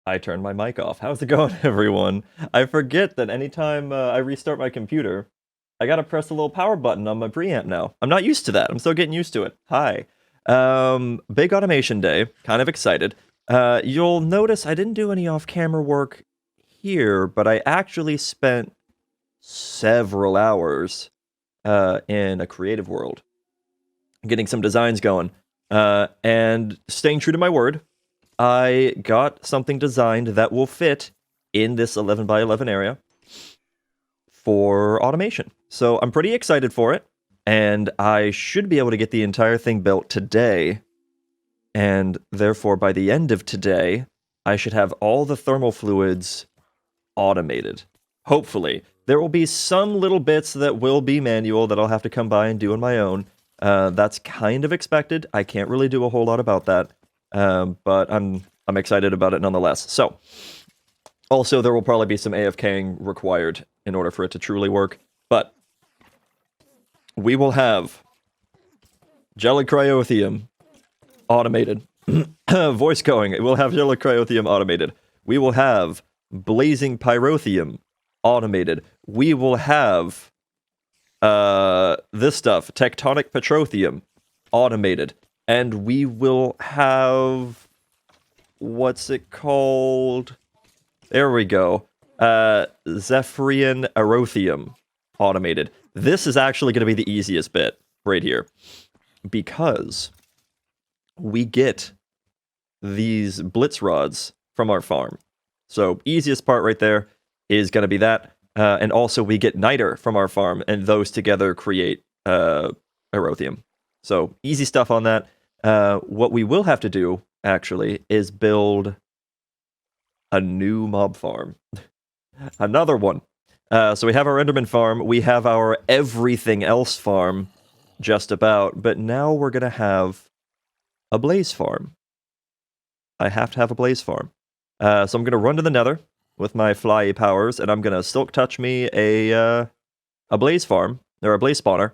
I turned my mic off. How's it going, everyone? I forget that anytime I restart my computer, I gotta press the little power button on my preamp now. I'm not used to that. I'm still getting used to it. Hi. Big automation day. Kind of excited. You'll notice I didn't do any off-camera work here, but I actually spent several hours in a creative world getting some designs going. And staying true to my word, I got something designed that will fit in this 11 by 11 area for automation. So I'm pretty excited for it, and I should be able to get the entire thing built today. And therefore, by the end of today, I should have all the thermal fluids automated. Hopefully. There will be some little bits that will be manual that I'll have to come by and do on my own. That's kind of expected. I can't really do a whole lot about that. But I'm excited about it nonetheless. So, also there will probably be some AFKing required in order for it to truly work. But we will have Jelly Cryotheum automated. Voice going. We'll have Jelly Cryotheum automated. We will have Blazing Pyrotheum automated. We will have this stuff, Tectonic Petrotheum automated. And we will have, what's it called? There we go. Zephyrian Aeotheum automated. This is actually going to be the easiest bit right here, because we get these blitz rods from our farm. So easiest part right there is going to be that. And also we get niter from our farm, and those together create Aeotheum. So easy stuff on that. What we will have to do, actually, is build a new mob farm. Another one. So we have our Enderman farm, we have our everything else farm, just about, but now we're going to have a blaze farm. I have to have a blaze farm. So I'm going to run to the nether with my fly powers, and I'm going to silk touch me a blaze farm, or a blaze spawner,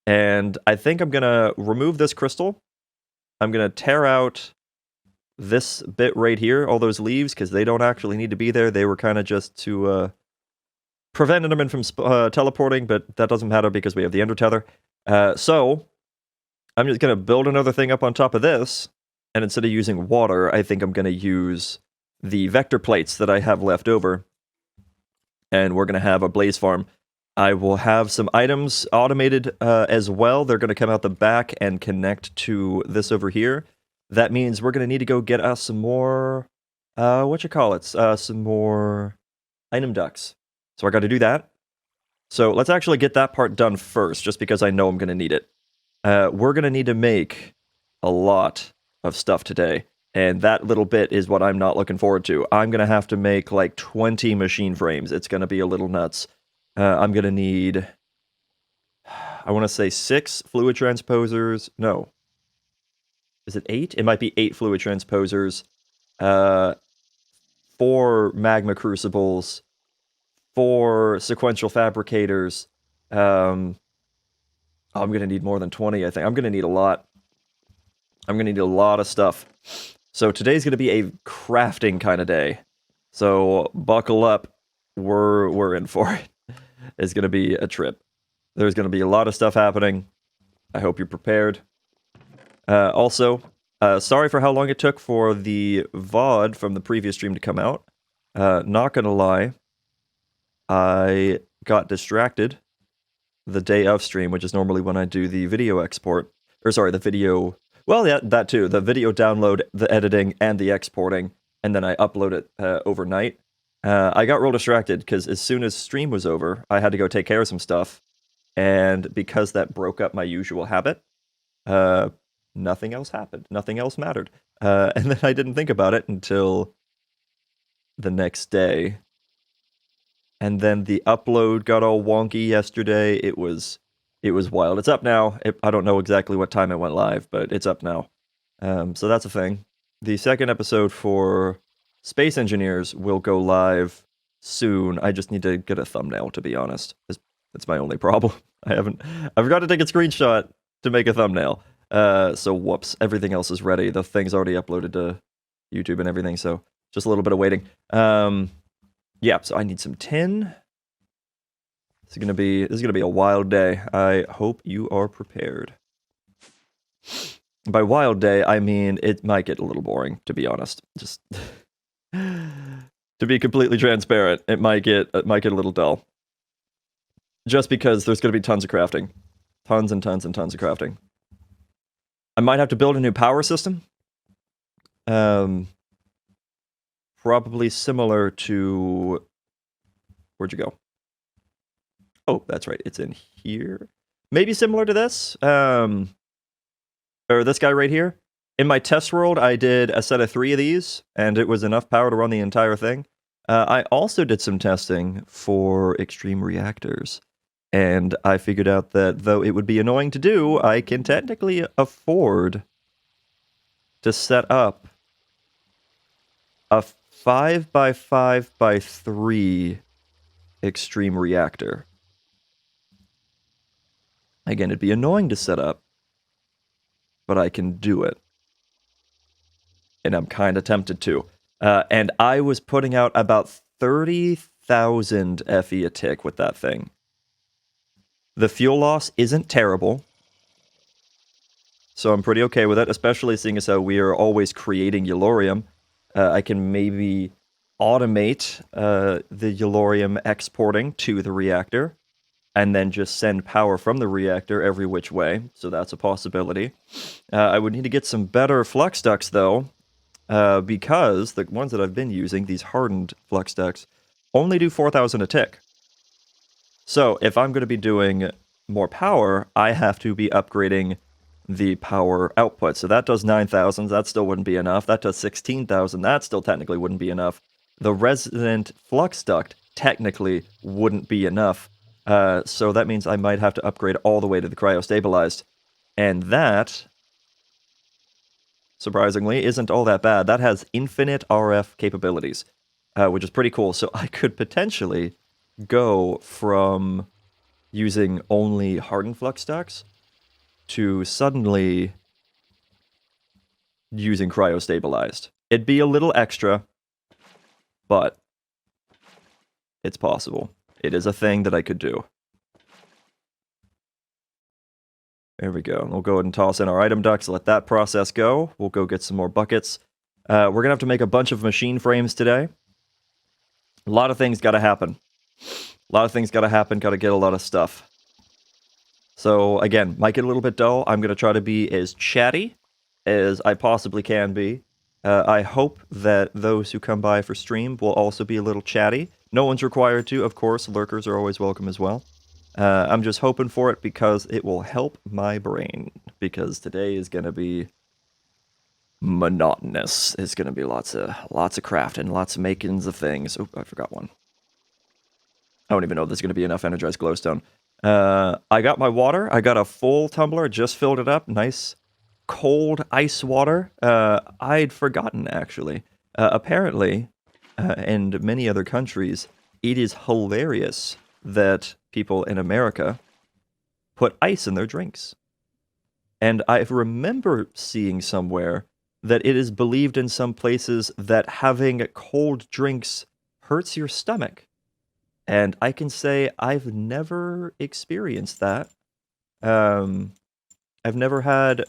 and I think I'm going to remove this crystal. I'm going to tear out this bit right here, all those leaves, because they don't actually need to be there. They were kind of just to prevent Enderman from teleporting, but that doesn't matter because we have the Ender Tether. So I'm just going to build another thing up on top of this, and instead of using water, I think I'm going to use the vector plates that I have left over, and we're going to have a blaze farm. I will have some items automated as well. They're going to come out the back and connect to this over here. That means we're going to need to go get us some more, some more item ducts. So I got to do that. So let's actually get that part done first, just because I know I'm going to need it. We're going to need to make a lot of stuff today, and that little bit is what I'm not looking forward to. I'm going to have to make like 20 machine frames. It's going to be a little nuts. I'm going to need, I want to say 6 fluid transposers. No. Is it 8? It might be 8 fluid transposers, 4 magma crucibles, 4 sequential fabricators. I'm going to need more than 20, I think. I'm going to need a lot. I'm going to need a lot of stuff. So today's going to be a crafting kind of day. So buckle up. We're in for it. It's going to be a trip. There's going to be a lot of stuff happening. I hope you're prepared. Also, sorry for how long it took for the VOD from the previous stream to come out. Not going to lie, I got distracted the day of stream, which is normally when I do the video export. Or sorry, the video... Well, yeah, that too. The video download, the editing, and the exporting, and then I upload it overnight. I got real distracted because as soon as stream was over, I had to go take care of some stuff. And because that broke up my usual habit, nothing else happened. Nothing else mattered. And then I didn't think about it until the next day. And then the upload got all wonky yesterday. It was wild. It's up now. I don't know exactly what time it went live, but it's up now. So that's a thing. The second episode for Space Engineers will go live soon. I just need to get a thumbnail, to be honest. That's my only problem. I forgot to take a screenshot to make a thumbnail. So whoops, everything else is ready. The thing's already uploaded to YouTube and everything, so Just a little bit of waiting. Yeah, so I need some tin. This is gonna be a wild day. I hope you are prepared. By wild day, I mean it might get a little boring, to be honest. Just to be completely transparent, it might get a little dull. Just because there's gonna be tons of crafting. Tons and tons and tons of crafting. I might have to build a new power system. Probably similar to... Where'd you go? Oh, that's right. It's in here. Maybe similar to this. Or this guy right here. In my test world, I did a set of 3 of these, and it was enough power to run the entire thing. I also did some testing for extreme reactors. And I figured out that though it would be annoying to do, I can technically afford to set up a 5x5x3 extreme reactor. Again, it'd be annoying to set up, but I can do it. And I'm kind of tempted to. And I was putting out about 30,000 FE a tick with that thing. The fuel loss isn't terrible, so I'm pretty okay with it, especially seeing as how we are always creating Aeotheum. I can maybe automate the Aeotheum exporting to the reactor, and then just send power from the reactor every which way, so that's a possibility. I would need to get some better flux ducts, though, because the ones that I've been using, these hardened flux ducts, only do 4,000 a tick. So, if I'm going to be doing more power, I have to be upgrading the power output. So that does 9,000, that still wouldn't be enough. That does 16,000, that still technically wouldn't be enough. The resonant flux duct technically wouldn't be enough. So that means I might have to upgrade all the way to the cryo-stabilized. And that, surprisingly, isn't all that bad. That has infinite RF capabilities, which is pretty cool. So I could potentially go from using only hardened flux ducts to suddenly using cryo-stabilized. It'd be a little extra, but it's possible. It is a thing that I could do. There we go. We'll go ahead and toss in our item ducts, let that process go. We'll go get some more buckets. We're going to have to make a bunch of machine frames today. A lot of things got to happen. Got to get a lot of stuff. So, again, might get a little bit dull. I'm going to try to be as chatty as I possibly can be. I hope that those who come by for stream will also be a little chatty. No one's required to, of course. Lurkers are always welcome as well. I'm just hoping for it because it will help my brain. Because today is going to be monotonous. It's going to be lots of crafting, lots of makings of things. Oh, I forgot one. I don't even know if there's going to be enough energized glowstone. I got my water. I got a full tumbler. Just filled it up. Nice cold ice water. I'd forgotten, actually. Apparently, in many other countries, it is hilarious that people in America put ice in their drinks. And I remember seeing somewhere that it is believed in some places that having cold drinks hurts your stomach. And I can say I've never experienced that. I've never had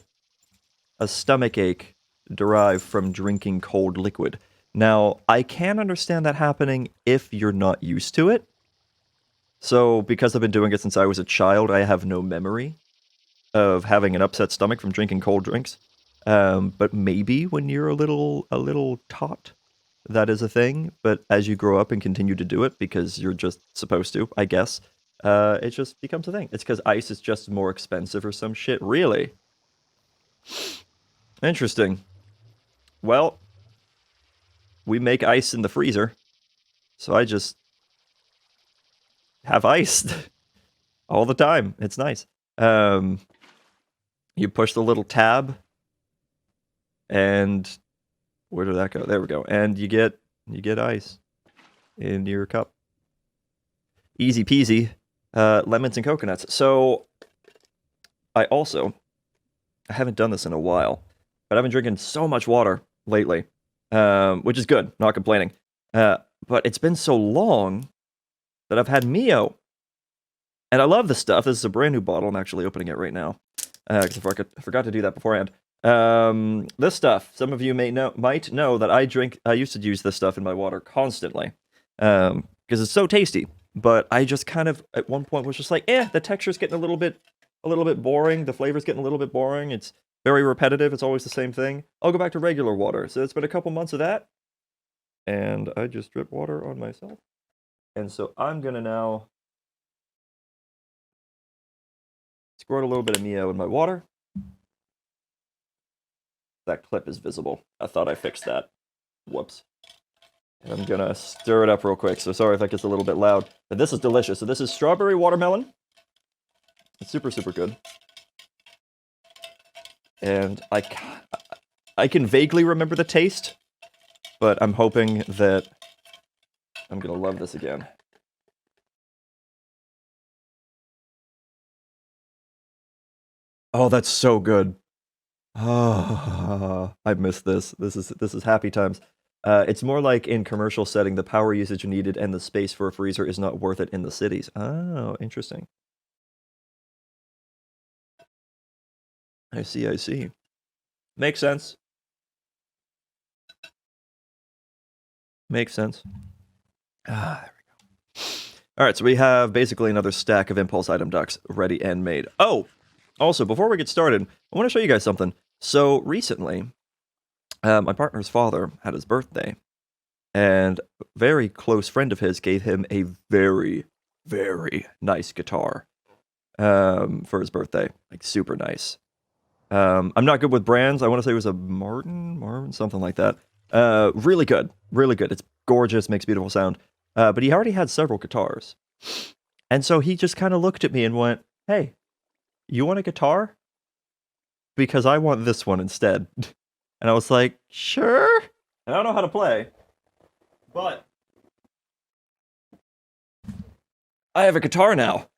a stomach ache derived from drinking cold liquid. Now, I can understand that happening if you're not used to it. So, because I've been doing it since I was a child, I have no memory of having an upset stomach from drinking cold drinks. But maybe when you're a little tot, that is a thing. But as you grow up and continue to do it, because you're just supposed to, I guess, it just becomes a thing. It's because ice is just more expensive or some shit. Really? Interesting. Well, we make ice in the freezer, so I just have ice all the time. It's nice. You push the little tab, and where did that go? There we go. And you get ice in your cup. Easy peasy. Lemons and coconuts. So I haven't done this in a while, but I've been drinking so much water lately. which is good. Not complaining. But it's been so long that I've had Mio. And I love this stuff. This is a brand new bottle. I'm actually opening it right now. Because I forgot to do that beforehand. This stuff, some of you might know that I used to use this stuff in my water constantly. Because it's so tasty. But I just kind of, at one point, was just like, the texture's getting a little bit boring. The flavor's getting a little bit boring. It's very repetitive. It's always the same thing. I'll go back to regular water. So it's been a couple months of that. And I just drip water on myself. And so I'm going to now squirt a little bit of Mio in my water. That clip is visible. I thought I fixed that. Whoops. And I'm going to stir it up real quick. So sorry if that gets a little bit loud. But this is delicious. So this is strawberry watermelon. It's super, super good. And I can vaguely remember the taste. But I'm hoping that I'm going to love this again. Oh, that's so good. Oh, I miss this. This is happy times. It's more like in commercial setting, the power usage needed and the space for a freezer is not worth it in the cities. Oh, interesting. I see. Makes sense. Makes sense. There we go. All right, so we have basically another stack of impulse item ducks ready and made. Oh, also, before we get started, I want to show you guys something. So recently, my partner's father had his birthday, and a very close friend of his gave him a very, very nice guitar for his birthday. Like, super nice. I'm not good with brands. I want to say it was a Martin, something like that. Really good. It's gorgeous, makes beautiful sound. But he already had several guitars. And so he just kind of looked at me and went, "Hey, you want a guitar? Because I want this one instead." And I was like, "Sure." And I don't know how to play, but I have a guitar now.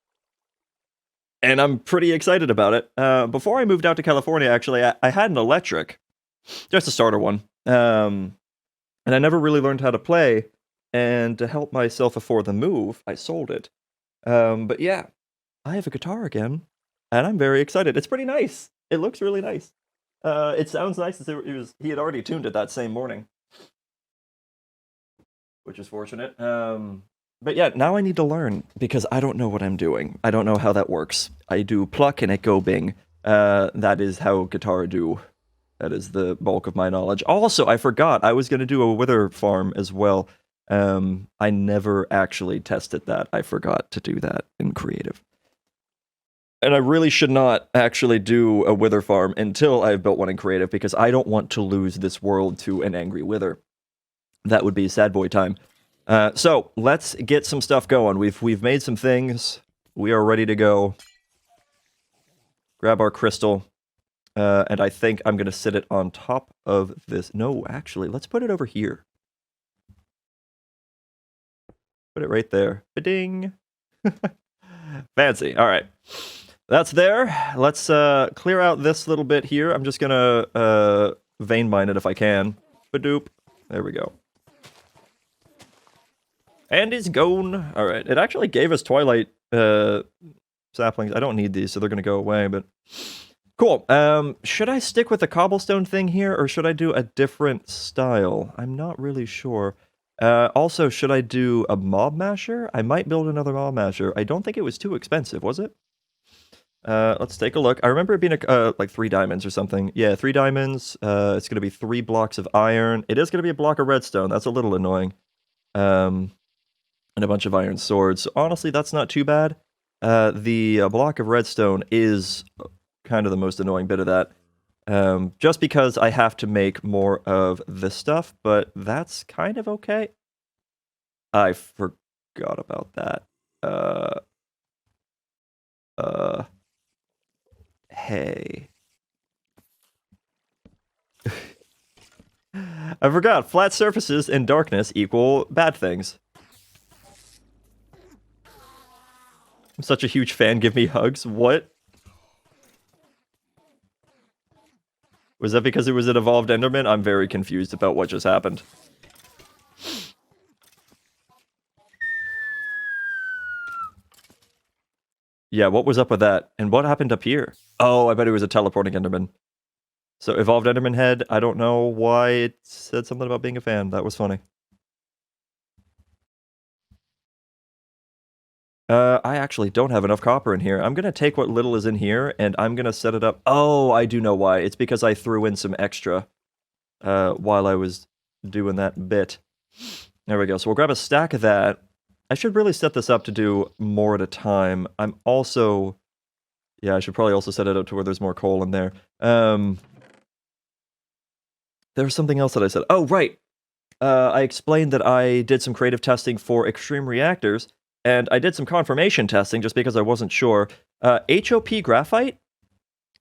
And I'm pretty excited about it. Before I moved out to California, actually, I had an electric. Just a starter one. And I never really learned how to play. And to help myself afford the move, I sold it. But yeah, I have a guitar again. And I'm very excited. It's pretty nice. It looks really nice. It sounds nice. He had already tuned it that same morning. Which is fortunate. But yeah, now I need to learn, because I don't know what I'm doing. I don't know how that works. I do pluck and echo bing. That is how guitar do. That is the bulk of my knowledge. Also, I forgot, I was going to do a wither farm as well. I never actually tested that. I forgot to do that in creative. And I really should not actually do a wither farm until I've built one in creative, because I don't want to lose this world to an angry wither. That would be sad boy time. So let's get some stuff going. We've made some things. We are ready to go. Grab our crystal. And I think I'm going to sit it on top of this. No, actually, let's put it over here. Put it right there. Ba-ding. Fancy. All right. That's there. Let's clear out this little bit here. I'm just going to vein mine it if I can. Ba-doop. There we go. And it's gone. All right. It actually gave us twilight saplings. I don't need these, so they're going to go away, but cool. Should I stick with the cobblestone thing here, or should I do a different style? I'm not really sure. Also, should I do a mob masher? I might build another mob masher. I don't think it was too expensive, was it? Let's take a look. I remember it being like 3 diamonds or something. Yeah, 3 diamonds. It's going to be 3 blocks of iron. It is going to be a block of redstone. That's a little annoying. And a bunch of iron swords. So honestly, that's not too bad. The block of redstone is kind of the most annoying bit of that. Just because I have to make more of this stuff, but that's kind of okay. I forgot about that. Hey. I forgot. Flat surfaces in darkness equal bad things. I'm such a huge fan. Give me hugs. What? Was that because it was an evolved Enderman? I'm very confused about what just happened. Yeah, what was up with that? And what happened up here? Oh, I bet it was a teleporting Enderman. So, evolved Enderman head, I don't know why it said something about being a fan. That was funny. I actually don't have enough copper in here. I'm gonna take what little is in here, and I'm gonna set it up. Oh, I do know why. It's because I threw in some extra while I was doing that bit. There we go. So we'll grab a stack of that. I should really set this up to do more at a time. I'm also... Yeah, I should probably also set it up to where there's more coal in there. There's something else that I said. Oh, right. I explained that I did some creative testing for extreme reactors, and I did some confirmation testing just because I wasn't sure. HOP graphite,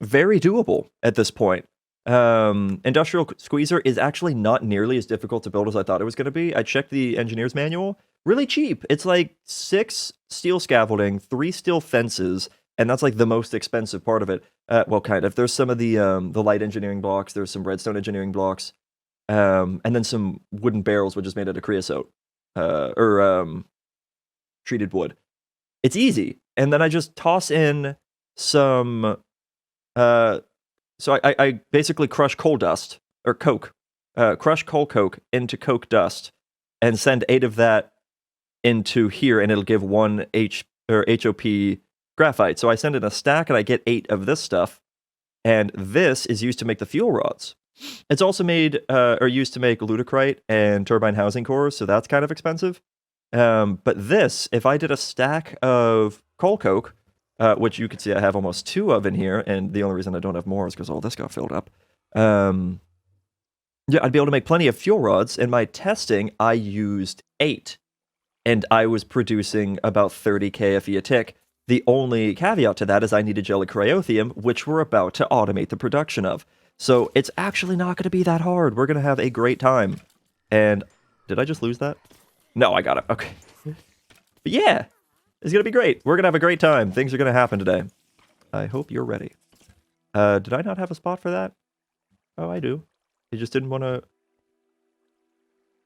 very doable at this point. Industrial squeezer is actually not nearly as difficult to build as I thought it was going to be. I checked the engineer's manual. Really cheap. It's like 6 steel scaffolding, 3 steel fences, and that's like the most expensive part of it. Well, kind of. There's some of the light engineering blocks. There's some redstone engineering blocks. And then some wooden barrels, which is made out of creosote. Treated wood. It's easy. And then I just toss in some... So I basically crush coal dust, or coke. Crush coal coke into coke dust, and send 8 of that into here, and it'll give 1 HOP graphite. So I send in a stack, and I get 8 of this stuff, and this is used to make the fuel rods. It's also made, or used to make lutecrite and turbine housing cores, so that's kind of expensive. But this, if I did a stack of coal coke, which you can see I have almost 2 of in here, and the only reason I don't have more is because all this got filled up. Yeah, I'd be able to make plenty of fuel rods. In my testing, I used 8, and I was producing about 30 KFE a tick. The only caveat to that is I needed jelly Cryotheum, which we're about to automate the production of. So it's actually not going to be that hard. We're going to have a great time. And did I just lose that? No, I got it. Okay. But yeah, it's going to be great. We're going to have a great time. Things are going to happen today. I hope you're ready. Did I not have a spot for that? Oh, I do. You just didn't want to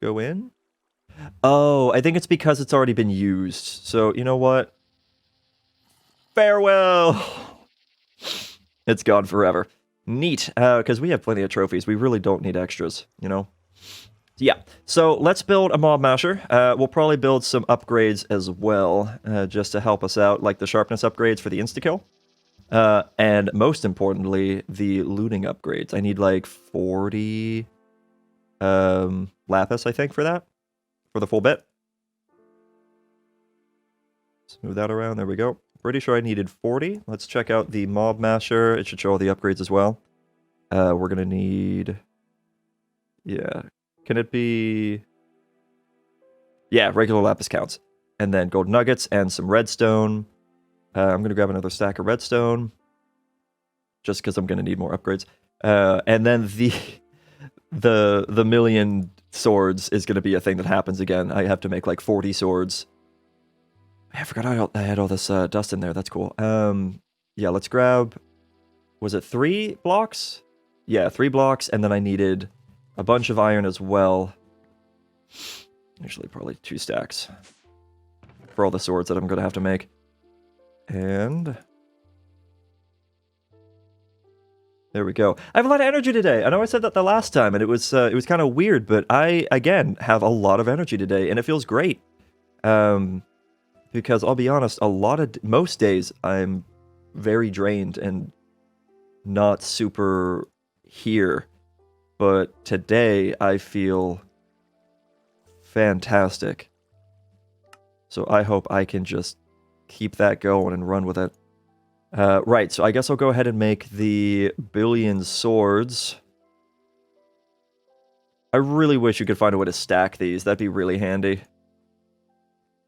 go in? Oh, I think it's because it's already been used. So, you know what? Farewell! It's gone forever. Neat, because we have plenty of trophies. We really don't need extras, you know? Yeah, so let's build a mob masher. We'll probably build some upgrades as well, just to help us out, like the sharpness upgrades for the insta-kill. And most importantly, the looting upgrades. I need like 40 lapis, I think, for that, for the full bit. Let's move that around. There we go. Pretty sure I needed 40. Let's check out the mob masher. It should show all the upgrades as well. We're going to need... Yeah. Can it be... Yeah, regular lapis counts. And then gold nuggets and some redstone. I'm going to grab another stack of redstone. Just because I'm going to need more upgrades. And then the million swords is going to be a thing that happens again. I have to make like 40 swords. I forgot I had all this dust in there. That's cool. Yeah, let's grab... Was it 3 blocks? Yeah, 3 blocks, and then I needed a bunch of iron as well. Actually, probably 2 stacks. For all the swords that I'm going to have to make. And... There we go. I have a lot of energy today. I know I said that the last time, and it was kind of weird, but I, again, have a lot of energy today, and it feels great. Because I'll be honest, most days I'm very drained and not super here. But today I feel fantastic. So I hope I can just keep that going and run with it. Right, so I guess I'll go ahead and make the billion swords. I really wish you could find a way to stack these. That'd be really handy.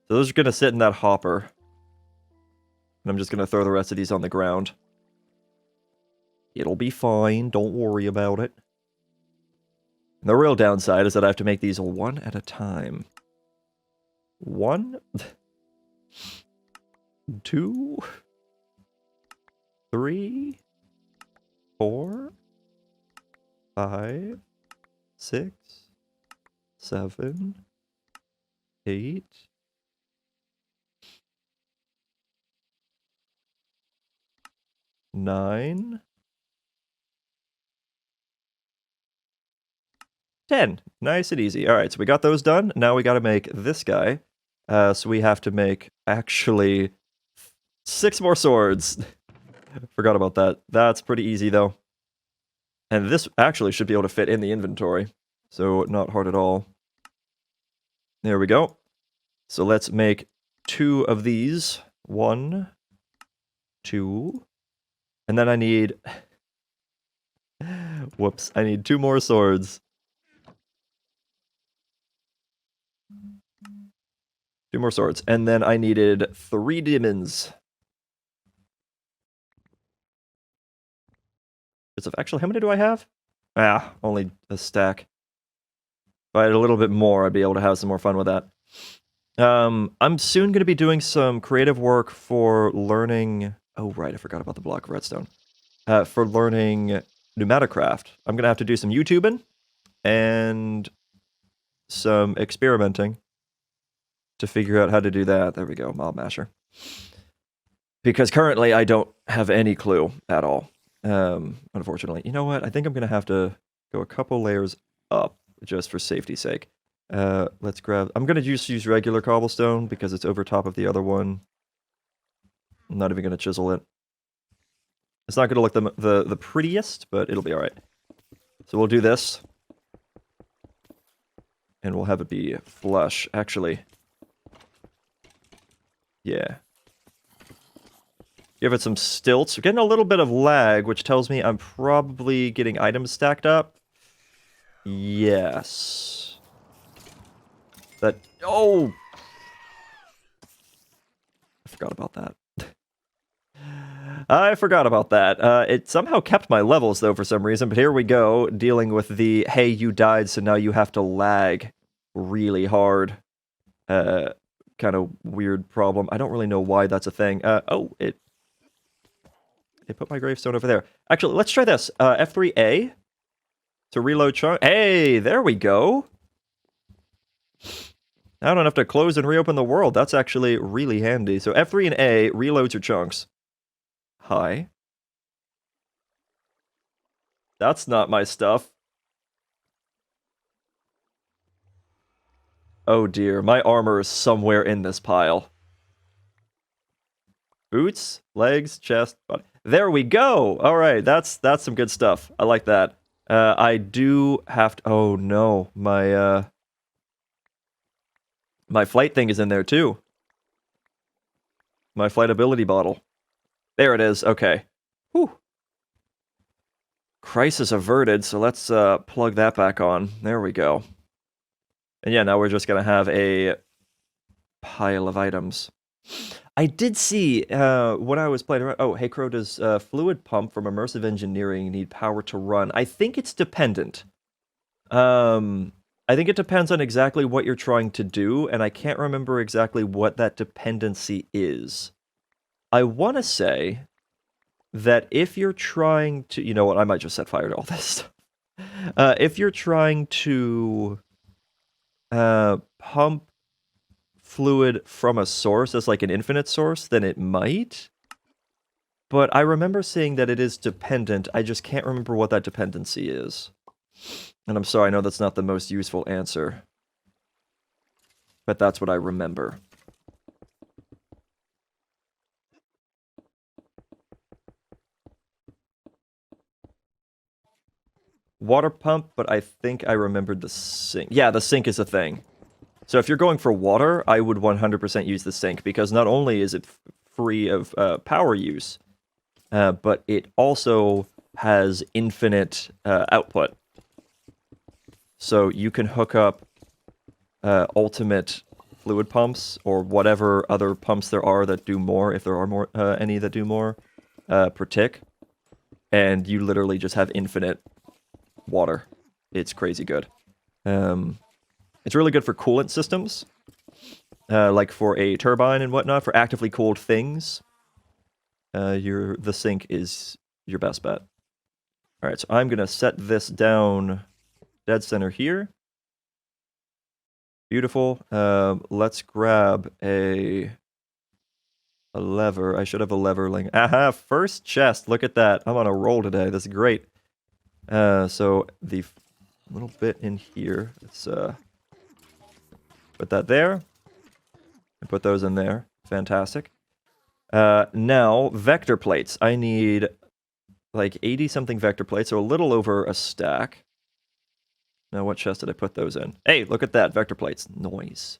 So those are going to sit in that hopper. And I'm just going to throw the rest of these on the ground. It'll be fine. Don't worry about it. And the real downside is that I have to make these one at a time. 1, 2, 3, 4, 5, 6, 7, 8. Nine, 10. Nice and easy. All right, so we got those done. Now we got to make this guy. So we have to make, actually, 6 more swords. Forgot about that. That's pretty easy, though. And this actually should be able to fit in the inventory. So not hard at all. There we go. So let's make 2 of these. 1, 2. And then I need... Whoops. I need 2 more swords. 2 more swords. And then I needed 3 demons. Actually, how many do I have? Only a stack. If I had a little bit more, I'd be able to have some more fun with that. I'm soon going to be doing some creative work for learning... Oh, right, I forgot about the block of redstone. For learning pneumaticraft. I'm going to have to do some YouTubing and some experimenting to figure out how to do that. There we go, Mob Masher. Because currently I don't have any clue at all. Unfortunately. You know what? I think I'm going to have to go a couple layers up just for safety's sake. Let's grab... I'm going to just use regular cobblestone because it's over top of the other one. I'm not even going to chisel it. It's not going to look the prettiest, but it'll be alright. So we'll do this. And we'll have it be flush. Actually. Yeah. Give it some stilts. We're getting a little bit of lag, which tells me I'm probably getting items stacked up. Yes. That... Oh! I forgot about that. I forgot about that. It somehow kept my levels, though, for some reason. But here we go, dealing with the, hey, you died, so now you have to lag really hard. Kind of weird problem. I don't really know why that's a thing. It put my gravestone over there. Actually, let's try this. F3A to reload chunk. Hey, there we go. I don't have to close and reopen the world. That's actually really handy. So F3 and A reloads your chunks. Hi. That's not my stuff. Oh dear, my armor is somewhere in this pile. Boots, legs, chest, body. There we go! Alright, that's some good stuff. I like that. I do have to... Oh no, my flight thing is in there too. My flight ability bottle. There it is, okay. Whew. Crisis averted, so let's plug that back on. There we go. And yeah, now we're just gonna have a pile of items. I did see, when I was playing around... Oh, hey Crow, does fluid pump from immersive engineering need power to run? I think it's dependent. I think it depends on exactly what you're trying to do, and I can't remember exactly what that dependency is. I want to say that if you're trying to... You know what, I might just set fire to all this stuff. If you're trying to pump fluid from a source as like an infinite source, then it might. But I remember seeing that it is dependent. I just can't remember what that dependency is. And I'm sorry, I know that's not the most useful answer. But that's what I remember. Water pump, but I think I remembered the sink. Yeah, the sink is a thing. So if you're going for water, I would 100% use the sink, because not only is it free of power use, but it also has infinite output. So you can hook up ultimate fluid pumps, or whatever other pumps there are that do more, if there are more any that do more, per tick. And you literally just have infinite water. It's crazy good. It's really good for coolant systems, like for a turbine and whatnot, for actively cooled things. The sink is your best bet. Alright, so I'm going to set this down dead center here. Beautiful. Let's grab a lever. I should have a lever link. Aha! First chest. Look at that. I'm on a roll today. This is great. So the little bit in here. Let's put that there. And put those in there. Fantastic. Now, vector plates. I need like 80-something vector plates, so a little over a stack. Now, what chest did I put those in? Hey, look at that. Vector plates. Noise.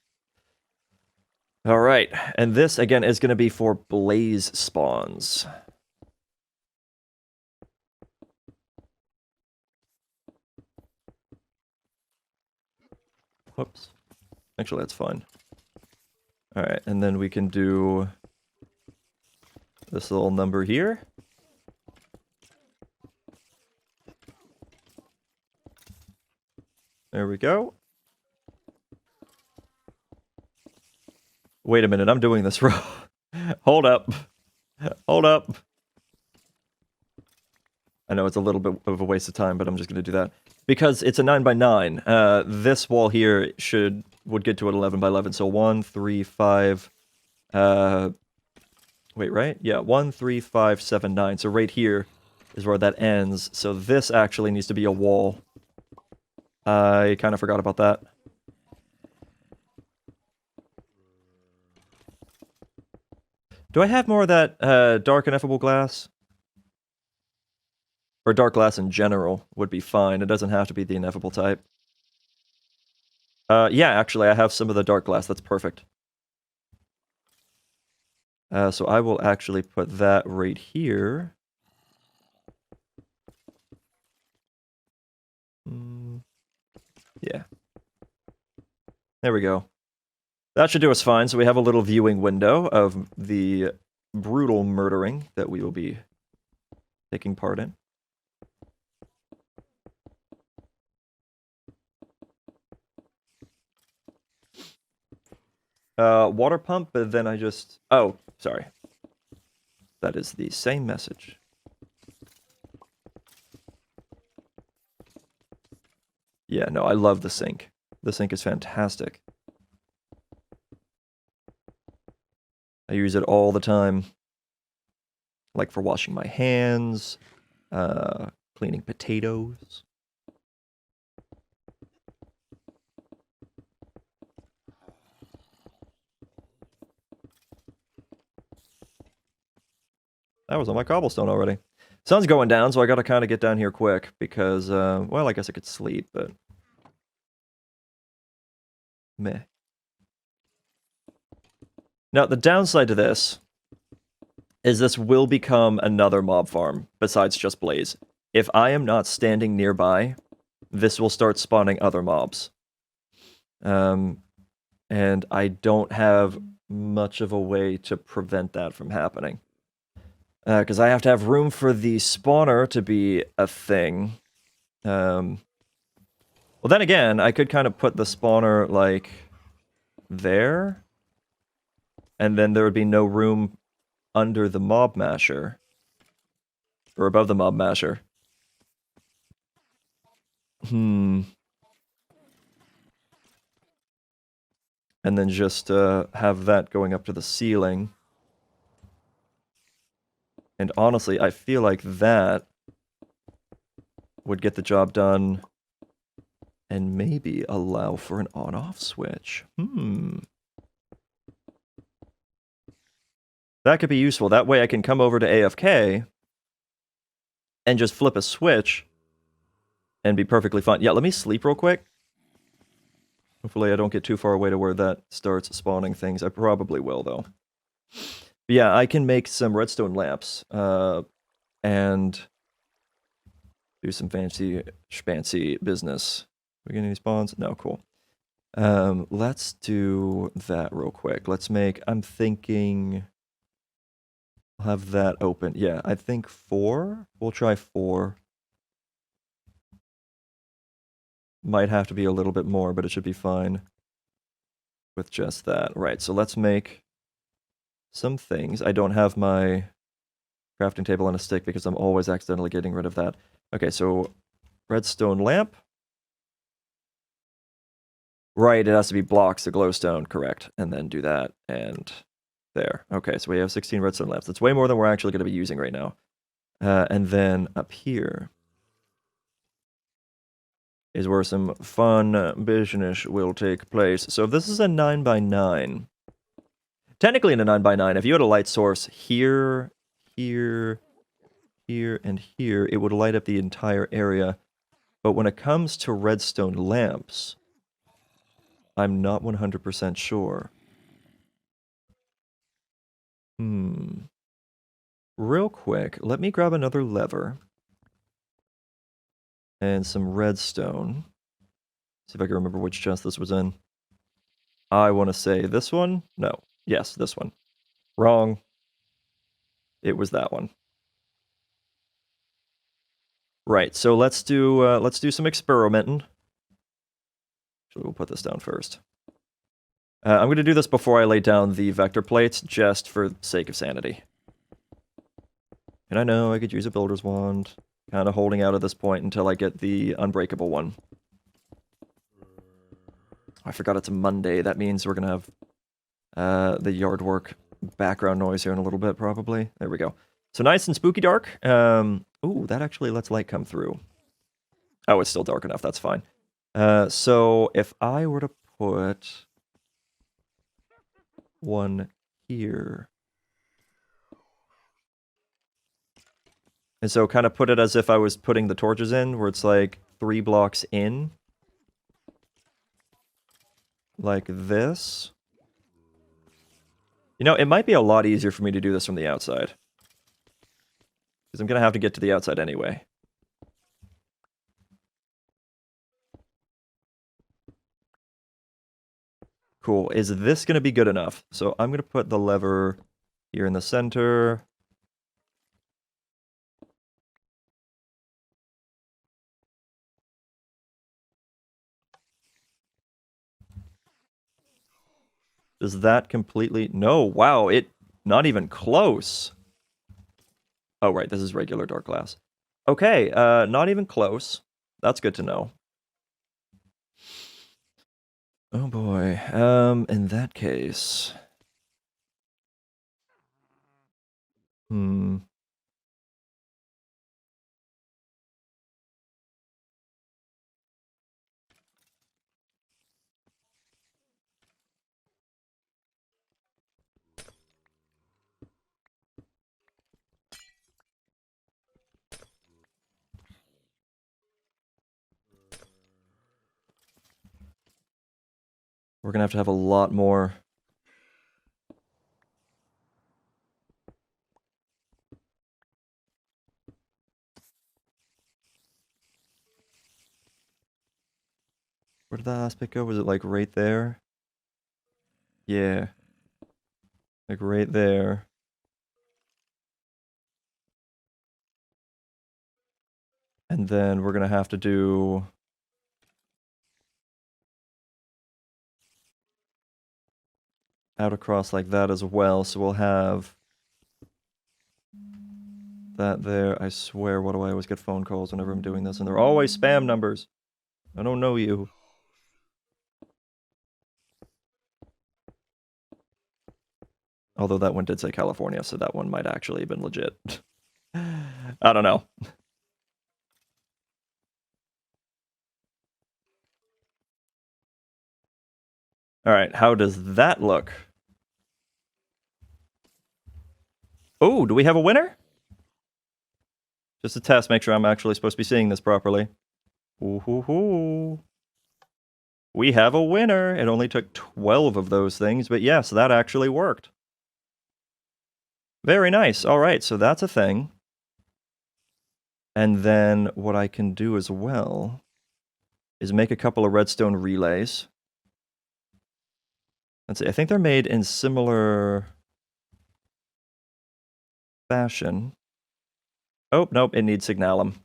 All right. And this, again, is going to be for blaze spawns. Whoops. Actually, that's fine. All right. And then we can do this little number here. There we go. Wait a minute, I'm doing this wrong. Hold up. Hold up. I know it's a little bit of a waste of time, but I'm just going to do that. Because it's a 9x9, this wall here would get to an 11x11. So 1, 3, 5... wait, right? Yeah, 1, 3, 5, 7, 9. So right here is where that ends. So this actually needs to be a wall. I kind of forgot about that. Do I have more of that dark ineffable glass? Or dark glass in general would be fine. It doesn't have to be the ineffable type. Yeah, actually, I have some of the dark glass. That's perfect. So I will actually put that right here. Yeah. There we go. That should do us fine. So we have a little viewing window of the brutal murdering that we will be taking part in. Water pump, but then I just... Oh, sorry. That is the same message. Yeah, no, I love the sink. The sink is fantastic. I use it all the time. Like for washing my hands, cleaning potatoes. That was on my cobblestone already. Sun's going down, so I gotta kind of get down here quick because, well, I guess I could sleep, but... Meh. Now, the downside to this is this will become another mob farm besides just Blaze. If I am not standing nearby, this will start spawning other mobs. And I don't have much of a way to prevent that from happening. Because I have to have room for the spawner to be a thing. Well, then again, I could kind of put the spawner, like, there. And then there would be no room under the mob masher. Or above the mob masher. And then just have that going up to the ceiling. And honestly, I feel like that would get the job done and maybe allow for an on-off switch. That could be useful. That way I can come over to AFK and just flip a switch and be perfectly fine. Yeah, let me sleep real quick. Hopefully I don't get too far away to where that starts spawning things. I probably will, though. But yeah, I can make some redstone lamps and do some fancy business. We get any spawns? No, cool. Let's do that real quick. Let's make, I'm thinking, I'll have that open. Yeah, I think 4. We'll try 4. Might have to be a little bit more, but it should be fine with just that. Right, so let's make some things. I don't have my crafting table on a stick because I'm always accidentally getting rid of that. Okay, so redstone lamp. Right, it has to be blocks of glowstone, correct. And then do that, and there. Okay, so we have 16 redstone lamps. That's way more than we're actually going to be using right now. And then up here is where some fun business will take place. So if this is a 9x9, technically in a 9x9, if you had a light source here, here, here, and here, it would light up the entire area. But when it comes to redstone lamps, I'm not 100% sure. Real quick, let me grab another lever. And some redstone. See if I can remember which chest this was in. I want to say this one? No. Yes, this one. Wrong. It was that one. Right, so let's do some experimenting. Actually, we'll put this down first. I'm going to do this before I lay down the vector plates, just for sake of sanity. And I know I could use a builder's wand. Kind of holding out at this point until I get the unbreakable one. I forgot it's a Monday. That means we're going to have the yard work background noise here in a little bit, probably. There we go. So nice and spooky dark. Ooh, that actually lets light come through. Oh, it's still dark enough. That's fine. So if I were to put one here. And so kind of put it as if I was putting the torches in, where it's like 3 blocks in. Like this. You know, it might be a lot easier for me to do this from the outside. Because I'm going to have to get to the outside anyway. Cool. Is this going to be good enough? So I'm going to put the lever here in the center. Does that completely... No, wow, it... Not even close. Oh, right, this is regular dark glass. Okay, not even close. That's good to know. Oh boy, in that case... We're gonna have a lot more. Where did that last bit go? Was it like right there? Yeah. Like right there. And then we're gonna have to do... out across like that as well, so we'll have... that there. I swear, why do I always get phone calls whenever I'm doing this? And they're always spam numbers. I don't know you. Although that one did say California, so that one might actually have been legit. I don't know. Alright, how does that look? Oh, do we have a winner? Just to test, make sure I'm actually supposed to be seeing this properly. Ooh-hoo-hoo. We have a winner. It only took 12 of those things, but yes, that actually worked. Very nice. All right, so that's a thing. And then what I can do as well is make a couple of redstone relays. Let's see, I think they're made in similar fashion. Oh, nope, it needs signalum.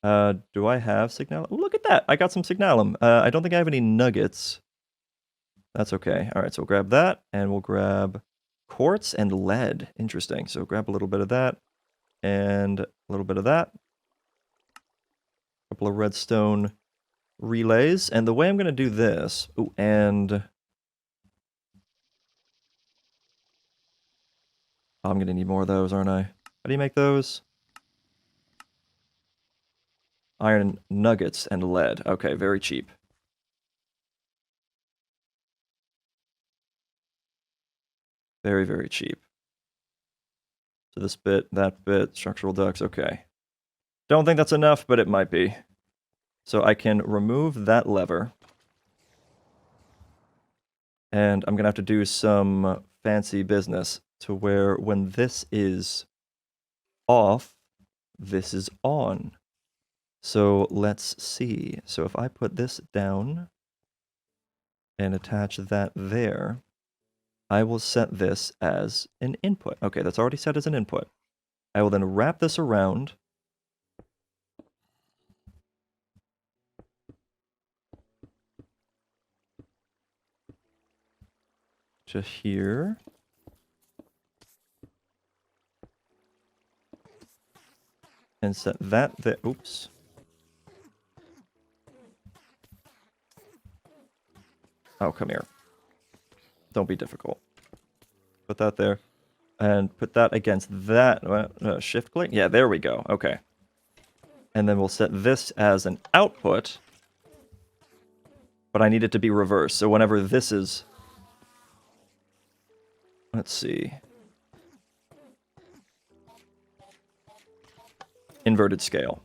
Do I have signalum? Oh, look at that! I got some signalum. I don't think I have any nuggets. That's okay. Alright, so we'll grab that, and we'll grab quartz and lead. Interesting. So grab a little bit of that, and little bit of that. A couple of redstone relays. And the way I'm going to do this... Ooh, and... I'm going to need more of those, aren't I? How do you make those? Iron nuggets and lead. Okay, very cheap. Very, very cheap. So this bit, that bit, structural ducts, okay. Don't think that's enough, but it might be. So I can remove that lever. And I'm going to have to do some fancy business to where when this is off, this is on. So let's see. So if I put this down and attach that there, I will set this as an input. Okay, that's already set as an input. I will then wrap this around. To here. And set that there. Oops. Oh, come here. Don't be difficult. Put that there. And put that against that. Shift click? Yeah, there we go. Okay. And then we'll set this as an output. But I need it to be reversed. So whenever this is... Let's see. Inverted scale.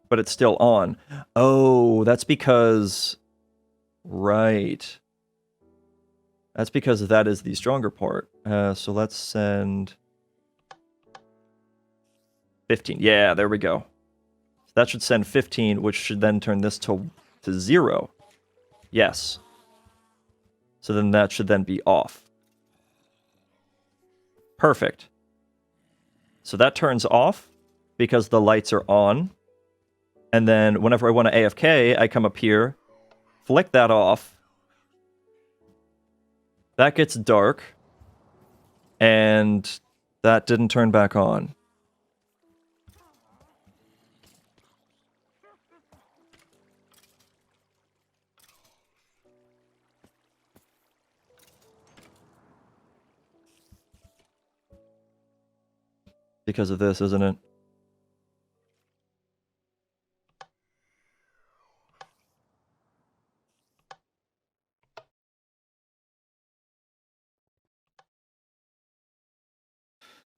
But it's still on. Oh, that's because... Right. That's because that is the stronger part. So let's send... 15. Yeah, there we go. So that should send 15, which should then turn this to 0. Yes. So then that should then be off. Perfect. So that turns off because the lights are on. And then whenever I want to AFK, I come up here, flick that off. That gets dark. And that didn't turn back on. Because of this, isn't it?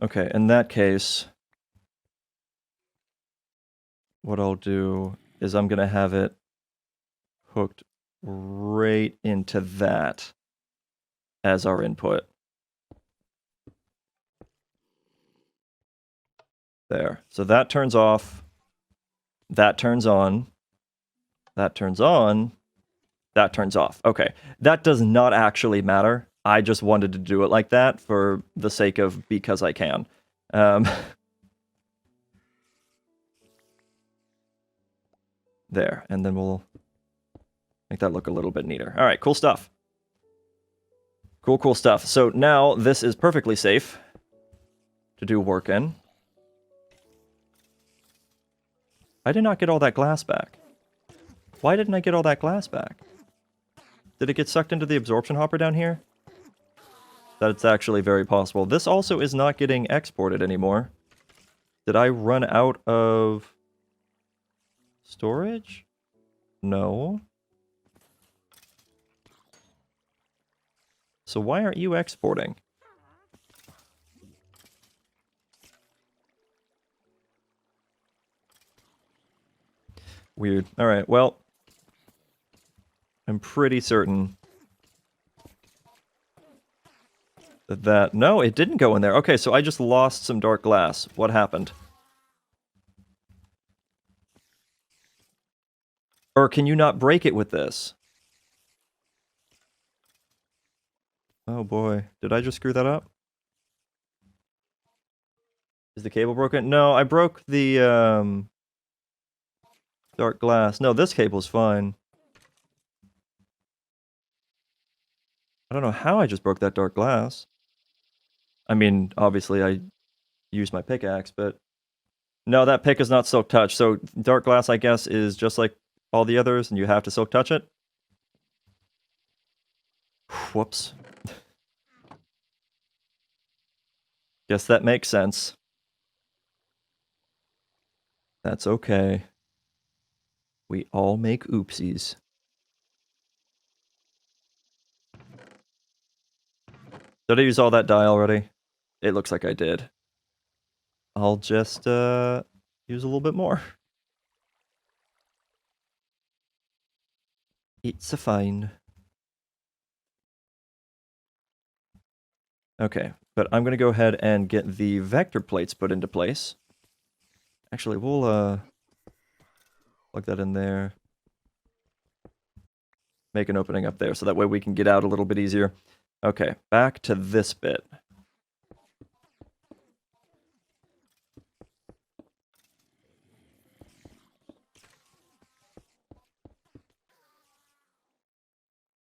Okay, in that case, what I'll do is I'm going to have it hooked right into that as our input. There. So that turns off. That turns on. That turns on. That turns off. Okay. That does not actually matter. I just wanted to do it like that for the sake of because I can. There. And then we'll make that look a little bit neater. All right. Cool stuff. Cool, cool stuff. So now this is perfectly safe to do work in. I did not get all that glass back. Why didn't I get all that glass back? Did it get sucked into the absorption hopper down here? That's actually very possible. This also is not getting exported anymore. Did I run out of storage? No. So why aren't you exporting? Weird. All right, well, I'm pretty certain that... No, it didn't go in there. Okay, so I just lost some dark glass. What happened? Or can you not break it with this? Oh boy, did I just screw that up? Is the cable broken? No, I broke the dark glass. No, this cable's fine. I don't know how I just broke that dark glass. I mean, obviously I use my pickaxe, but no, that pick is not silk touch. So dark glass, I guess, is just like all the others, and you have to silk touch it. Whoops. Guess that makes sense. That's okay. We all make oopsies. Did I use all that dye already? It looks like I did. I'll just use a little bit more. It's a fine. Okay, but I'm gonna go ahead and get the vector plates put into place. Actually, we'll plug that in there. Make an opening up there so that way we can get out a little bit easier. Okay, back to this bit.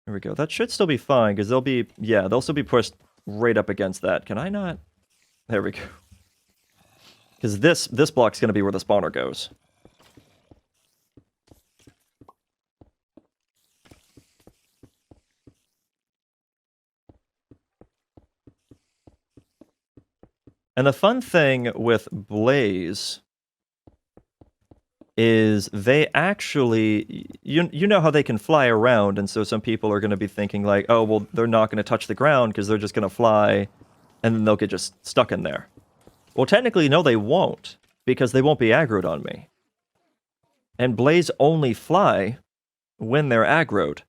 There we go. That should still be fine, because they'll be, yeah, they'll still be pushed right up against that. Can I not? There we go. Because this block's going to be where the spawner goes. And the fun thing with Blaze is they actually, you know how they can fly around, and so some people are going to be thinking like, oh, well, they're not going to touch the ground because they're just going to fly, and then they'll get just stuck in there. Well, technically, no, they won't, because they won't be aggroed on me. And Blaze only fly when they're aggroed.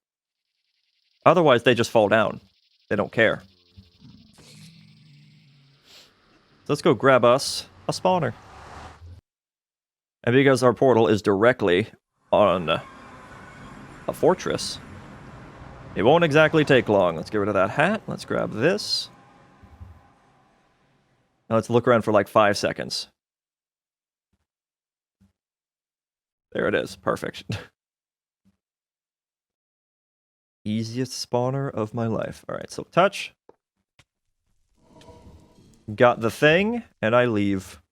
Otherwise, they just fall down. They don't care. So let's go grab us a spawner. And because our portal is directly on a fortress, it won't exactly take long. Let's get rid of that hat. Let's grab this. Now let's look around for like 5 seconds. There it is. Perfect. Easiest spawner of my life. Alright, so touch. Got the thing, and I leave.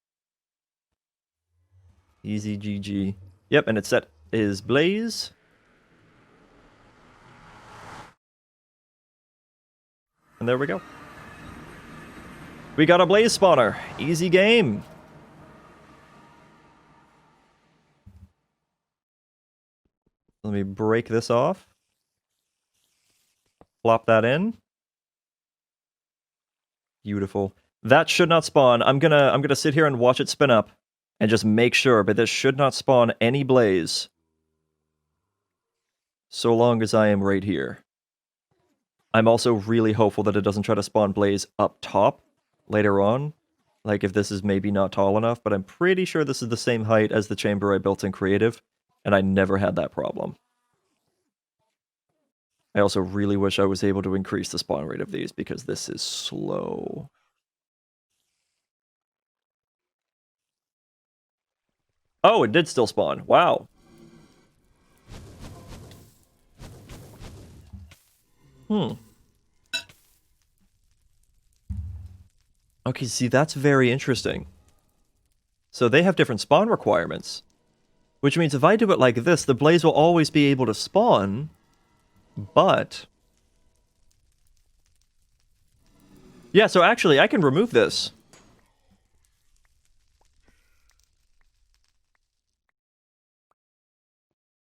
Easy GG. Yep, and it's set is Blaze. And there we go. We got a Blaze spawner. Easy game. Let me break this off. Plop that in. Beautiful. That should not spawn. I'm gonna sit here and watch it spin up and just make sure, but this should not spawn any Blaze so long as I am right here. I'm also really hopeful that it doesn't try to spawn Blaze up top later on. Like if this is maybe not tall enough, but I'm pretty sure this is the same height as the chamber I built in Creative, and I never had that problem. I also really wish I was able to increase the spawn rate of these, because this is slow. Oh, it did still spawn. Wow. Okay, see, that's very interesting. So they have different spawn requirements. Which means if I do it like this, the Blaze will always be able to spawn, but... yeah, so actually, I can remove this.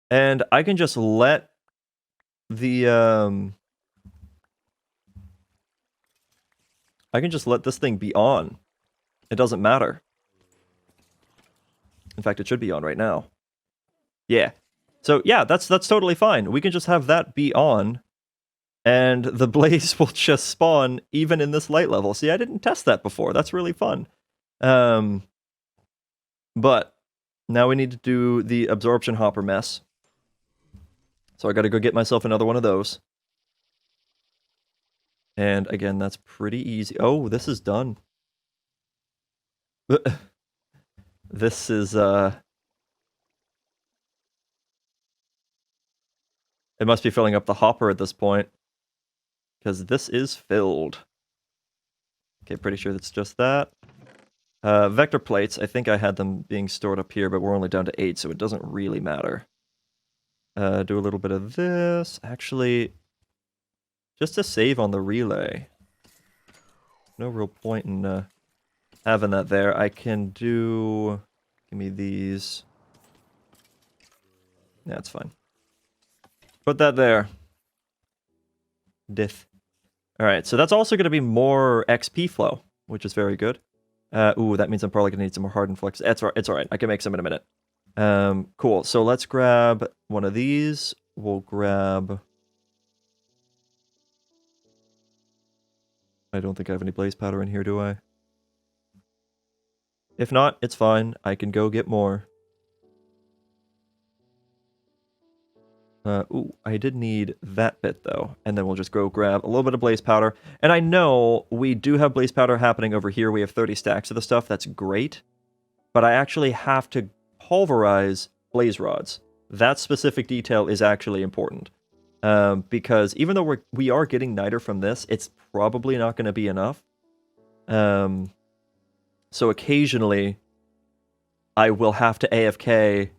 And I can just let the, I can just let this thing be on. It doesn't matter. In fact, it should be on right now. Yeah. So, yeah, that's totally fine. We can just have that be on, and the Blaze will just spawn even in this light level. See, I didn't test that before. That's really fun. But now we need to do the absorption hopper mess. So I gotta go get myself another one of those. And again, that's pretty easy. Oh, this is done. This is, it must be filling up the hopper at this point, because this is filled. Okay, pretty sure that's just that. Vector plates, I think I had them being stored up here, but we're only down to 8, so it doesn't really matter. Do a little bit of this. Actually, just to save on the relay. No real point in having that there. I can do... Give me these. Yeah, it's fine. Put that there. Diff. Alright, so that's also going to be more XP flow, which is very good. Ooh, that means I'm probably going to need some more hardened flux. It's alright. I can make some in a minute. Cool. So let's grab one of these. We'll grab... I don't think I have any blaze powder in here, do I? If not, it's fine. I can go get more. Ooh, I did need that bit, though. And then we'll just go grab a little bit of blaze powder. And I know we do have blaze powder happening over here. We have 30 stacks of the stuff. That's great. But I actually have to pulverize blaze rods. That specific detail is actually important. Because even though we are getting niter from this, it's probably not going to be enough. So occasionally, I will have to AFK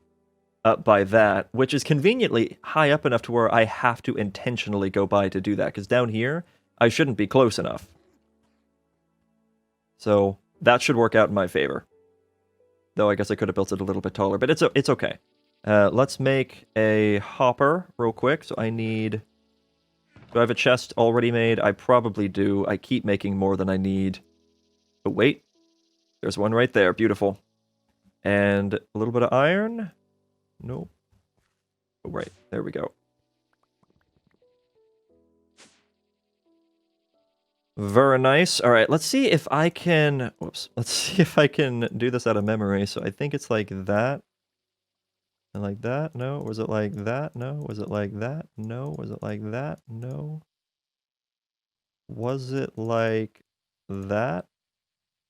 up by that, which is conveniently high up enough to where I have to intentionally go by to do that, because down here, I shouldn't be close enough. So that should work out in my favor. Though I guess I could have built it a little bit taller, but it's okay. Let's make a hopper real quick. So I need... Do I have a chest already made? I probably do. I keep making more than I need. But wait. There's one right there. Beautiful. And a little bit of iron. Nope. Oh, right. There we go. Very nice. All right. Let's see if I can... Whoops. Let's see if I can do this out of memory. So I think it's like that. And like that? No. Was it like that? No. Was it like that? No. Was it like that? No. Was it like that?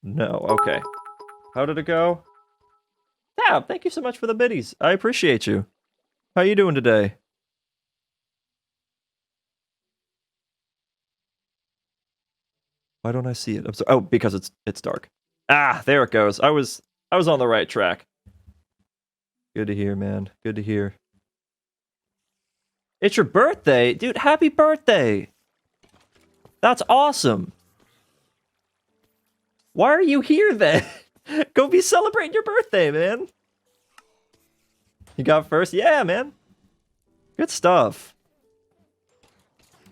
No. Okay. How did it go? Yeah, thank you so much for the biddies. I appreciate you. How you doing today? Why don't I see it? I'm sorry. Oh, because it's dark. Ah, there it goes. I was on the right track. Good to hear, man. Good to hear. It's your birthday? Dude, happy birthday! That's awesome! Why are you here then? Go be celebrating your birthday, man! You got first? Yeah, man! Good stuff.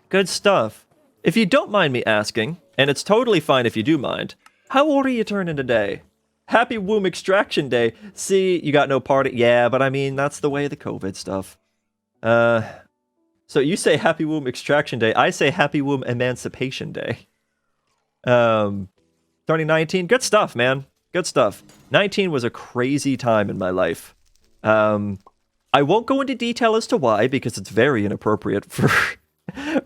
Good stuff. If you don't mind me asking, and it's totally fine if you do mind, how old are you turning today? Happy womb extraction day. See, you got no party. Yeah, but I mean, that's the way of the COVID stuff. So you say happy womb extraction day. I say happy womb emancipation day. 2019, good stuff, man. Good stuff. 19 was a crazy time in my life. I won't go into detail as to why, because it's very inappropriate for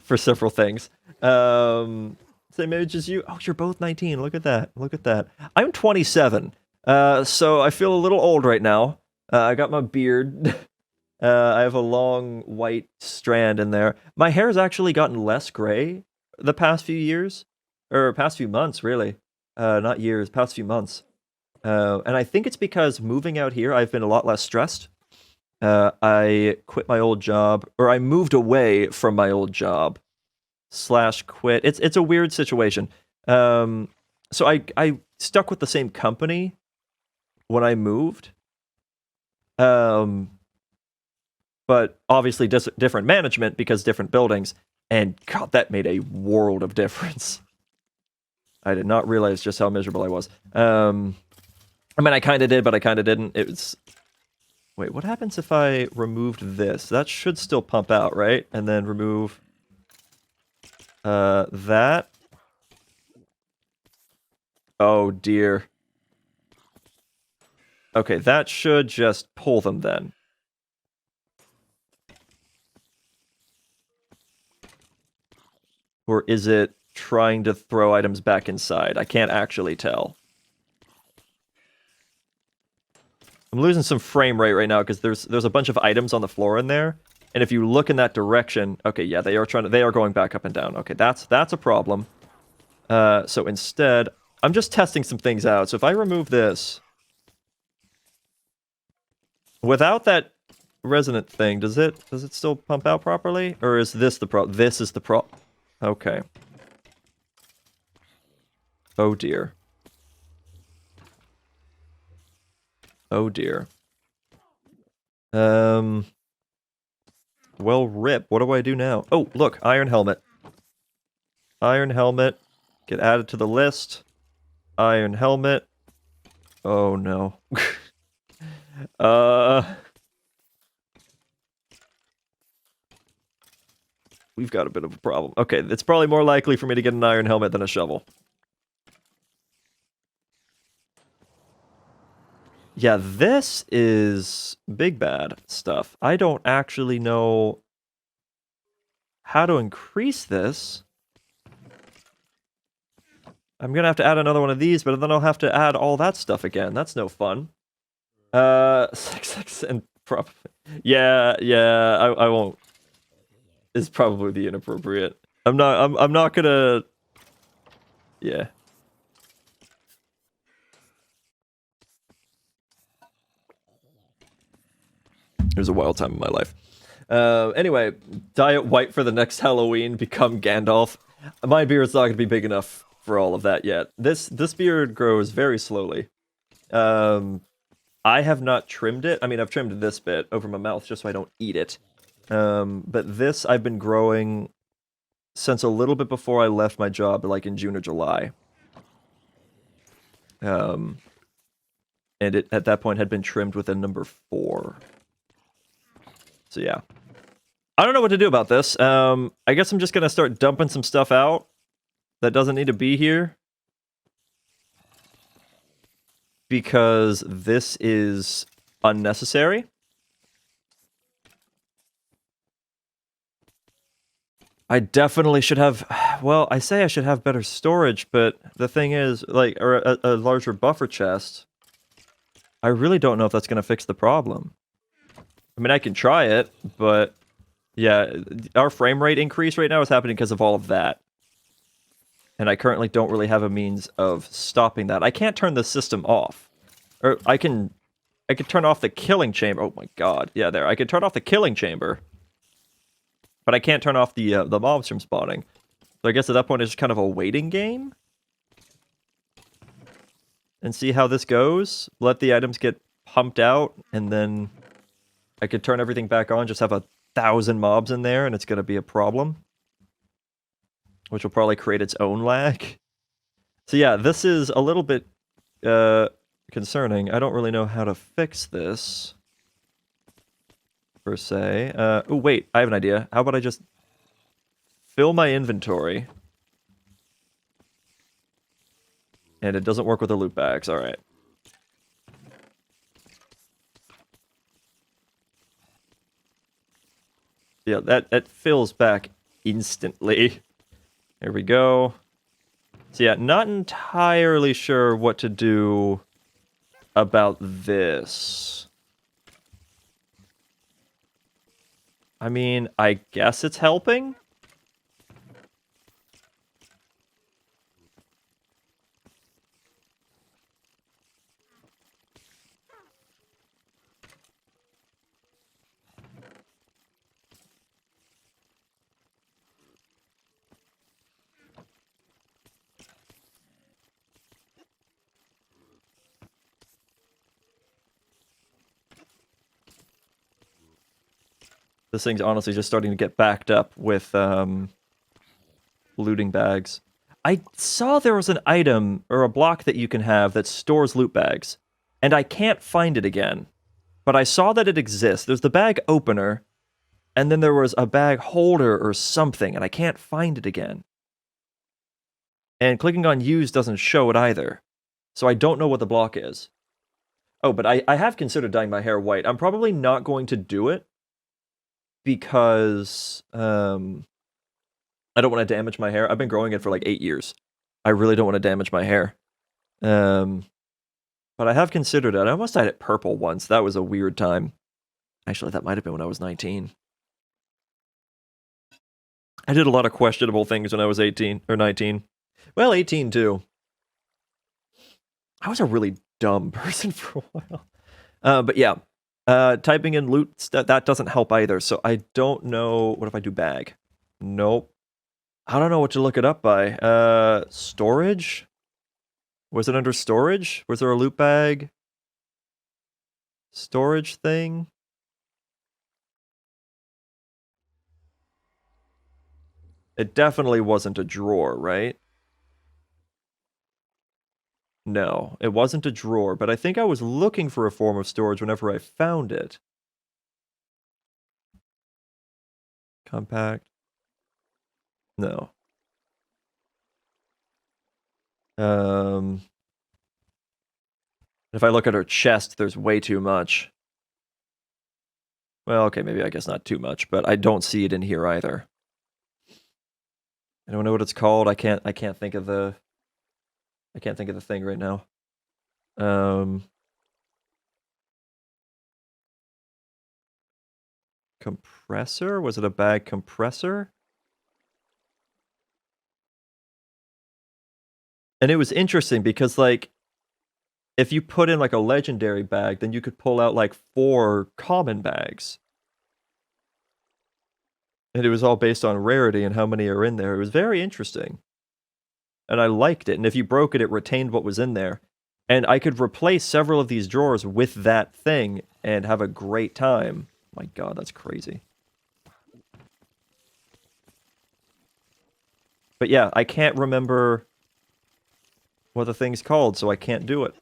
for several things. Same age as you. Oh, you're both 19. Look at that. Look at that. I'm 27. So I feel a little old right now. I got my beard. I have a long white strand in there. My hair has actually gotten less gray the past few years. Or past few months, really. Not years, past few months. And I think it's because moving out here, I've been a lot less stressed. I quit my old job, or I moved away from my old job. / quit. It's a weird situation. So I stuck with the same company when I moved. But obviously different management because different buildings. And God, that made a world of difference. I did not realize just how miserable I was. I mean, I kind of did, but I kind of didn't. It was... Wait, what happens if I removed this? That should still pump out, right? And then remove... that. Oh, dear. Okay, that should just pull them then. Or is it trying to throw items back inside? I can't actually tell. I'm losing some frame rate right now because there's a bunch of items on the floor in there. And if you look in that direction, okay, yeah, they are going back up and down. Okay, that's a problem. So instead, I'm just testing some things out. So if I remove this, without that resonant thing, does it still pump out properly? Or is this the pro? This is the pro. Okay. Oh dear. Oh dear. Well, rip. What do I do now? Oh, look, iron helmet. Iron helmet. Get added to the list. Iron helmet. Oh no. We've got a bit of a problem. Okay, it's probably more likely for me to get an iron helmet than a shovel. Yeah, this is big bad stuff. I don't actually know how to increase this. I'm gonna have to add another one of these, but then I'll have to add all that stuff again. That's no fun. 6 and probably. Yeah, I won't. Is probably the inappropriate. I'm not gonna. Yeah. It was a wild time in my life. Anyway, dye it white for the next Halloween, become Gandalf. My beard's not going to be big enough for all of that yet. This beard grows very slowly. I have not trimmed it. I mean, I've trimmed this bit over my mouth just so I don't eat it. But this I've been growing since a little bit before I left my job, like in June or July. And it, at that point, had been trimmed with a number 4. So yeah. I don't know what to do about this. I guess I'm just gonna start dumping some stuff out that doesn't need to be here. Because this is unnecessary. I definitely should have... Well, I say I should have better storage, but the thing is, like, or a larger buffer chest. I really don't know if that's gonna fix the problem. I mean, I can try it, but... Yeah, our frame rate increase right now is happening because of all of that. And I currently don't really have a means of stopping that. I can't turn the system off. Or I can turn off the killing chamber. Oh my god. Yeah, there. I can turn off the killing chamber. But I can't turn off the mobs from spawning. So I guess at that point it's just kind of a waiting game. And see how this goes. Let the items get pumped out, and then I could turn everything back on, just have 1,000 mobs in there, and it's going to be a problem. Which will probably create its own lag. So yeah, this is a little bit concerning. I don't really know how to fix this, per se. Oh wait, I have an idea. How about I just fill my inventory? And it doesn't work with the loot bags, alright. Yeah, that fills back instantly. There we go. So yeah, not entirely sure what to do about this. I mean, I guess it's helping? This thing's honestly just starting to get backed up with looting bags. I saw there was an item or a block that you can have that stores loot bags, and I can't find it again. But I saw that it exists. There's the bag opener, and then there was a bag holder or something, and I can't find it again. And clicking on use doesn't show it either. So I don't know what the block is. Oh, but I have considered dyeing my hair white. I'm probably not going to do it, because I don't want to damage my hair. I've been growing it for like 8 years. I really don't want to damage my hair. But I have considered it. I almost dyed it purple once. That was a weird time. Actually, that might have been when I was 19. I did a lot of questionable things when I was 18 or 19. Well, 18 too. I was a really dumb person for a while. But yeah, typing in loot, that doesn't help either. So I don't know. What if I do bag? Nope. I don't know what to look it up by. Storage? Was it under storage? Was there a loot bag? Storage thing? It definitely wasn't a drawer, right? No, it wasn't a drawer, but I think I was looking for a form of storage whenever I found it. Compact. No. If I look at her chest, there's way too much. Well, okay, maybe I guess not too much, but I don't see it in here either. I don't know what it's called. I can't think of the thing right now. Compressor? Was it a bag compressor? And it was interesting because, like, if you put in, like, a legendary bag, then you could pull out, like, 4 common bags. And it was all based on rarity and how many are in there. It was very interesting. And I liked it. And if you broke it, it retained what was in there. And I could replace several of these drawers with that thing and have a great time. My god, that's crazy. But yeah, I can't remember what the thing's called, so I can't do it.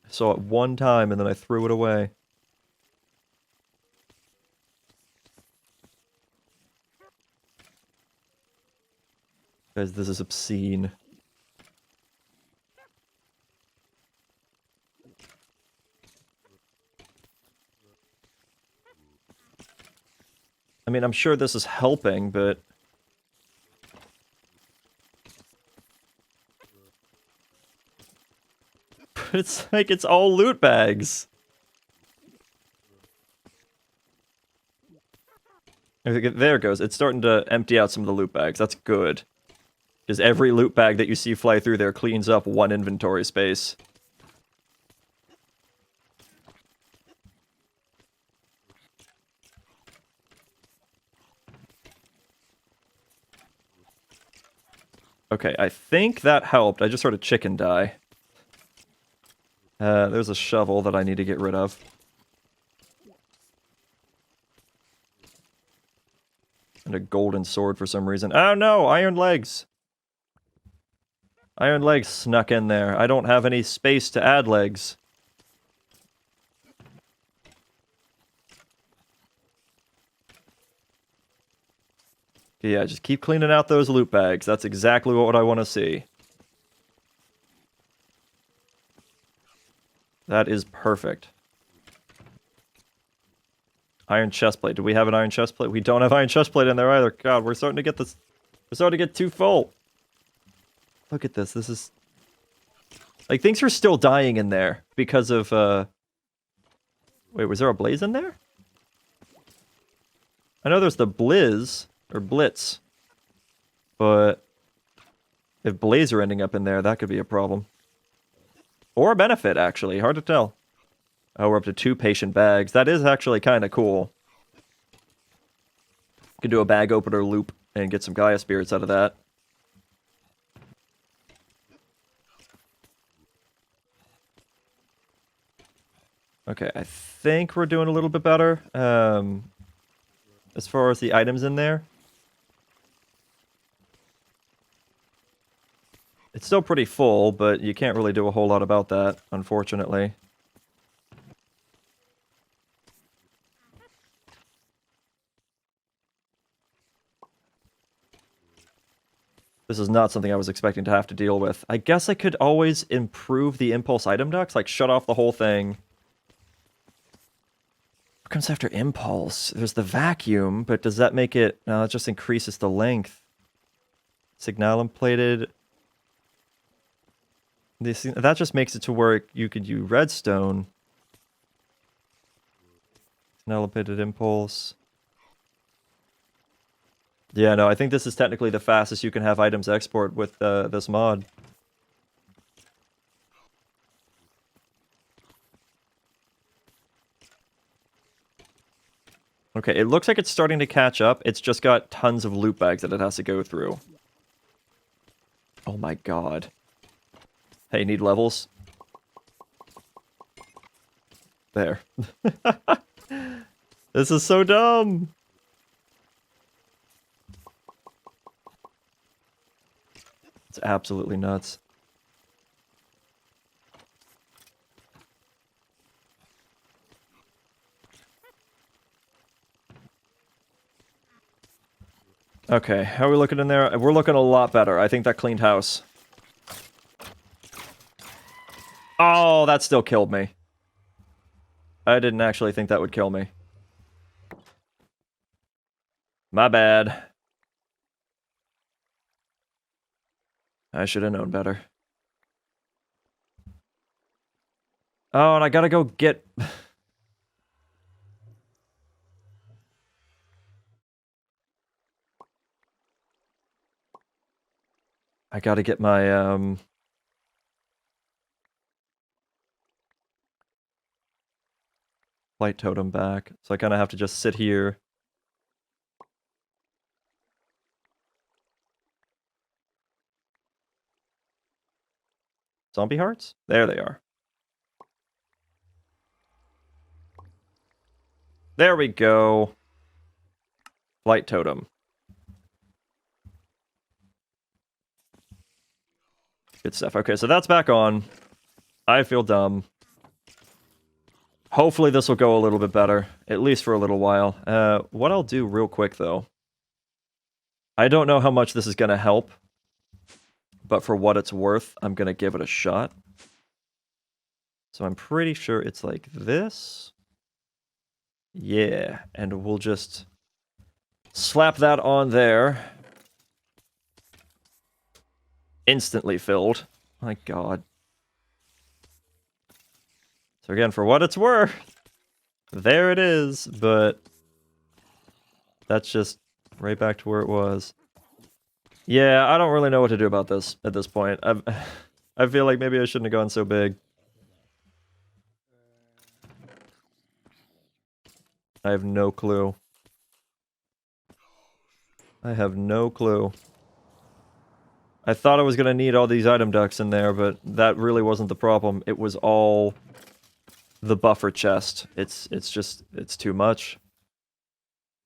I saw it one time and then I threw it away. Guys, this is obscene. I mean, I'm sure this is helping, but... it's like it's all loot bags. There it goes. It's starting to empty out some of the loot bags. That's good. Because every loot bag that you see fly through there cleans up 1 inventory space. Okay, I think that helped. I just heard a chicken die. There's a shovel that I need to get rid of. And a golden sword for some reason. Oh no, iron legs! Iron legs snuck in there. I don't have any space to add legs. Yeah, just keep cleaning out those loot bags. That's exactly what I want to see. That is perfect. Iron chestplate. Do we have an iron chestplate? We don't have iron chestplate in there either. God, we're starting to get this... We're starting to get too full. Look at this. This is... Like, things are still dying in there because of, Wait, was there a blaze in there? I know there's the blizz, or blitz. But... if blaze are ending up in there, that could be a problem. Or a benefit, actually. Hard to tell. Oh, we're up to 2 patient bags. That is actually kind of cool. Could do a bag opener loop and get some Gaia spirits out of that. Okay, I think we're doing a little bit better. As far as the items in there. It's still pretty full, but you can't really do a whole lot about that, unfortunately. This is not something I was expecting to have to deal with. I guess I could always improve the impulse item ducts, like shut off the whole thing. What comes after impulse? There's the vacuum, but does that make it... No, it just increases the length. Signalum plated... That just makes it to where you could use redstone. Signalum plated impulse. Yeah, no, I think this is technically the fastest you can have items export with this mod. Okay, it looks like it's starting to catch up. It's just got tons of loot bags that it has to go through. Oh my god. Hey, need levels? There. This is so dumb! It's absolutely nuts. Okay, how are we looking in there? We're looking a lot better. I think that cleaned house. Oh, that still killed me. I didn't actually think that would kill me. My bad. I should have known better. Oh, and I gotta go get... I gotta get my, light totem back. So I kind of have to just sit here. Zombie hearts? There they are. There we go. Light totem. Good stuff. Okay, so that's back on. I feel dumb. Hopefully this will go a little bit better, at least for a little while. What I'll do real quick, though, I don't know how much this is going to help, but for what it's worth, I'm going to give it a shot. So I'm pretty sure it's like this. Yeah, and we'll just slap that on there. Instantly filled. My god. So again, for what it's worth, there it is, but that's just right back to where it was. Yeah, I don't really know what to do about this at this point. I feel like maybe I shouldn't have gone so big. I have no clue. I have no clue. I thought I was going to need all these item ducts in there, but that really wasn't the problem. It was all the buffer chest. It's too much.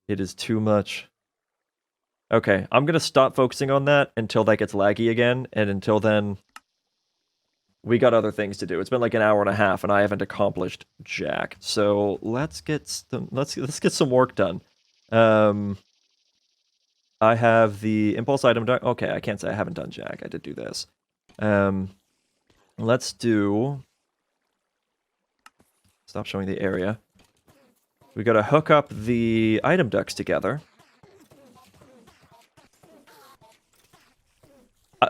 It is too much. Okay, I'm going to stop focusing on that until that gets laggy again, and until then, we got other things to do. It's been like an hour and a half, and I haven't accomplished jack. So let's get some work done. I have the impulse item duct. Okay, I can't say I haven't done jack. I did do this. Let's do... Stop showing the area. We gotta hook up the item ducts together.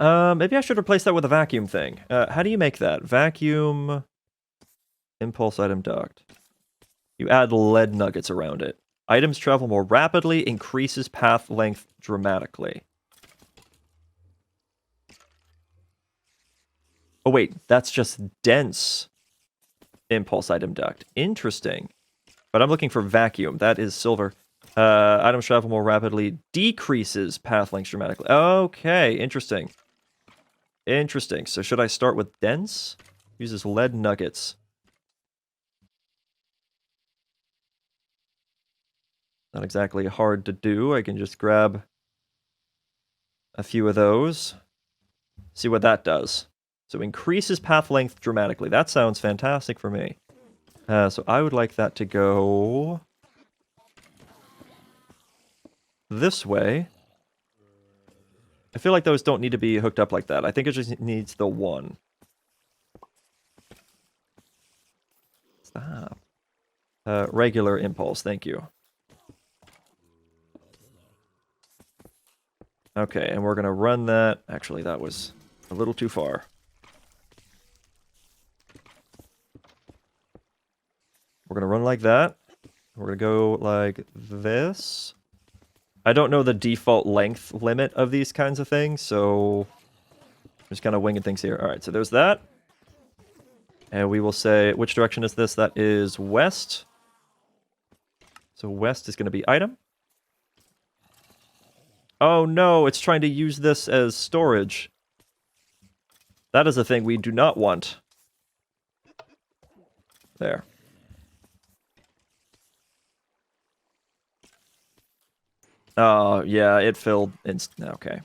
Maybe I should replace that with a vacuum thing. How do you make that? Vacuum... Impulse item duct. You add lead nuggets around it. Items travel more rapidly, increases path length dramatically. Oh wait, that's just dense impulse item duct. Interesting. But I'm looking for vacuum. That is silver. Items travel more rapidly, decreases path length dramatically. Okay, interesting. Interesting. So should I start with dense? Uses lead nuggets. Not exactly hard to do. I can just grab a few of those. See what that does. So increases path length dramatically. That sounds fantastic for me. So I would like that to go this way. I feel like those don't need to be hooked up like that. I think it just needs the one. Stop. Regular impulse, thank you. Okay, and we're gonna run that. Actually, that was a little too far. We're gonna run like that. We're gonna go like this. I don't know the default length limit of these kinds of things, so I'm just kind of winging things here. All right, so there's that. And we will say, which direction is this? That is west. So west is going to be item. Oh no, it's trying to use this as storage. That is a thing we do not want. There. Oh, yeah, it filled. Okay.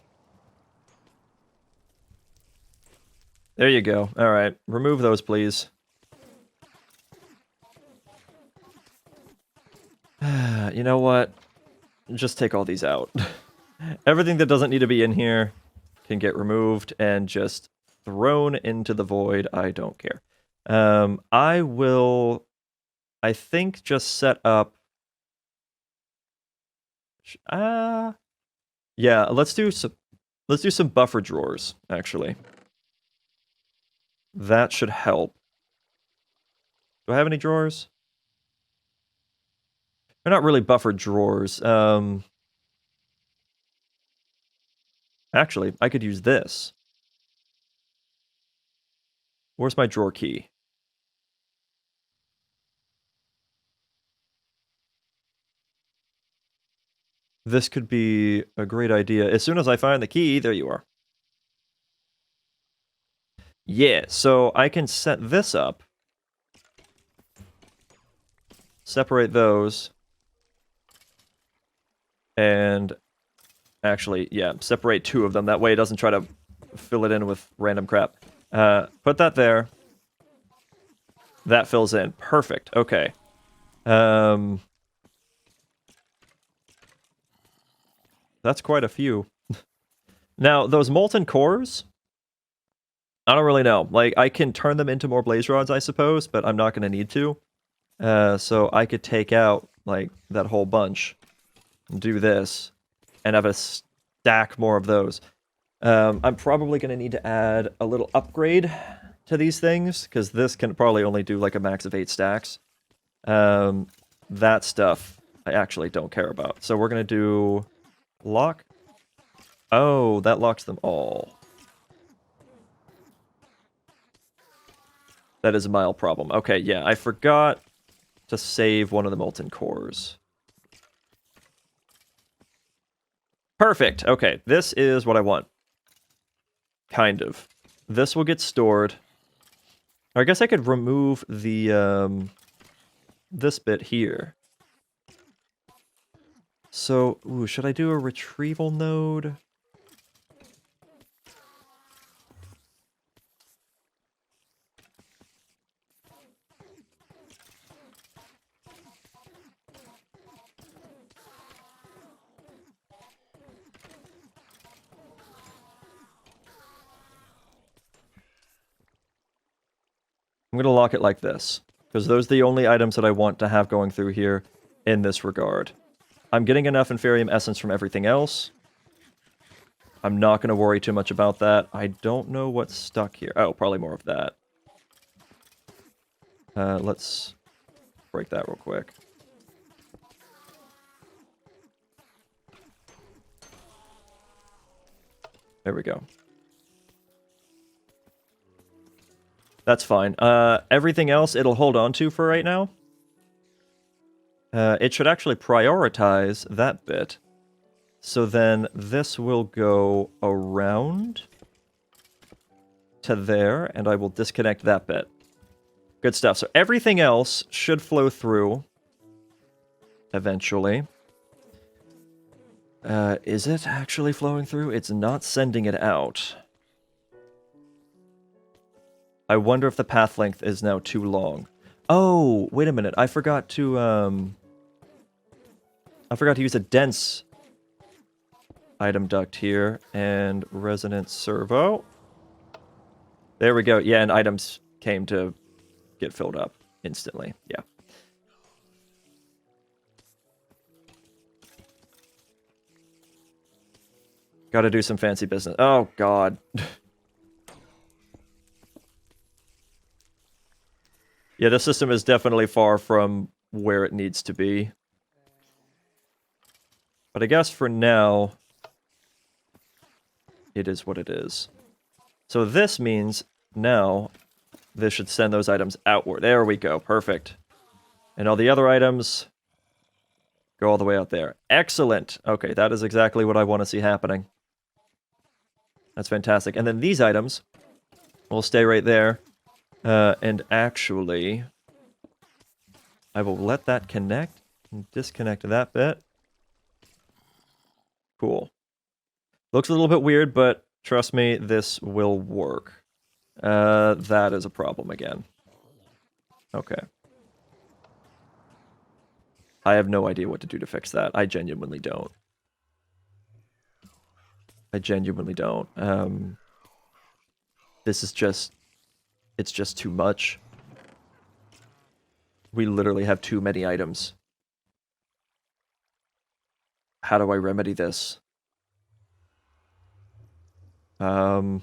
There you go. All right. Remove those, please. You know what? Just take all these out. Everything that doesn't need to be in here can get removed and just thrown into the void. I don't care. I will, I think, just set up... yeah, let's do some buffer drawers, actually. That should help. Do I have any drawers? They're not really buffer drawers. Actually, I could use this. Where's my drawer key? This could be a great idea. As soon as I find the key, there you are. Yeah, so I can set this up. Separate those. And actually, yeah, separate two of them. That way it doesn't try to fill it in with random crap. Put that there. That fills in. Perfect. Okay. That's quite a few. Now, those molten cores, I don't really know. Like, I can turn them into more blaze rods, I suppose, but I'm not going to need to. So I could take out, like, that whole bunch, and do this, and have a stack more of those. I'm probably going to need to add a little upgrade to these things, because this can probably only do, like, a max of 8 stacks. That stuff I actually don't care about. So we're going to do lock. Oh, that locks them all. That is a mild problem. Okay, yeah, I forgot to save one of the molten cores. Perfect. Okay, this is what I want. Kind of. This will get stored. I guess I could remove the, this bit here. So, ooh, should I do a retrieval node? I'm going to lock it like this, because those are the only items that I want to have going through here in this regard. I'm getting enough Inferium Essence from everything else. I'm not going to worry too much about that. I don't know what's stuck here. Oh, probably more of that. Let's break that real quick. There we go. That's fine. Everything else it'll hold on to for right now. It should actually prioritize that bit. So then this will go around to there, and I will disconnect that bit. Good stuff. So everything else should flow through eventually. Is it actually flowing through? It's not sending it out. I wonder if the path length is now too long. Oh, wait a minute. I forgot to use a dense item duct here and resonance servo. There we go. Yeah, and items came to get filled up instantly. Yeah. Got to do some fancy business. Oh, God. Yeah, the system is definitely far from where it needs to be. But I guess for now, it is what it is. So this means now this should send those items outward. There we go. Perfect. And all the other items go all the way out there. Excellent. Okay, that is exactly what I want to see happening. That's fantastic. And then these items will stay right there. And actually, I will let that connect and disconnect that bit. Cool. Looks a little bit weird, but trust me, this will work. That is a problem again. Okay. I have no idea what to do to fix that. I genuinely don't. I genuinely don't. This is just... It's just too much. We literally have too many items. How do I remedy this? I'm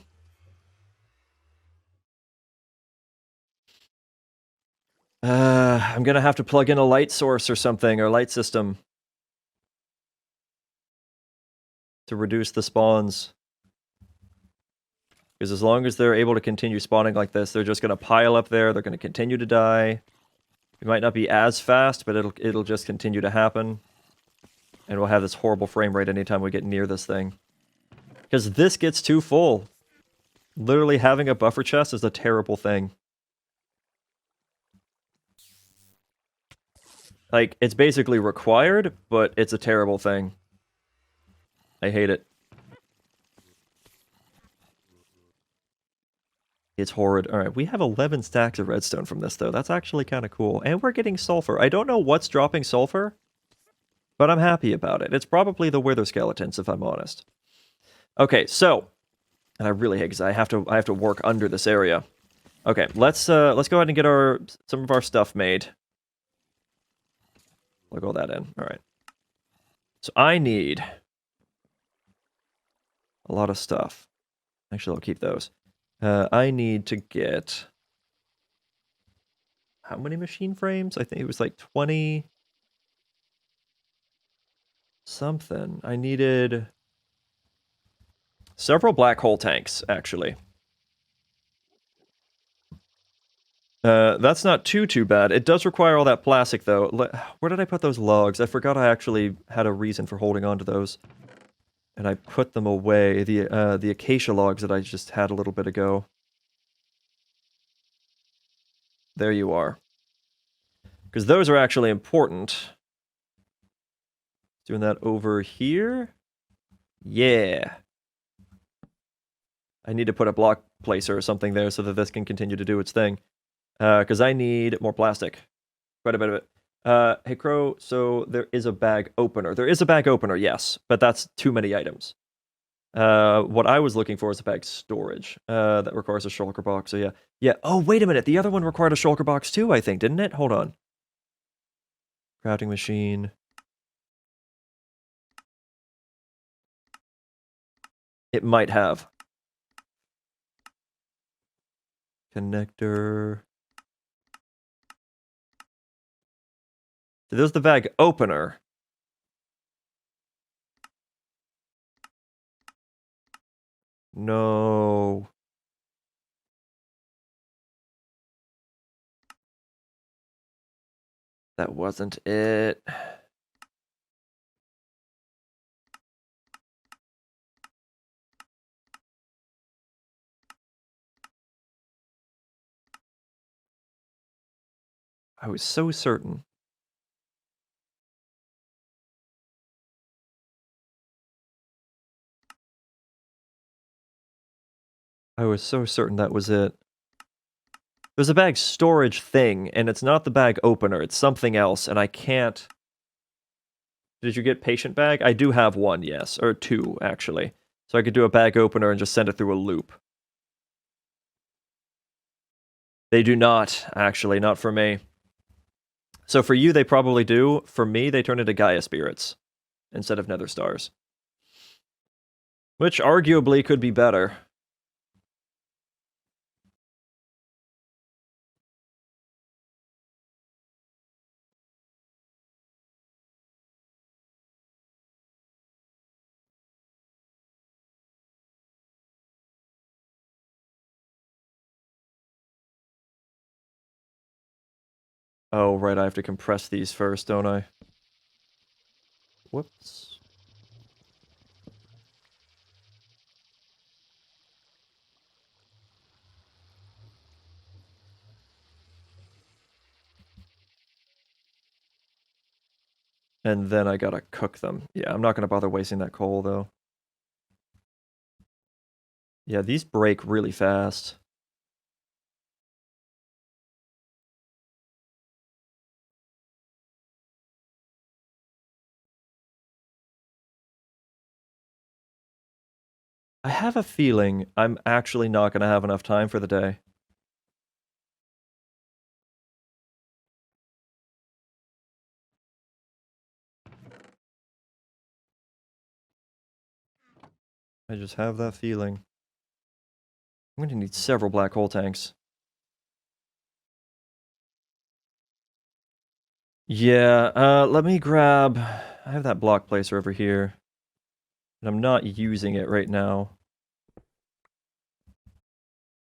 gonna have to plug in a light source or something, or light system. To reduce the spawns. Because as long as they're able to continue spawning like this, they're just gonna pile up there, they're gonna continue to die. It might not be as fast, but it'll just continue to happen. And we'll have this horrible frame rate anytime we get near this thing. Because this gets too full. Literally having a buffer chest is a terrible thing. Like, it's basically required, but it's a terrible thing. I hate it. It's horrid. Alright, we have 11 stacks of redstone from this, though. That's actually kind of cool. And we're getting sulfur. I don't know what's dropping sulfur, but I'm happy about it. It's probably the wither skeletons, if I'm honest. Okay, so... And I really hate, because I have to work under this area. Okay, let's go ahead and get some of our stuff made. Plug all that in. Alright. So I need... a lot of stuff. Actually, I'll keep those. I need to get... How many machine frames? I think it was like 20... something. I needed... several black hole tanks, actually. That's not too bad. It does require all that plastic, though. Where did I put those logs? I forgot I actually had a reason for holding on to those. And I put them away. The acacia logs that I just had a little bit ago. There you are. Because those are actually important. Doing that over here. Yeah. I need to put a block placer or something there so that this can continue to do its thing. Because I need more plastic. Quite a bit of it. Hey, Crow, so there is a bag opener. There is a bag opener, yes, but that's too many items. What I was looking for is a bag storage. That requires a shulker box, so yeah. Yeah, oh, wait a minute. The other one required a shulker box too, I think, didn't it? Hold on. Crafting machine. It might have. Connector. So there's the bag opener. No. That wasn't it. I was so certain. I was so certain that was it. There's a bag storage thing, and it's not the bag opener, it's something else, and I can't... Did you get patient bag? I do have one, yes. Or two, actually. So I could do a bag opener and just send it through a loop. They do not, actually, not for me. So for you, they probably do. For me, they turn into Gaia spirits instead of nether stars. Which arguably could be better. Oh, right, I have to compress these first, don't I? Whoops. And then I gotta cook them. Yeah, I'm not gonna bother wasting that coal, though. Yeah, these break really fast. I have a feeling I'm actually not gonna have enough time for the day. I just have that feeling. I'm gonna need several black hole tanks. Yeah, let me grab... I have that block placer over here. And I'm not using it right now.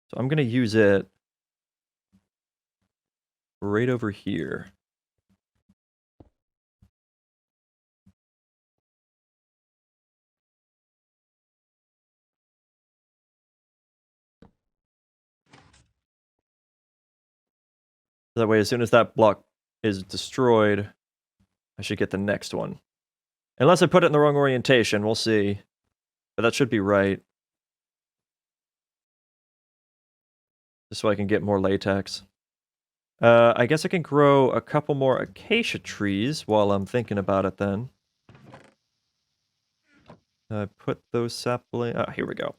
So I'm gonna use it right over here. That way, as soon as that block is destroyed, I should get the next one. Unless I put it in the wrong orientation, we'll see. But that should be right. Just so I can get more latex. I guess I can grow a couple more acacia trees while I'm thinking about it then. Put those sapling... Oh, here we go.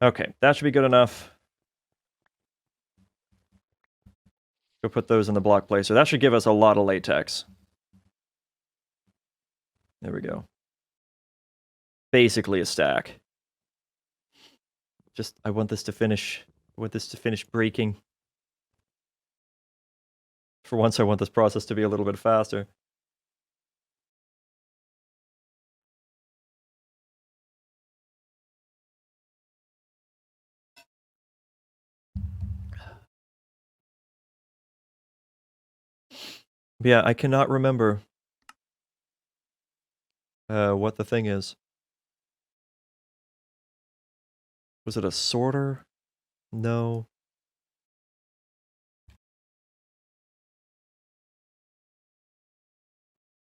Okay, that should be good enough. Go put those in the block placer. That should give us a lot of latex. There we go. Basically a stack. Just, I want this to finish. I want this to finish breaking. For once, I want this process to be a little bit faster. Yeah, I cannot remember what the thing is. Was it a sorter? No.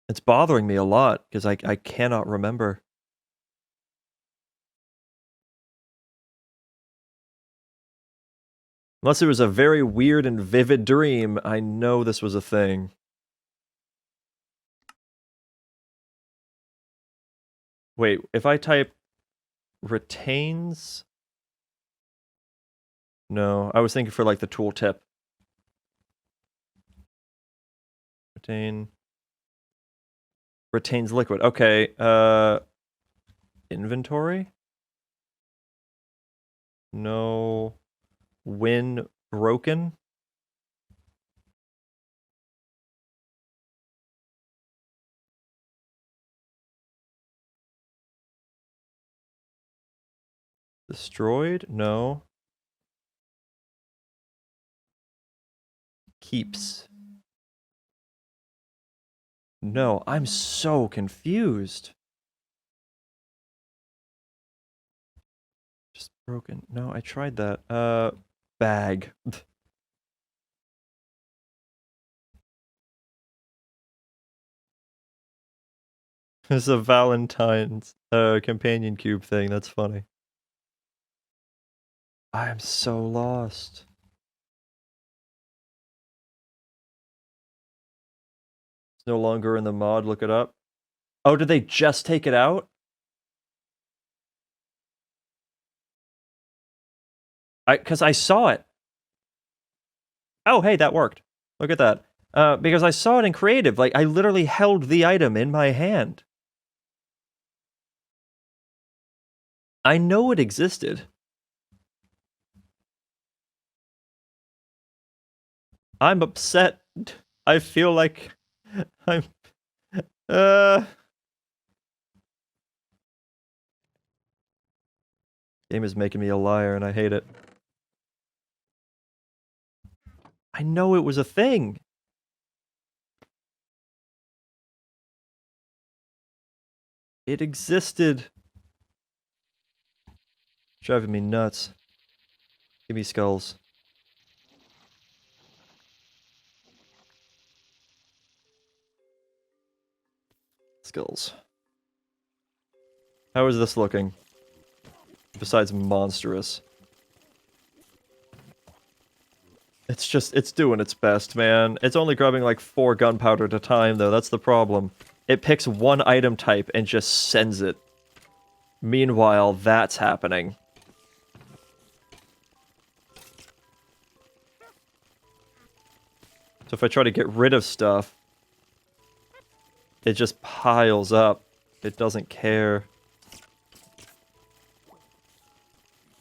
It's bothering me a lot because I cannot remember. Unless it was a very weird and vivid dream, I know this was a thing. Wait, if I type retains? No, I was thinking for like the tooltip. Retain. Retains liquid. Okay, inventory? No. When broken? Destroyed? No. Keeps. No, I'm so confused. Just broken. No, I tried that. Bag. It's a Valentine's companion cube thing. That's funny. I am so lost. It's no longer in the mod, look it up. Oh, did they just take it out? Because I saw it. Oh, hey, that worked. Look at that. Because I saw it in creative. Like, I literally held the item in my hand. I know it existed. I'm upset. I feel like I'm... Game is making me a liar, and I hate it. I know it was a thing. It existed. Driving me nuts. Give me skulls. Skulls. How is this looking? Besides monstrous. It's doing its best, man. It's only grabbing like 4 gunpowder at a time, though. That's the problem. It picks one item type and just sends it. Meanwhile, that's happening. So if I try to get rid of stuff, it just piles up. It doesn't care.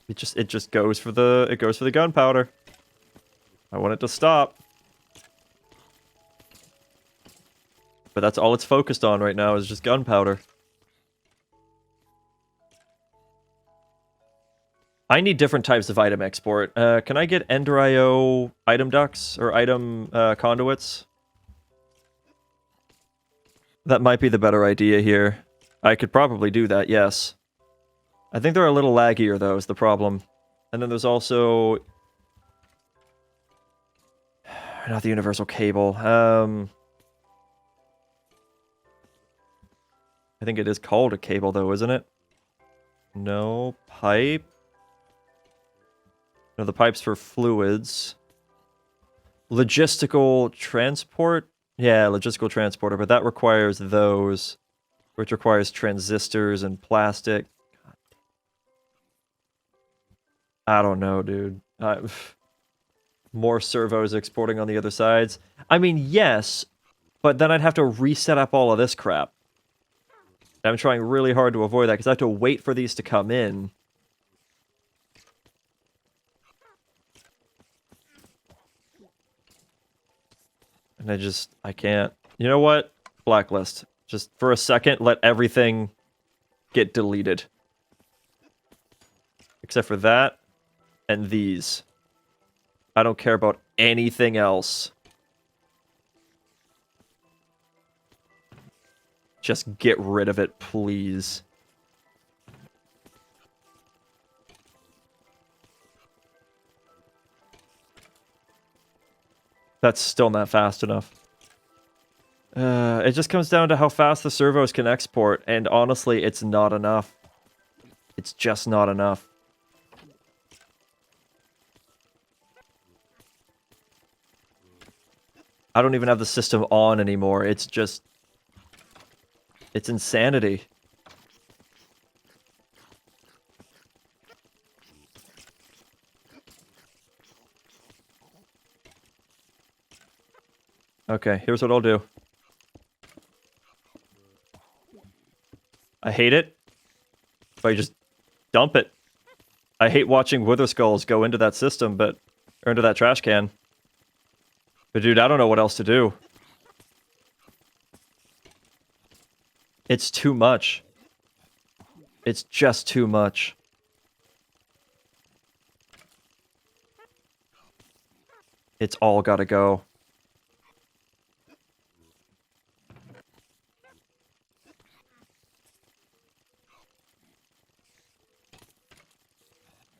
It just goes for the gunpowder. I want it to stop. But that's all it's focused on right now is just gunpowder. I need different types of item export. Can I get Ender IO item ducts or item conduits? That might be the better idea here. I could probably do that, yes. I think they're a little laggier, though, is the problem. And then there's also... Not the universal cable. I think it is called a cable, though, isn't it? No. Pipe. No, the pipe's for fluids. Logistical transport? Yeah, logistical transporter, but that requires those, which requires transistors and plastic. I don't know, dude. More servos exporting on the other sides. I mean, yes, but then I'd have to reset up all of this crap. I'm trying really hard to avoid that, because I have to wait for these to come in. And I can't. You know what? Blacklist. Just for a second, let everything get deleted. Except for that and these. I don't care about anything else. Just get rid of it, please. That's still not fast enough. It just comes down to how fast the servos can export, and honestly, it's not enough. It's just not enough. I don't even have the system on anymore. It's just... It's insanity. Okay, here's what I'll do. I hate it, but I just dump it. I hate watching Wither Skulls go into that system, or into that trash can. But dude, I don't know what else to do. It's too much. It's just too much. It's all gotta go.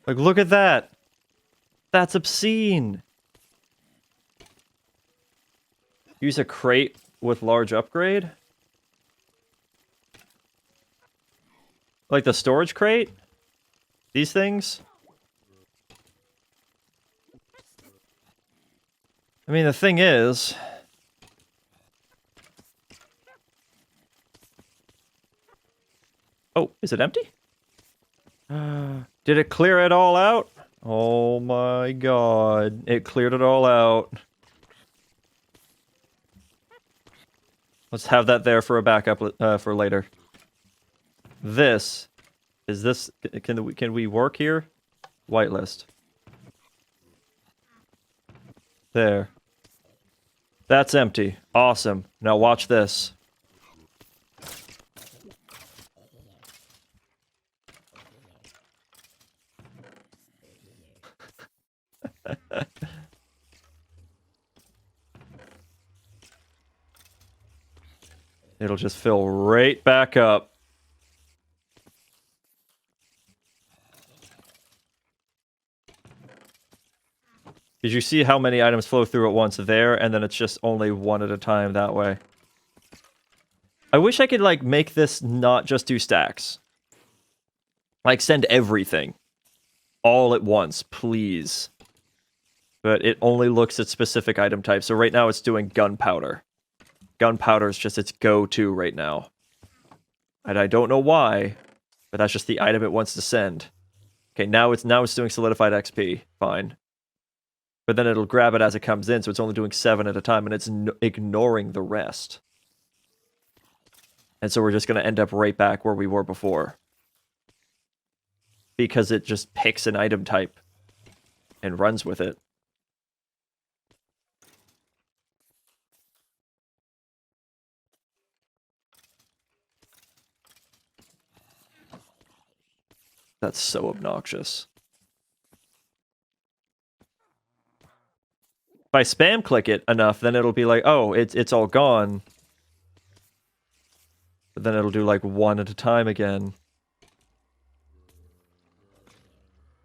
Like, look at that! That's obscene! Use a crate with large upgrade? Like the storage crate? These things? I mean, the thing is... Oh, is it empty? Did it clear it all out? Oh my god. It cleared it all out. Let's have that there for a backup for later. This. Is this... Can we work here? Whitelist. There. That's empty. Awesome. Now watch this. It'll just fill right back up. Did you see how many items flow through at once there, and then it's just only one at a time that way? I wish I could, like, make this not just do stacks. Like, send everything. All at once, please. But it only looks at specific item types, so right now it's doing gunpowder. Gunpowder is just its go-to right now. And I don't know why, but that's just the item it wants to send. Okay, now it's doing solidified XP. Fine. But then it'll grab it as it comes in, so it's only doing 7 at a time, and it's ignoring the rest. And so we're just going to end up right back where we were before. Because it just picks an item type and runs with it. That's so obnoxious. If I spam click it enough, then it'll be like, oh, it's all gone. But then it'll do like 1 at a time again.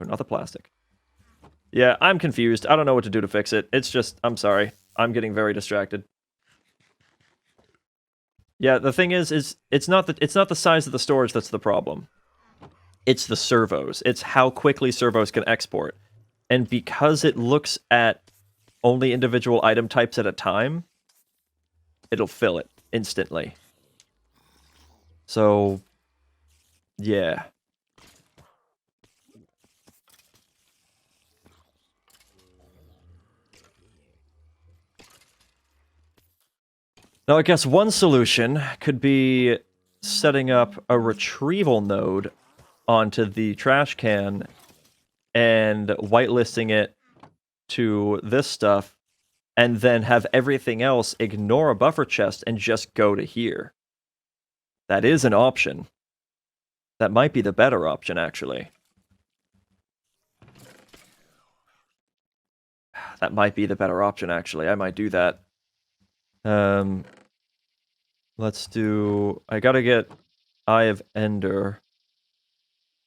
Oh, not the plastic. Yeah, I'm confused. I don't know what to do to fix it. It's just, I'm sorry. I'm getting very distracted. Yeah, the thing is it's not the size of the storage that's the problem. It's the servos. It's how quickly servos can export. And because it looks at only individual item types at a time, it'll fill it instantly. So, yeah. Now, I guess one solution could be setting up a retrieval node onto the trash can and whitelisting it to this stuff, and then have everything else ignore a buffer chest and just go to here. That is an option. That might be the better option, actually. That might be the better option, actually. I might do that. Let's do... I gotta get Eye of Ender.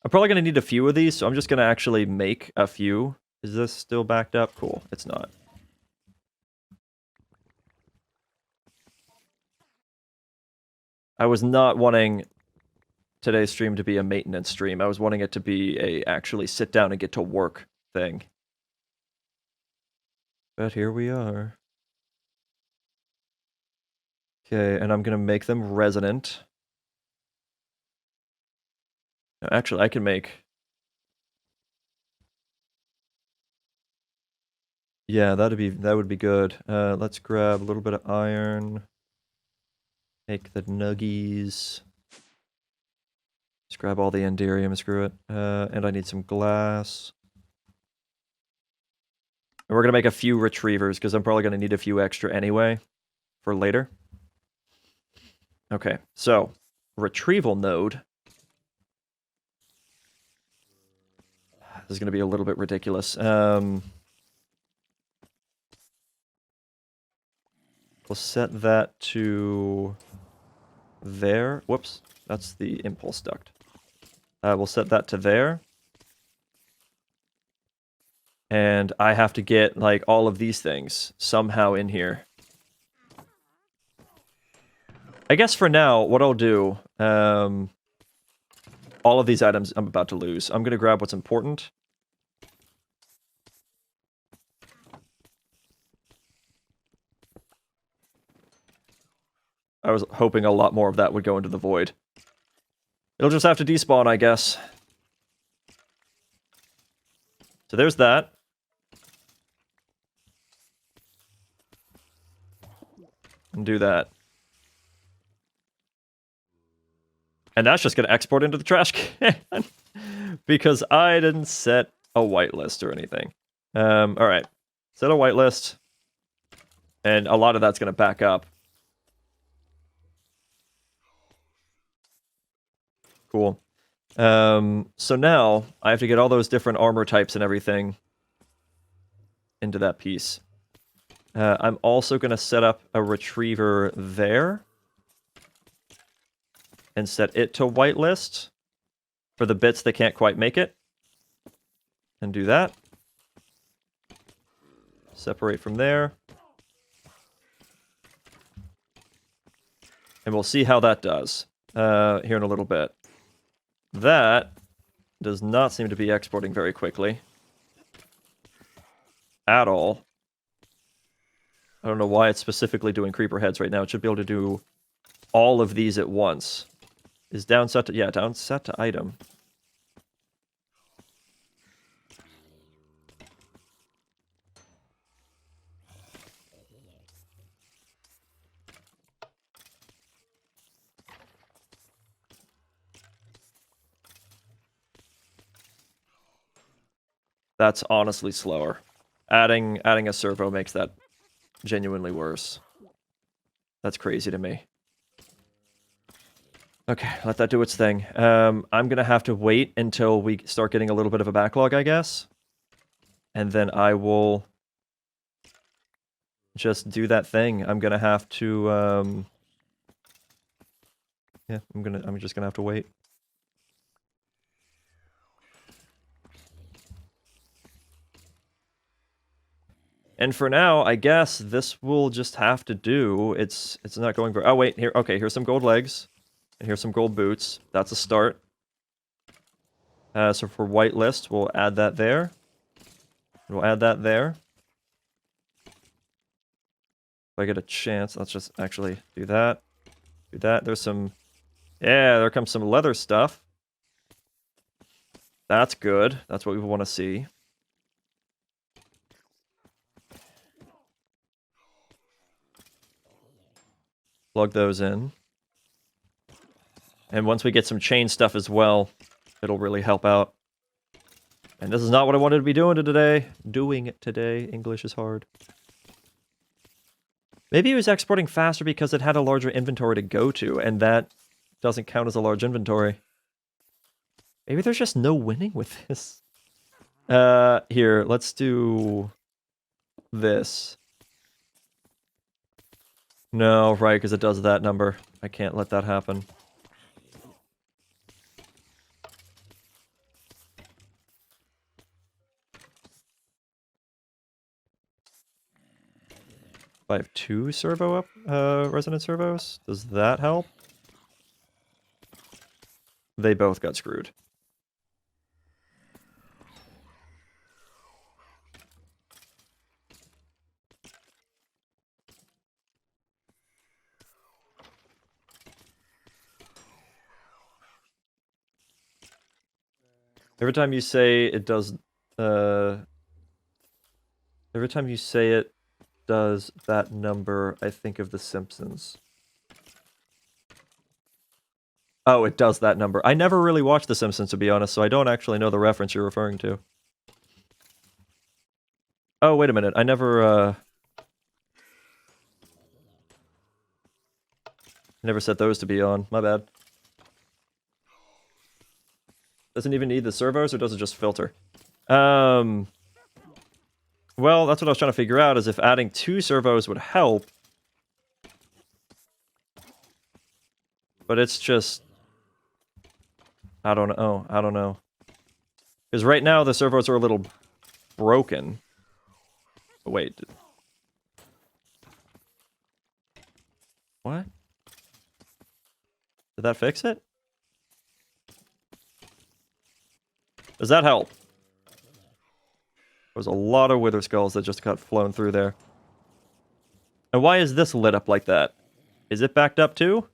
I'm probably gonna need a few of these, so I'm just gonna actually make a few. Is this still backed up? Cool. It's not. I was not wanting today's stream to be a maintenance stream. I was wanting it to be a actually sit down and get to work thing. But here we are. Okay, and I'm gonna make them resonant. No, actually, I can make... Yeah, that would be good. Let's grab a little bit of iron. Make the nuggies. Let's grab all the Enderium, screw it. And I need some glass. And we're gonna make a few retrievers, because I'm probably gonna need a few extra anyway for later. Okay, so retrieval node. This is gonna be a little bit ridiculous. We'll set that to there. Whoops, that's the impulse duct. We'll set that to there. And I have to get, like, all of these things somehow in here. I guess for now, what I'll do... all of these items I'm about to lose. I'm going to grab what's important. I was hoping a lot more of that would go into the void. It'll just have to despawn, I guess. So there's that. And do that. And that's just going to export into the trash can. Because I didn't set a whitelist or anything. Alright. Set a whitelist. And a lot of that's going to back up. Cool. So now, I have to get all those different armor types and everything into that piece. I'm also going to set up a retriever there. And set it to whitelist for the bits that can't quite make it. And do that. Separate from there. And we'll see how that does here in a little bit. That does not seem to be exporting very quickly. At all. I don't know why it's specifically doing creeper heads right now. It should be able to do all of these at once. Is down set to... Yeah, down set to item. That's honestly slower. Adding a servo makes that genuinely worse. That's crazy to me. Okay, let that do its thing. I'm going to have to wait until we start getting a little bit of a backlog, I guess. And then I will just do that thing. I'm going to have to... Yeah, I'm just going to have to wait. And for now, I guess this will just have to do. It's not going very... Oh, wait, here. Okay, here's some gold legs. And here's some gold boots. That's a start. So for whitelist, we'll add that there. We'll add that there. If I get a chance, let's just actually do that. Do that. There's some... Yeah, there comes some leather stuff. That's good. That's what we want to see. Plug those in. And once we get some chain stuff as well, it'll really help out. And this is not what I wanted to be doing today. Doing it today. English is hard. Maybe it was exporting faster because it had a larger inventory to go to, and that doesn't count as a large inventory. Maybe there's just no winning with this. Here, let's do this. No, right, because it does that number. I can't let that happen. If I have 2 servo up, resonant servos, does that help? They both got screwed. Every time you say it does, every time you say it does that number, I think of The Simpsons. Oh, it does that number. I never really watched The Simpsons, to be honest, so I don't actually know the reference you're referring to. Oh, wait a minute. I never set those to be on. My bad. Doesn't even need the servos, or does it just filter? Well, that's what I was trying to figure out, is if adding 2 servos would help. But it's just... I don't know. I don't know. Because right now, the servos are a little broken. Oh, wait. What? Did that fix it? Does that help? There's a lot of wither skulls that just got flown through there. And why is this lit up like that? Is it backed up too?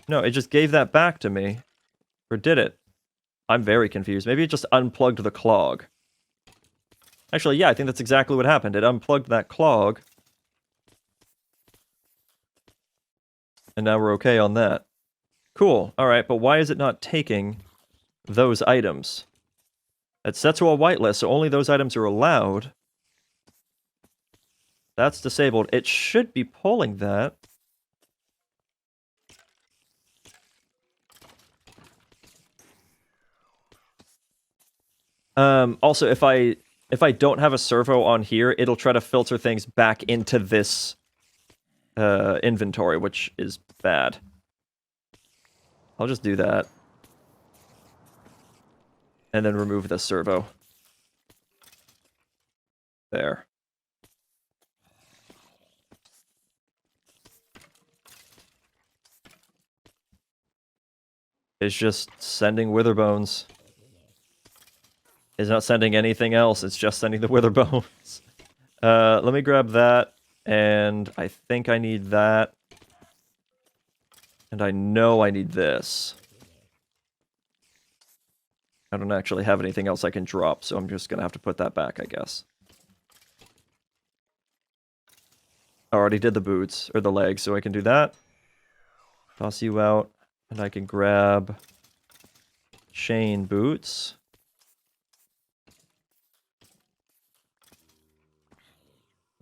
No, it just gave that back to me. Or did it? I'm very confused. Maybe it just unplugged the clog. Actually, yeah, I think that's exactly what happened. It unplugged that clog. And now we're okay on that. Cool. Alright, but why is it not taking those items? It's set to a whitelist, so only those items are allowed. That's disabled. It should be pulling that. Also, if I don't have a servo on here, it'll try to filter things back into this inventory, which is bad. I'll just do that. And then remove the servo. There. It's just sending witherbones. It's not sending anything else, it's just sending the witherbones. Let me grab that, and I think I need that. And I know I need this. I don't actually have anything else I can drop, so I'm just gonna have to put that back, I guess. I already did the boots, or the legs, so I can do that. Toss you out, and I can grab chain boots.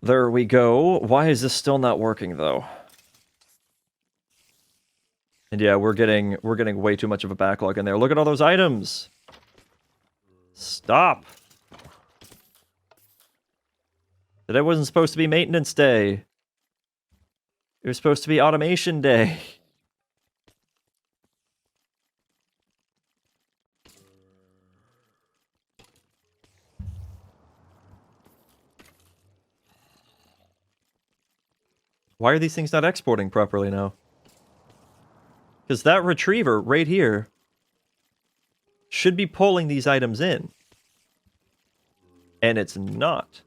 There we go. Why is this still not working, though? And yeah, we're getting way too much of a backlog in there. Look at all those items! Stop! Today wasn't supposed to be maintenance day. It was supposed to be automation day. Why are these things not exporting properly now? Because that retriever right here should be pulling these items in. And it's not.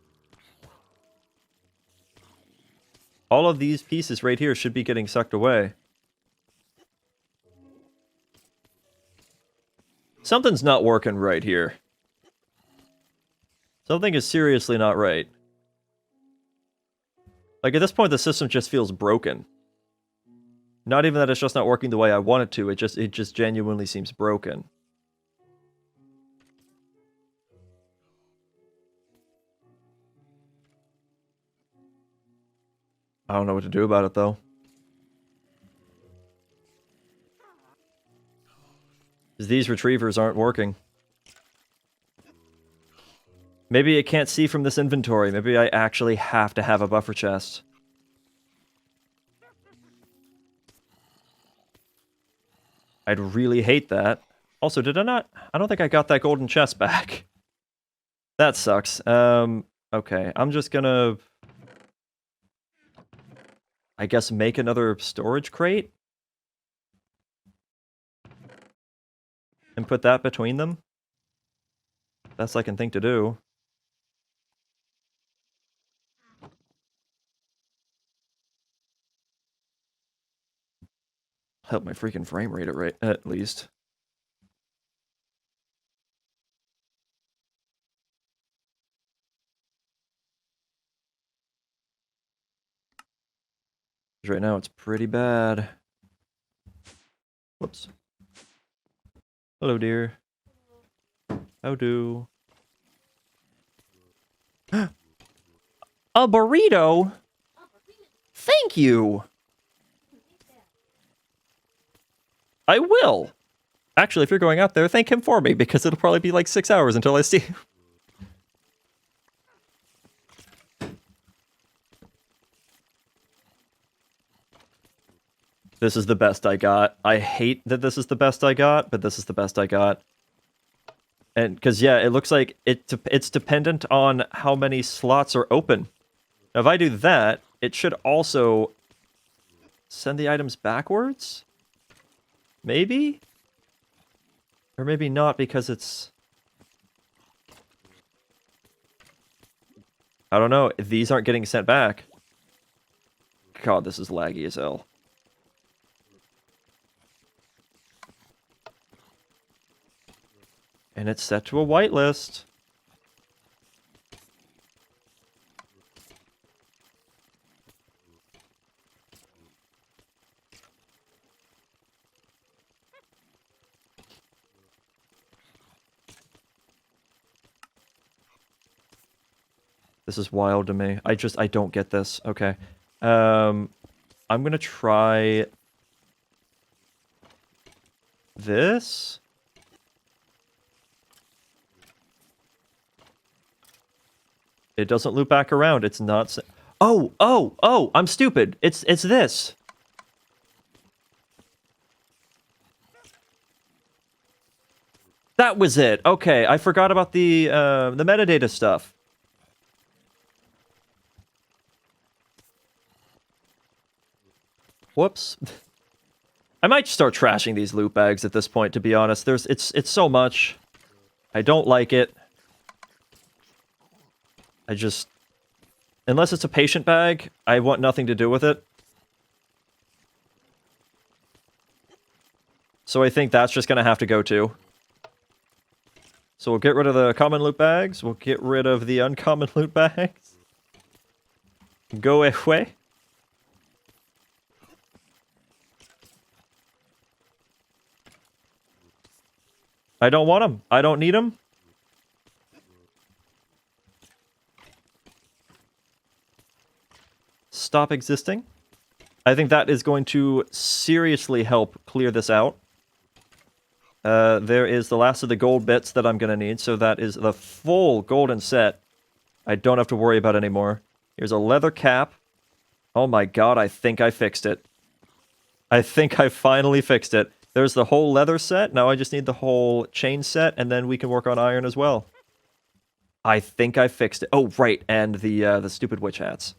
All of these pieces right here should be getting sucked away. Something's not working right here. Something is seriously not right. Like, at this point, the system just feels broken. Not even that it's just not working the way I want it to, it just genuinely seems broken. I don't know what to do about it, though. Because these retrievers aren't working. Maybe it can't see from this inventory. Maybe I actually have to have a buffer chest. I'd really hate that. Also, did I not? I don't think I got that golden chest back. That sucks. Okay, I'm just gonna... I guess make another storage crate? And put that between them? Best I can think to do. Help my freaking frame rate at least. Right now it's pretty bad. Whoops. Hello, dear. How do? A burrito? Thank you! I will! Actually, if you're going out there, thank him for me, because it'll probably be like 6 hours until I see you. This is the best I got. I hate that this is the best I got, but this is the best I got. And, because, yeah, it looks like it's dependent on how many slots are open. Now, if I do that, it should also send the items backwards? Maybe? Or maybe not, because it's... I don't know. These aren't getting sent back. God, this is laggy as hell. And it's set to a whitelist. This is wild to me. I don't get this. Okay. I'm gonna try this. It doesn't loop back around. It's not. Oh! I'm stupid. It's this. That was it. Okay, I forgot about the metadata stuff. Whoops. I might start trashing these loot bags at this point, to be honest. It's so much. I don't like it. Unless it's a patient bag, I want nothing to do with it. So I think that's just gonna have to go too. So we'll get rid of the common loot bags. We'll get rid of the uncommon loot bags. Go away. I don't want them. I don't need them. Stop existing. I think that is going to seriously help clear this out. There is the last of the gold bits that I'm going to need, so that is the full golden set. I don't have to worry about anymore. Here's a leather cap. Oh my god, I think I fixed it. I think I finally fixed it. There's the whole leather set. Now I just need the whole chain set, and then we can work on iron as well. I think I fixed it. Oh, right, and the stupid witch hats.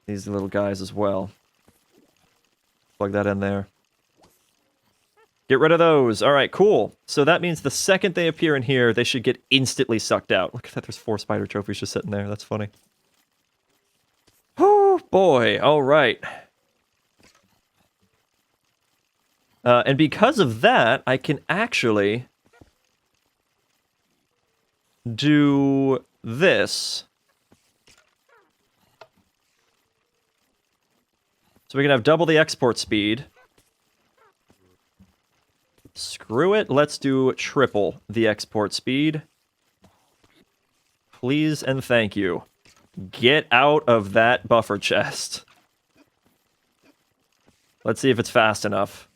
These little guys as well. Plug that in there. Get rid of those. All right, cool. So that means the second they appear in here, they should get instantly sucked out. Look at that, there's 4 spider trophies just sitting there. That's funny. Oh, boy. All right. And because of that, I can actually do this. So we can have double the export speed. Screw it, let's do triple the export speed. Please and thank you. Get out of that buffer chest. Let's see if it's fast enough.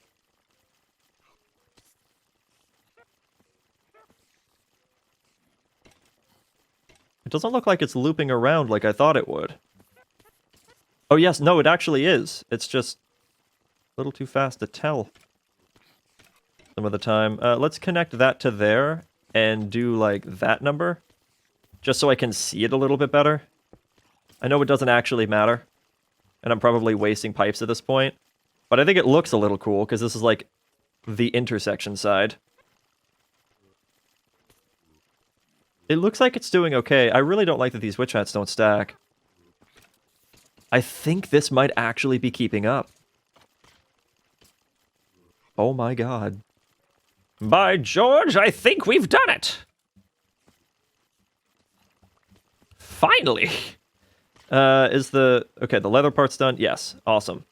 It doesn't look like it's looping around like I thought it would. Oh yes, no, it actually is. It's just a little too fast to tell some of the time. Let's connect that to there and do like that number, just so I can see it a little bit better. I know it doesn't actually matter, and I'm probably wasting pipes at this point, but I think it looks a little cool because this is like the intersection side. It looks like it's doing okay. I really don't like that these witch hats don't stack. I think this might actually be keeping up. Oh my god. By George, I think we've done it! Finally! Okay, the leather part's done? Yes. Awesome.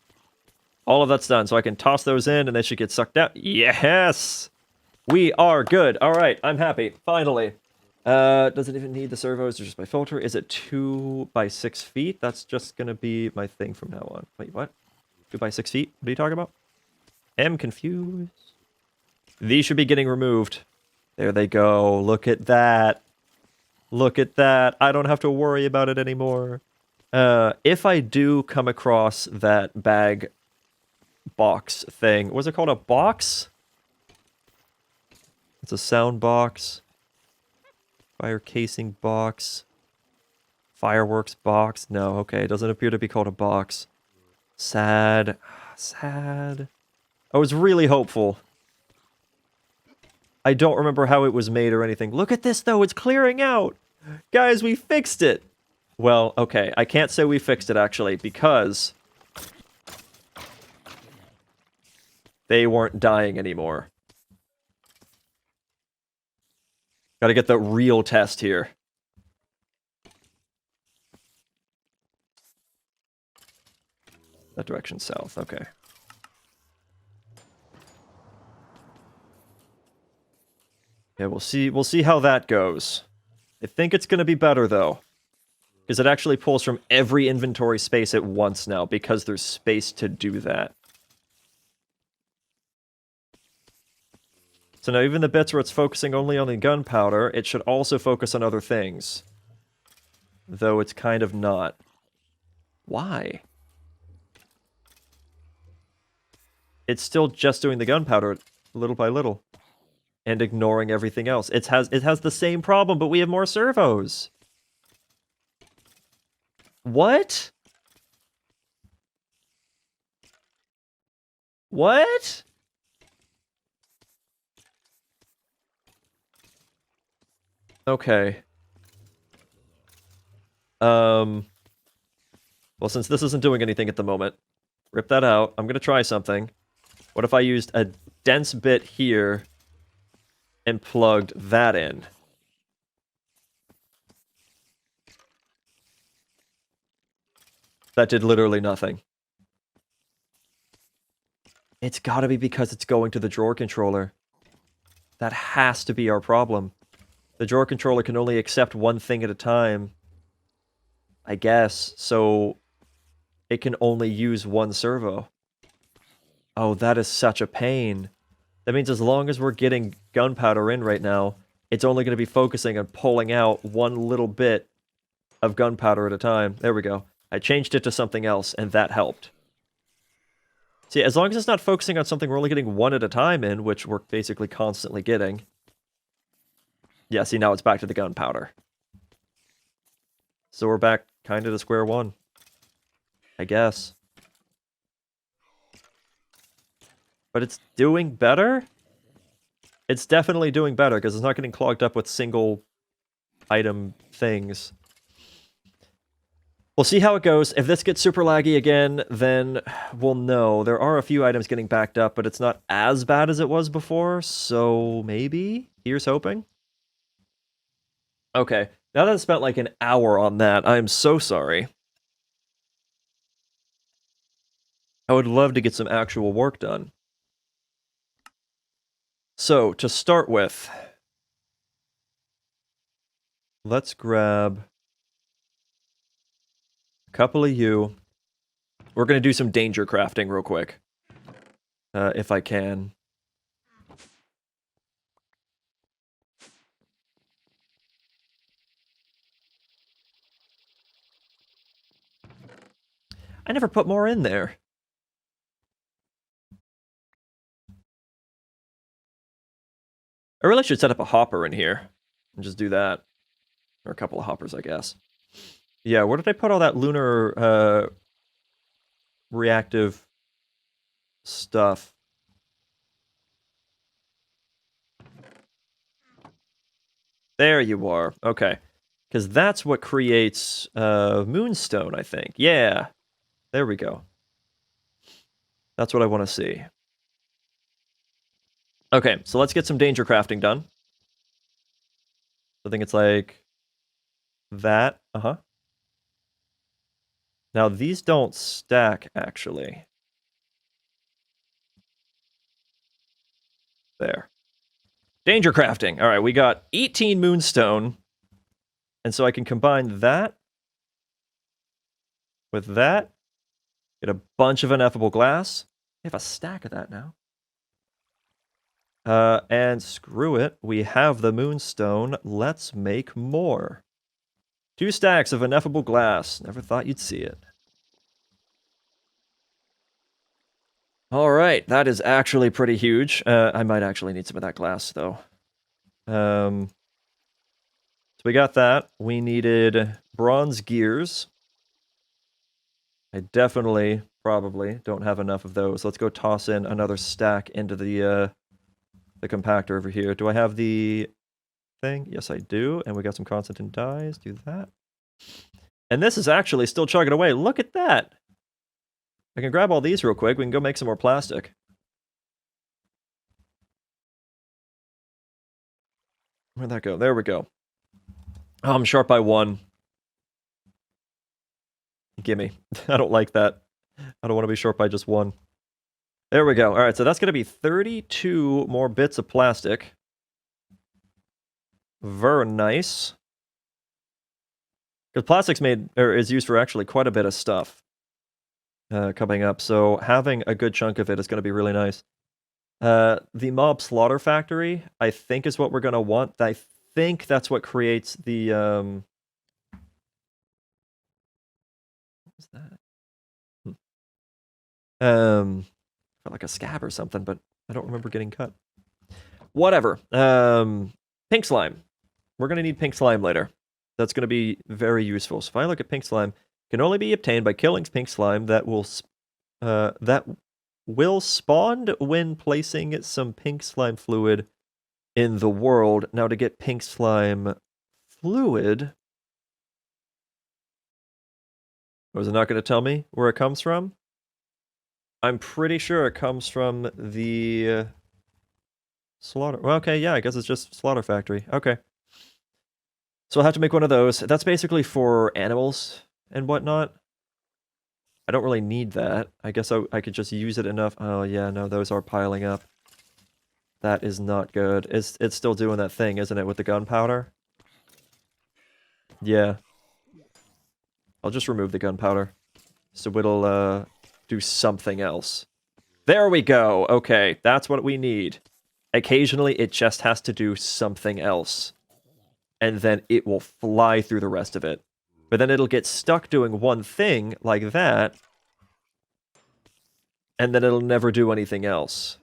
All of that's done, so I can toss those in and they should get sucked out. Yes! We are good. Alright, I'm happy. Finally. Does it even need the servos or just my filter? Is it 2 by 6 feet? That's just gonna be my thing from now on. Wait, what? 2 by 6 feet? What are you talking about? Am confused. These should be getting removed. There they go. Look at that. Look at that. I don't have to worry about it anymore. If I do come across that bag box thing, was it called a box? It's a sound box. Fire casing box. Fireworks box. No, okay. It doesn't appear to be called a box. Sad. Sad. I was really hopeful. I don't remember how it was made or anything. Look at this, though. It's clearing out. Guys, we fixed it! Well, okay, I can't say we fixed it, actually, because they weren't dying anymore. Gotta get the real test here. That direction south, okay. Yeah, we'll see how that goes. I think it's gonna be better, though. Because it actually pulls from every inventory space at once now, because there's space to do that. So now even the bits where it's focusing only on the gunpowder, it should also focus on other things. Though it's kind of not. Why? It's still just doing the gunpowder little by little. And ignoring everything else. It has the same problem, but we have more servos. What? What? Okay. Well, since this isn't doing anything at the moment, rip that out. I'm gonna try something. What if I used a dense bit here and plugged that in? That did literally nothing. It's gotta be because it's going to the drawer controller. That has to be our problem. The drawer controller can only accept one thing at a time, I guess, so it can only use one servo. Oh, that is such a pain. That means as long as we're getting gunpowder in right now, it's only going to be focusing on pulling out one little bit of gunpowder at a time. There we go. I changed it to something else, and that helped. See, as long as it's not focusing on something we're only getting one at a time in, which we're basically constantly getting. Yeah, see, now it's back to the gunpowder. So we're back kind of to square one. I guess. But it's doing better? It's definitely doing better, because it's not getting clogged up with single item things. We'll see how it goes. If this gets super laggy again, then we'll know. There are a few items getting backed up, but it's not as bad as it was before, so maybe? Here's hoping. Okay, now that I've spent like an hour on that, I'm so sorry. I would love to get some actual work done. So, to start with, let's grab a couple of you. We're going to do some danger crafting real quick. If I can. I never put more in there. I really should set up a hopper in here and just do that. Or a couple of hoppers, I guess. Yeah, where did I put all that lunar reactive stuff? There you are. Okay. Because that's what creates moonstone, I think. Yeah. There we go. That's what I want to see. Okay, so let's get some danger crafting done. I think it's like that. Uh-huh. Now, these don't stack, actually. There. Danger crafting. All right, we got 18 moonstone. And so I can combine that with that. Get a bunch of ineffable glass. We have a stack of that now. And screw it. We have the moonstone. Let's make more. 2 stacks of ineffable glass. Never thought you'd see it. Alright, that is actually pretty huge. I might actually need some of that glass, though. So we got that. We needed bronze gears. I definitely, probably, don't have enough of those. Let's go toss in another stack into the compactor over here. Do I have the thing? Yes, I do. And we got some constant dyes. Do that. And this is actually still chugging away. Look at that. I can grab all these real quick. We can go make some more plastic. Where'd that go? There we go. Oh, I'm short by 1. Gimme. I don't like that. I don't want to be short by just 1. There we go. All right, so that's going to be 32 more bits of plastic. Very nice. Because plastic's is used for actually quite a bit of stuff coming up. So having a good chunk of it is going to be really nice. The mob slaughter factory, I think, is what we're going to want. I think that's what creates the... what was that? Felt like a scab or something, but I don't remember getting cut. Whatever. Pink slime. We're going to need pink slime later. That's going to be very useful. So if I look at pink slime, can only be obtained by killing pink slime that will spawn when placing some pink slime fluid in the world. Now to get pink slime fluid, was it not going to tell me where it comes from? I'm pretty sure it comes from the slaughter. Well, okay, yeah, I guess it's just slaughter factory. Okay. So I'll have to make one of those. That's basically for animals and whatnot. I don't really need that. I guess I could just use it enough. Oh, yeah, no, those are piling up. That is not good. It's still doing that thing, isn't it, with the gunpowder? Yeah. I'll just remove the gunpowder. So it'll do something else. There we go. Okay, that's what we need. Occasionally, it just has to do something else. And then it will fly through the rest of it. But then it'll get stuck doing one thing, like that. And then it'll never do anything else.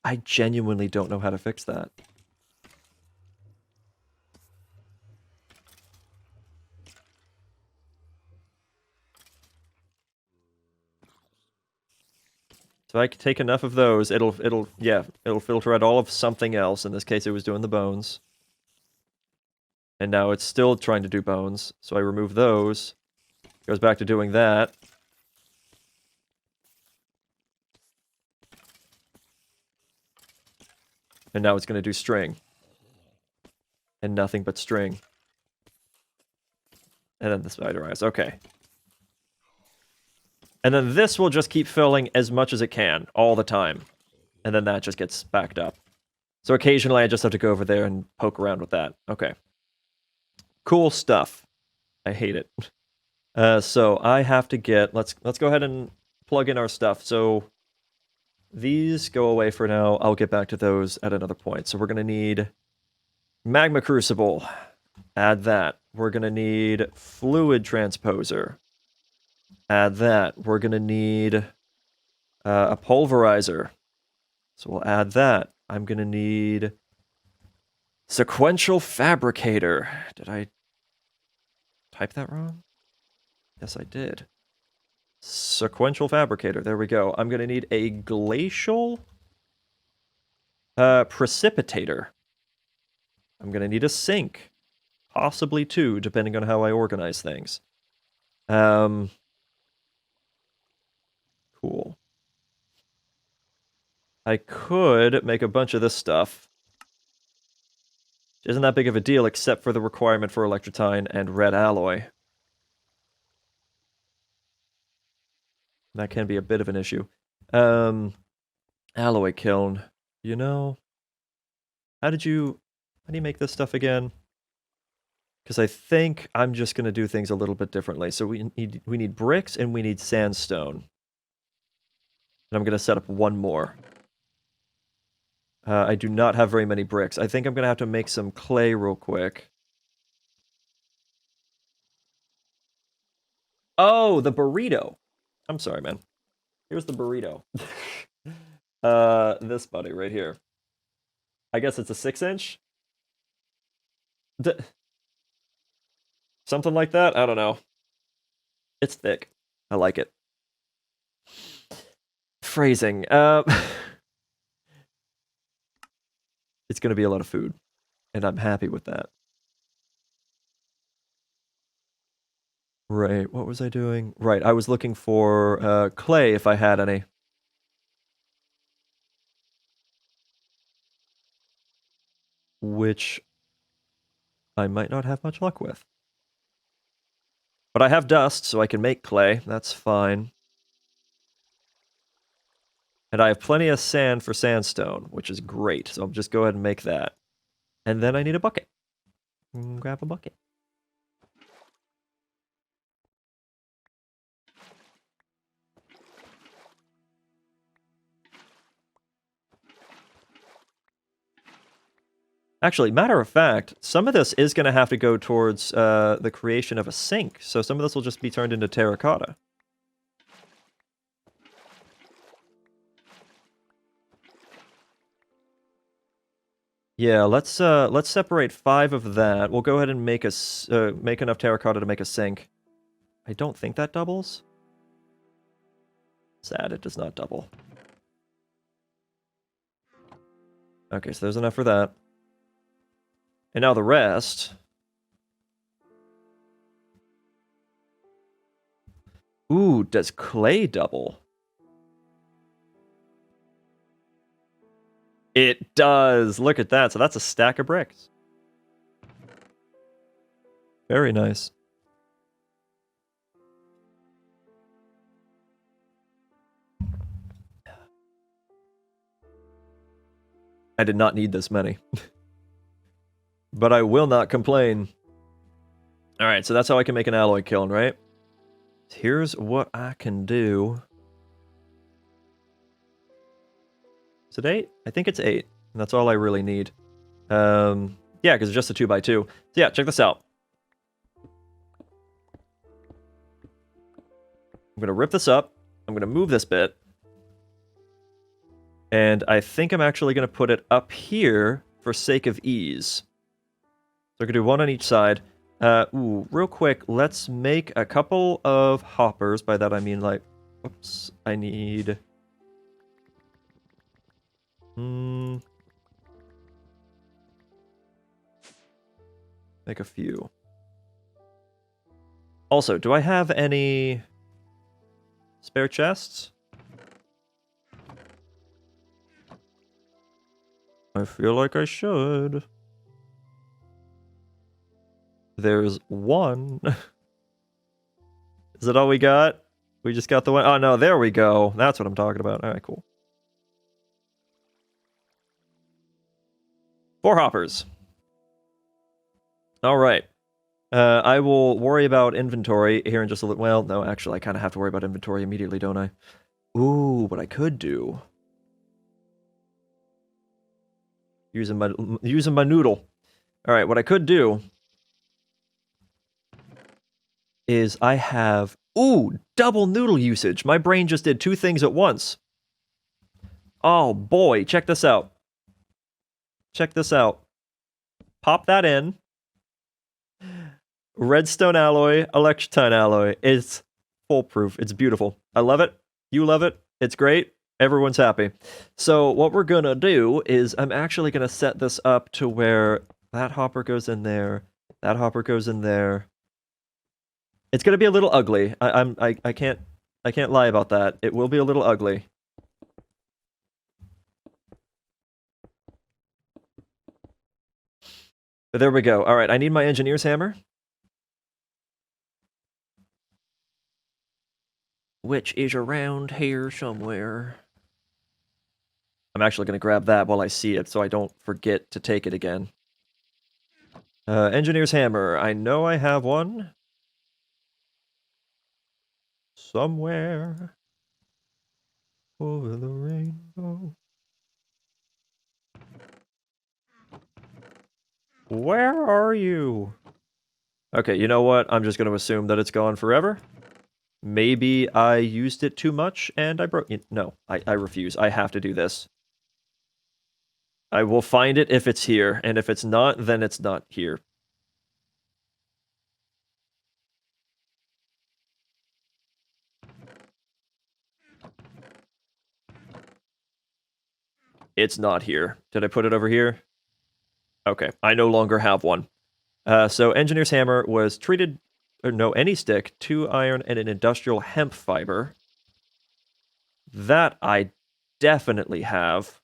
I genuinely don't know how to fix that. So I can take enough of those, it'll filter out all of something else. In this case, it was doing the bones. And now it's still trying to do bones. So I remove those. Goes back to doing that. And now it's going to do string. And nothing but string. And then the spider eyes. Okay. And then this will just keep filling as much as it can, all the time. And then that just gets backed up. So occasionally I just have to go over there and poke around with that. Okay. Cool stuff. I hate it. So I have to get... Let's go ahead and plug in our stuff. So these go away for now. I'll get back to those at another point. So we're going to need magma crucible. Add that. We're going to need fluid transposer. Add that. We're going to need a pulverizer. So we'll add that. I'm going to need sequential fabricator. Did I type that wrong? Yes, I did. Sequential fabricator. There we go. I'm going to need a glacial precipitator. I'm going to need a sink. Possibly 2, depending on how I organize things. Cool. I could make a bunch of this stuff. Isn't that big of a deal, except for the requirement for electrotine and red alloy. That can be a bit of an issue. Alloy kiln. You know... How do you make this stuff again? Because I think I'm just going to do things a little bit differently. So we need bricks and we need sandstone. And I'm going to set up one more. I do not have very many bricks. I think I'm going to have to make some clay real quick. Oh, the burrito. I'm sorry, man. Here's the burrito. This buddy right here. I guess it's a 6-inch? Something like that? I don't know. It's thick. I like it. phrasing. It's going to be a lot of food, and I'm happy with that. Right, what was I doing? Right, I was looking for clay if I had any. Which I might not have much luck with. But I have dust, so I can make clay. That's fine. And I have plenty of sand for sandstone, which is great. So I'll just go ahead and make that. And then I need a bucket. Grab a bucket. Actually, matter of fact, some of this is going to have to go towards the creation of a sink. So some of this will just be turned into terracotta. Yeah, let's separate 5 of that. We'll go ahead and make make enough terracotta to make a sink. I don't think that doubles. Sad, it does not double. Okay, so there's enough for that. And now the rest. Ooh, does clay double? It does. Look at that. So that's a stack of bricks. Very nice. I did not need this many. But I will not complain. Alright, so that's how I can make an alloy kiln, right? Here's what I can do. Is it 8? I think it's 8. And that's all I really need. Yeah, because it's just a 2x2. So yeah, check this out. I'm going to rip this up. I'm going to move this bit. And I think I'm actually going to put it up here for sake of ease. So I can do one on each side. Ooh, real quick, let's make a couple of hoppers. By that I mean, like, whoops, I need... Make a few. Also, do I have any spare chests? I feel like I should. There's one. Is that all we got? We just got the one. Oh, no, there we go. That's what I'm talking about. All right, cool. 4 hoppers. All right. I will worry about inventory here in just a little... Well, no, actually, I kind of have to worry about inventory immediately, don't I? Ooh, what I could do... Using my noodle. All right, what I could do... is I have... Ooh, double noodle usage. My brain just did 2 things at once. Oh, boy, check this out. Check this out. Pop that in. Redstone alloy, electrotine alloy. It's foolproof. It's beautiful. I love it. You love it. It's great. Everyone's happy. So what we're going to do is I'm actually going to set this up to where that hopper goes in there. That hopper goes in there. It's going to be a little ugly. I can't lie about that. It will be a little ugly. But there we go. All right, I need my engineer's hammer. Which is around here somewhere. I'm actually going to grab that while I see it so I don't forget to take it again. Engineer's hammer. I know I have one. Somewhere. Over the rainbow. Where are you? Okay, you know what? I'm just going to assume that it's gone forever. Maybe I used it too much and I broke it. No, I refuse. I have to do this. I will find it if it's here, and if it's not, then it's not here. It's not here. Did I put it over here? Okay, I no longer have one. So engineer's hammer was treated, or no, any stick, 2 iron, and an industrial hemp fiber. That I definitely have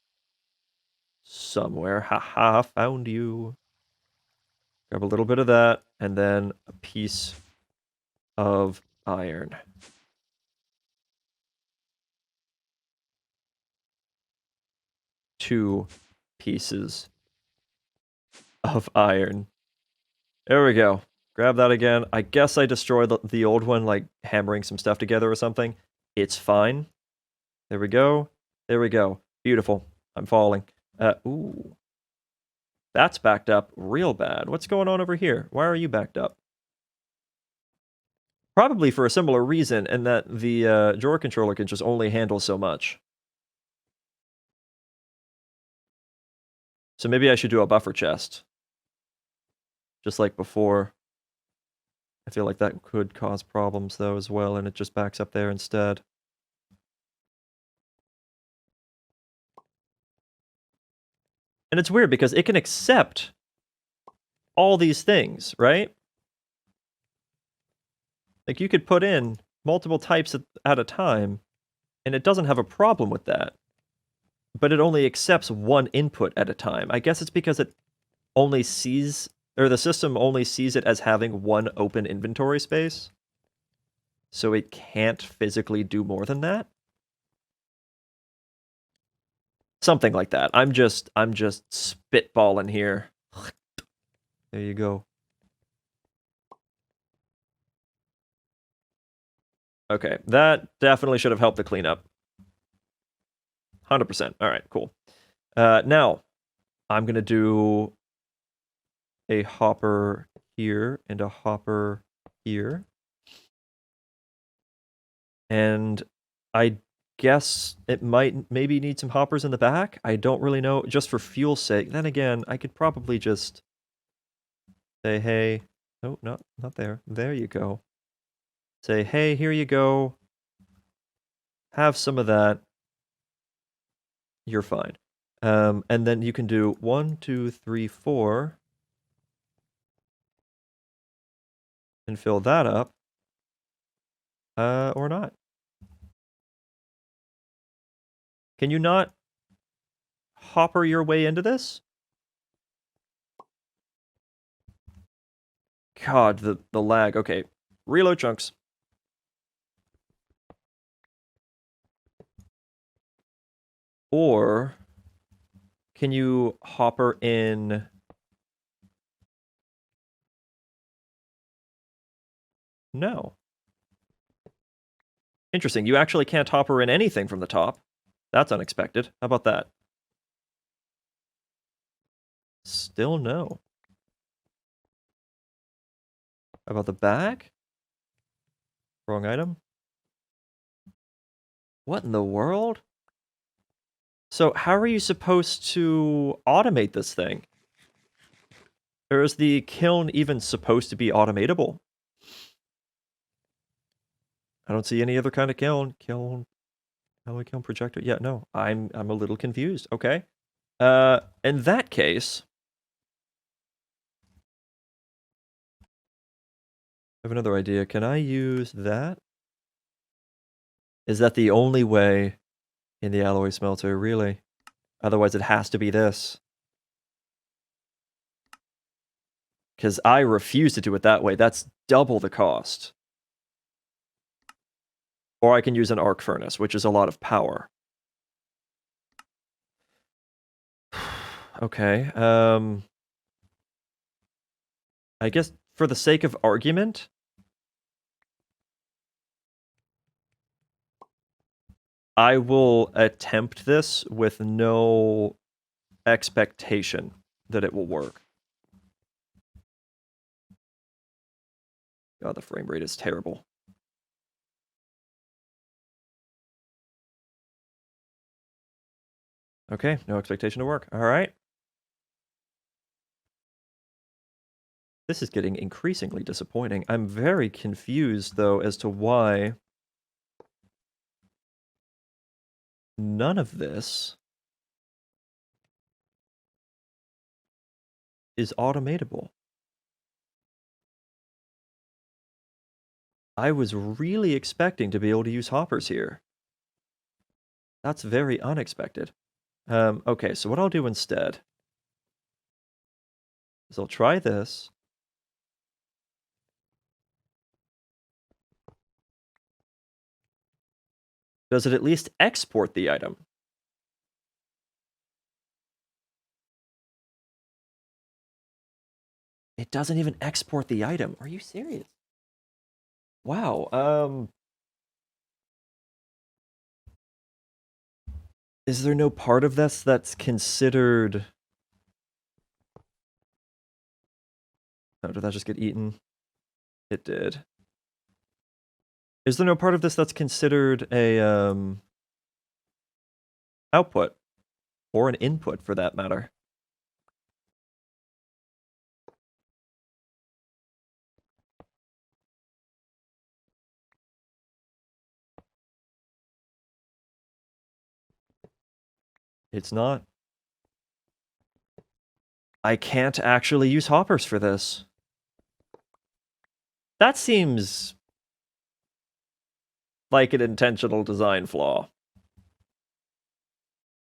somewhere. Haha, found you. Grab a little bit of that, and then a piece of iron. Two pieces of iron. There we go. Grab that again. I guess I destroyed the old one, like hammering some stuff together or something. It's fine. There we go. There we go. Beautiful. I'm falling. Ooh. That's backed up real bad. What's going on over here? Why are you backed up? Probably for a similar reason, in that the drawer controller can just only handle so much. So maybe I should do a buffer chest. Just like before. I feel like that could cause problems, though, as well, and it just backs up there instead. And it's weird, because it can accept all these things, right? Like, you could put in multiple types at a time, and it doesn't have a problem with that. But it only accepts one input at a time. I guess it's because it only sees, or the system only sees it as having one open inventory space. So it can't physically do more than that. Something like that. I'm just spitballing here. There you go. Okay, that definitely should have helped the cleanup. 100%. All right, cool. Now, I'm going to do a hopper here and a hopper here. And I guess it might maybe need some hoppers in the back. I don't really know, just for fuel's sake. Then again, I could probably just say, hey, oh, not there. There you go. Say, hey, here you go. Have some of that. You're fine. And then you can do 1, 2, 3, 4. And fill that up. Or not. Can you not hopper your way into this? God, the lag. Okay. Reload chunks. Or can you hopper in? No. Interesting. You actually can't hopper in anything from the top. That's unexpected. How about that? Still no. How about the back? Wrong item. What in the world? So how are you supposed to automate this thing? Or is the kiln even supposed to be automatable? I don't see any other kind of kiln. Kiln projector. Yeah, no. I'm a little confused. Okay. In that case, I have another idea. Can I use that? Is that the only way in the alloy smelter, really? Otherwise, it has to be this. Because I refuse to do it that way. That's double the cost. Or I can use an arc furnace, which is a lot of power. Okay. I guess for the sake of argument, I will attempt this with no expectation that it will work. God, the frame rate is terrible. Okay, no expectation to work. All right. This is getting increasingly disappointing. I'm very confused, though, as to why none of this is automatable. I was really expecting to be able to use hoppers here. That's very unexpected. Okay, so what I'll do instead is I'll try this. Does it at least export the item? It doesn't even export the item. Are you serious? Wow, is there no part of this that's considered... Oh, did that just get eaten? It did. Is there no part of this that's considered a, output? Or an input, for that matter? It's not. I can't actually use hoppers for this. That seems like an intentional design flaw.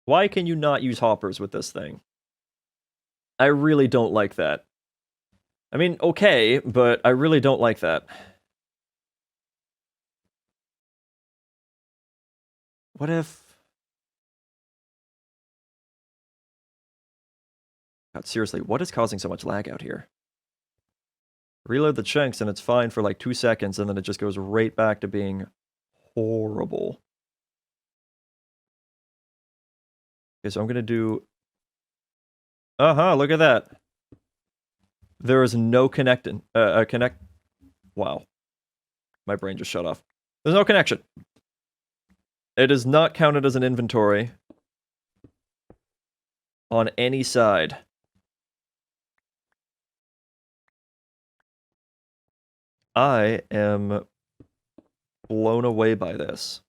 Why can you not use hoppers with this thing? I really don't like that. I mean, okay, but I really don't like that. What if... God, seriously, what is causing so much lag out here? Reload the chunks and it's fine for like 2 seconds and then it just goes right back to being horrible. Okay, so I'm gonna do... look at that. There is no connect... Wow. My brain just shut off. There's no connection. It is not counted as an inventory on any side. I am blown away by this.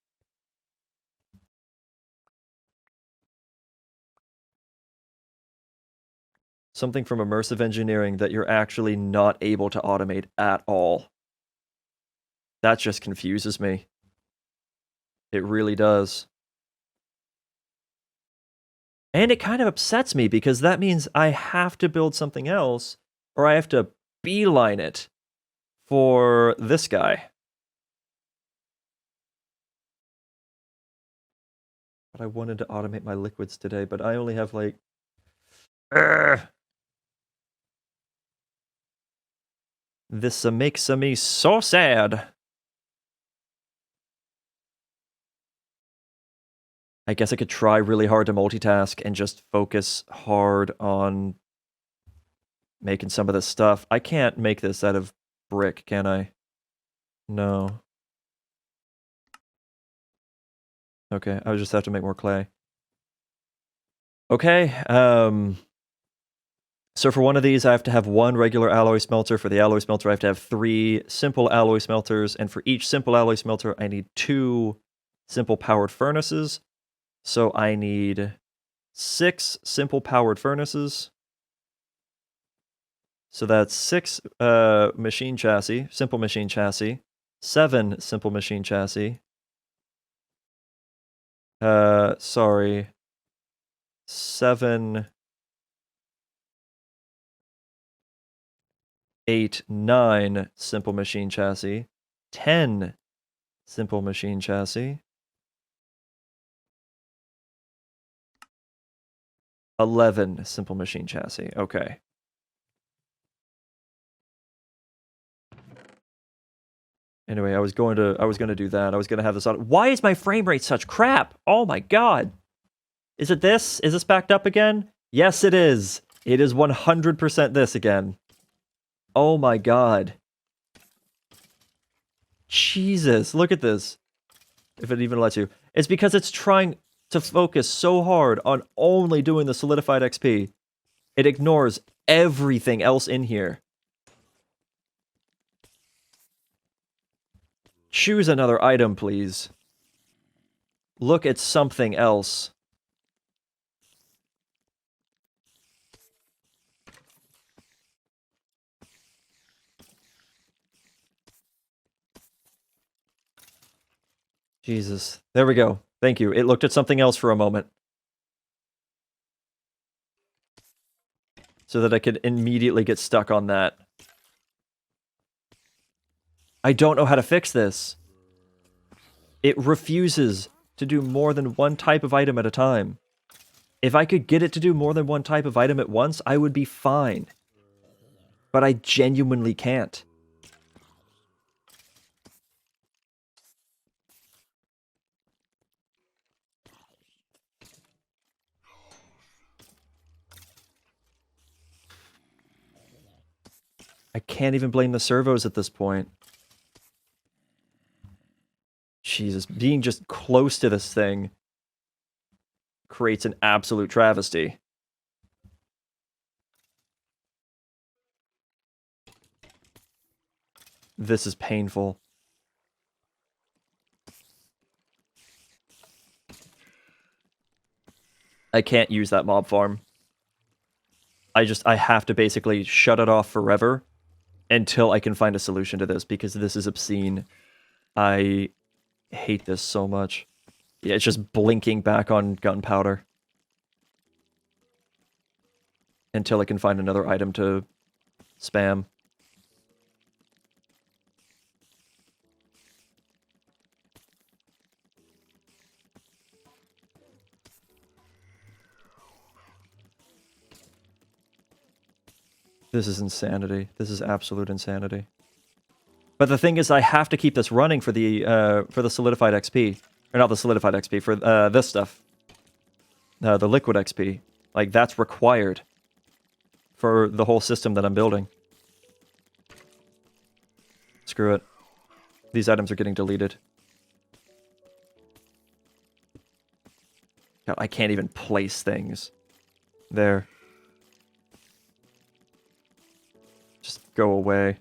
Something from immersive engineering that you're actually not able to automate at all. That just confuses me. It really does. And it kind of upsets me because that means I have to build something else or I have to beeline it for this guy. But I wanted to automate my liquids today, but I only have like... This makes me so sad. I guess I could try really hard to multitask and just focus hard on making some of this stuff. I can't make this out of brick, can I? No. Okay, I just have to make more clay. Okay, so for one of these, I have to have 1 regular alloy smelter. For the alloy smelter, I have to have 3 simple alloy smelters. And for each simple alloy smelter, I need 2 simple powered furnaces. So I need 6 simple powered furnaces. So that's 6 machine chassis, simple machine chassis, 7 simple machine chassis. Sorry. 7, 8, 9 simple machine chassis, 10 simple machine chassis, 11 simple machine chassis. Okay. Anyway, I was going to do that. I was going to have this on. Why is my frame rate such crap? Oh my god. Is it this? Is this backed up again? Yes, it is. It is 100% this again. Oh my god. Jesus, look at this. If it even lets you. It's because it's trying to focus so hard on only doing the solidified XP. It ignores everything else in here. Choose another item, please. Look at something else. Jesus. There we go. Thank you. It looked at something else for a moment. So that I could immediately get stuck on that. I don't know how to fix this. It refuses to do more than one type of item at a time. If I could get it to do more than one type of item at once, I would be fine. But I genuinely can't. I can't even blame the servos at this point. Jesus, being just close to this thing creates an absolute travesty. This is painful. I can't use that mob farm. I have to basically shut it off forever until I can find a solution to this, because this is obscene. I hate this so much. Yeah, it's just blinking back on gunpowder. Until I can find another item to spam. This is insanity. This is absolute insanity. But the thing is, I have to keep this running for the solidified XP. Or not the solidified XP, for this stuff. The liquid XP. Like, that's required for the whole system that I'm building. Screw it. These items are getting deleted. God, I can't even place things. There. Just go away.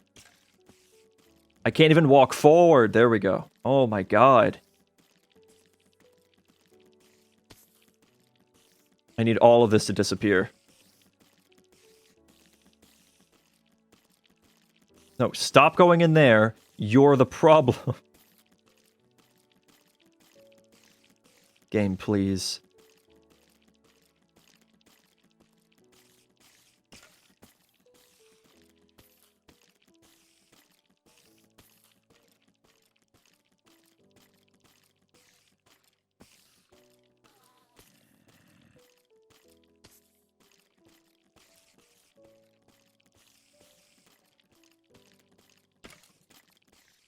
I can't even walk forward. There we go. Oh my god. I need all of this to disappear. No, stop going in there. You're the problem. Game, please.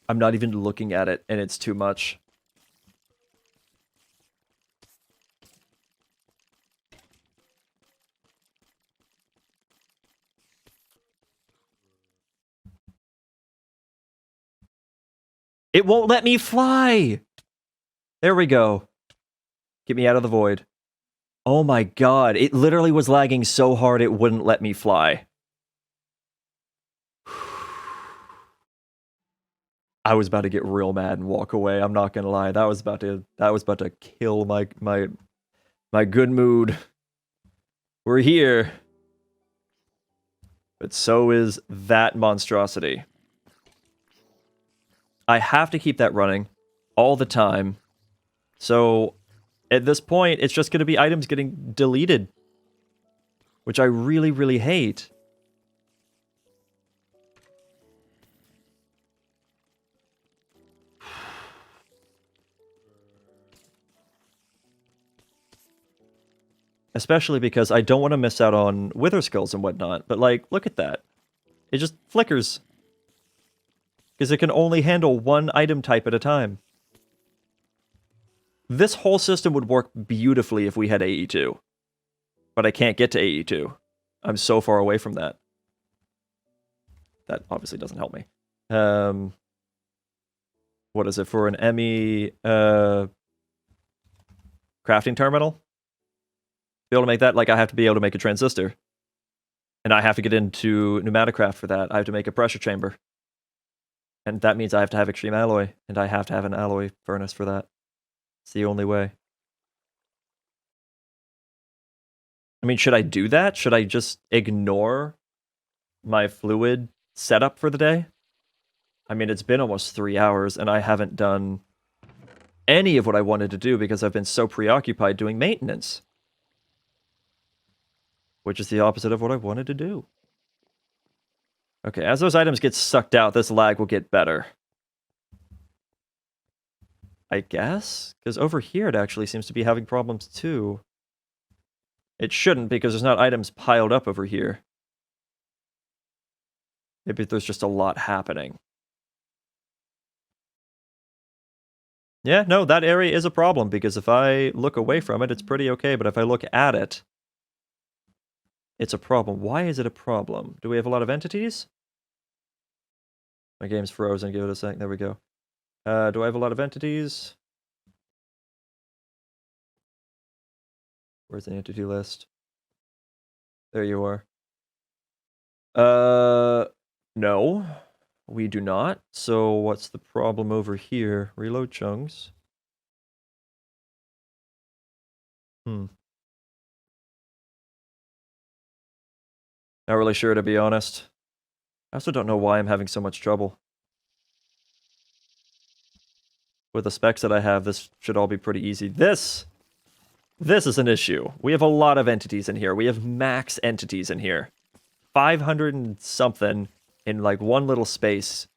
I'm not even looking at it, and it's too much. It won't let me fly! There we go. Get me out of the void. Oh my god, it literally was lagging so hard it wouldn't let me fly. I was about to get real mad and walk away. I'm not gonna lie. That was about to kill my good mood. We're here. But so is that monstrosity. I have to keep that running all the time. So at this point, it's just going to be items getting deleted, which I really, really hate. Especially because I don't want to miss out on wither skills and whatnot. But like, look at that. It just flickers. Because it can only handle one item type at a time. This whole system would work beautifully if we had AE2. But I can't get to AE2. I'm so far away from that. That obviously doesn't help me. What is it? For an ME crafting terminal? To be able to make that, like, I have to be able to make a transistor. And I have to get into pneumaticraft for that. I have to make a pressure chamber. And that means I have to have extreme alloy. And I have to have an alloy furnace for that. It's the only way. I mean, should I do that? Should I just ignore my fluid setup for the day? I mean, it's been almost 3 hours and I haven't done any of what I wanted to do because I've been so preoccupied doing maintenance. Which is the opposite of what I wanted to do. Okay, as those items get sucked out, this lag will get better. I guess? Because over here it actually seems to be having problems too. It shouldn't because there's not items piled up over here. Maybe there's just a lot happening. Yeah, no, that area is a problem because if I look away from it, it's pretty okay. But if I look at it, it's a problem. Why is it a problem? Do we have a lot of entities? My game's frozen. Give it a sec. There we go. Do I have a lot of entities? Where's the entity list? There you are. No. We do not. So what's the problem over here? Reload chunks. Not really sure, to be honest. I also don't know why I'm having so much trouble. With the specs that I have, this should all be pretty easy. This is an issue. We have a lot of entities in here. We have max entities in here. 500 and something in like one little space.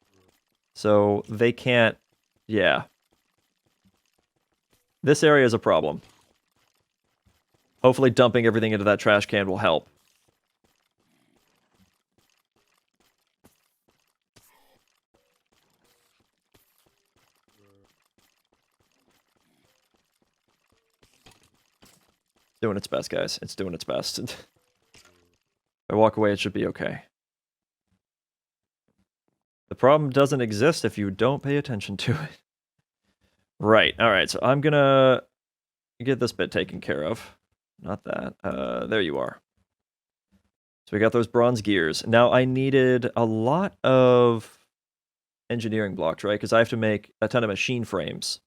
So they can't... Yeah. This area is a problem. Hopefully dumping everything into that trash can will help. Doing its best, guys. It's doing its best. If I walk away, it should be okay. The problem doesn't exist if you don't pay attention to it. Right, alright, so I'm gonna get this bit taken care of. Not that. There you are. So we got those bronze gears. Now I needed a lot of engineering blocks, right? Because I have to make a ton of machine frames.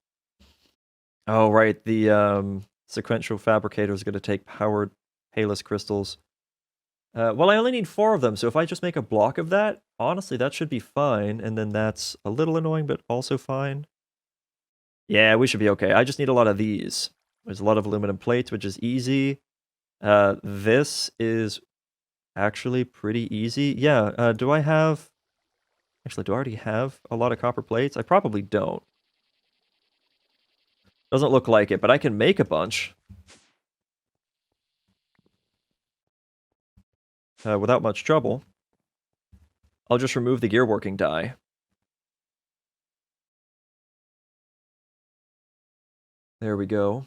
Oh, right, the sequential fabricator is going to take powered Halus crystals. Well, I only need 4 of them, so if I just make a block of that, honestly, that should be fine. And then that's a little annoying, but also fine. Yeah, we should be okay. I just need a lot of these. There's a lot of aluminum plates, which is easy. This is actually pretty easy. Yeah, do I have... Actually, do I already have a lot of copper plates? I probably don't. Doesn't look like it, but I can make a bunch. Without much trouble. I'll just remove the gearworking die. There we go.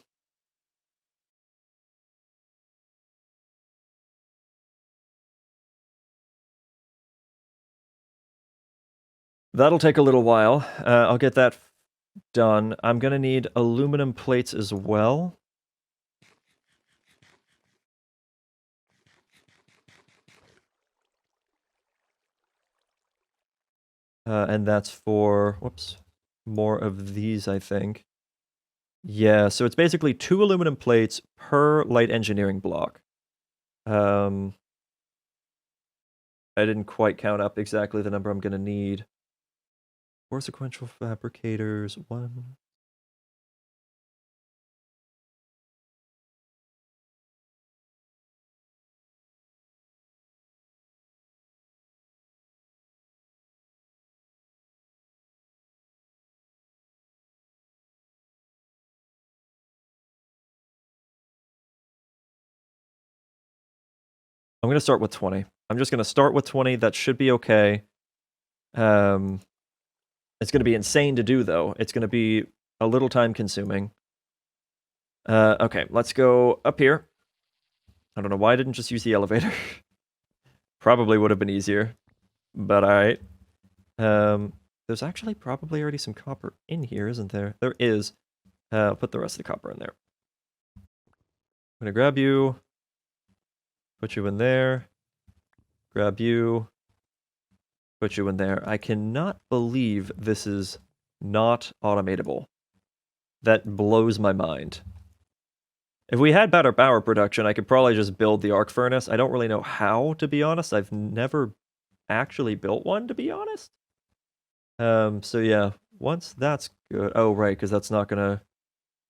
That'll take a little while. I'll get that done. I'm going to need aluminum plates as well. And that's for, whoops, more of these, I think. Yeah, so it's basically 2 aluminum plates per light engineering block. I didn't quite count up exactly the number I'm going to need. 4 sequential fabricators, 1... I'm going to start with 20. I'm just going to start with 20. That should be okay. It's going to be insane to do, though. It's going to be a little time-consuming. Okay, let's go up here. I don't know why I didn't just use the elevator. Probably would have been easier. But alright. There's actually probably already some copper in here, isn't there? There is. I'll put the rest of the copper in there. I'm going to grab you. Put you in there. Grab you. Put you in there. I cannot believe this is not automatable. That blows my mind. If we had better power production, I could probably just build the arc furnace. I don't really know how, to be honest. I've never actually built one, to be honest. So yeah, once that's good... Oh, right, because that's not gonna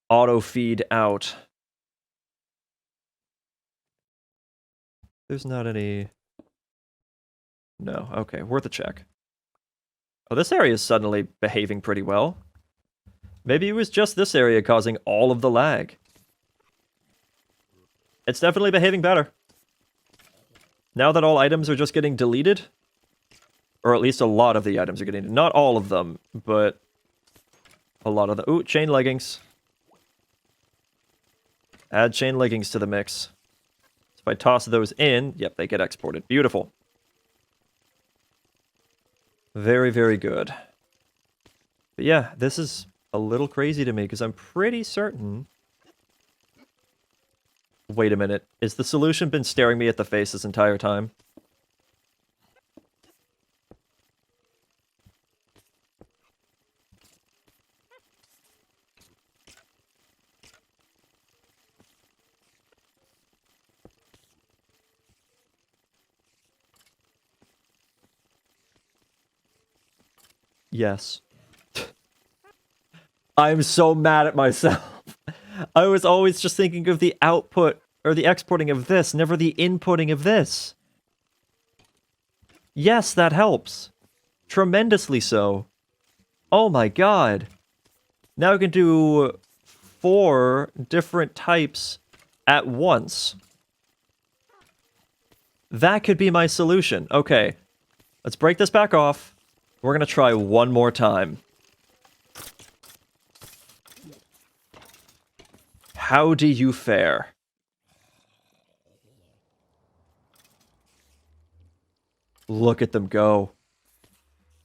auto feed out. There's not any... No, okay, worth a check. Oh, this area is suddenly behaving pretty well. Maybe it was just this area causing all of the lag. It's definitely behaving better. Now that all items are just getting deleted, or at least a lot of the items are getting... Not all of them, but a lot of them. Ooh, chain leggings. Add chain leggings to the mix. So if I toss those in, yep, they get exported. Beautiful. Very, very good. But yeah, this is a little crazy to me, because I'm pretty certain... Wait a minute. Is the solution been staring me at the face this entire time? Yes. I'm so mad at myself. I was always just thinking of the output, or the exporting of this, never the inputting of this. Yes, that helps. Tremendously so. Oh my god. Now I can do 4 different types at once. That could be my solution. Okay. Let's break this back off. We're gonna try one more time. How do you fare? Look at them go.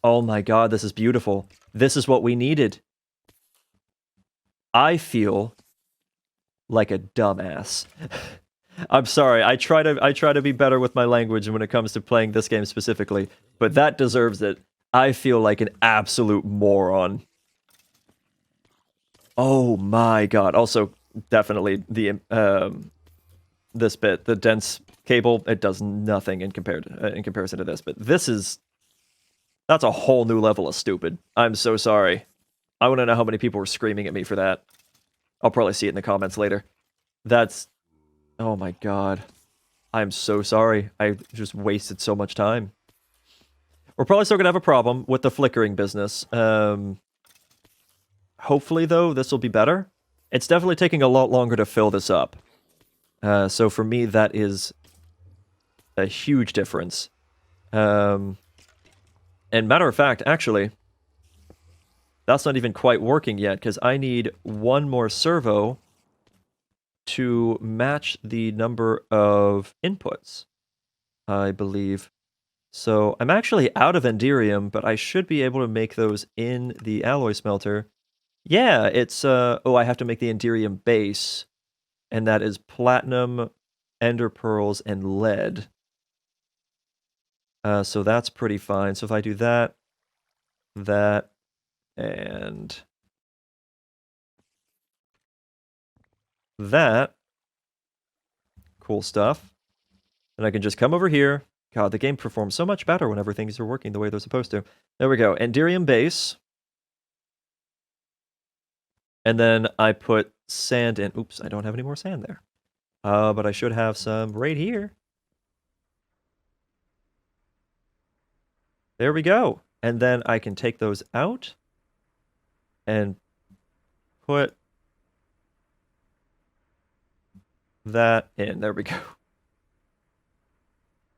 Oh my god, this is beautiful. This is what we needed. I feel like a dumbass. I'm sorry, I try to be better with my language when it comes to playing this game specifically, but that deserves it. I feel like an absolute moron. Oh my god. Also, definitely the this bit, the dense cable, it does nothing in comparison to this, but this is... That's a whole new level of stupid. I'm so sorry. I want to know how many people were screaming at me for that. I'll probably see it in the comments later. That's... Oh my god. I'm so sorry. I just wasted so much time. We're probably still going to have a problem with the flickering business. Hopefully, though, this will be better. It's definitely taking a lot longer to fill this up. So for me, that is a huge difference. And matter of fact, actually, that's not even quite working yet, because I need one more servo to match the number of inputs, I believe. So I'm actually out of Enderium, but I should be able to make those in the alloy smelter. Yeah, it's, oh, I have to make the Enderium base, and that is platinum, ender pearls, and lead. So that's pretty fine. So if I do that, and that, cool stuff. And I can just come over here. God, the game performs so much better whenever things are working the way they're supposed to. There we go. Enderium base. And then I put sand in. Oops, I don't have any more sand there. But I should have some right here. There we go. And then I can take those out and put that in. There we go.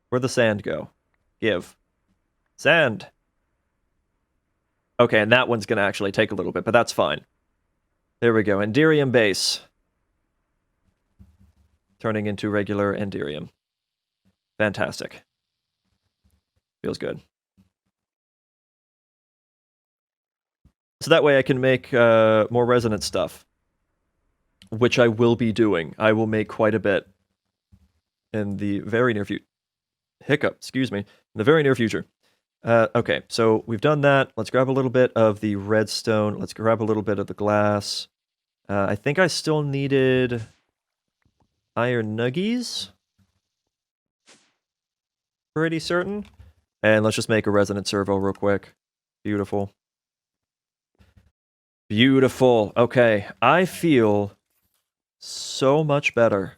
Where'd the sand go? Give. Sand. Okay, and that one's going to actually take a little bit, but that's fine. There we go. Enderium base. Turning into regular Enderium. Fantastic. Feels good. So that way I can make more resonant stuff, which I will be doing. I will make quite a bit in the very near future. Excuse me. In the very near future. Okay, so we've done that. Let's grab a little bit of the redstone. Let's grab a little bit of the glass. I think I still needed iron nuggies. Pretty certain. And let's just make a resonant servo real quick. Beautiful. Beautiful. Okay, I feel so much better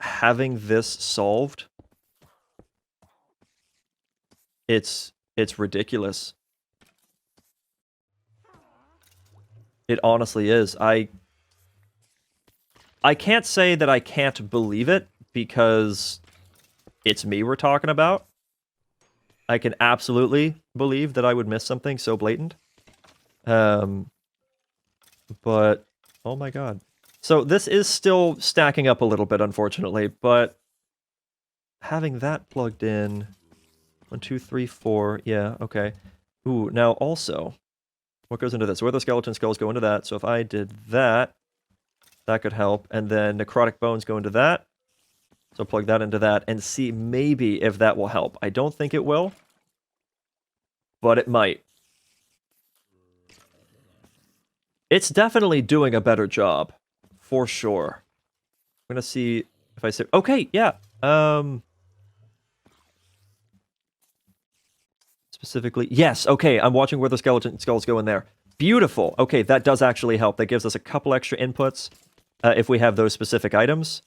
having this solved. It's ridiculous. It honestly is. I can't say that I can't believe it because it's me we're talking about. I can absolutely believe that I would miss something so blatant. But oh my god. So this is still stacking up a little bit, unfortunately, but having that plugged in, 1, 2, 3, 4, yeah, okay. Ooh, now also, what goes into this? Where the skeleton skulls go into that, so if I did that, that could help, and then necrotic bones go into that, so plug that into that, and see maybe if that will help. I don't think it will, but it might. It's definitely doing a better job, for sure. I'm gonna see if I say, okay, yeah, specifically, yes, okay, I'm watching where the skeleton skulls go in there. Beautiful. Okay, that does actually help. That gives us a couple extra inputs if we have those specific items.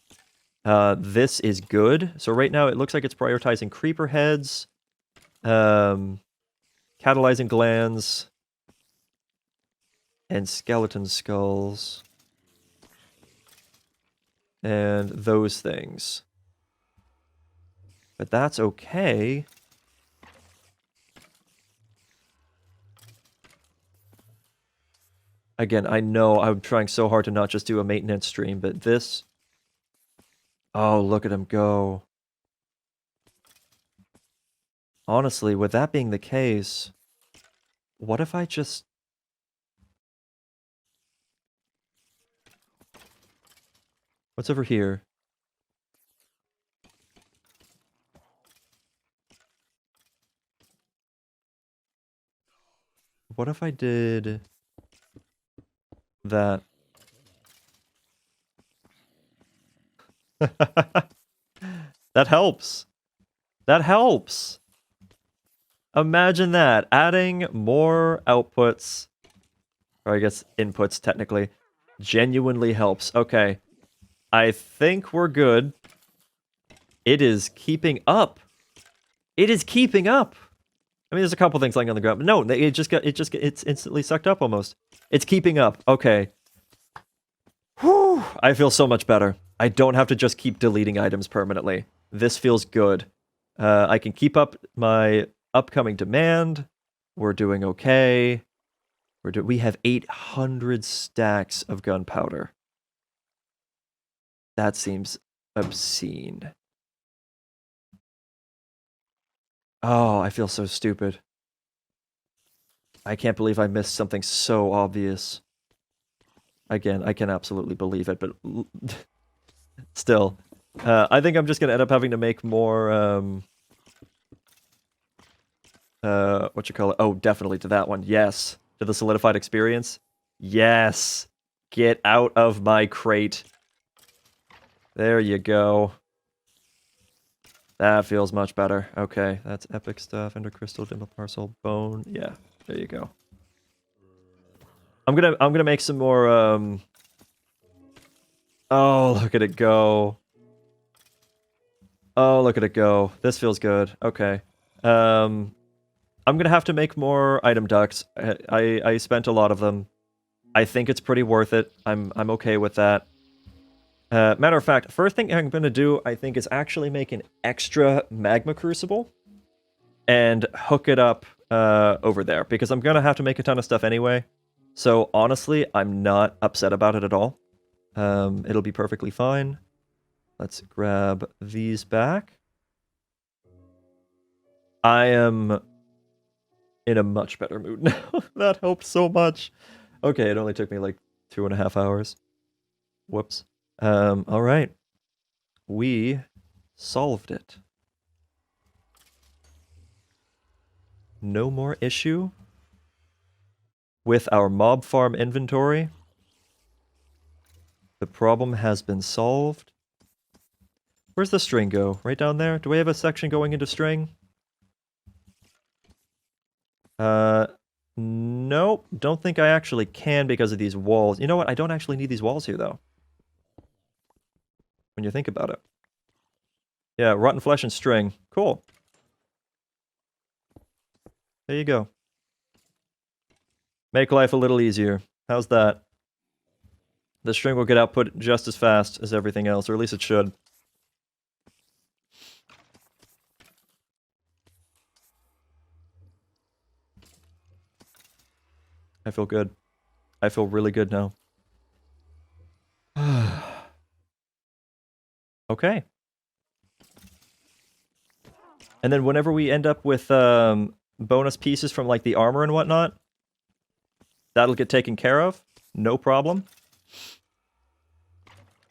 This is good. So right now it looks like it's prioritizing creeper heads, catalyzing glands, and skeleton skulls. And those things. But that's okay. Again, I know I'm trying so hard to not just do a maintenance stream, but this... Oh, look at him go. Honestly, with that being the case, what if I just... What's over here? What if I did... that? That helps. That helps. Imagine that. Adding more outputs, or I guess inputs technically, genuinely helps. Okay. I think we're good. It is keeping up. It is keeping up. I mean, there's a couple things lying on the ground, but no, it's instantly sucked up almost. It's keeping up. Okay. Whew. I feel so much better. I don't have to just keep deleting items permanently. This feels good. I can keep up my upcoming demand. We're doing okay. We have 800 stacks of gunpowder. That seems obscene. Oh, I feel so stupid. I can't believe I missed something so obvious. Again, I can absolutely believe it, but still. I think I'm just gonna end up having to make more, what you call it? Oh, definitely to that one. Yes. To the solidified experience. Yes. Get out of my crate. There you go. That feels much better. Okay, that's epic stuff. Ender crystal, dimple parcel, bone. Yeah, there you go. I'm gonna make some more. Oh, look at it go. Oh, look at it go. This feels good. Okay. I'm gonna have to make more item ducts. I spent a lot of them. I think it's pretty worth it. I'm okay with that. Matter of fact, first thing I'm gonna do, I think, is actually make an extra magma crucible and hook it up over there, because I'm gonna have to make a ton of stuff anyway. So honestly, I'm not upset about it at all. It'll be perfectly fine. Let's grab these back. I am in a much better mood now. That helped so much. Okay, it only took me like 2.5 hours. Whoops. All right. We solved it. No more issue with our mob farm inventory. The problem has been solved. Where's the string go? Right down there? Do we have a section going into string? Nope, don't think I actually can because of these walls. You know what? I don't actually need these walls here, though. When you think about it. Yeah, rotten flesh and string. Cool. There you go. Make life a little easier. How's that? The string will get output just as fast as everything else, or at least it should. I feel good. I feel really good now. Okay. And then whenever we end up with bonus pieces from like the armor and whatnot, that'll get taken care of. No problem.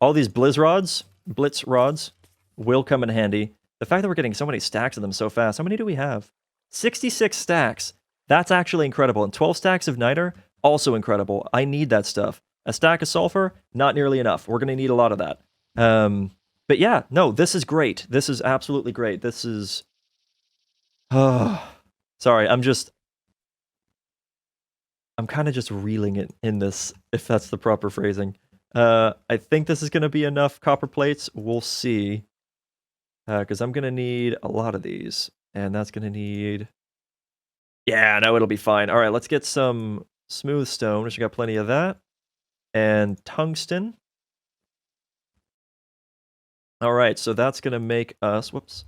All these blitz rods will come in handy. The fact that we're getting so many stacks of them so fast. How many do we have? 66 stacks. That's actually incredible. And 12 stacks of niter, also incredible. I need that stuff. A stack of sulfur, not nearly enough. We're going to need a lot of that. But yeah, no, this is great. This is absolutely great. This is... sorry, I'm kind of just reeling it in this, if that's the proper phrasing. I think this is going to be enough copper plates. We'll see. Because I'm going to need a lot of these. And that's going to need... Yeah, no, it'll be fine. All right, let's get some smooth stone, which we got plenty of that. And tungsten. All right, so that's going to make us... Whoops.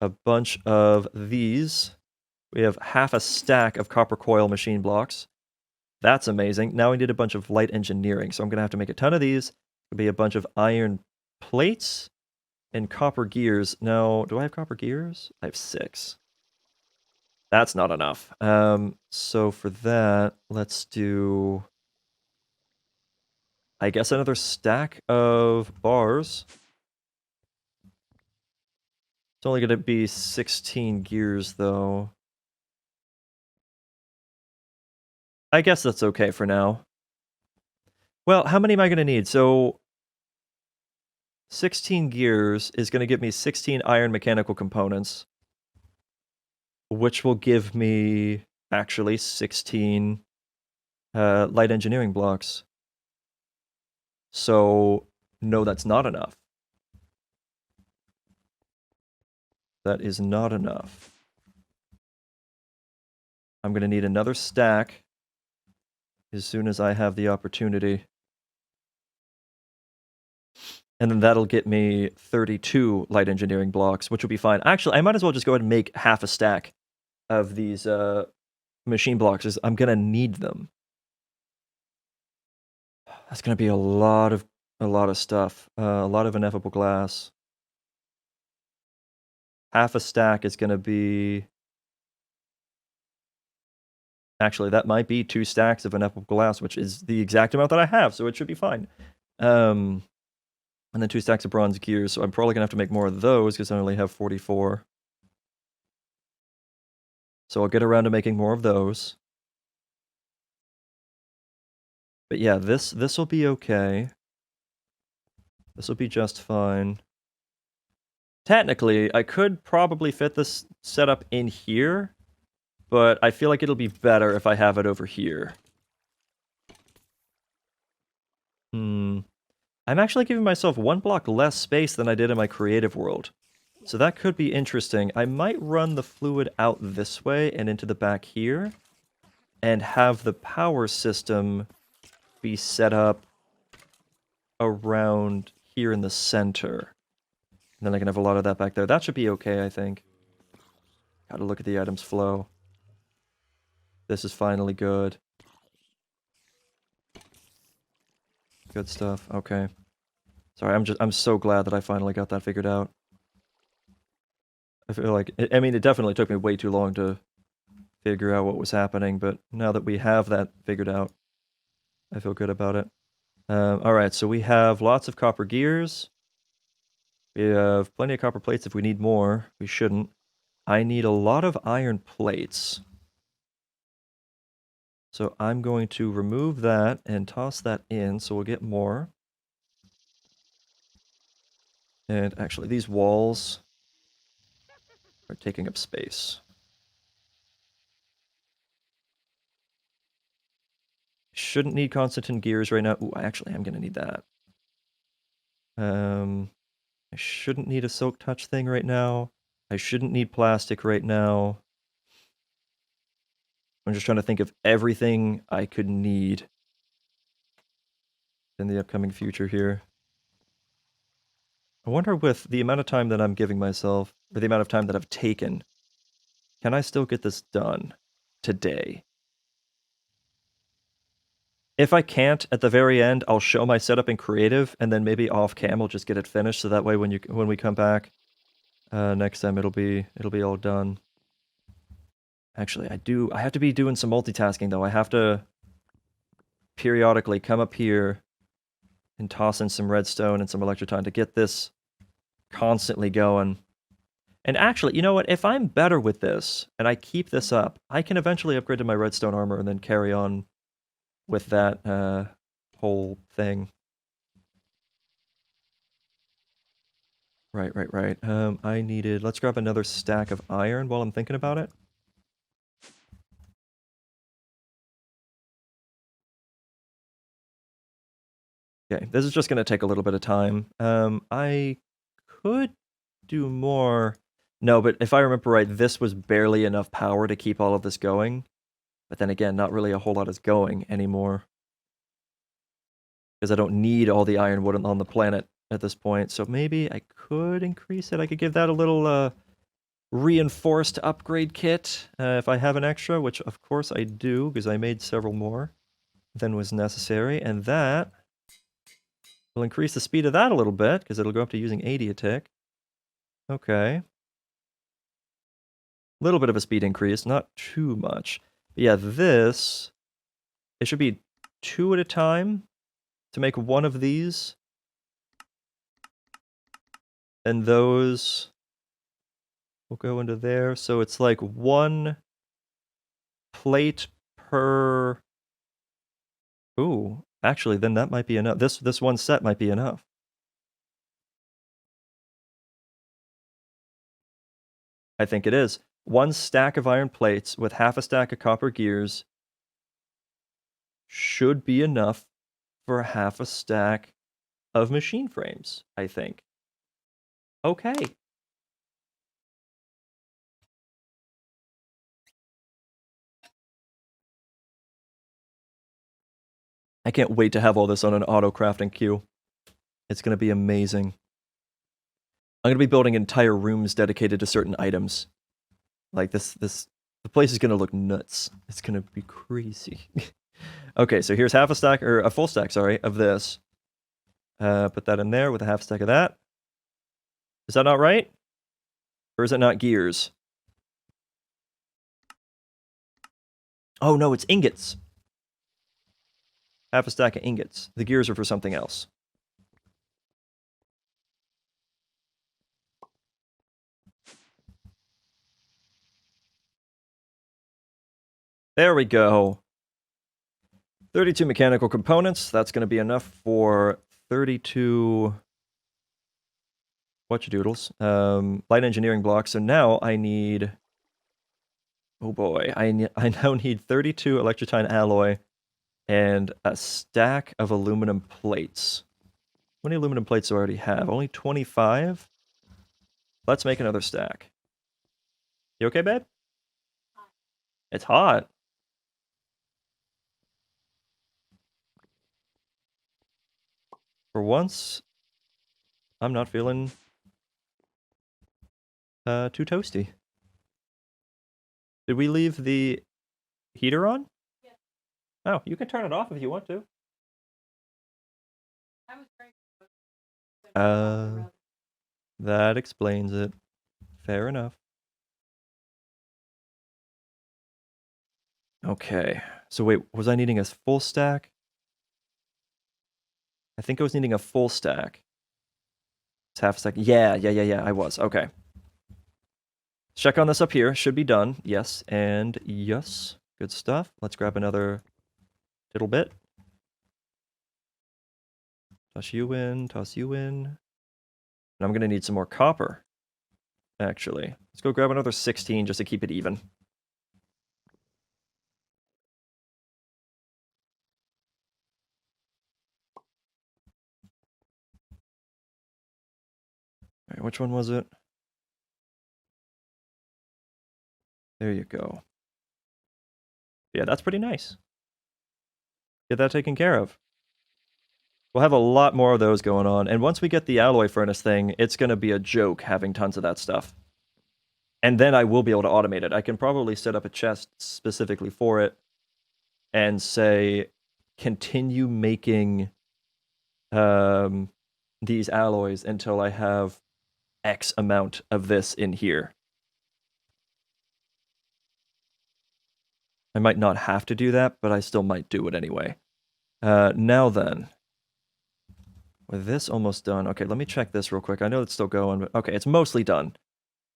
A bunch of these. We have half a stack of copper coil machine blocks. That's amazing. Now we need a bunch of light engineering. So I'm going to have to make a ton of these. It'll be a bunch of iron plates and copper gears. Now, do I have copper gears? I have 6. That's not enough. So for that, let's do... I guess another stack of bars. It's only going to be 16 gears, though. I guess that's okay for now. Well, how many am I going to need? So 16 gears is going to give me 16 iron mechanical components, which will give me actually 16 light engineering blocks. So no, that's not enough. That is not enough. I'm going to need another stack as soon as I have the opportunity. And then that'll get me 32 light engineering blocks, which will be fine. Actually, I might as well just go ahead and make half a stack of these machine blocks, as I'm going to need them. That's going to be a lot of stuff. A lot of ineffable glass. Half a stack is going to be... Actually, that might be 2 stacks of ineffable glass, which is the exact amount that I have, so it should be fine. And then 2 stacks of bronze gears, so I'm probably going to have to make more of those, because I only have 44. So I'll get around to making more of those. But yeah, this will be okay. This will be just fine. Technically, I could probably fit this setup in here, but I feel like it'll be better if I have it over here. I'm actually giving myself 1 block less space than I did in my creative world. So that could be interesting. I might run the fluid out this way and into the back here, and have the power system be set up around here in the center. And then I can have a lot of that back there. That should be okay, I think. Gotta look at the items flow. This is finally good. Good stuff. Okay. Sorry, I'm so glad that I finally got that figured out. I feel like... I mean, it definitely took me way too long to figure out what was happening, but now that we have that figured out, I feel good about it. Alright, so we have lots of copper gears. We have plenty of copper plates if we need more. We shouldn't. I need a lot of iron plates. So I'm going to remove that and toss that in, so we'll get more. And actually, these walls are taking up space. Shouldn't need Constantin gears right now. Ooh, I actually am going to need that. I shouldn't need a silk touch thing right now. I shouldn't need plastic right now. I'm just trying to think of everything I could need in the upcoming future here. I wonder with the amount of time that I'm giving myself, or the amount of time that I've taken, can I still get this done today? If I can't, at the very end, I'll show my setup in creative, and then maybe off cam I'll just get it finished, so that way when we come back next time, it'll be all done. Actually, I have to be doing some multitasking though. I have to periodically come up here and toss in some redstone and some electrotine to get this constantly going. And actually, you know what? If I'm better with this and I keep this up, I can eventually upgrade to my redstone armor and then carry on with that whole thing. Right. I needed... Let's grab another stack of iron while I'm thinking about it. Okay, this is just going to take a little bit of time. I could do more... No, but if I remember right, this was barely enough power to keep all of this going. But then again, not really a whole lot is going anymore. Because I don't need all the ironwood on the planet at this point. So maybe I could increase it. I could give that a little reinforced upgrade kit if I have an extra, which of course I do, because I made several more than was necessary. And that will increase the speed of that a little bit, because it'll go up to using 80 a tick. Okay. Little bit of a speed increase, not too much. But yeah, this, it should be 2 at a time to make one of these. And those will go into there. So it's like 1 plate per... Ooh, actually, then that might be enough. This one set might be enough. I think it is. 1 stack of iron plates with half a stack of copper gears should be enough for half a stack of machine frames, I think. Okay. I can't wait to have all this on an auto crafting queue. It's going to be amazing. I'm going to be building entire rooms dedicated to certain items. Like the place is going to look nuts. It's going to be crazy. Okay, so here's half a stack, or a full stack, sorry, of this. Put that in there with a half stack of that. Is that not right? Or is it not gears? Oh no, it's ingots. Half a stack of ingots. The gears are for something else. There we go. 32 mechanical components. That's going to be enough for 32... whatchadoodles. Light engineering blocks. So now I need... Oh boy. I now need 32 electrotine alloy and a stack of aluminum plates. How many aluminum plates do I already have? Only 25? Let's make another stack. You okay, babe? It's hot. For once, I'm not feeling too toasty. Did we leave the heater on? Yeah. Oh, you can turn it off if you want to. That explains it. Fair enough. Okay. So wait, was I needing a full stack? I think I was needing a full stack. It's half a stack. Yeah, I was. Okay. Check on this up here. Should be done. Yes, and yes. Good stuff. Let's grab another little bit. Toss you in, toss you in. And I'm going to need some more copper, actually. Let's go grab another 16 just to keep it even. Wait, which one was it? There you go. Yeah, that's pretty nice. Get that taken care of. We'll have a lot more of those going on, and once we get the alloy furnace thing, it's going to be a joke having tons of that stuff. And then I will be able to automate it. I can probably set up a chest specifically for it and say, continue making these alloys until I have X amount of this in here. I might not have to do that, but I still might do it anyway. Now then, with this almost done, okay, let me check this real quick. I know it's still going, but okay, it's mostly done.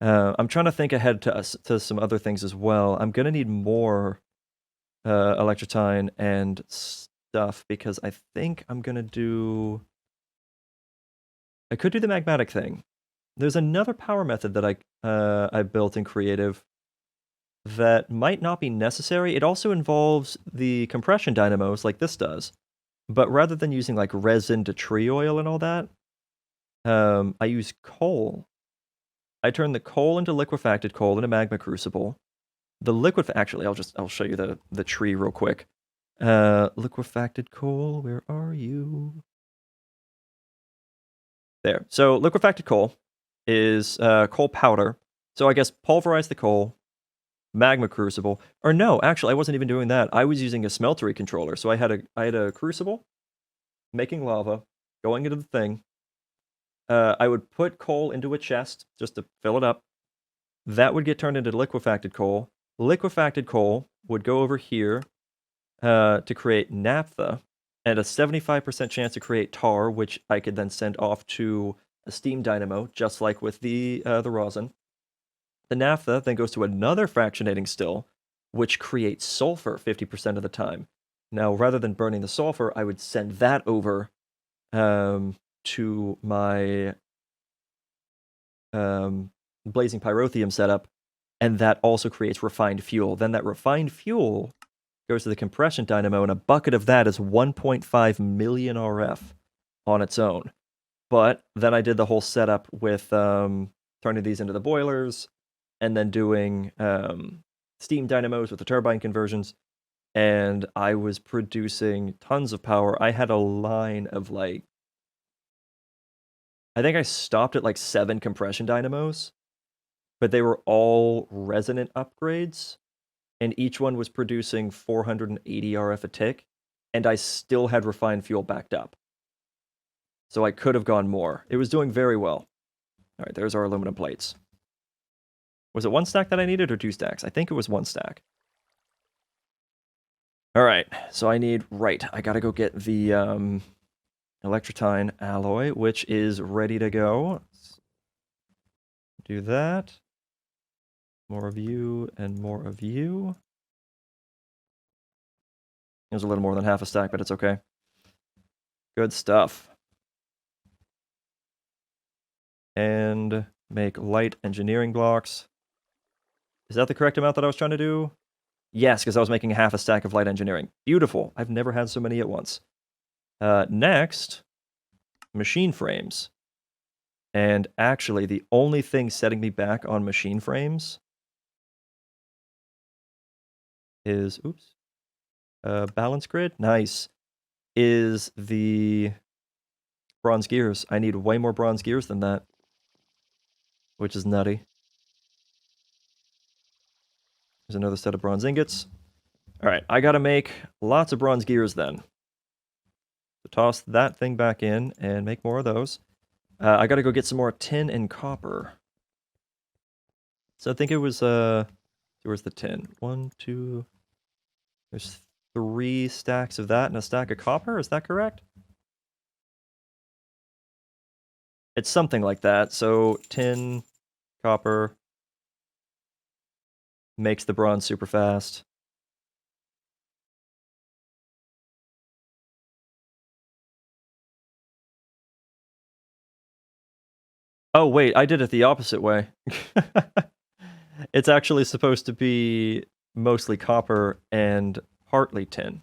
I'm trying to think ahead to some other things as well. I'm going to need more electrotine and stuff because I think I'm going to do... I could do the magmatic thing. There's another power method that I built in Creative that might not be necessary. It also involves the compression dynamos like this does. But rather than using like resin to tree oil and all that, I use coal. I turn the coal into liquefacted coal in a magma crucible. The actually, I'll show you the tree real quick. Liquefacted coal, where are you? There. So liquefacted coal is coal powder. So I guess pulverize the coal, magma crucible. Or no, actually, I wasn't even doing that. I was using a smeltery controller. So I had a crucible, making lava, going into the thing. I would put coal into a chest just to fill it up. That would get turned into liquefacted coal. Liquefacted coal would go over here to create naphtha, and a 75% chance to create tar, which I could then send off to a steam dynamo, just like with the rosin. The naphtha then goes to another fractionating still, which creates sulfur 50% of the time. Now, rather than burning the sulfur, I would send that over to my blazing pyrotheum setup, and that also creates refined fuel. Then that refined fuel goes to the compression dynamo, and a bucket of that is 1.5 million RF on its own. But then I did the whole setup with turning these into the boilers, and then doing steam dynamos with the turbine conversions, and I was producing tons of power. I had a line of like, I think I stopped at like 7 compression dynamos, but they were all resonant upgrades, and each one was producing 480 RF a tick, and I still had refined fuel backed up. So I could have gone more. It was doing very well. All right, there's our aluminum plates. Was it 1 stack that I needed or 2 stacks? I think it was 1 stack. All right, so I need, I gotta go get the electrotine alloy, which is ready to go. Let's do that. More of you and more of you. It was a little more than half a stack, but it's okay. Good stuff. And make light engineering blocks. Is that the correct amount that I was trying to do? Yes, because I was making half a stack of light engineering. Beautiful. I've never had so many at once. Next, machine frames. And actually, the only thing setting me back on machine frames is, balance grid? Nice. Is the bronze gears. I need way more bronze gears than that, which is nutty. There's another set of bronze ingots. All right, I gotta make lots of bronze gears then. So toss that thing back in and make more of those. I gotta go get some more tin and copper. So I think it was, where's the tin? 1, 2, there's 3 stacks of that and a stack of copper, is that correct? It's something like that, so tin, copper, makes the bronze super fast. Oh, wait, I did it the opposite way. It's actually supposed to be mostly copper and partly tin.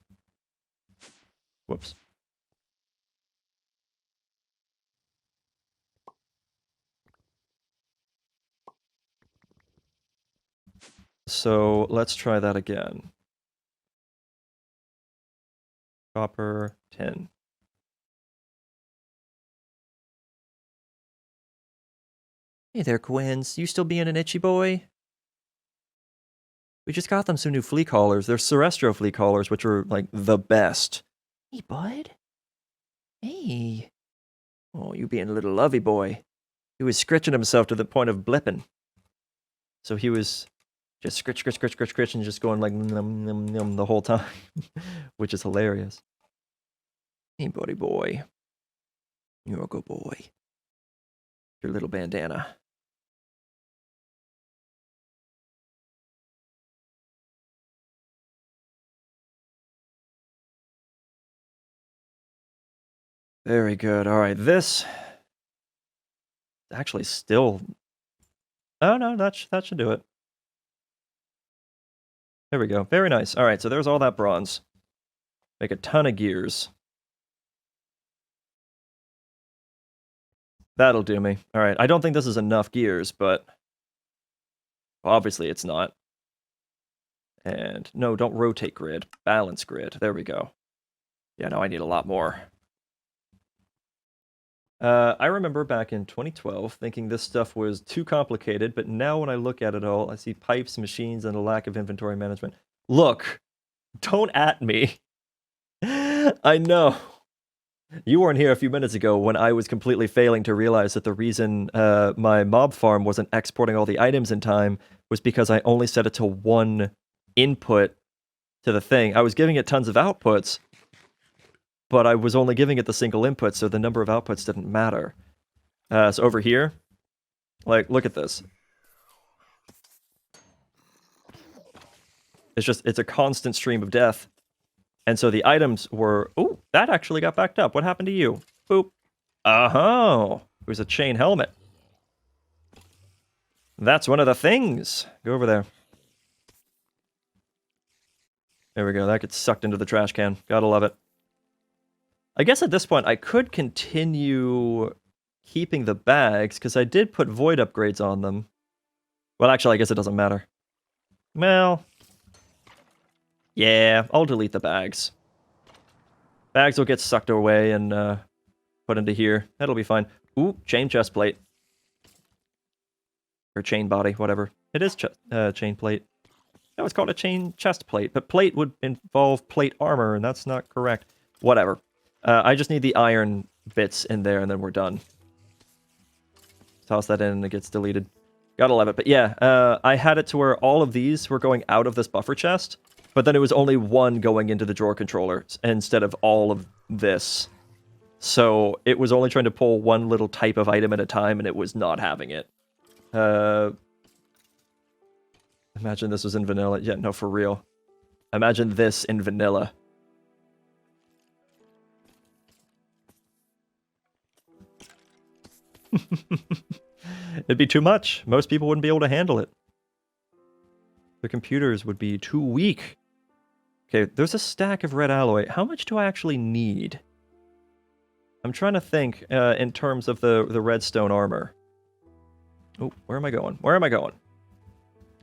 Whoops. So let's try that again. Copper, tin. Hey there, Quins. You still being an itchy boy? We just got them some new flea collars. They're Cerestro flea collars, which are, like, the best. Hey, bud. Hey. Oh, you being a little lovey boy. He was scritching himself to the point of blipping. So he was just scritch, and just going like num, num, num the whole time, which is hilarious. Hey, buddy boy. You're a good boy. Your little bandana. Very good. All right, this actually still. Oh no, that should do it. There we go. Very nice. All right, so there's all that bronze. Make a ton of gears. That'll do me. All right, I don't think this is enough gears, but obviously it's not. And no, don't rotate grid. Balance grid. There we go. Yeah, no, I need a lot more. I remember back in 2012 thinking this stuff was too complicated, but now when I look at it all, I see pipes, machines, and a lack of inventory management. Look, don't at me. I know. You weren't here a few minutes ago when I was completely failing to realize that the reason my mob farm wasn't exporting all the items in time was because I only set it to one input to the thing. I was giving it tons of outputs, but I was only giving it the single input, so the number of outputs didn't matter. So over here, like, look at this. It's a constant stream of death. And so the items were, oh, that actually got backed up. What happened to you? Boop. Oh, it was a chain helmet. That's one of the things. Go over there. There we go. That gets sucked into the trash can. Gotta love it. I guess at this point, I could continue keeping the bags, because I did put void upgrades on them. Well, actually, I guess it doesn't matter. Well, yeah, I'll delete the bags. Bags will get sucked away and put into here. That'll be fine. Ooh, chain chest plate. Or chain body, whatever. It is chain plate. No, it's called a chain chest plate, but plate would involve plate armor, and that's not correct. Whatever. I just need the iron bits in there, and then we're done. Toss that in, and it gets deleted. Gotta love it. But yeah, I had it to where all of these were going out of this buffer chest, but then it was only one going into the drawer controller instead of all of this. So it was only trying to pull one little type of item at a time, and it was not having it. Imagine this was in vanilla. Yeah, no, for real. Imagine this in vanilla. It'd be too much. Most people wouldn't be able to handle it. Their computers would be too weak. Okay, there's a stack of red alloy. How much do I actually need? I'm trying to think in terms of the redstone armor. Oh, where am I going? Where am I going?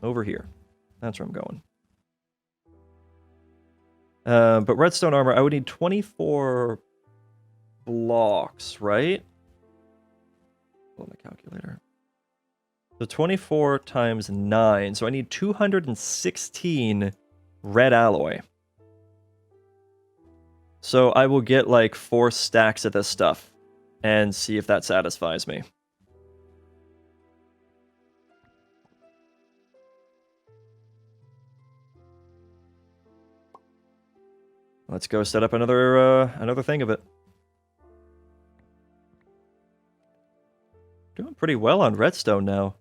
Over here. That's where I'm going. But redstone armor, I would need 24 blocks, right? Pull my calculator. So 24 times 9. So I need 216 red alloy. So I will get like 4 stacks of this stuff and see if that satisfies me. Let's go set up another thing of it. Doing pretty well on redstone now.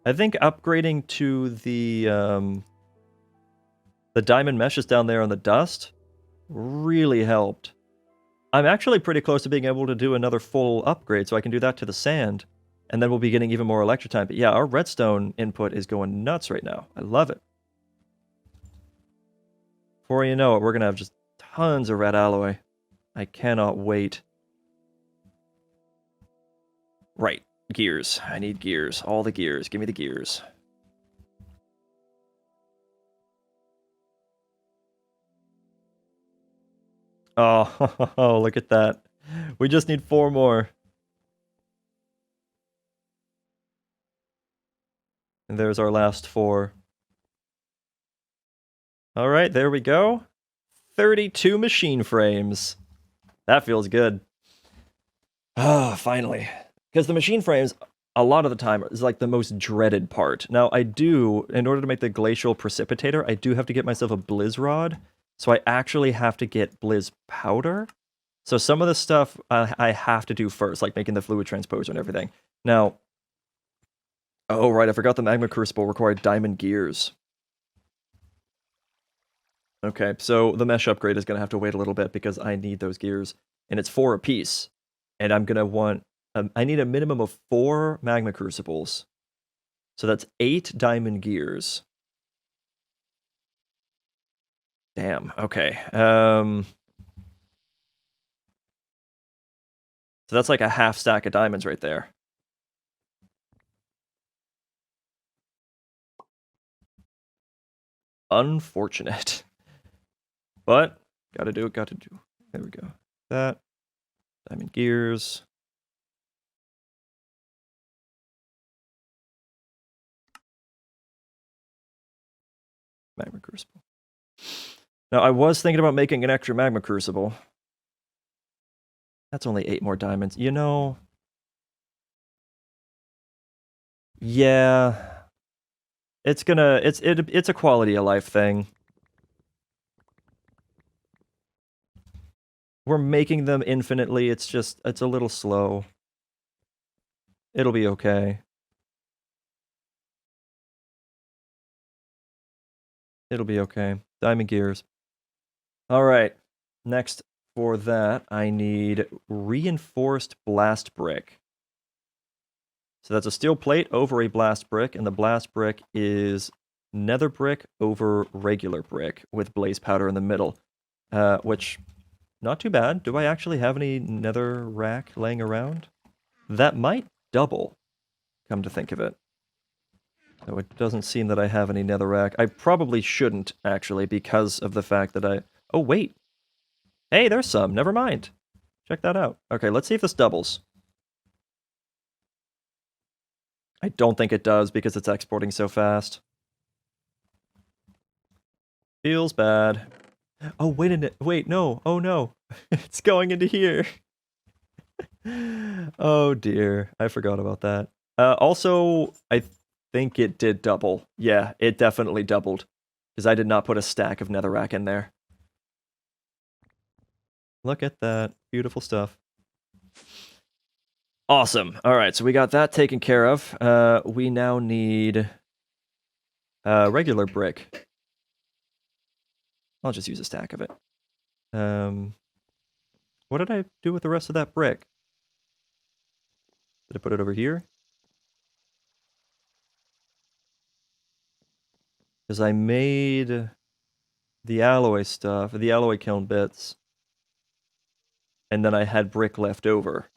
I think upgrading to the diamond meshes down there on the dust really helped. I'm actually pretty close to being able to do another full upgrade, so I can do that to the sand, and then we'll be getting even more electric time. But yeah, our redstone input is going nuts right now. I love it. Before you know it, we're going to have just tons of red alloy. I cannot wait. Right. Gears. I need gears. All the gears. Give me the gears. Oh, look at that. We just need 4 more. And there's our last 4. All right, there we go. 32 machine frames. That feels good. Ah, finally. Because the machine frames, a lot of the time, is like the most dreaded part. Now, I do, in order to make the glacial precipitator, I do have to get myself a blizz rod. So I actually have to get blizz powder. So some of the stuff I have to do first, like making the fluid transposer and everything. Now, oh, right, I forgot the magma crucible required diamond gears. Okay, so the mesh upgrade is going to have to wait a little bit because I need those gears, and it's 4 apiece. And I'm going to want, I need a minimum of 4 magma crucibles. So that's 8 diamond gears. Damn, okay. So that's like a half stack of diamonds right there. Unfortunate. But, gotta do. There we go. That. Diamond gears. Magma crucible. Now, I was thinking about making an extra magma crucible. That's only 8 more diamonds. You know... Yeah... It's gonna... It's a quality of life thing. We're making them infinitely, it's just... It's a little slow. It'll be okay. It'll be okay. Diamond gears. Alright. Next for that, I need reinforced blast brick. So that's a steel plate over a blast brick, and the blast brick is nether brick over regular brick with blaze powder in the middle. Which, not too bad. Do I actually have any nether rack laying around? That might double, come to think of it. So it doesn't seem that I have any nether rack. I probably shouldn't, actually, because of the fact that I... Oh, wait. Hey, there's some. Never mind. Check that out. Okay, let's see if this doubles. I don't think it does because it's exporting so fast. Feels bad. Oh, wait a minute. Wait, no. Oh, no. It's going into here. Oh, dear. I forgot about that. Also, I think it did double. Yeah, it definitely doubled. Because I did not put a stack of netherrack in there. Look at that. Beautiful stuff. Awesome. All right, so we got that taken care of. We now need regular brick. I'll just use a stack of it. What did I do with the rest of that brick? Did I put it over here? Because I made the alloy stuff, the alloy kiln bits, and then I had brick left over.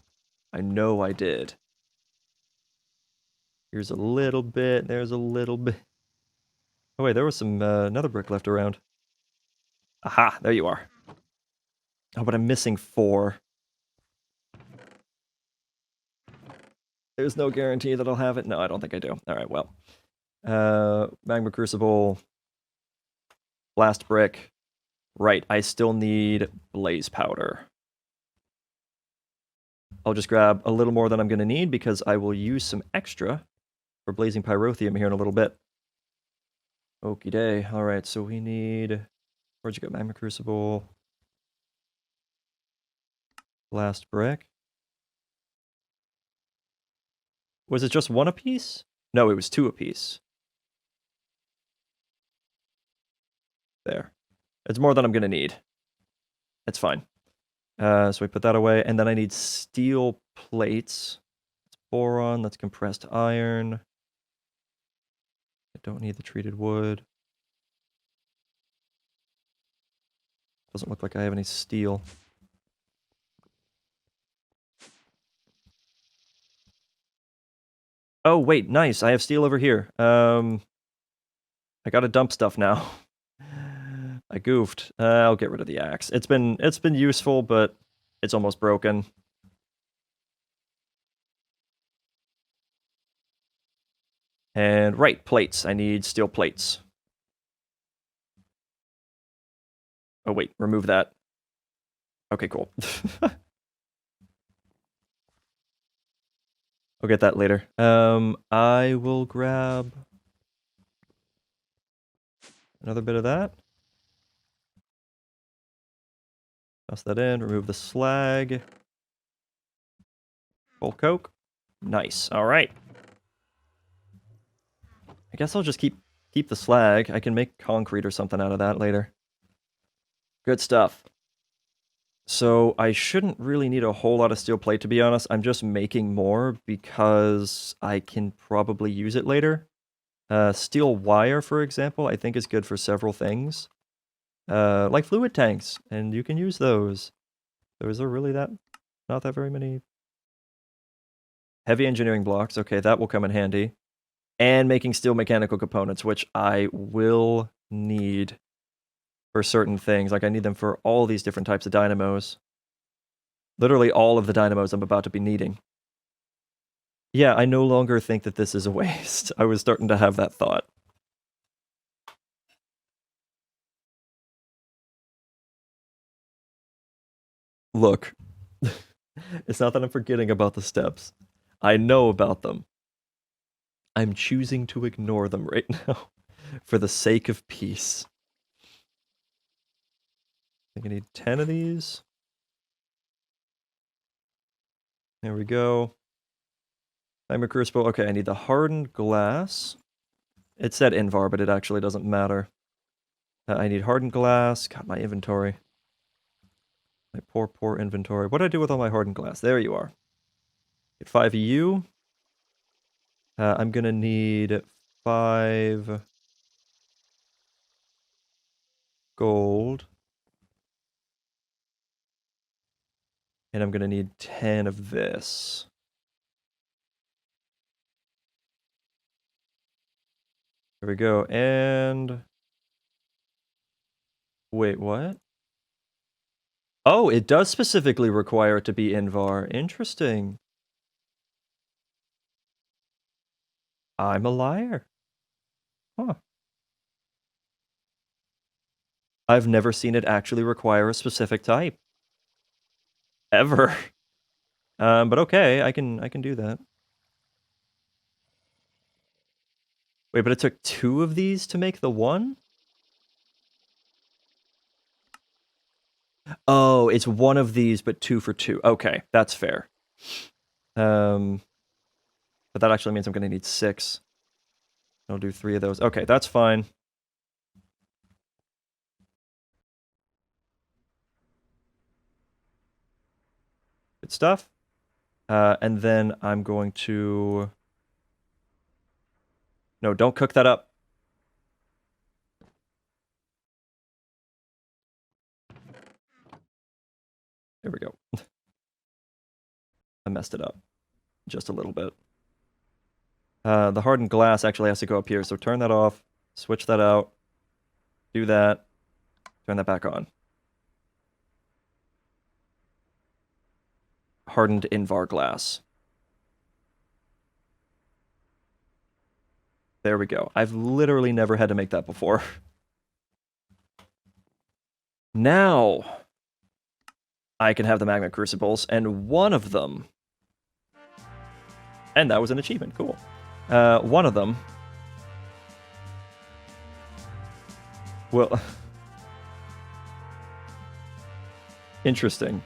I know I did. Here's a little bit, there's a little bit. Oh wait, there was some another brick left around. Aha, there you are. Oh, but I'm missing 4. There's no guarantee that I'll have it. No, I don't think I do. All right, well. Magma crucible. Blast brick. Right, I still need blaze powder. I'll just grab a little more than I'm going to need because I will use some extra for blazing pyrotheum here in a little bit. Okie day. All right, so we need... Where'd you go? Magma crucible. Blast brick. Was it just 1 apiece? No, it was 2 apiece. There. It's more than I'm going to need. It's fine. So we put that away, and then I need steel plates. That's boron, that's compressed iron. I don't need the treated wood. Doesn't look like I have any steel. Oh, wait, nice. I have steel over here. I gotta dump stuff now. I goofed. I'll get rid of the axe. It's been useful, but it's almost broken. And right, plates. I need steel plates. Oh wait, remove that. Okay, cool. I'll get that later. I will grab another bit of that. Toss that in, remove the slag. Full coke. Nice. All right. I guess I'll just keep the slag. I can make concrete or something out of that later. Good stuff. So I shouldn't really need a whole lot of steel plate, to be honest. I'm just making more because I can probably use it later. Steel wire, for example, I think is good for several things. Like fluid tanks, and you can use those. Those are really not that very many. Heavy engineering blocks, okay, that will come in handy. And making steel mechanical components, which I will need for certain things. Like I need them for all these different types of dynamos. Literally all of the dynamos I'm about to be needing. Yeah, I no longer think that this is a waste. I was starting to have that thought. Look, it's not that I'm forgetting about the steps. I know about them. I'm choosing to ignore them right now for the sake of peace. I think I need 10 of these. There we go. Magma crucible. Okay, I need the hardened glass. It said Invar, but it actually doesn't matter. I need hardened glass. God, my inventory. My poor inventory. What did I do with all my hardened glass? There you are. Get 5 EU. I'm gonna need 5 gold. And I'm gonna need 10 of this. There we go. And wait, what? Oh, it does specifically require it to be Invar. Interesting. I'm a liar. Huh. I've never seen it actually require a specific type. Ever. But okay, I can do that. Wait, but it took 2 of these to make the one? Oh, it's 1 of these, but 2 for 2. Okay, that's fair. But that actually means I'm gonna need 6. I'll do 3 of those. Okay, that's fine. Good stuff. And then I'm going to... No, don't cook that up. There we go. I messed it up. Just a little bit. The hardened glass actually has to go up here, so turn that off, switch that out, do that, turn that back on. Hardened Invar glass. There we go. I've literally never had to make that before. Now, I can have the magma crucibles, and one of them... And that was an achievement, cool. One of them... Well... Interesting.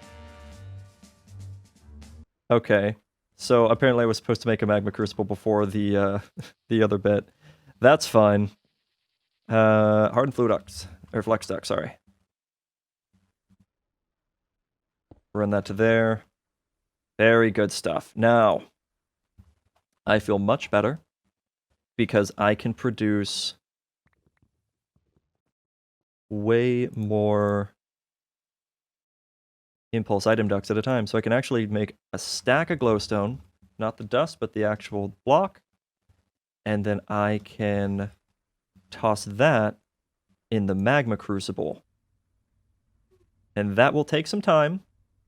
Okay. So apparently I was supposed to make a magma crucible before the the other bit. That's fine. Hardened fluid ducts. Or flux duct, sorry. Run that to there. Very good stuff. Now, I feel much better because I can produce way more impulse item ducts at a time. So I can actually make a stack of glowstone, not the dust, but the actual block. And then I can toss that in the magma crucible. And that will take some time.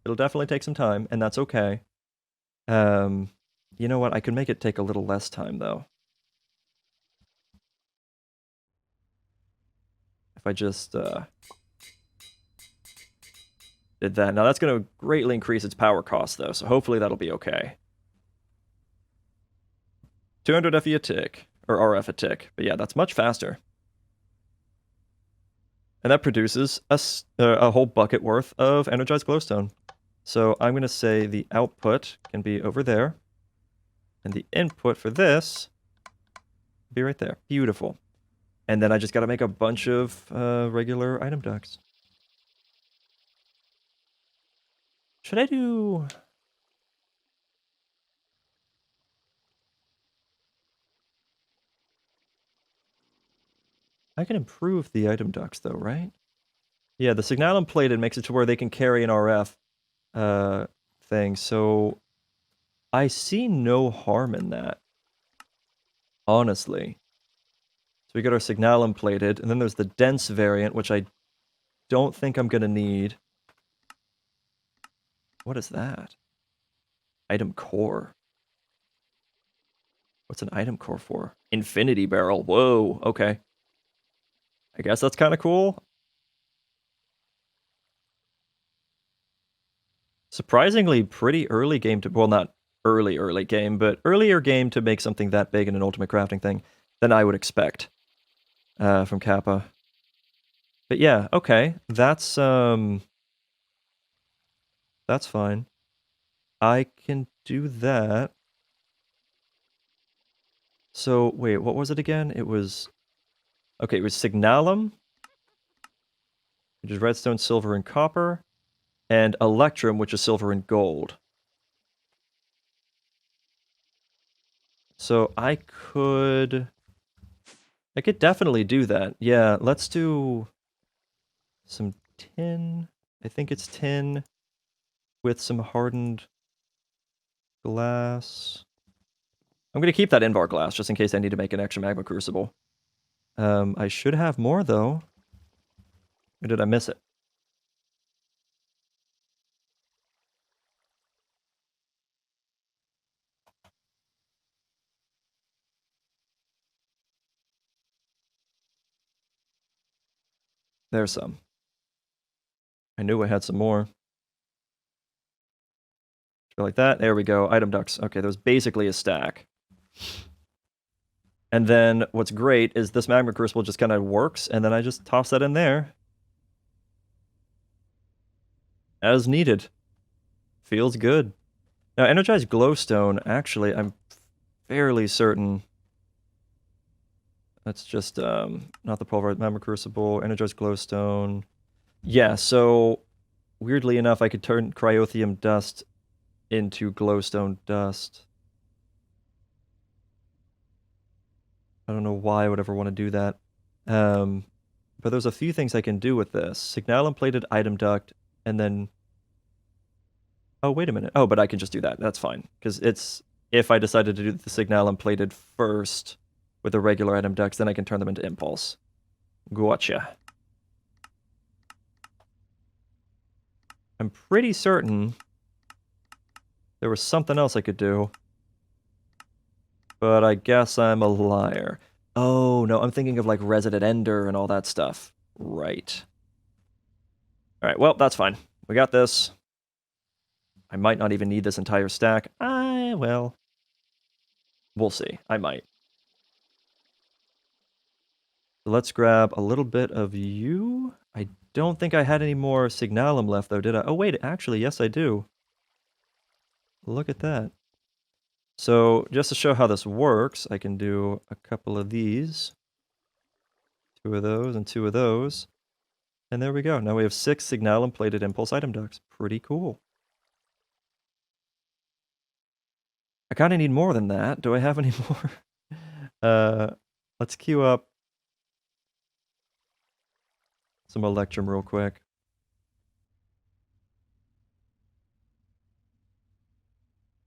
It'll definitely take some time, and that's okay. You know what? I could make it take a little less time, though. If I just did that. Now, that's going to greatly increase its power cost, though, so hopefully that'll be okay. 200 FE a tick, or RF a tick. But yeah, that's much faster. And that produces a whole bucket worth of energized glowstone. So I'm going to say the output can be over there. And the input for this be right there. Beautiful. And then I just got to make a bunch of regular item ducts. Should I do... I can improve the item ducts, though, right? Yeah, the signalum plated makes it to where they can carry an RF thing, so I see no harm in that, honestly. So we got our signalum plated, and then there's the dense variant, which I don't think I'm going to need. What is that? Item core. What's an item core for? Infinity barrel. Whoa, okay. I guess that's kind of cool. Surprisingly pretty early game to... Well, not early game, but earlier game to make something that big in an ultimate crafting thing than I would expect from Kappa. But yeah, okay. That's fine. I can do that. So, wait, what was it again? It was... Okay, it was signalum, which is redstone, silver, and copper, and electrum, which is silver and gold. So I could definitely do that. Yeah, let's do some tin. I think it's tin with some hardened glass. I'm going to keep that invar glass just in case I need to make an extra magma crucible. I should have more, though. Or did I miss it? There's some. I knew I had some more. Like that. There we go. Item ducts. Okay, there's basically a stack. And then what's great is this magma crucible just kind of works, and then I just toss that in there. As needed. Feels good. Now, energized glowstone, actually, I'm fairly certain... That's just, not the pulverized magma crucible, energized glowstone. Yeah, so, weirdly enough, I could turn cryotheum dust into glowstone dust. I don't know why I would ever want to do that. But there's a few things I can do with this. Signalum plated item duct, and then... Oh, wait a minute. Oh, but I can just do that. That's fine. Because it's... If I decided to do the signalum plated first with the regular item ducts, then I can turn them into impulse. Gotcha. I'm pretty certain there was something else I could do. But I guess I'm a liar. Oh, no, I'm thinking of like Resident Ender and all that stuff. Right. Alright, well, that's fine. We got this. I might not even need this entire stack. Well, we'll see. I might. So let's grab a little bit of you. I don't think I had any more signalum left, though, did I? Oh, wait, actually, yes, I do. Look at that. So, just to show how this works, I can do a couple of these. 2 of those and 2 of those. And there we go. Now we have 6 signalum plated impulse item ducts. Pretty cool. I kind of need more than that. Do I have any more? Let's queue up some electrum real quick.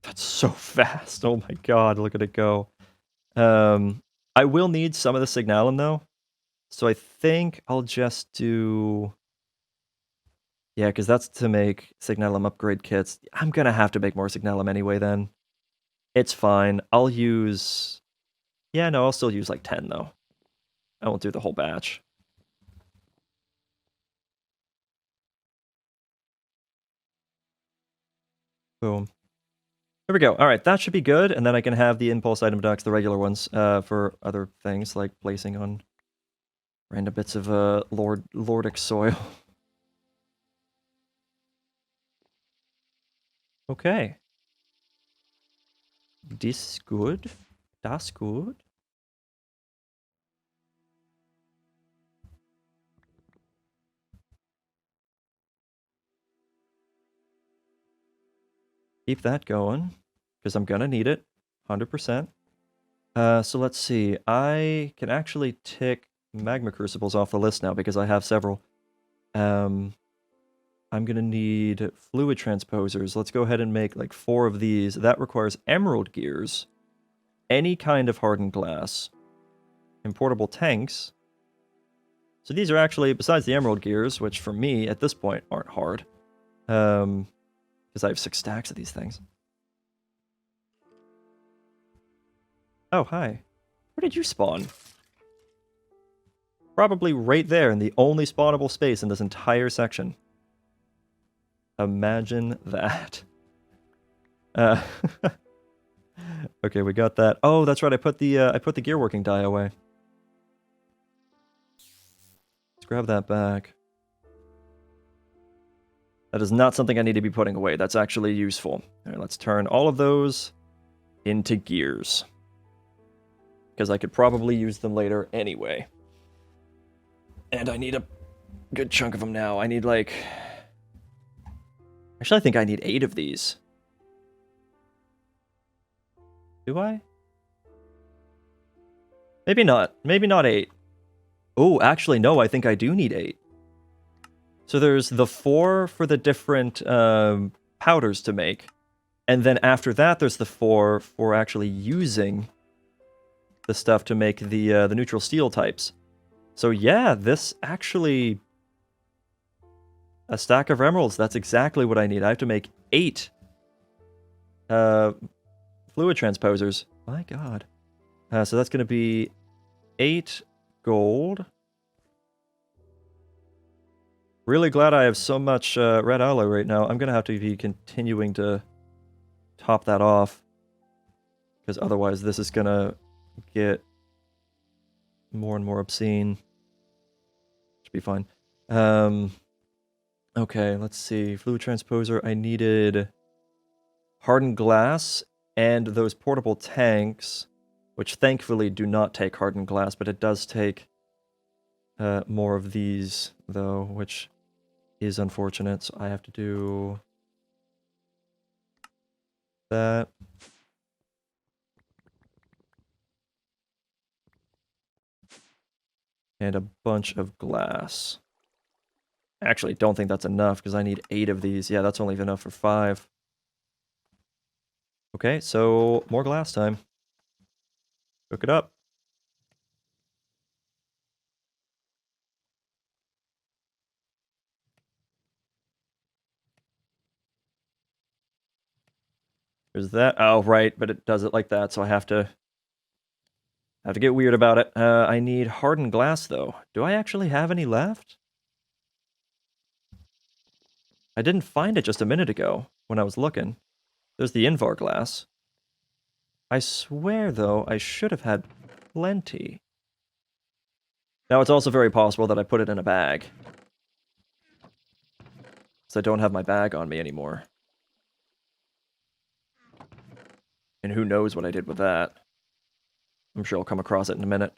That's so fast. Oh my god, look at it go. I will need some of the signalum, though. So I think I'll just do... Yeah, because that's to make Signalum upgrade kits. I'm going to have to make more Signalum anyway then. It's fine. I'll use... Yeah, no, I'll still use like 10 though. I won't do the whole batch. Boom. Here we go. All right, that should be good. And then I can have the impulse item ducts, the regular ones, for other things like placing on random bits of Lordic soil. Okay. This good. Das good. Keep that going, because I'm gonna need it, 100%. So let's see. I can actually tick magma crucibles off the list now because I have several. I'm gonna need fluid transposers. Let's go ahead and make like 4 of these. That requires emerald gears, any kind of hardened glass, importable tanks. So these are actually, besides the emerald gears, which for me at this point aren't hard, because I have 6 stacks of these things. Oh, hi. Where did you spawn? Probably right there in the only spawnable space in this entire section. Imagine that. Okay, we got that. Oh, that's right. I put the gear working die away. Let's grab that back. That is not something I need to be putting away. That's actually useful. All right, let's turn all of those into gears. Because I could probably use them later anyway. And I need a good chunk of them now. I need like... Actually, I think I need 8 of these. Do I? Maybe not. Maybe not 8. Oh, actually, no, I think I do need 8. So there's the 4 for the different powders to make. And then after that, there's the 4 for actually using the stuff to make the neutral steel types. So yeah, this actually... A stack of emeralds, that's exactly what I need. I have to make 8 fluid transposers. My god. So that's going to be 8 gold. Really glad I have so much red alloy right now. I'm going to have to be continuing to top that off. Because otherwise this is going to get more and more obscene. Should be fine. Okay, let's see. Fluid transposer, I needed hardened glass and those portable tanks, which thankfully do not take hardened glass, but it does take more of these, though, which is unfortunate. So I have to do that. And a bunch of glass. Actually, don't think that's enough because I need 8 of these. Yeah, that's only enough for 5. Okay, so more glass time. Cook it up. There's that. Oh, right, but it does it like that, so I have to get weird about it. I need hardened glass, though. Do I actually have any left? I didn't find it just a minute ago when I was looking. There's the Invar glass. I swear, though, I should have had plenty. Now, it's also very possible that I put it in a bag. So I don't have my bag on me anymore. And who knows what I did with that. I'm sure I'll come across it in a minute.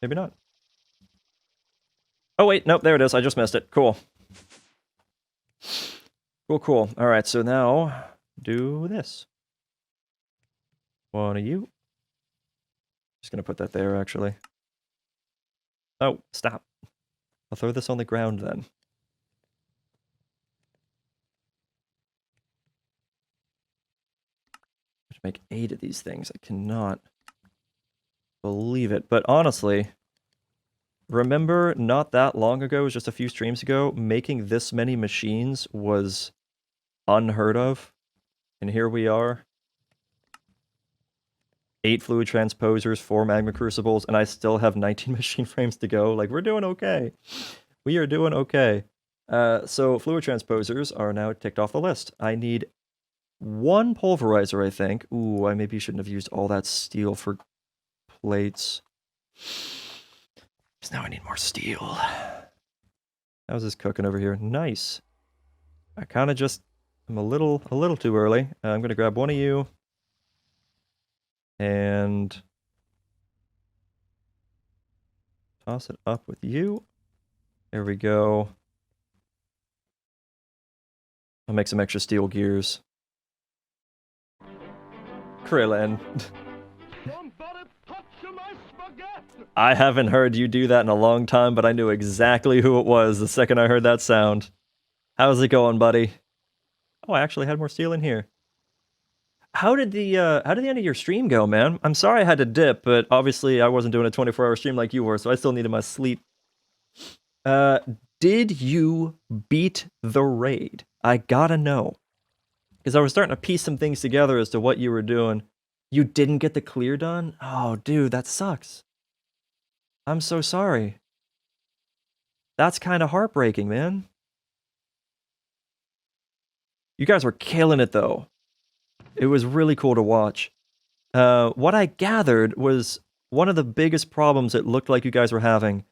Maybe not. Oh, wait, nope, there it is. I just missed it. Cool. Cool, cool. All right, so now do this. One of you. Just gonna put that there, actually. Oh, stop. I'll throw this on the ground then. To make 8 of these things. I cannot believe it. But honestly, remember not that long ago, it was just a few streams ago, making this many machines was unheard of. And here we are. 8 fluid transposers, 4 magma crucibles, and I still have 19 machine frames to go. Like, we're doing okay. We are doing okay. So fluid transposers are now ticked off the list. I need 1 pulverizer, I think. Ooh, I maybe shouldn't have used all that steel for plates. Because now I need more steel. How's this cooking over here? Nice. I kind of just... I'm a little too early. I'm going to grab one of you. And... toss it up with you. There we go. I'll make some extra steel gears. Krillin. I haven't heard you do that in a long time, but I knew exactly who it was the second I heard that sound. How's it going, buddy? Oh, I actually had more steel in here. How did the end of your stream go, man? I'm sorry I had to dip, but obviously I wasn't doing a 24-hour stream like you were, so I still needed my sleep. Did you beat the raid? I gotta know. Because I was starting to piece some things together as to what you were doing. You didn't get the clear done? Oh, dude, that sucks. I'm so sorry. That's kind of heartbreaking, man. You guys were killing it, though. It was really cool to watch. What I gathered was one of the biggest problems it looked like you guys were having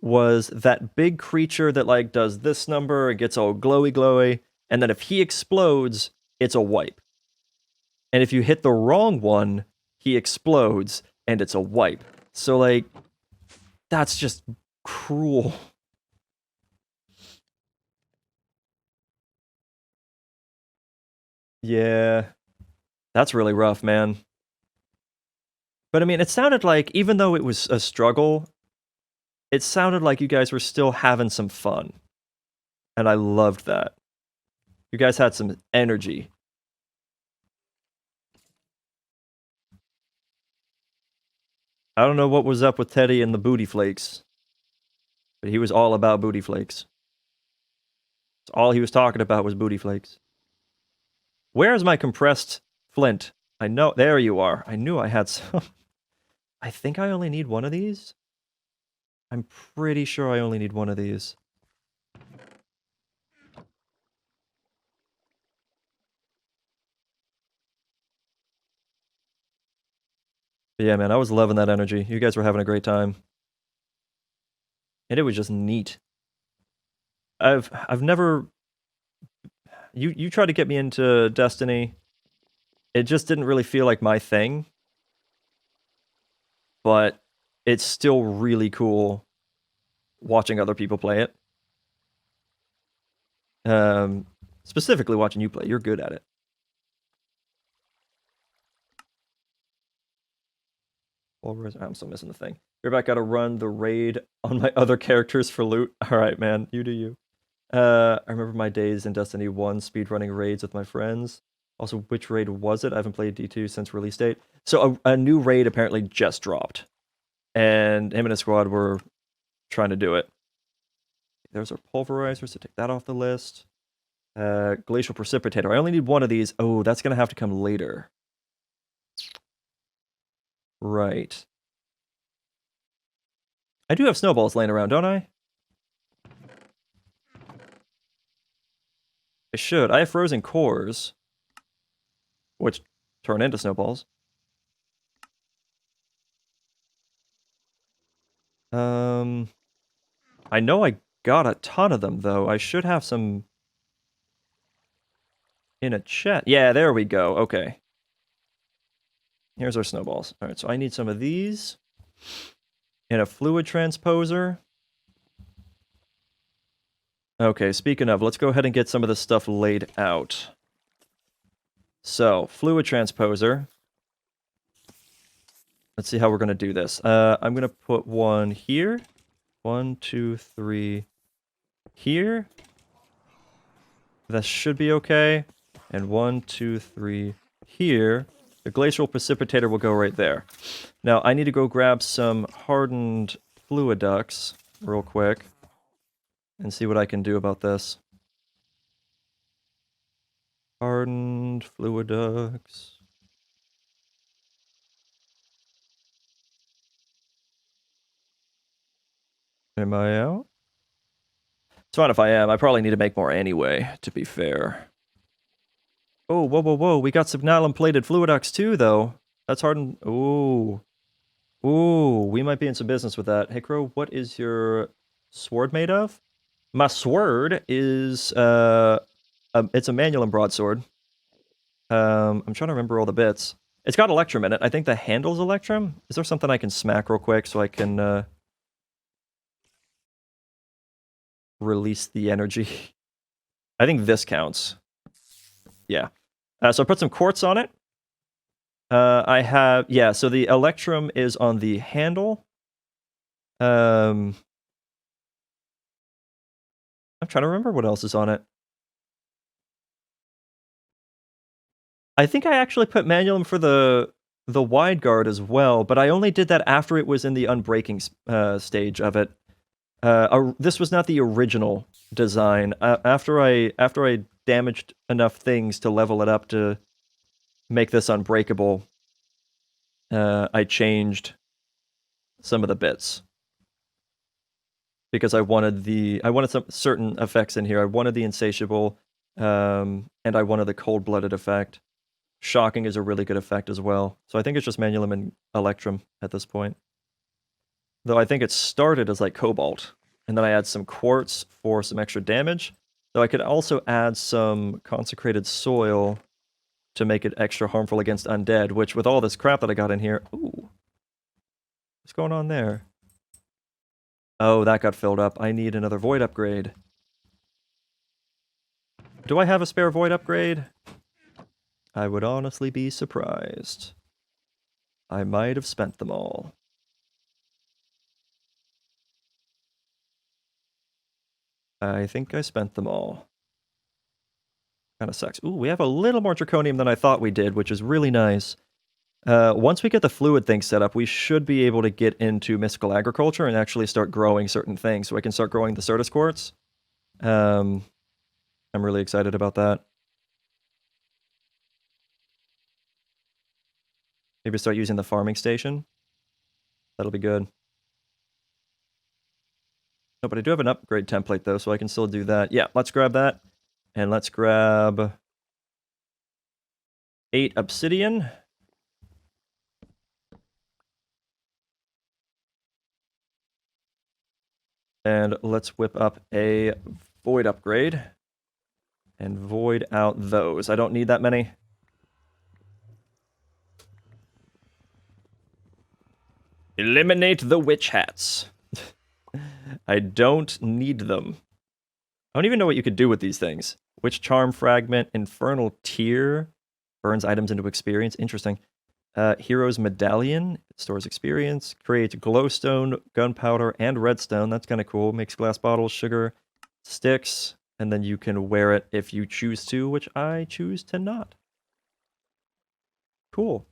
was that big creature that, like, does this number, it gets all glowy, and then if he explodes, it's a wipe. And if you hit the wrong one, he explodes, and it's a wipe. So, like, that's just cruel. Yeah. That's really rough, man. But I mean, it sounded like, even though it was a struggle, it sounded like you guys were still having some fun. And I loved that. You guys had some energy. I don't know what was up with Teddy and the booty flakes. But he was all about booty flakes. All he was talking about was booty flakes. Where's my compressed flint? I know, there you are. I knew I had some. I think I only need one of these. I'm pretty sure I only need one of these. But yeah, man, I was loving that energy. You guys were having a great time. And it was just neat. I've never... You tried to get me into Destiny. It just didn't really feel like my thing. But it's still really cool watching other people play it. Specifically watching you play. You're good at it. I'm still missing the thing. You're about got to run the raid on my other characters for loot. All right, man. You do you. I remember my days in Destiny 1 speedrunning raids with my friends. Also, which raid was it? I haven't played D2 since release date. So a new raid apparently just dropped. And him and his squad were trying to do it. There's our pulverizers, so take that off the list. Glacial precipitator. I only need one of these. Oh, that's going to have to come later. Right. I do have snowballs laying around, don't I? I should. I have frozen cores, which turn into snowballs. I know I got a ton of them, though. I should have some in a chat. Yeah, there we go. Okay. Here's our snowballs. All right, so I need some of these. And a fluid transposer. Okay, speaking of, let's go ahead and get some of this stuff laid out. So, fluid transposer. Let's see how we're going to do this. I'm going to put one here. 1, 2, 3 here. That should be okay. And 1, 2, 3 here. The glacial precipitator will go right there. Now, I need to go grab some hardened fluid ducts real quick and see what I can do about this. Hardened fluid ducts. Am I out? It's fine if I am. I probably need to make more anyway, to be fair. Oh, whoa, whoa, whoa. We got some nylon-plated fluid ducts too, though. That's hardened. Ooh. Ooh, we might be in some business with that. Hey, Crow, what is your sword made of? My sword is, it's a manual and broadsword. I'm trying to remember all the bits. It's got Electrum in it. I think the handle's Electrum. Is there something I can smack real quick so I can, release the energy? I think this counts. Yeah. So I put some quartz on it. I have, yeah, so the Electrum is on the handle. I'm trying to remember what else is on it. I think I actually put Manualum for the wide guard as well, but I only did that after it was in the unbreaking stage of it. This was not the original design. After I damaged enough things to level it up to make this unbreakable, I changed some of the bits because I wanted some certain effects in here. I wanted the insatiable, and I wanted the cold-blooded effect. Shocking is a really good effect as well. So I think it's just Manualum and Electrum at this point. Though I think it started as like Cobalt, and then I add some quartz for some extra damage. Though I could also add some consecrated soil to make it extra harmful against undead, which with all this crap that I got in here... Ooh. What's going on there? Oh, that got filled up. I need another void upgrade. Do I have a spare void upgrade? I would honestly be surprised. I might have spent them all. I think I spent them all. Kind of sucks. Ooh, we have a little more draconium than I thought we did, which is really nice. Once we get the fluid thing set up, we should be able to get into mystical agriculture and actually start growing certain things. So I can start growing the Certus quartz. I'm really excited about that. Maybe start using the farming station. That'll be good. No, but I do have an upgrade template, though, so I can still do that. Yeah, let's grab that. And let's grab 8 obsidian. And let's whip up a void upgrade. And void out those. I don't need that many. Eliminate the witch hats. I don't need them. I don't even know what you could do with these things. Witch charm fragment, infernal tear, burns items into experience. Interesting. Hero's medallion, it stores experience. Creates glowstone, gunpowder, and redstone. That's kind of cool. Makes glass bottles, sugar, sticks, and then you can wear it if you choose to, which I choose to not. Cool.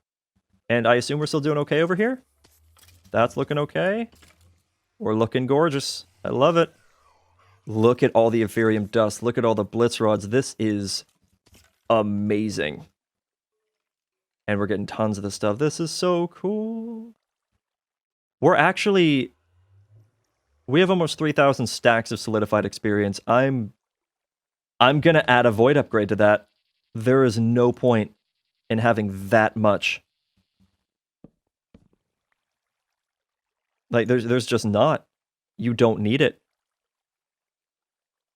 And I assume we're still doing okay over here? That's looking okay. We're looking gorgeous. I love it. Look at all the Aeotheum dust. Look at all the blitz rods. This is amazing. And we're getting tons of this stuff. This is so cool. We have almost 3,000 stacks of solidified experience. I'm gonna add a void upgrade to that. There is no point in having that much. Like, there's just not. You don't need it.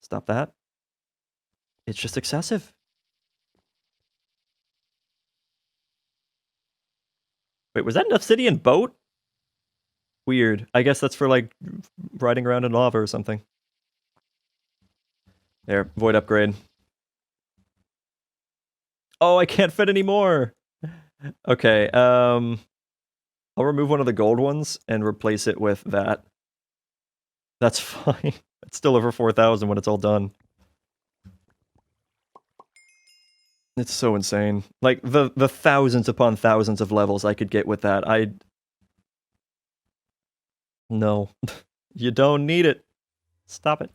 Stop that. It's just excessive. Wait, was that an obsidian boat? Weird. I guess that's for, like, riding around in lava or something. There, void upgrade. Oh, I can't fit anymore! Okay, I'll remove one of the gold ones and replace it with that. That's fine. It's still over 4,000 when it's all done. It's so insane. Like, the thousands upon thousands of levels I could get with that, No. You don't need it. Stop it.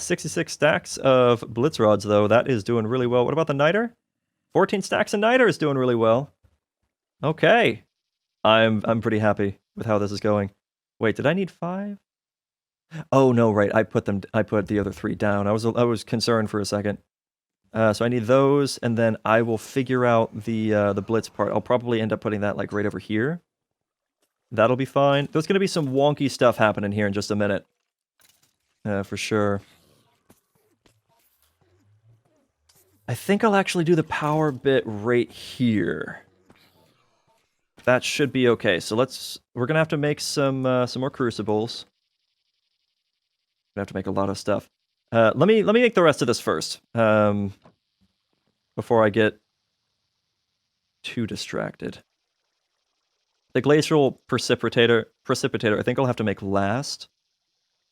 66 stacks of Blitz Rods, though. That is doing really well. What about the Niter? 14 stacks of Niter is doing really well. Okay. I'm pretty happy with how this is going. Wait, did I need 5? Oh no, right. I put the other 3 down. I was concerned for a second. So I need those, and then I will figure out the Blitz part. I'll probably end up putting that like right over here. That'll be fine. There's gonna be some wonky stuff happening here in just a minute. For sure. I think I'll actually do the power bit right here. That should be okay. So we're gonna have to make some more crucibles. Gonna have to make a lot of stuff. Let me make the rest of this first. Before I get too distracted. The glacial precipitator, I think I'll have to make last.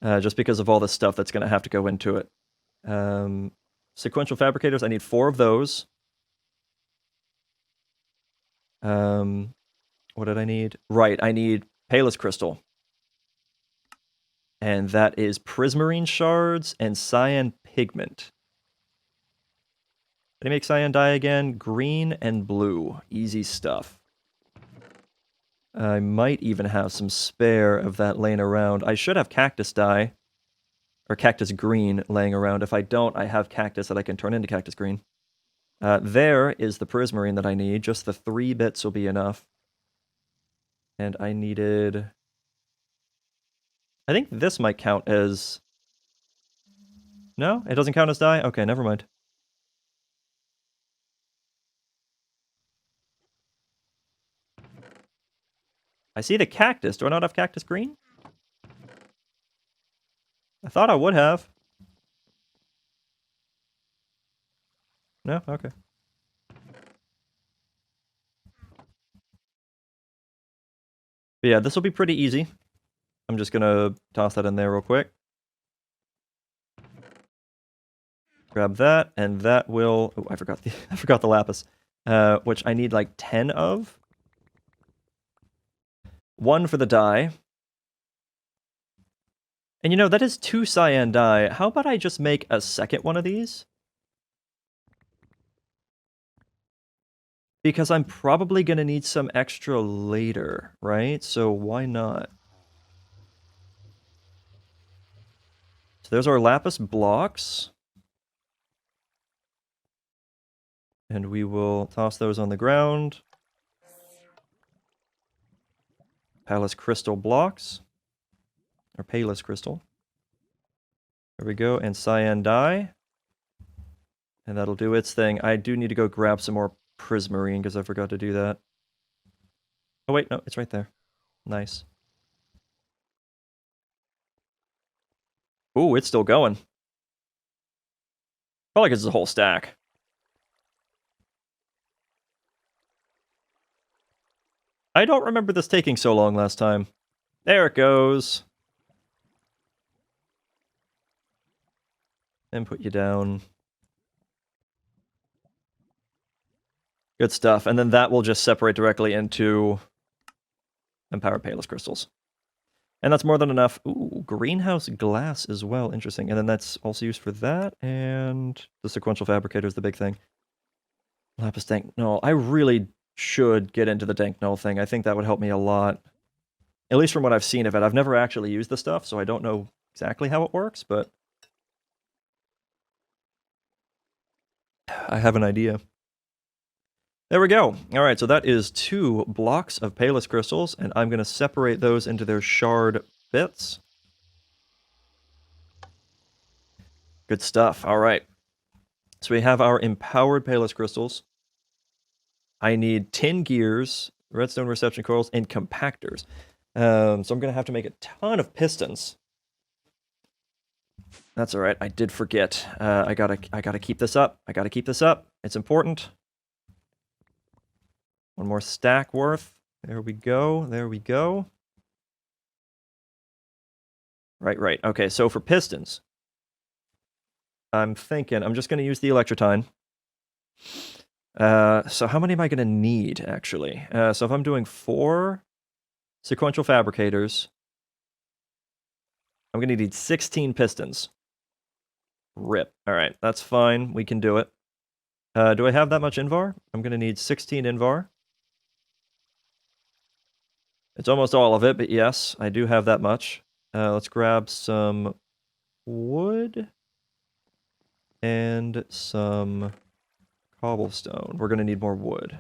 Just because of all the stuff that's gonna have to go into it. Sequential fabricators, I need 4 of those. What did I need? Right, I need Palus crystal. And that is prismarine shards and cyan pigment. Did I make cyan dye again? Green and blue. Easy stuff. I might even have some spare of that laying around. I should have cactus dye. Or cactus green laying around. If I don't, I have cactus that I can turn into cactus green. There is the prismarine that I need. Just the 3 bits will be enough. And I needed... I think this might count as... No? It doesn't count as dye? Okay, never mind. I see the cactus. Do I not have cactus green? I thought I would have. No? Okay. But yeah, this will be pretty easy. I'm just gonna toss that in there real quick. Grab that, and that will... Oh, I forgot the lapis. Which I need like 10 of. 1 for the dye. And you know, that is 2 cyan dye. How about I just make a second one of these? Because I'm probably going to need some extra later, right? So why not? So there's our lapis blocks. And we will toss those on the ground. Palus crystal blocks. Or Palus crystal. There we go, and cyan dye. And that'll do its thing. I do need to go grab some more prismarine because I forgot to do that. Oh wait, no, it's right there. Nice. Ooh, it's still going. Probably because it's a whole stack. I don't remember this taking so long last time. There it goes. And put you down. Good stuff. And then that will just separate directly into empowered Palus crystals. And that's more than enough. Ooh, greenhouse glass as well. Interesting. And then that's also used for that. And the sequential fabricator is the big thing. Lapis dank. No, I really should get into the dank null thing. I think that would help me a lot. At least from what I've seen of it. I've never actually used the stuff, so I don't know exactly how it works, but I have an idea. There we go. All right, so that is 2 blocks of Palus crystals, and I'm going to separate those into their shard bits. Good stuff. All right. So we have our empowered Palus crystals. I need tin gears, redstone reception coils, and compactors. So I'm going to have to make a ton of pistons. That's all right. I did forget. I gotta keep this up. I gotta keep this up. It's important. 1 more stack worth. There we go. There we go. Right. Okay, so for pistons, I'm thinking I'm just going to use the electrotine. So how many am I going to need, actually? So if I'm doing 4 sequential fabricators, I'm going to need 16 pistons. Rip. All right, that's fine. We can do it. Do I have that much Invar? I'm going to need 16 Invar. It's almost all of it, but yes, I do have that much. Let's grab some wood and some cobblestone. We're going to need more wood.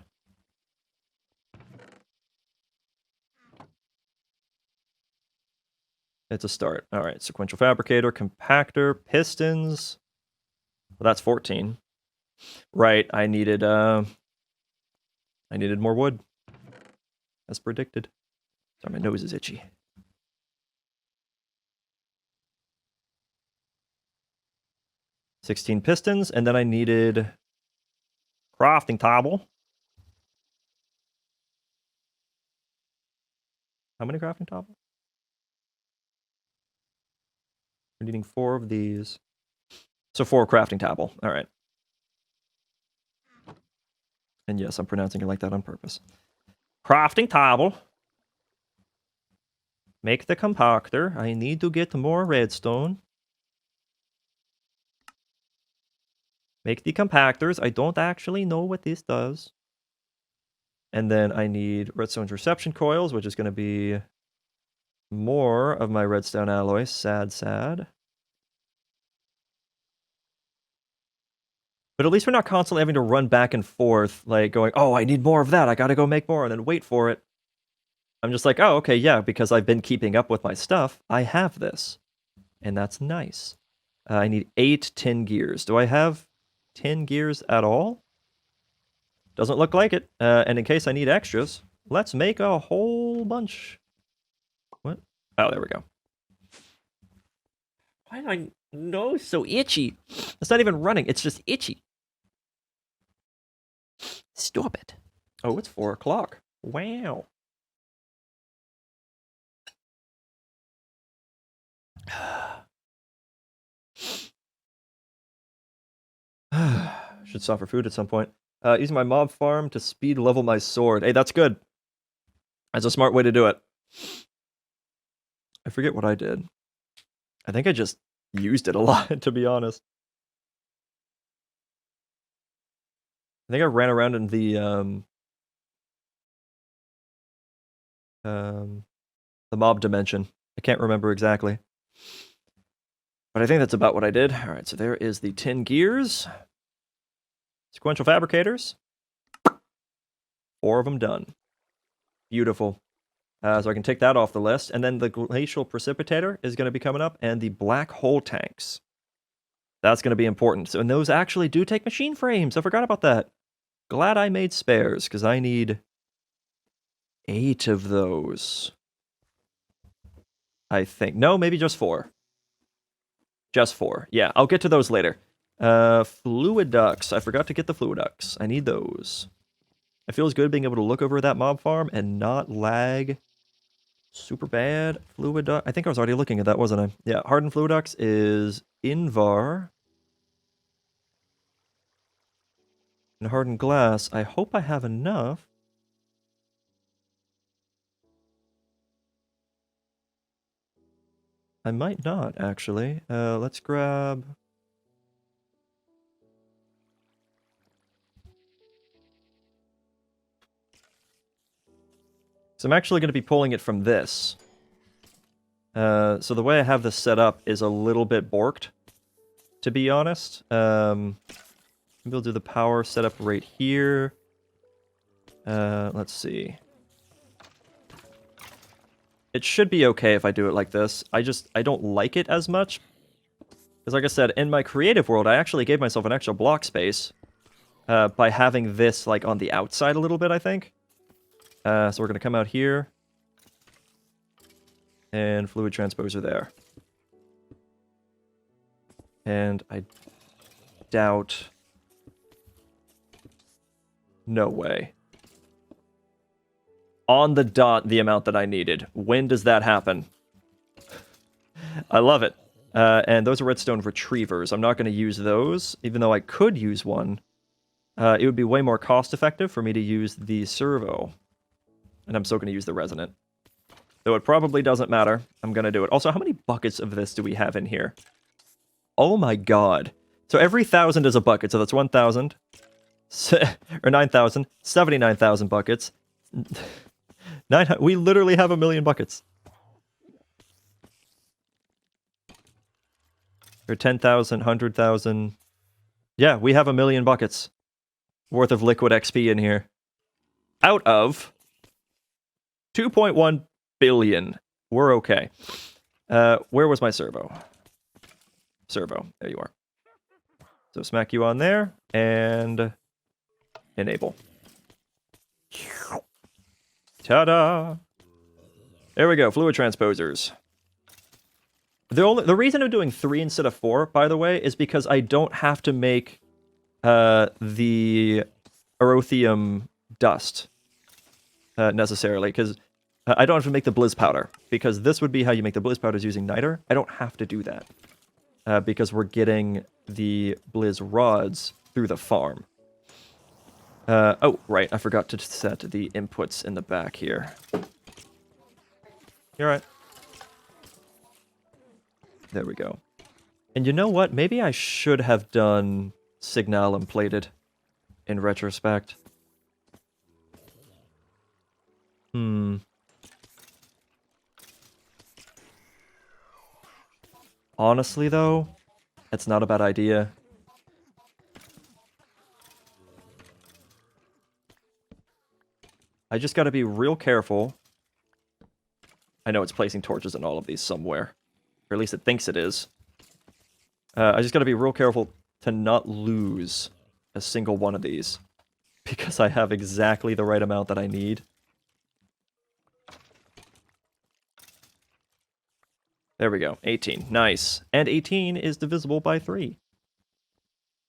It's a start. All right, sequential fabricator, compactor, pistons. Well, that's 14. Right, I needed more wood, as predicted. Sorry, my nose is itchy. $16 pistons, and then I needed crafting table. How many crafting tables? We're needing 4 of these. So 4 crafting table. All right. And yes, I'm pronouncing it like that on purpose. Crafting table. Make the compactor. I need to get more redstone. Make the compactors. I don't actually know what this does. And then I need redstone reception coils, which is going to be more of my redstone alloy. Sad. But at least we're not constantly having to run back and forth, like going, oh, I need more of that. I gotta go make more and then wait for it. I'm just like, oh, okay, yeah, because I've been keeping up with my stuff. I have this. And that's nice. I need 8 tin gears. Do I have 10 gears at all? Doesn't look like it. And in case I need extras, let's make a whole bunch. What? Oh, there we go. Why am I nose so itchy? It's not even running. It's just itchy. Stop it. Oh, it's 4 o'clock. Wow. Should stop for food at some point. Using my mob farm to speed level my sword. Hey, that's good. That's a smart way to do it. I forget what I did. I think I just used it a lot, to be honest. I think I ran around in the mob dimension. I can't remember exactly. But I think that's about what I did. All right, so there is the 10 gears. Sequential fabricators. 4 of them done. Beautiful. So I can take that off the list. And then the glacial precipitator is going to be coming up. And the black hole tanks. That's going to be important. So, and those actually do take machine frames. I forgot about that. Glad I made spares, because I need 8 of those. I think. No, maybe just 4. Just 4. Yeah, I'll get to those later. Fluid ducts. I forgot to get the fluid ducts. I need those. It feels good being able to look over that mob farm and not lag super bad. Fluid duct. I think I was already looking at that, wasn't I? Yeah, hardened fluid ducts is Invar. And hardened glass. I hope I have enough. I might not, actually. Let's grab... So I'm actually going to be pulling it from this. So the way I have this set up is a little bit borked, to be honest. Maybe we'll do the power setup right here. Let's see. It should be okay if I do it like this. I don't like it as much. Because like I said, in my creative world, I actually gave myself an extra block space by having this like on the outside a little bit, I think. So we're going to come out here. And fluid transposer there. And I doubt... No way. On the dot, the amount that I needed. When does that happen? I love it. And those are redstone retrievers. I'm not going to use those, even though I could use one. It would be way more cost effective for me to use the servo. And I'm still going to use the resonant. Though it probably doesn't matter. I'm going to do it. Also, how many buckets of this do we have in here? Oh my god. So every 1,000 is a bucket. So that's 1,000. Or 9,000. 79,000 buckets. We literally have 1,000,000 buckets. Or 10,000, 100,000. Yeah, we have 1,000,000 buckets worth of liquid XP in here. Out of 2.1 billion. We're okay. Where was my servo? Servo. There you are. So smack you on there and enable. Ta-da! There we go. Fluid transposers. The reason I'm doing 3 instead of 4, by the way, is because I don't have to make the Aeotheum dust necessarily, because I don't have to make the blizz powder, because this would be how you make the blizz powders using niter. I don't have to do that because we're getting the blizz rods through the farm. Oh, right, I forgot to set the inputs in the back here. You're right. There we go. And you know what? Maybe I should have done signalum plated in retrospect. Honestly, though, it's not a bad idea. I just gotta be real careful. I know it's placing torches in all of these somewhere. Or at least it thinks it is. I just gotta be real careful to not lose a single one of these. Because I have exactly the right amount that I need. There we go. 18. Nice. And 18 is divisible by 3.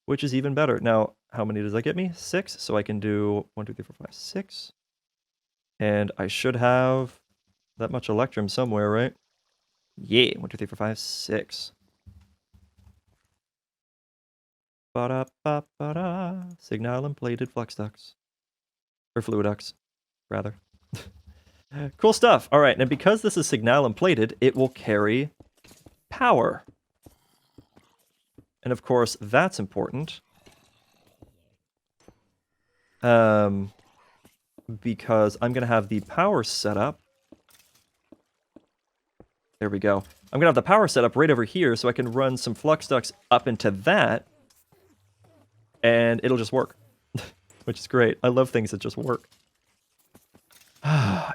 Which is even better. Now, how many does that get me? 6. So I can do 1, 2, 3, 4, 5, 6. And I should have that much electrum somewhere, right? Yeah. 1, 2, 3, 4, 5, 6. Ba-da-ba-ba-da. Signalum plated flux ducts. Or fluid ducts, rather. Cool stuff. All right, and because this is signalum plated, it will carry power. And of course, that's important. Because I'm going to have the power set up. There we go. I'm going to have the power set up right over here so I can run some flux ducts up into that. And it'll just work. Which is great. I love things that just work.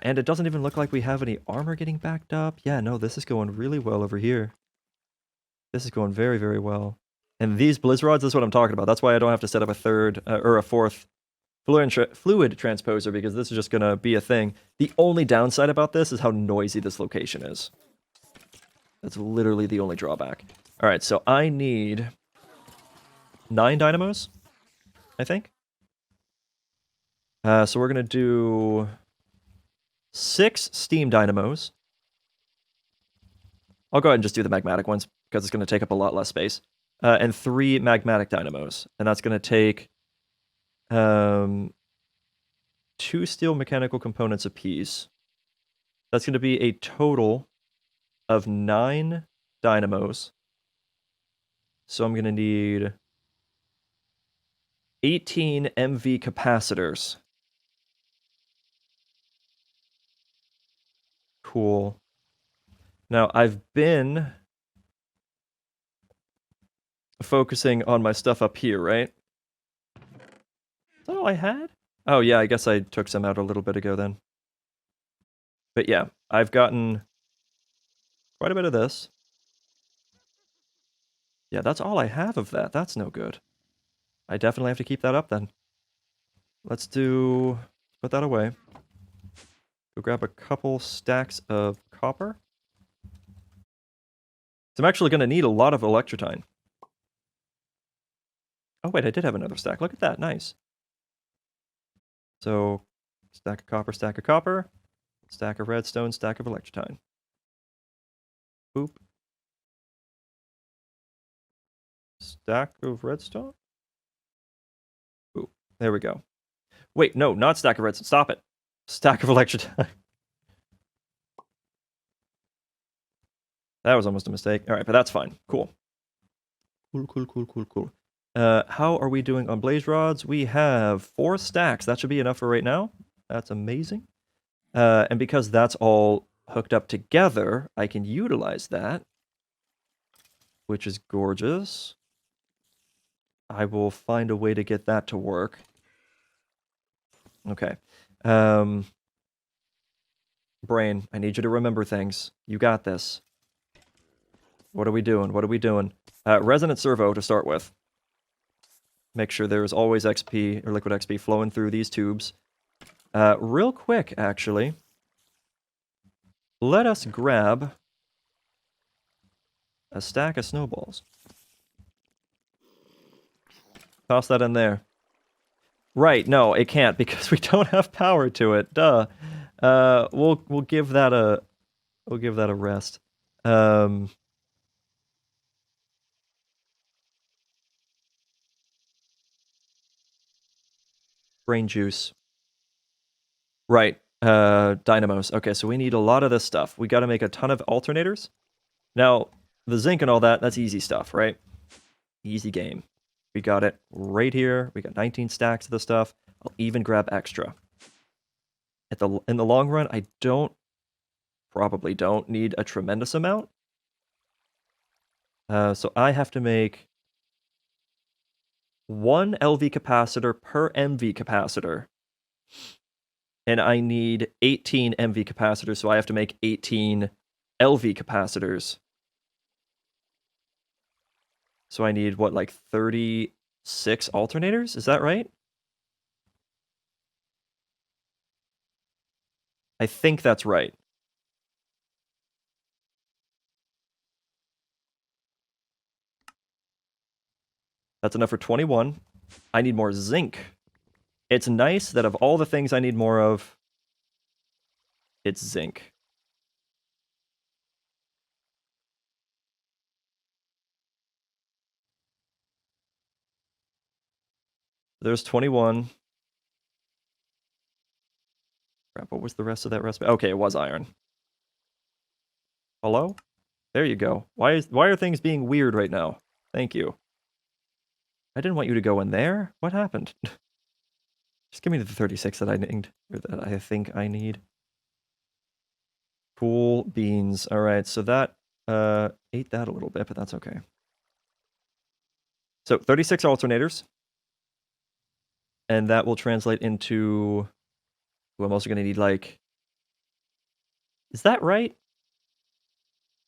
And it doesn't even look like we have any armor getting backed up. Yeah, no, this is going really well over here. This is going very, very well. And these blizz rods, this is what I'm talking about. That's why I don't have to set up a third or a fourth fluid transposer, because this is just going to be a thing. The only downside about this is how noisy this location is. That's literally the only drawback. All right, so I need 9 dynamos, I think. So we're going to do 6 steam dynamos. I'll go ahead and just do the magmatic ones, because it's going to take up a lot less space. And 3 magmatic dynamos. And that's going to take 2 steel mechanical components apiece. That's going to be a total of 9 dynamos. So I'm going to need 18 MV capacitors. Cool. Now, I've been focusing on my stuff up here, right? Is that all I had? Oh, yeah, I guess I took some out a little bit ago then. But yeah, I've gotten quite a bit of this. Yeah, that's all I have of that. That's no good. I definitely have to keep that up then. Let's put that away. Go grab a couple stacks of copper. So I'm actually going to need a lot of electrotine. Oh wait, I did have another stack. Look at that, nice. So, stack of copper, stack of redstone, stack of electrotine. Boop, stack of redstone? Ooh, there we go. Wait, no, not stack of redstone. Stop it. Stack of electrotype. That was almost a mistake. All right, but that's fine. Cool. Cool. How are we doing on blaze rods? We have 4 stacks. That should be enough for right now. That's amazing. And because that's all hooked up together, I can utilize that, which is gorgeous. I will find a way to get that to work. Okay. Brain, I need you to remember things. You got this. What are we doing? Resonant servo to start with. Make sure there's always XP or liquid XP flowing through these tubes. Real quick, actually, let us grab a stack of snowballs. Toss that in there. Right, no, it can't because we don't have power to it. Duh. We'll give that a rest. Brain juice. Right. Dynamos. Okay, so we need a lot of this stuff. We got to make a ton of alternators. Now, the zinc and all that, that's easy stuff, right? Easy game. We got it right here. We got 19 stacks of the stuff. I'll even grab extra. In the long run, I probably don't need a tremendous amount. So I have to make 1 LV capacitor per MV capacitor. And I need 18 MV capacitors, so I have to make 18 LV capacitors. So I need, what, like 36 alternators? Is that right? I think that's right. That's enough for 21. I need more zinc. It's nice that of all the things I need more of, it's zinc. There's 21. Crap, what was the rest of that recipe? Okay, it was iron. Hello? There you go. Why are things being weird right now? Thank you. I didn't want you to go in there. What happened? Just give me the 36 that I need, or that I think I need. Cool beans. All right, so that ate that a little bit, but that's okay. So 36 alternators. And that will translate into... Ooh, I'm also going to need, like... Is that right?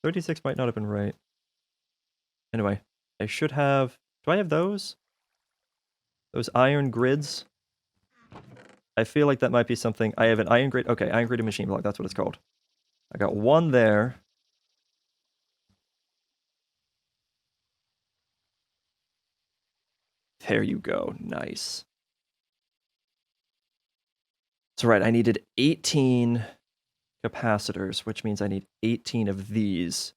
36 might not have been right. Anyway, I should have... Do I have those? Those iron grids? I feel like that might be something... I have an iron grid... Okay, iron grid and machine block. That's what it's called. I got 1 there. There you go. Nice. That's right. I needed 18 capacitors, which means I need 18 of these.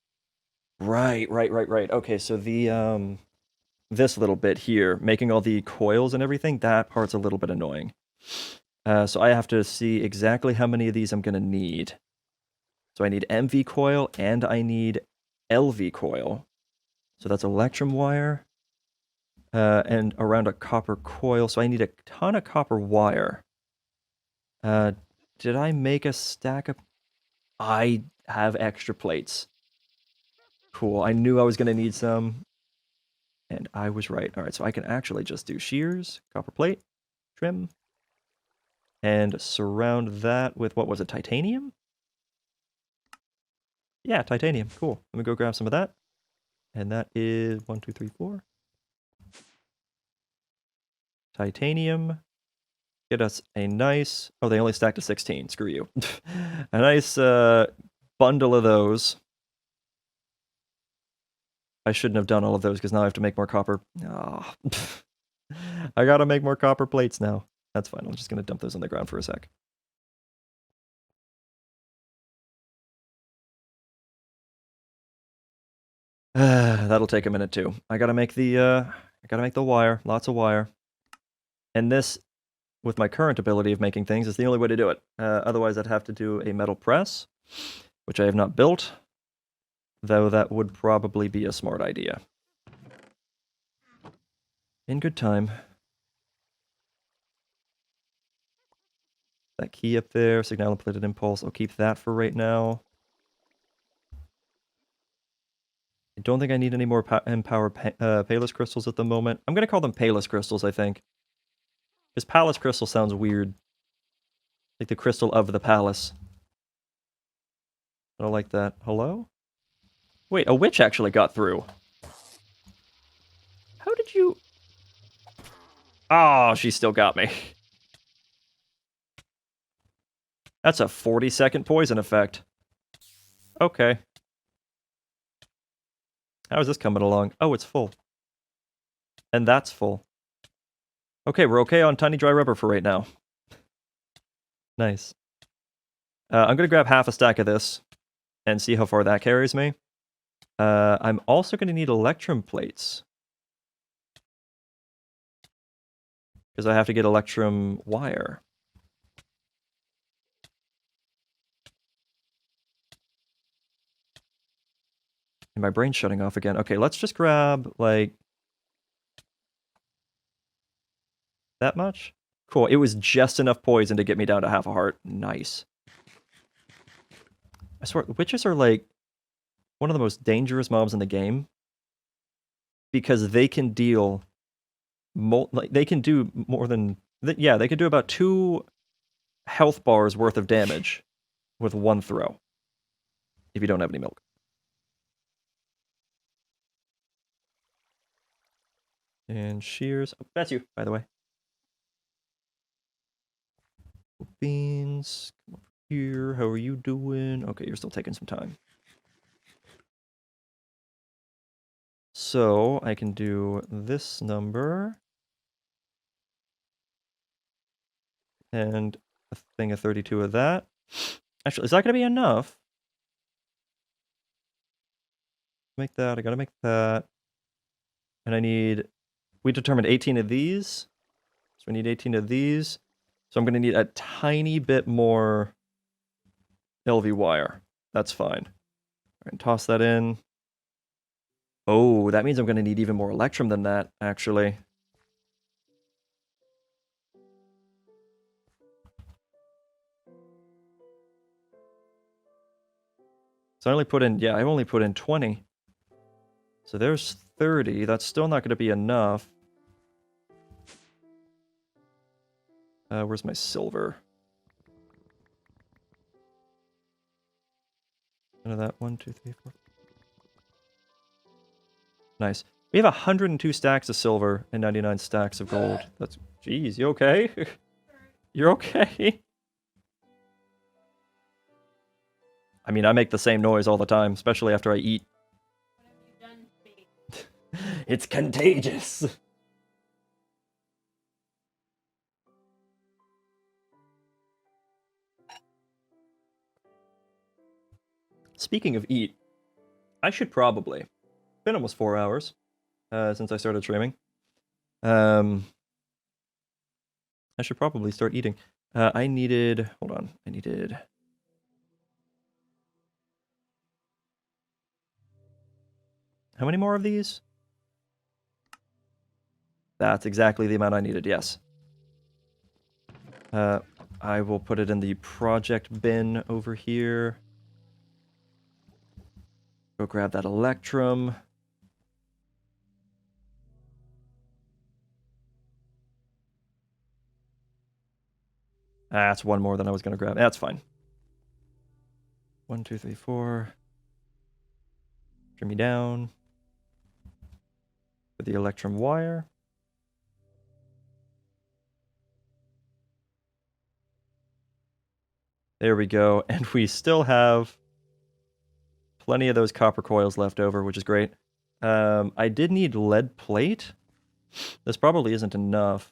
Right. Okay, so the this little bit here, making all the coils and everything, that part's a little bit annoying. So I have to see exactly how many of these I'm going to need. So I need MV coil and I need LV coil. So that's electrum wire and around a copper coil. So I need a ton of copper wire. Did I make a stack of... I have extra plates. Cool. I knew I was going to need some. And I was right. All right, so I can actually just do shears, copper plate, trim, and surround that with, what was it, titanium? Yeah, titanium. Cool. Let me go grab some of that. And that is 1, 2, 3, 4. Titanium. Get us a nice... Oh, they only stacked to 16. Screw you. A nice bundle of those. I shouldn't have done all of those because now I have to make more copper. Oh. I gotta make more copper plates now. That's fine. I'm just gonna dump those on the ground for a sec. That'll take a minute too. I gotta make the wire. Lots of wire. And this, with my current ability of making things, is the only way to do it. Otherwise, I'd have to do a metal press, which I have not built, though that would probably be a smart idea. In good time. That key up there, signal-plated impulse, I'll keep that for right now. I don't think I need any more empowered Palus crystals at the moment. I'm going to call them Palus crystals, I think. Because Palus crystal sounds weird. Like the crystal of the palace. I don't like that. Hello? Wait, a witch actually got through. How did you... Oh, she still got me. That's a 40-second poison effect. Okay. How is this coming along? Oh, it's full. And that's full. Okay, we're okay on tiny dry rubber for right now. Nice. I'm going to grab half a stack of this and see how far that carries me. I'm also going to need electrum plates. Because I have to get electrum wire. And my brain's shutting off again. Okay, let's just grab, like... that much? Cool, it was just enough poison to get me down to half a heart. Nice. I swear, witches are, like, one of the most dangerous mobs in the game. Because they can deal... like, they can do more than... yeah, they can do about 2 health bars worth of damage with one throw. If you don't have any milk. And shears. Oh, that's you, by the way. Beans. Come over here. How are you doing? Okay, you're still taking some time. So, I can do this number. And a thing of 32 of that. Actually, is that going to be enough? Make that. I got to make that. And I need... we determined 18 of these. So we need 18 of these. So I'm going to need a tiny bit more LV wire. That's fine. All right, toss that in. Oh, that means I'm going to need even more electrum than that, actually. So I only put in, yeah, I only put in 20. So there's 30. That's still not going to be enough. Where's my silver? None of that. 1, 2, 3, 4. Nice. We have 102 stacks of silver and 99 stacks of gold. That's... Jeez, you okay? You're okay? I mean, I make the same noise all the time, especially after I eat. What have you done to me? It's contagious! Speaking of eat, I should probably... It's been almost 4 hours since I started streaming. I should probably start eating. I needed... hold on. I needed... how many more of these? That's exactly the amount I needed, yes. I will put it in the project bin over here. Go grab that electrum. That's one more than I was going to grab. That's fine. 1, 2, 3, 4. Trim me down. For the electrum wire. There we go. And we still have plenty of those copper coils left over, which is great. I did need lead plate. This probably isn't enough.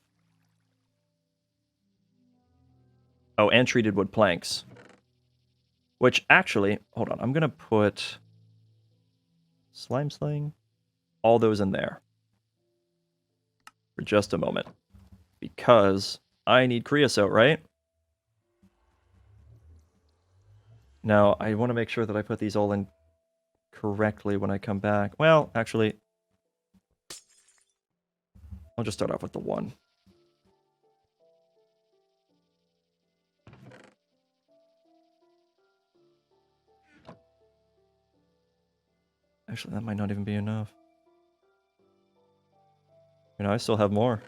Oh, and treated wood planks. Which actually, hold on, I'm going to put... slime sling, all those in there. For just a moment. Because I need creosote, right? Now, I want to make sure that I put these all in correctly when I come back. Well, actually, I'll just start off with the 1. Actually, that might not even be enough. You know, I still have more.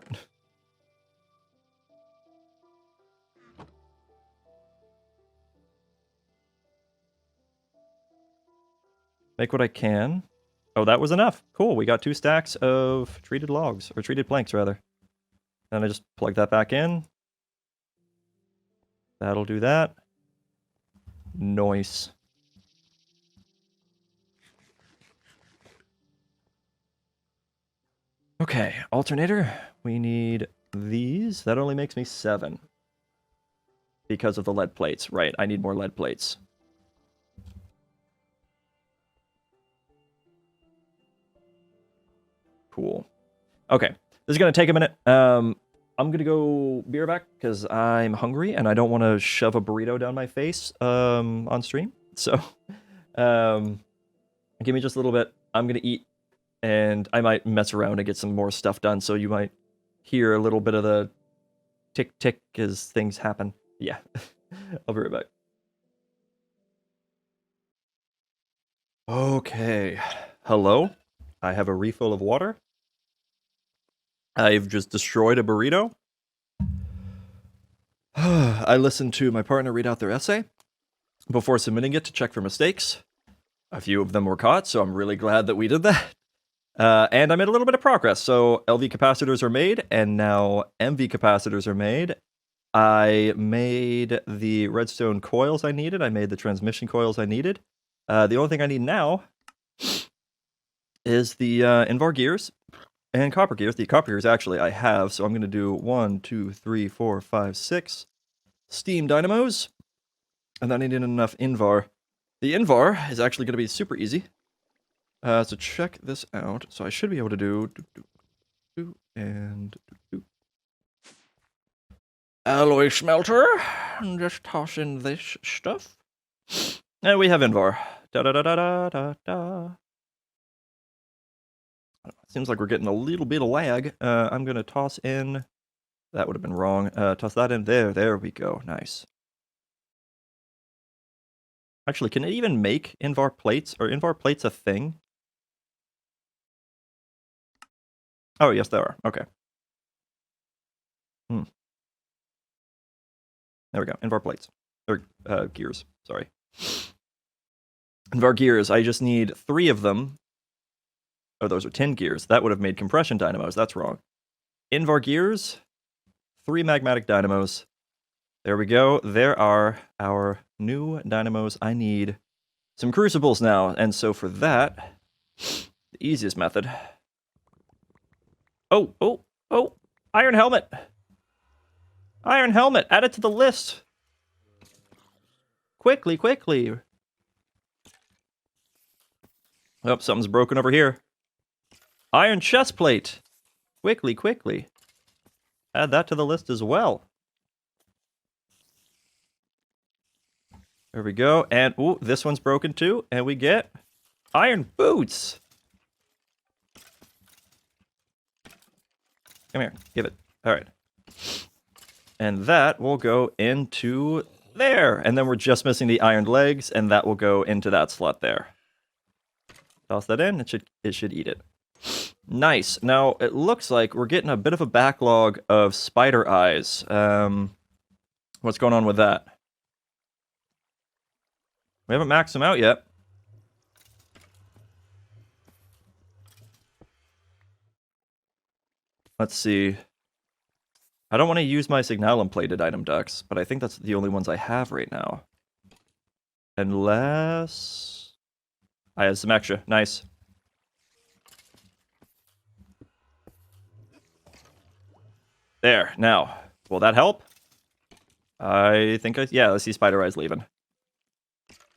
Make what I can. Oh, that was enough. Cool, we got 2 stacks of treated logs, or treated planks, rather. Then I just plug that back in. That'll do that. Nice. Okay, alternator. We need these. That only makes me 7. Because of the lead plates. Right, I need more lead plates. Cool. Okay, this is going to take a minute. I'm going to go be right back because I'm hungry and I don't want to shove a burrito down my face on stream. So, give me just a little bit. I'm going to eat and I might mess around and get some more stuff done. So you might hear a little bit of the tick tick as things happen. Yeah, I'll be right back. Okay, hello. I have a refill of water. I've just destroyed a burrito. I listened to my partner read out their essay before submitting it to check for mistakes. A few of them were caught, so I'm really glad that we did that. And I made a little bit of progress. So LV capacitors are made, and now MV capacitors are made. I made the redstone coils I needed. I made the transmission coils I needed. The only thing I need now is the Invar gears and copper gears. The copper gears, actually, I have. So I'm going to do 1, 2, 3, 4, 5, 6 steam dynamos. And then I need enough Invar. The Invar is actually going to be super easy. So check this out. So I should be able to do alloy smelter. And just toss in this stuff. And we have Invar. Da-da-da-da-da-da. Seems like we're getting a little bit of lag. I'm going to toss in... That would have been wrong. Toss that in there. There we go. Nice. Actually, can it even make Invar plates? Are Invar plates a thing? Oh, yes, they are. Okay. There we go. Invar plates. Or gears. Sorry. Invar gears. I just need 3 of them. Oh, those are tin gears. That would have made compression dynamos. That's wrong. Invar gears. 3 magmatic dynamos. There we go. There are our new dynamos. I need some crucibles now. And so for that, the easiest method... Oh! Iron helmet! Iron helmet! Add it to the list! Quickly! Oh, something's broken over here. Iron chest plate! Quickly! Add that to the list as well. There we go. And, ooh, this one's broken too. And we get iron boots! Come here. Give it. Alright. And that will go into there. And then we're just missing the iron legs, and that will go into that slot there. Toss that in. It should eat it. Nice. Now, it looks like we're getting a bit of a backlog of spider eyes. What's going on with that? We haven't maxed them out yet. Let's see. I don't want to use my signalum plated item ducts, but I think that's the only ones I have right now. Unless... I have some extra. Nice. There. Now, will that help? I think yeah, I see spider eyes leaving.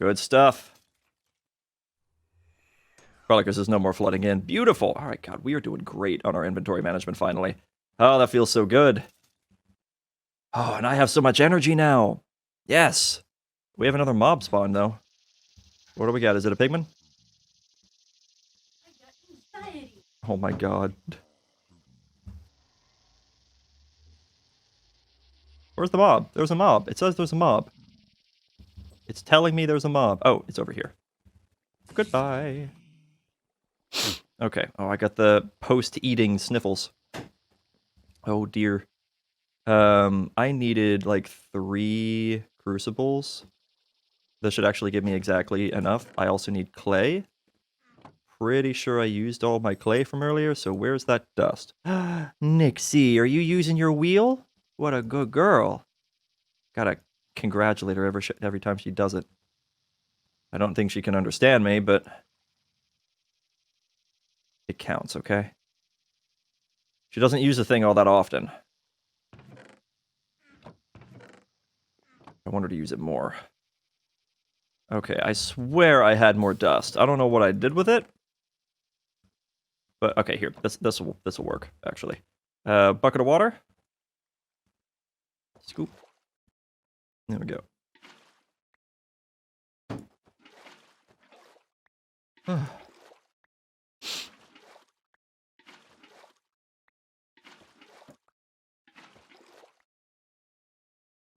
Good stuff. Probably because there's no more flooding in. Beautiful. All right, God, we are doing great on our inventory management finally. Oh, that feels so good. Oh, and I have so much energy now. Yes. We have another mob spawn, though. What do we got? Is it a pigman? I got anxiety. Oh my god. Where's the mob? There's a mob. It says there's a mob. It's telling me there's a mob. Oh, it's over here. Goodbye. Okay. Oh, I got the post-eating sniffles. Oh dear. I needed like 3 crucibles. This should actually give me exactly enough. I also need clay. Pretty sure I used all my clay from earlier, so where's that dust? Nixie, are you using your wheel? What a good girl. Gotta congratulate her every time she does it. I don't think she can understand me, but it counts, okay? She doesn't use the thing all that often. I want her to use it more. Okay, I swear I had more dust. I don't know what I did with it. But okay, here, this will work, actually. Bucket of water. Scoop. There we go.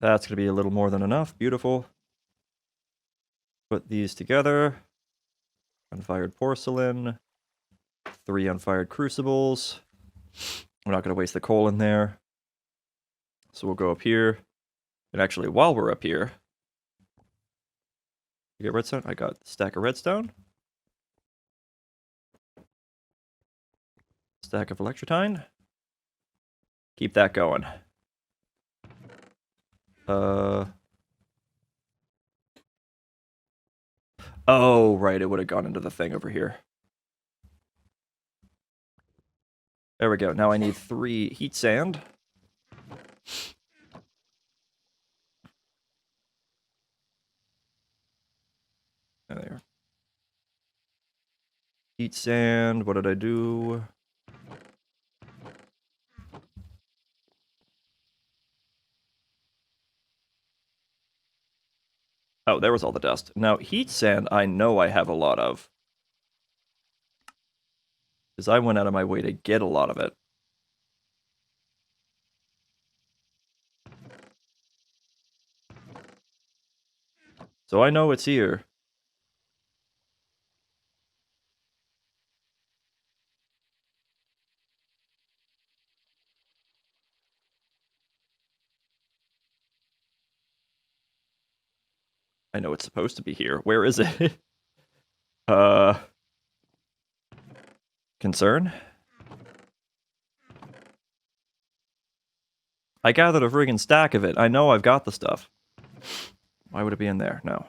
That's going to be a little more than enough. Beautiful. Put these together. Unfired porcelain. 3 unfired crucibles. We're not going to waste the coal in there. So we'll go up here. And actually, while we're up here... You get redstone? I got a stack of redstone. Stack of electrotine. Keep that going. Oh, right, it would have gone into the thing over here. There we go. Now I need 3 heat sand. There. Heat sand. What did I do? Oh, there was all the dust. Now, heat sand, I know I have a lot of. Because I went out of my way to get a lot of it. So I know it's here. I know it's supposed to be here. Where is it? Concern? I gathered a friggin' stack of it. I know I've got the stuff. Why would it be in there? No.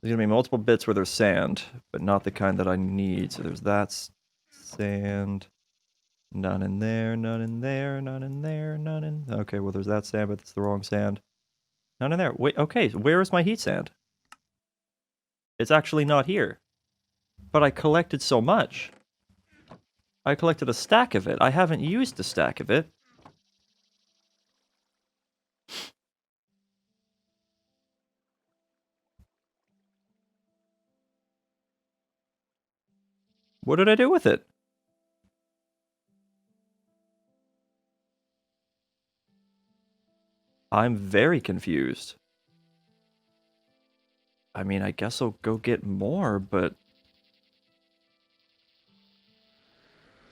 There's gonna be multiple bits where there's sand, but not the kind that I need. So there's that sand. None in there, none in there, none in there, none in... Okay, well there's that sand, but it's the wrong sand. None in there. Wait, okay, where is my heat sand? It's actually not here. But I collected so much. I collected a stack of it. I haven't used a stack of it. What did I do with it? I'm very confused. I mean, I guess I'll go get more, but...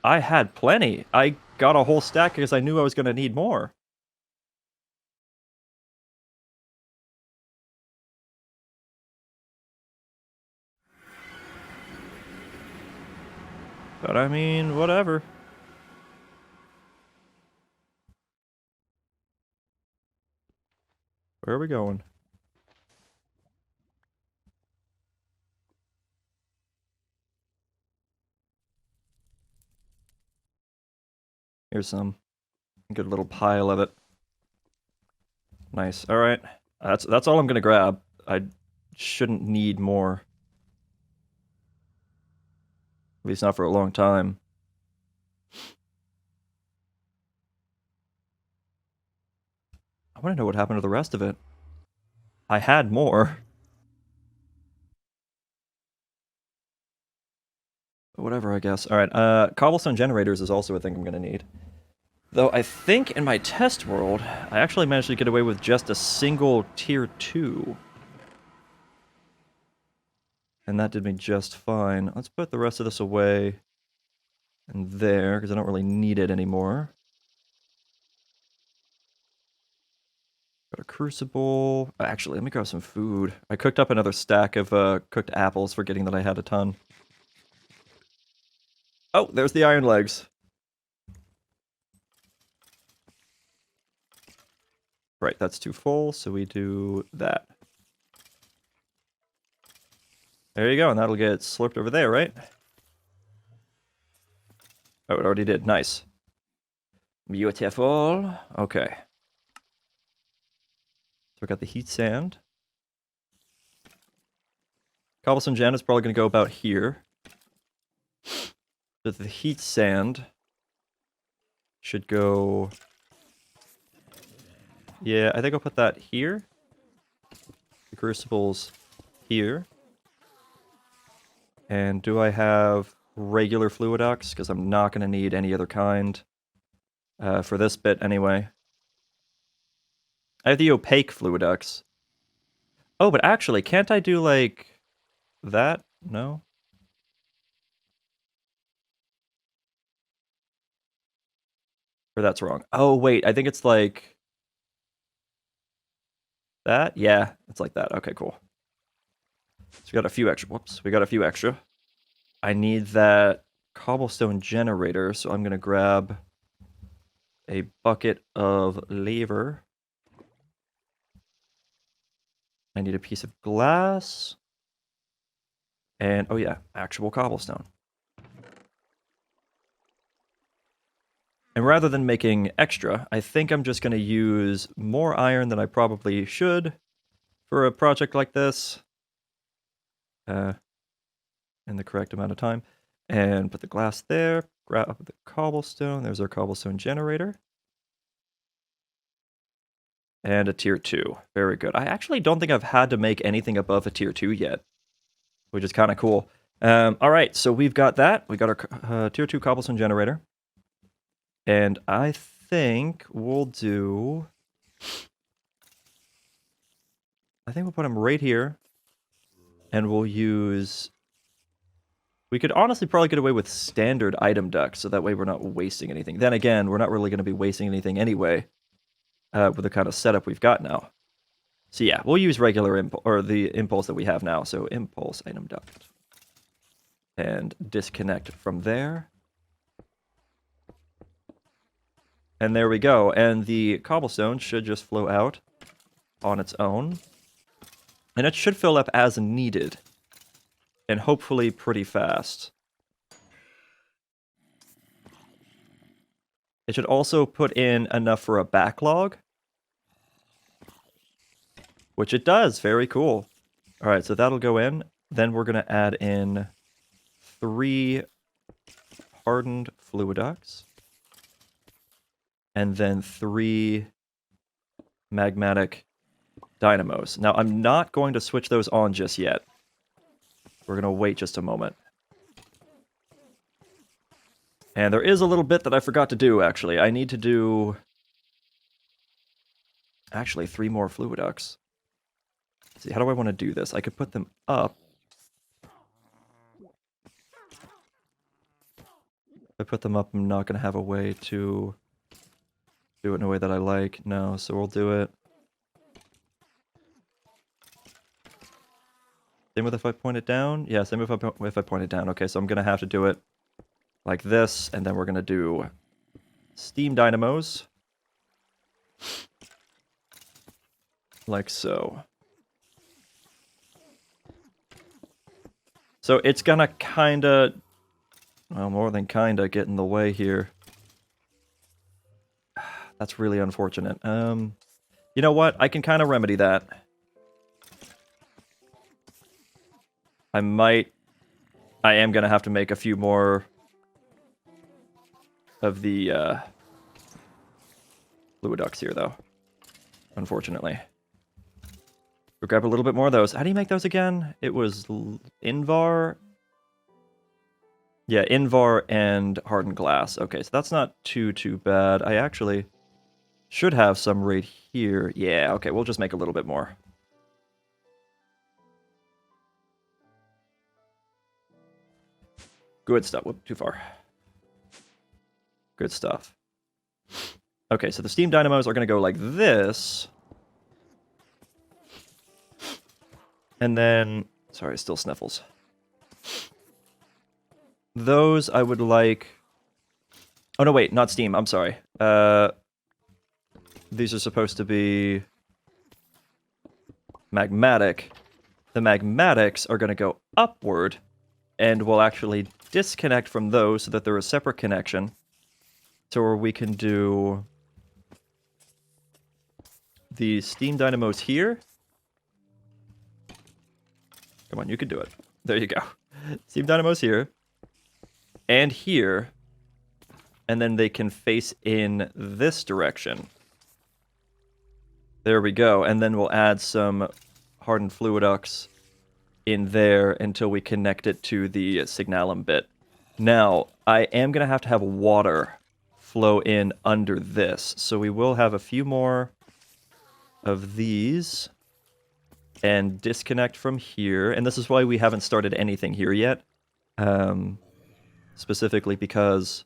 I had plenty. I got a whole stack because I knew I was going to need more. But I mean, whatever. Where are we going? Here's some. Good little pile of it. Nice. All right. That's all I'm gonna grab. I shouldn't need more. At least not for a long time. I want to know what happened to the rest of it. I had more. But whatever, I guess. All right. Cobblestone generators is also a thing I'm gonna need. Though I think in my test world, I actually managed to get away with just a single tier 2. And that did me just fine. Let's put the rest of this away in there, because I don't really need it anymore. Got a crucible. Actually, let me grab some food. I cooked up another stack of cooked apples, forgetting that I had a ton. Oh, there's the iron legs. Right, that's too full, so we do that. There you go, and that'll get slurped over there, right? Oh, it already did. Nice. Beautiful. Okay. So we got the heat sand. Cobblestone gen is probably going to go about here. But the heat sand should go... Yeah, I think I'll put that here. The crucibles here. And do I have regular fluiducts? Because I'm not going to need any other kind for this bit anyway. I have the opaque fluiducts. Oh, but actually, can't I do like that? No? Or that's wrong. Oh, wait, I think it's like that? Yeah, it's like that. Okay, cool. So we got a few extra. Whoops, we got a few extra. I need that cobblestone generator, so I'm going to grab a bucket of laver. I need a piece of glass. And, oh yeah, actual cobblestone. And rather than making extra, I think I'm just going to use more iron than I probably should for a project like this. In the correct amount of time. And put the glass there. Grab the cobblestone. There's our cobblestone generator. And a tier 2. Very good. I actually don't think I've had to make anything above a tier 2 yet, which is kind of cool. All right, so we've got that. We got our tier 2 cobblestone generator. And I think we'll do... I think we'll put them right here. And we'll use... We could honestly probably get away with standard item ducts, so that way we're not wasting anything. Then again, we're not really going to be wasting anything anyway, with the kind of setup we've got now. So yeah, we'll use regular impulse, or the impulse that we have now. So impulse item duct. And disconnect from there. And there we go. And the cobblestone should just flow out on its own. And it should fill up as needed. And hopefully pretty fast. It should also put in enough for a backlog. Which it does. Very cool. Alright, so that'll go in. Then we're going to add in 3 hardened fluiducts. And then 3 magmatic dynamos. Now, I'm not going to switch those on just yet. We're going to wait just a moment. And there is a little bit that I forgot to do, actually. I need to do... Actually, 3 more fluiducts. Let's see, how do I want to do this? I could put them up. If I put them up, I'm not going to have a way to do it in a way that I like. No, so we'll do it. Same with if I point it down? Yeah, same if I point it down. Okay, so I'm going to have to do it like this, and then we're going to do steam dynamos. Like so. So it's going to kind of, well, more than kind of get in the way here. That's really unfortunate. You know what? I can kind of remedy that. I am going to have to make a few more of the fluid ducts here, though. Unfortunately. We'll grab a little bit more of those. How do you make those again? It was Invar. Yeah, Invar and hardened glass. Okay, so that's not too bad. I actually should have some right here. Yeah, okay, we'll just make a little bit more. Good stuff. Whoop, too far. Good stuff. Okay, so the steam dynamos are going to go like this. And then... Sorry, still sniffles. Those I would like... Oh, no, wait, not steam. I'm sorry. These are supposed to be... magmatic. The magmatics are going to go upward, and we'll actually disconnect from those so that they're a separate connection. So where we can do... the steam dynamos here. Come on, you can do it. There you go. Steam dynamos here. And here. And then they can face in this direction. There we go. And then we'll add some hardened fluiducts in there until we connect it to the signalum bit. Now, I am going to have water flow in under this. So we will have a few more of these and disconnect from here. And this is why we haven't started anything here yet. Specifically because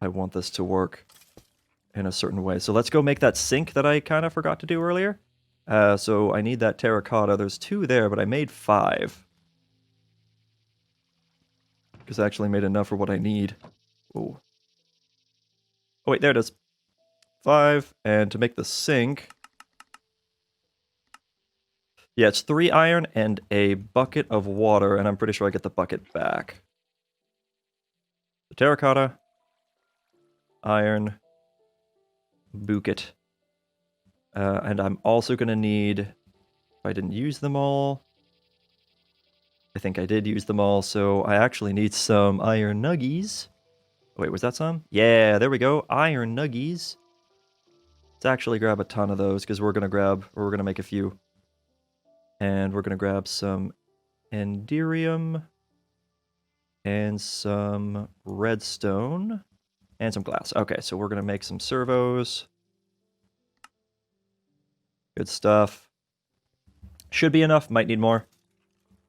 I want this to work in a certain way. So let's go make that sink that I kind of forgot to do earlier. So I need that terracotta. There's 2 there, but I made 5. Because I actually made enough for what I need. Ooh. Oh, wait, there it is. 5. And to make the sink... Yeah, it's 3 iron and a bucket of water, and I'm pretty sure I get the bucket back. The terracotta, iron, bucket. And I'm also going to need... If I didn't use them all... I think I did use them all, so I actually need some iron nuggies. Oh, wait, was that some? Yeah, there we go. Iron nuggies. Let's actually grab a ton of those, because we're going to make a few. And we're going to grab some Enderium and some redstone and some glass. Okay, so we're going to make some servos. Good stuff. Should be enough, might need more.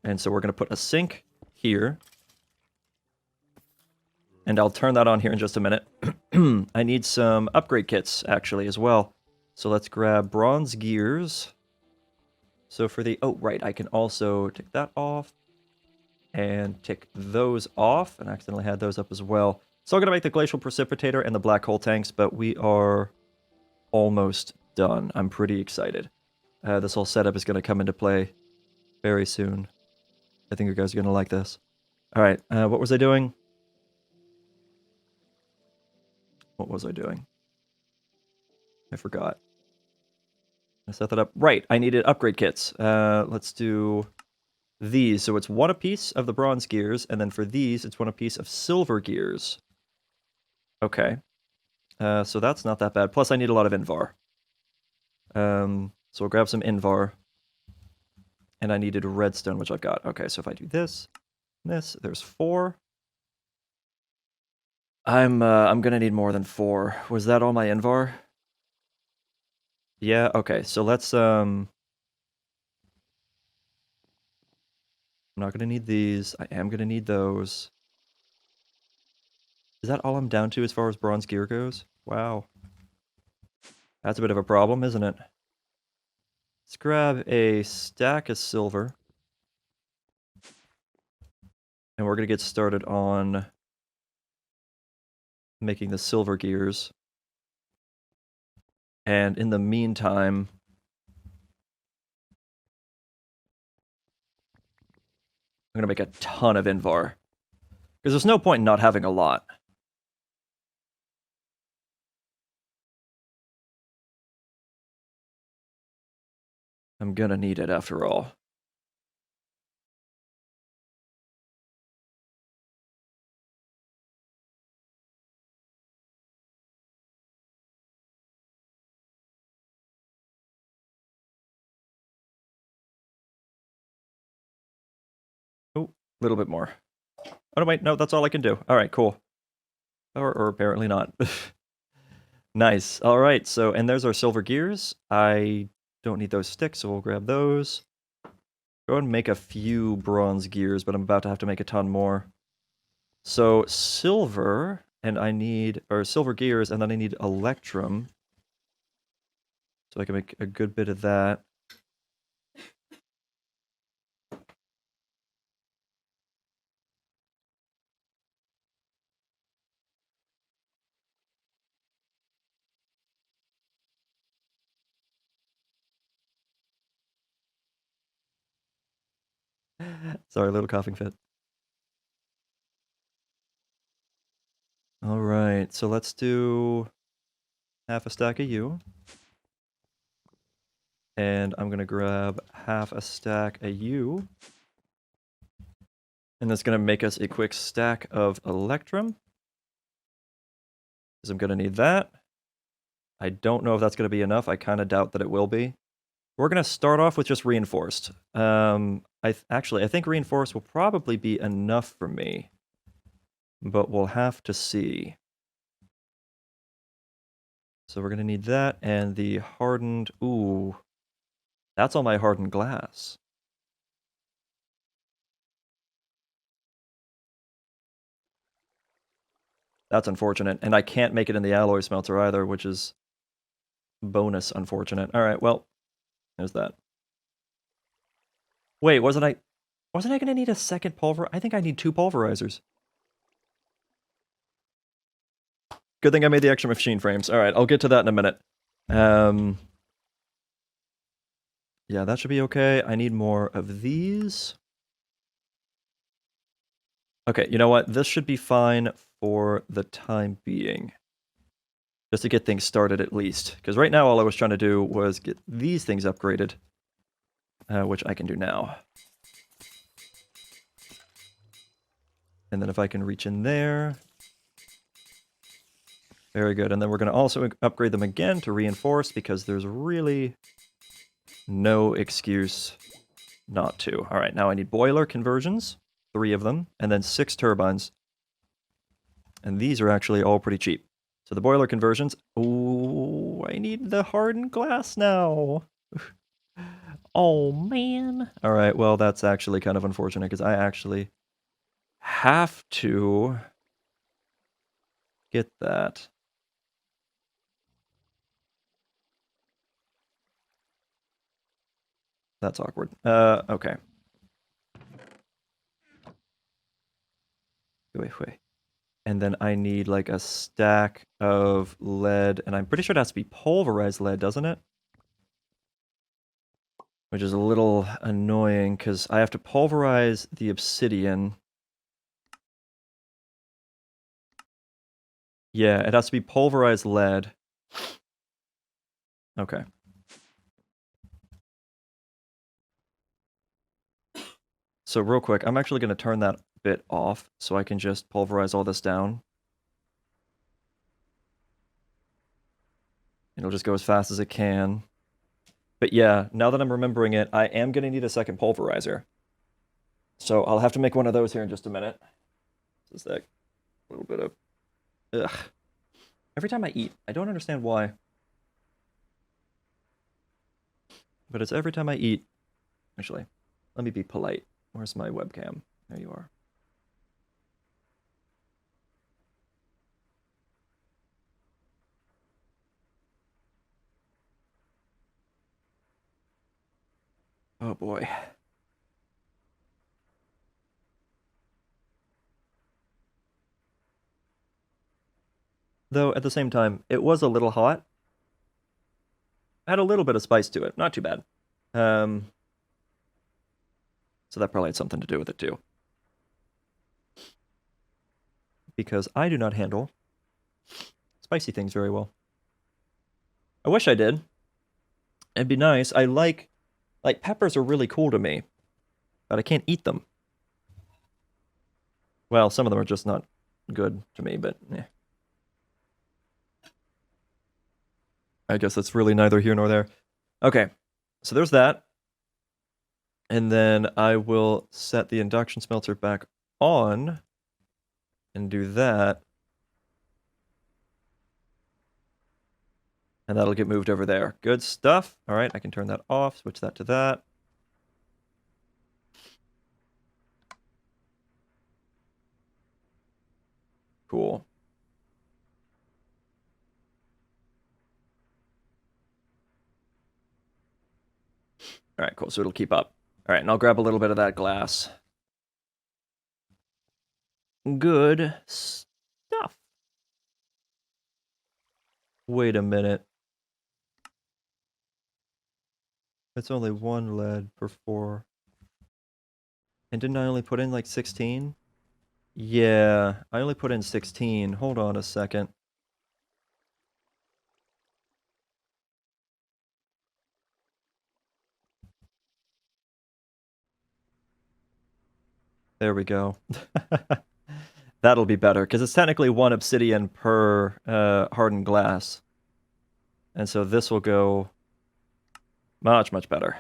And so we're going to put a sink here. And I'll turn that on here in just a minute. I need some upgrade kits, actually, as well. So let's grab bronze gears. So for the... Oh, right, I can also tick that off. And tick those off. And accidentally had those up as well. So I'm going to make the glacial precipitator and the black hole tanks, but we are almost done. I'm pretty excited. This whole setup is going to come into play very soon. I think you guys are going to like this. All right, what was I doing? What was I doing? I forgot. I set that up. Right, I needed upgrade kits. Let's do these. So it's 1 apiece of the bronze gears, and then for these, it's 1 apiece of silver gears. Okay. So that's not that bad. Plus, I need a lot of Invar. So we'll grab some Invar. And I needed redstone, which I've got. Okay, so if I do this, there's 4. I'm gonna need more than 4. Was that all my Invar? Yeah, okay, so let's, I'm not gonna need these. I am gonna need those. Is that all I'm down to as far as bronze gear goes? Wow. That's a bit of a problem, isn't it? Let's grab a stack of silver. And we're gonna get started on making the silver gears. And in the meantime, I'm going to make a ton of Invar. Because there's no point in not having a lot. I'm gonna need it after all. Oh, a little bit more. Oh, no, wait, no, that's all I can do. All right, cool. Or apparently not. Nice. All right, so, and there's our silver gears. I don't need those sticks, so we'll grab those. Go ahead and make a few bronze gears, but I'm about to have to make a ton more. So, silver, and I need, or silver gears, and then I need electrum. So I can make a good bit of that. Sorry, little coughing fit. All right, so let's do half a stack of you. And I'm going to grab half a stack of you. And that's going to make us a quick stack of electrum. Because I'm going to need that. I don't know if that's going to be enough. I kind of doubt that it will be. We're going to start off with just reinforced. I think reinforced will probably be enough for me. But we'll have to see. So we're going to need that and the hardened... Ooh. That's all my hardened glass. That's unfortunate. And I can't make it in the alloy smelter either, which is bonus unfortunate. All right, well, there's that. Wait, wasn't I going to need a second pulver? I think I need 2 pulverizers. Good thing I made the extra machine frames. All right, I'll get to that in a minute. Yeah, that should be okay. I need more of these. Okay, you know what? This should be fine for the time being. Just to get things started at least. Because right now all I was trying to do was get these things upgraded. Which I can do now. And then if I can reach in there. Very good. And then we're going to also upgrade them again to reinforce because there's really no excuse not to. All right, now I need boiler conversions, 3 of them, and then 6 turbines. And these are actually all pretty cheap. So the boiler conversions, ooh, I need the hardened glass now. Oh, man. All right, well, that's actually kind of unfortunate because I actually have to get that. That's awkward. Okay. Wait. And then I need like a stack of lead, and I'm pretty sure it has to be pulverized lead, doesn't it? Which is a little annoying, because I have to pulverize the obsidian. Yeah, it has to be pulverized lead. Okay. So real quick, I'm actually going to turn that bit off so I can just pulverize all this down. It'll just go as fast as it can. But yeah, now that I'm remembering it, I am going to need a second pulverizer. So I'll have to make one of those here in just a minute. Just that little bit of... Ugh. Every time I eat, I don't understand why. But it's every time I eat. Actually, let me be polite. Where's my webcam? There you are. Oh boy. Though, at the same time, it was a little hot. Had a little bit of spice to it. Not too bad. So that probably had something to do with it, too. Because I do not handle spicy things very well. I wish I did. It'd be nice. I like Like, peppers are really cool to me, but I can't eat them. Well, some of them are just not good to me, but yeah. I guess that's really neither here nor there. Okay, so there's that. And then I will set the induction smelter back on and do that. And that'll get moved over there. Good stuff. All right, I can turn that off, switch that to that. Cool. All right, cool. So it'll keep up. All right, and I'll grab a little bit of that glass. Good stuff. Wait a minute. It's only one lead per 4. And didn't I only put in like 16? Yeah, I only put in 16. Hold on a second. There we go. That'll be better, because it's technically 1 obsidian per hardened glass. And so this will go much, much better,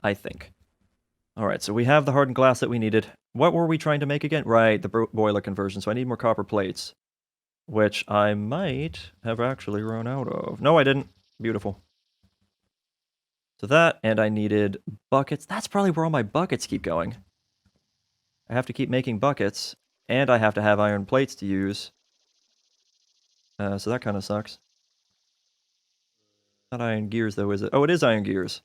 I think. All right, so we have the hardened glass that we needed. What were we trying to make again? Right, the boiler conversion. So I need more copper plates, which I might have actually run out of. No, I didn't. Beautiful. So that, and I needed buckets. That's probably where all my buckets keep going. I have to keep making buckets, and I have to have iron plates to use. So that kind of sucks. Not iron gears, though, is it? Oh, it is iron gears.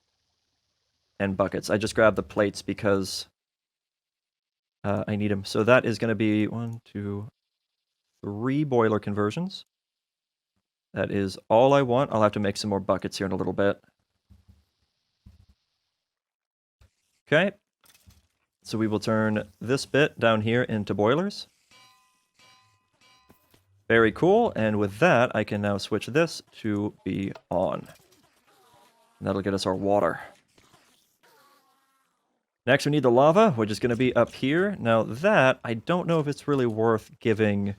And buckets. I just grabbed the plates because I need them. So that is going to be 1, 2, 3 boiler conversions. That is all I want. I'll have to make some more buckets here in a little bit. Okay. So we will turn this bit down here into boilers. Very cool. And with that, I can now switch this to be on. And that'll get us our water. Next, we need the lava, which is going to be up here. Now that, I don't know if it's really worth giving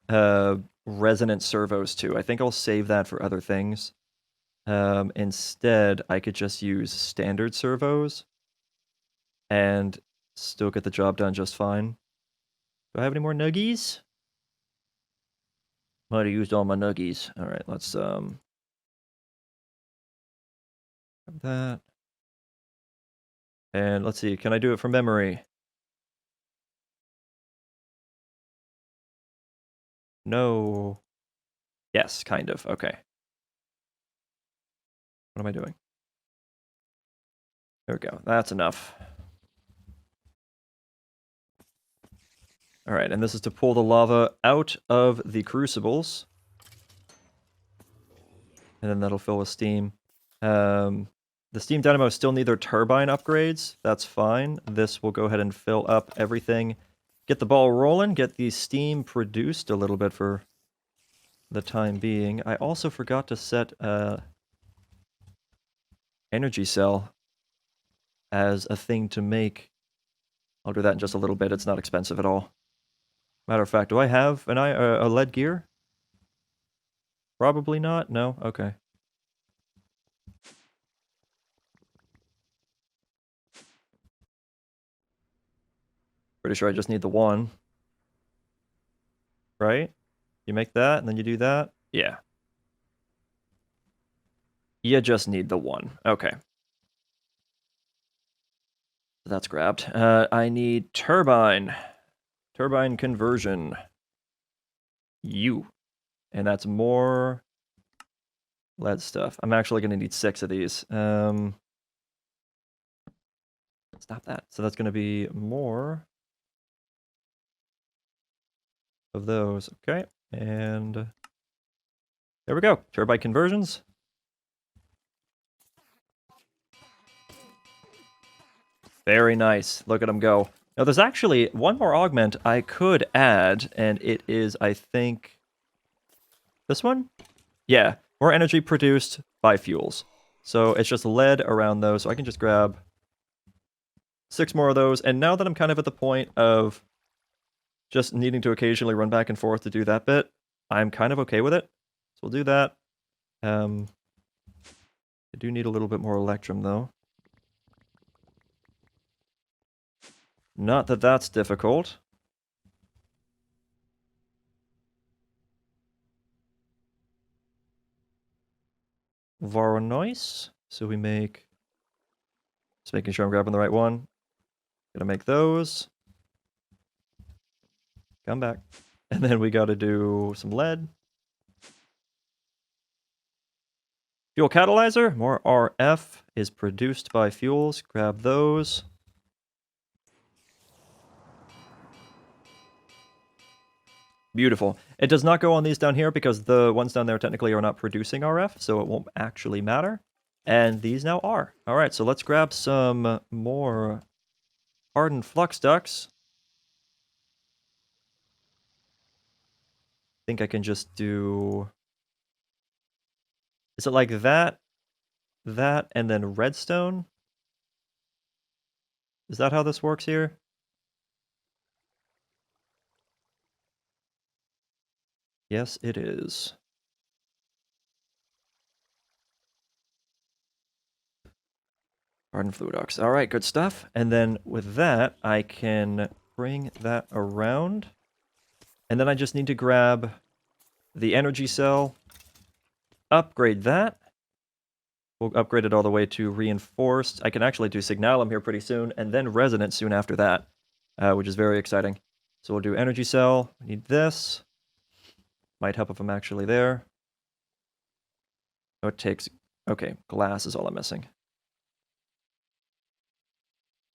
resonant servos to. I think I'll save that for other things. Instead, I could just use standard servos and still get the job done just fine. Do I have any more nuggies? Might have used all my nuggies. All right, let's grab that. And let's see, can I do it from memory? No. Yes, kind of. Okay. What am I doing? There we go. That's enough. All right, and this is to pull the lava out of the crucibles. And then that'll fill with steam. The steam dynamos still need their turbine upgrades. That's fine. This will go ahead and fill up everything. Get the ball rolling. Get the steam produced a little bit for the time being. I also forgot to set energy cell as a thing to make. I'll do that in just a little bit. It's not expensive at all. Matter of fact, do I have a lead gear? Probably not. No? Okay. Pretty sure I just need the 1. Right? You make that, and then you do that? Yeah. You just need the 1. Okay. That's grabbed. I need turbine. Turbine conversion. And that's more lead stuff. I'm actually going to need 6 of these. Stop that. So that's going to be more of those. Okay. And there we go. Turbine conversions. Very nice. Look at them go. Now, there's actually one more augment I could add, and it is, I think, this one? Yeah, more energy produced by fuels. So it's just lead around those. So I can just grab 6 more of those. And now that I'm kind of at the point of just needing to occasionally run back and forth to do that bit, I'm kind of okay with it. So we'll do that. I do need a little bit more electrum, though. Not that that's difficult. Very nice. So we make... Just making sure I'm grabbing the right one. Gonna make those. Come back. And then we gotta do some lead. Fuel catalyzer. More RF is produced by fuels. Grab those. Beautiful. It does not go on these down here because the ones down there technically are not producing RF, so it won't actually matter. And these now are. All right, so let's grab some more hardened flux ducts. I think I can just do... Is it like that, and then redstone? Is that how this works here? Yes, it is. Hardened fluid ducts. All right, good stuff. And then with that, I can bring that around. And then I just need to grab the energy cell, upgrade that. We'll upgrade it all the way to reinforced. I can actually do signalum here pretty soon, and then resonance soon after that, which is very exciting. So we'll do energy cell. We need this. Might help if I'm actually there. Oh, it takes... Okay, glass is all I'm missing.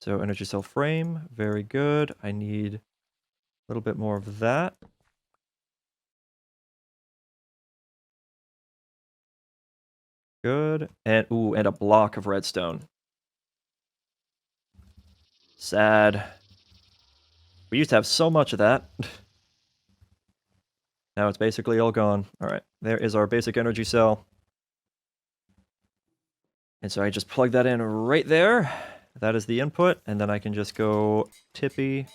So energy cell frame, very good. I need a little bit more of that. Good. And ooh, and a block of redstone. Sad. We used to have so much of that. Now it's basically all gone. All right, there is our basic energy cell. And so I just plug that in right there. That is the input, and then I can just go tippy,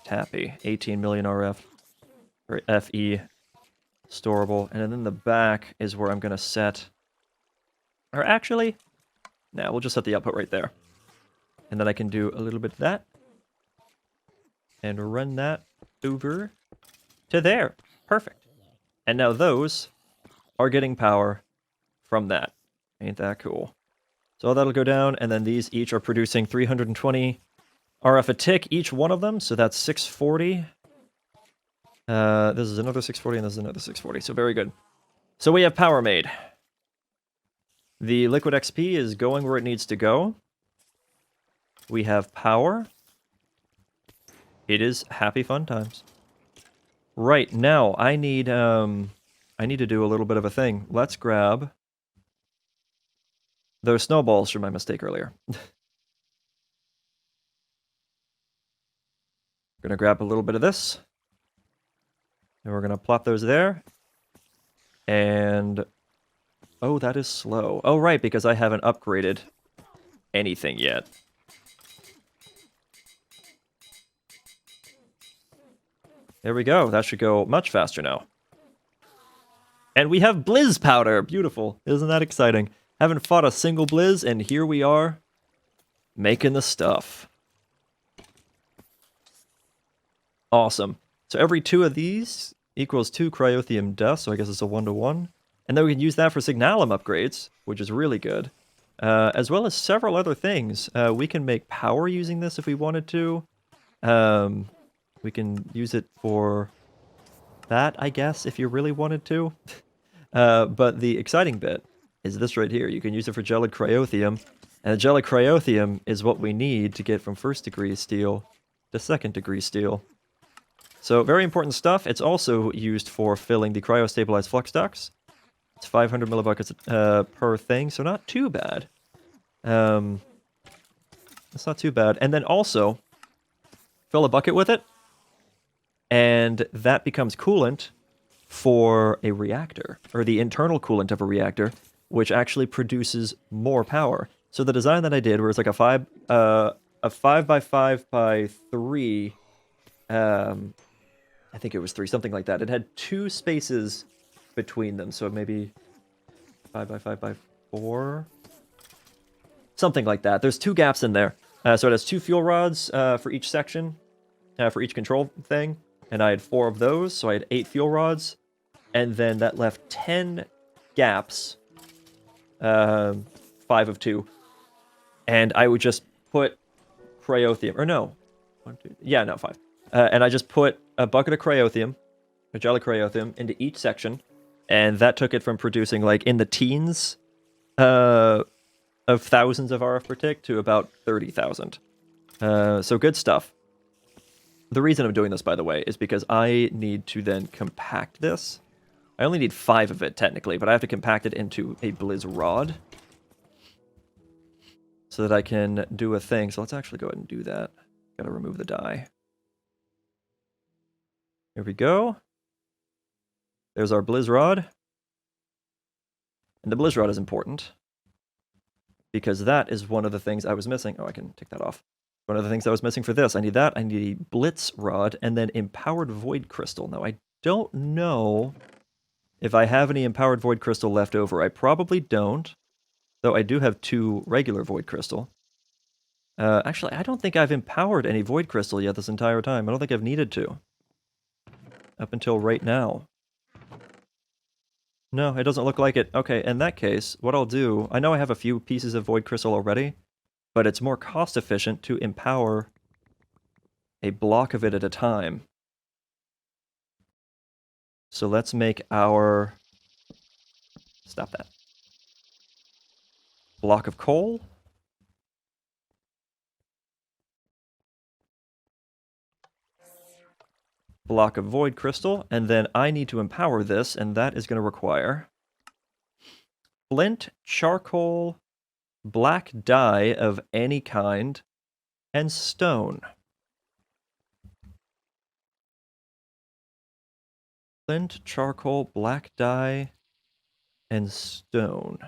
tappy, 18 million RF, or FE, storable, and then the back is where I'm going to set, or actually, nah, we'll just set the output right there. And then I can do a little bit of that, and run that over to there. Perfect. And now those are getting power from that. Ain't that cool? So that'll go down, and then these each are producing 320 RF a tick, each one of them, so that's 640. This is another 640, and this is another 640, so very good. So we have power made. The liquid XP is going where it needs to go. We have power. It is happy fun times. Right, now I need to do a little bit of a thing. Let's grab those snowballs from my mistake earlier. Gonna grab a little bit of this. And we're gonna plop those there. And... oh, that is slow. Oh, right, because I haven't upgraded anything yet. There we go. That should go much faster now. And we have Blizz powder. Beautiful. Isn't that exciting? Haven't fought a single Blizz, and here we are making the stuff. Awesome. So every 2 of these equals 2 Cryotheum dust, so I guess it's a 1-to-1. And then we can use that for signalum upgrades, which is really good. As well as several other things. We can make power using this if we wanted to. We can use it for that, I guess, if you really wanted to. But the exciting bit is this right here. You can use it for gelid Cryotheum. And the gelid Cryotheum is what we need to get from 1st degree steel to 2nd degree steel. So very important stuff. It's also used for filling the cryo-stabilized flux ducts. It's 500 millibuckets per thing, so not too bad. It's not too bad. And then also, fill a bucket with it, and that becomes coolant for a reactor, or the internal coolant of a reactor. which actually produces more power. So the design that I did, where it's like a 5 by 5 by 3, I think it was 3, something like that. It had 2 spaces between them, so maybe 5 by 5 by 4, something like that. There's 2 gaps in there. So it has 2 fuel rods for each section, for each control thing, and I had 4 of those, so I had 8 fuel rods, and then that left 10 gaps, 5 of 2, and I would just put Cryotheum, or no, 1, 2, yeah, no, 5, and I just put a bucket of Cryotheum, a jelly Cryotheum, into each section, and that took it from producing like in the teens of thousands of RF per tick to about 30,000. So good stuff. The reason I'm doing this, by the way, is because I need to then compact this. I only need 5 of it, technically, but I have to compact it into a Blizz Rod so that I can do a thing. So let's actually go ahead and do that. Gotta remove the die. Here we go. There's our Blizz Rod. And the Blizz Rod is important because that is one of the things I was missing. Oh, I can take that off. One of the things I was missing for this. I need that. I need a Blitz Rod and then Empowered Void Crystal. Now, I don't know if I have any Empowered Void Crystal left over. I probably don't, though I do have 2 regular Void Crystal. Actually, I don't think I've empowered any Void Crystal yet this entire time. I don't think I've needed to. Up until right now. No, it doesn't look like it. Okay, in that case, what I'll do... I know I have a few pieces of Void Crystal already, but it's more cost-efficient to empower a block of it at a time. So let's make our... Stop that. Block of coal. Block of Void Crystal, and then I need to empower this, and that is going to require flint, charcoal, black dye of any kind, and stone. Flint, charcoal, black dye, and stone.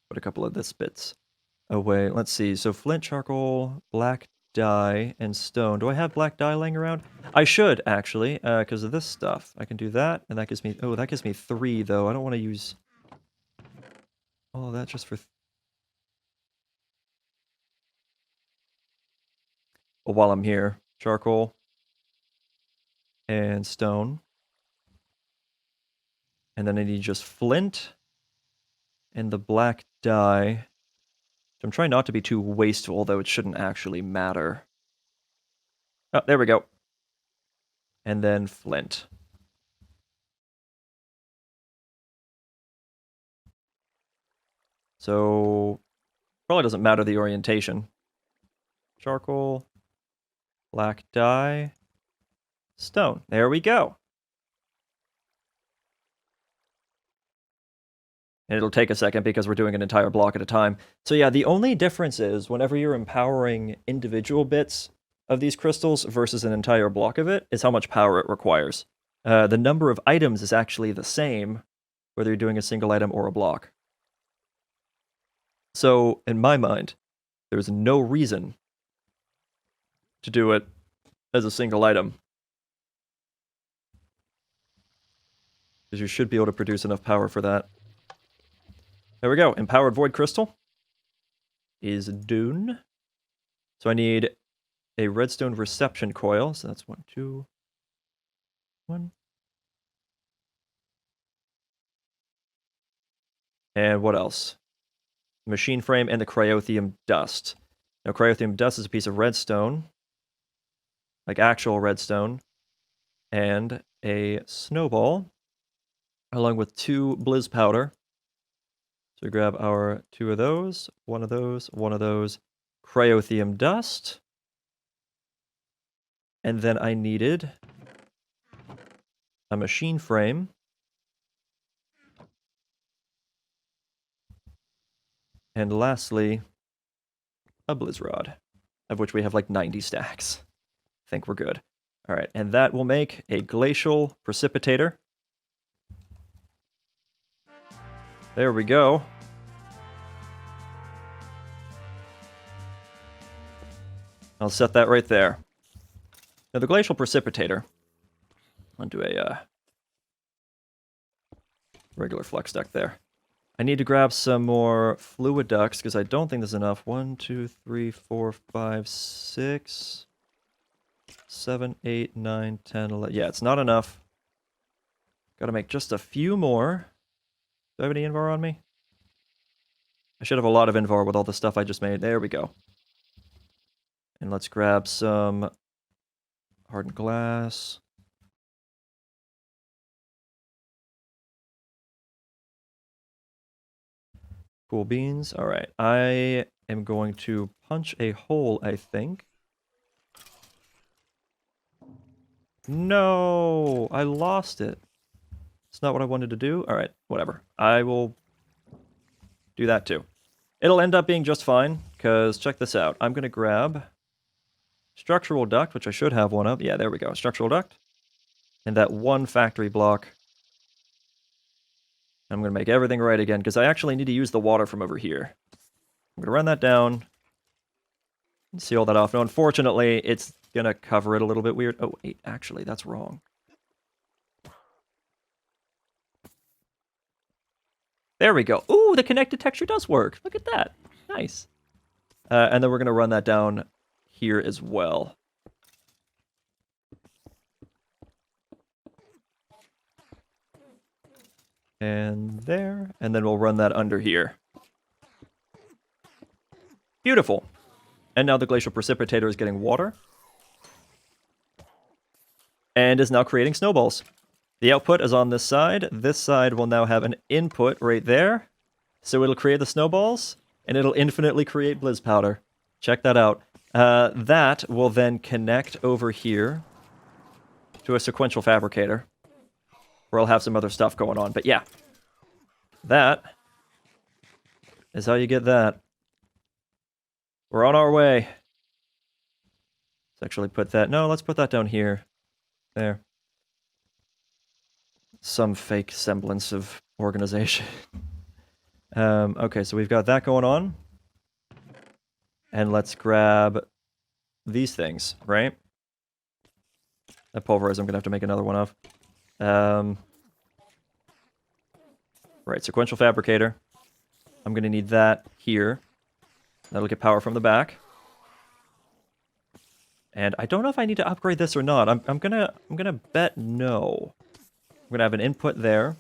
Put a couple of this bits away. Let's see. So flint, charcoal, black dye, and stone. Do I have black dye laying around? I should, actually, because of this stuff. I can do that, and that gives me... Oh, that gives me 3, though. I don't want to use all of that just for... Well, while I'm here, charcoal and stone. And then I need just flint and the black dye. I'm trying not to be too wasteful, although it shouldn't actually matter. Oh, there we go. And then flint. So, probably doesn't matter the orientation. Charcoal, black dye, stone. There we go. And it'll take a second because we're doing an entire block at a time. So yeah, the only difference is whenever you're empowering individual bits of these crystals versus an entire block of it is how much power it requires. The number of items is actually the same whether you're doing a single item or a block. So, in my mind, there's no reason to do it as a single item. Because you should be able to produce enough power for that. There we go. Empowered Void Crystal is done. So I need a redstone reception coil. So that's 1, 2, 1. And what else? Machine frame and the Cryotheum dust. Now, Cryotheum dust is a piece of redstone, like actual redstone, and a snowball, along with 2 blizz powder. So we grab our 2 of those, 1 of those, 1 of those, Cryotheum dust, and then I needed a machine frame. And lastly, a blizz rod, of which we have like 90 stacks. I think we're good. All right, and that will make a glacial precipitator. There we go. I'll set that right there. Now the glacial precipitator. I'll do a regular flex deck there. I need to grab some more fluid ducts because I don't think there's enough. 1, 2, 3, 4, 5, 6, 7, 8, 9, 10, 11. Yeah, it's not enough. Gotta make just a few more. Do I have any Invar on me? I should have a lot of Invar with all the stuff I just made. There we go. And let's grab some hardened glass. Cool beans. All right. I am going to punch a hole, I think. No, I lost it. It's not what I wanted to do. All right, whatever. I will do that too. It'll end up being just fine, because check this out. I'm going to grab structural duct, which I should have one of. Yeah, there we go. Structural duct. And that one factory block. I'm going to make everything right again, because I actually need to use the water from over here. I'm going to run that down. And seal that off. Now, unfortunately, it's going to cover it a little bit weird. Oh, wait, actually, that's wrong. There we go. Ooh, the connected texture does work. Look at that. Nice. And then we're going to run that down here as well. And there. And then we'll run that under here. Beautiful. And now the glacial precipitator is getting water. And is now creating snowballs. The output is on this side. This side will now have an input right there. So it'll create the snowballs, and it'll infinitely create blizz powder. Check that out. That will then connect over here to a sequential fabricator, where I'll have some other stuff going on. But yeah, that is how you get that. We're on our way. Let's actually put that... No, let's put that down here. There. Some fake semblance of organization. Okay, so we've got that going on. And let's grab these things, right? That pulverizer I'm going to have to make another one of. Right, sequential fabricator. I'm going to need that here. That'll get power from the back. And I don't know if I need to upgrade this or not. I'm gonna bet no. I'm gonna have an input there.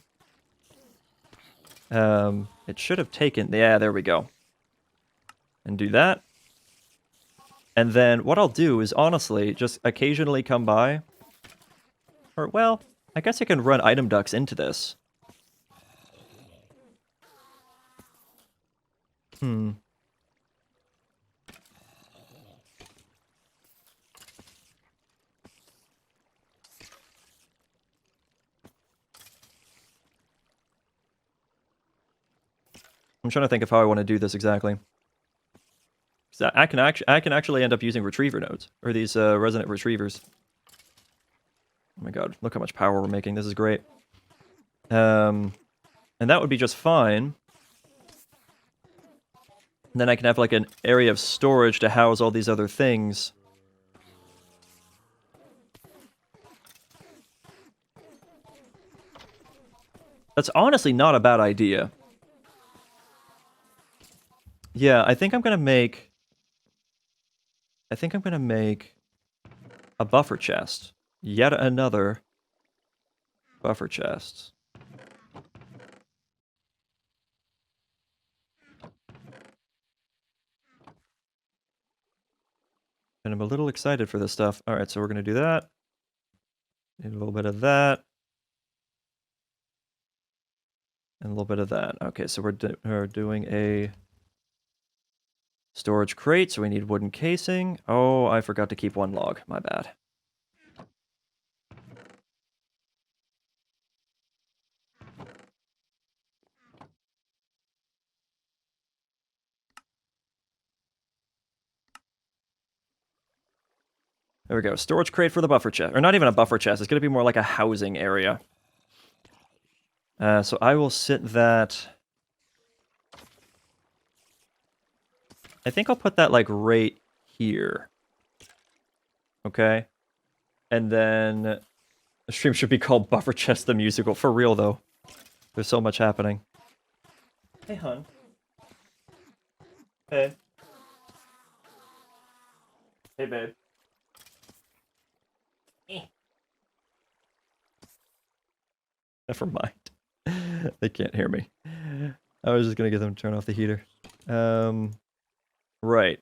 It should have taken... Yeah, there we go. And do that. And then what I'll do is, honestly, just occasionally come by. Or, well, I guess I can run item ducts into this. I'm trying to think of how I want to do this exactly. I can actually end up using retriever nodes, or these resonant retrievers. Oh my god, look how much power we're making. This is great. And that would be just fine. And then I can have like an area of storage to house all these other things. That's honestly not a bad idea. Yeah, I think I'm gonna make a buffer chest. Yet another buffer chest. And I'm a little excited for this stuff. All right, so we're gonna do that. Need a little bit of that. And a little bit of that. Okay, so we're doing a storage crate, so we need wooden casing. Oh, I forgot to keep one log. My bad. There we go. Storage crate for the buffer chest. Or not even a buffer chest. It's going to be more like a housing area. So I will sit that I think I'll put that like right here. Okay. And then the stream should be called Buffer Chest the Musical. For real though. There's so much happening. Hey, hon. Hey. Hey, babe. Never mind. They can't hear me. I was just gonna get them to turn off the heater. Right.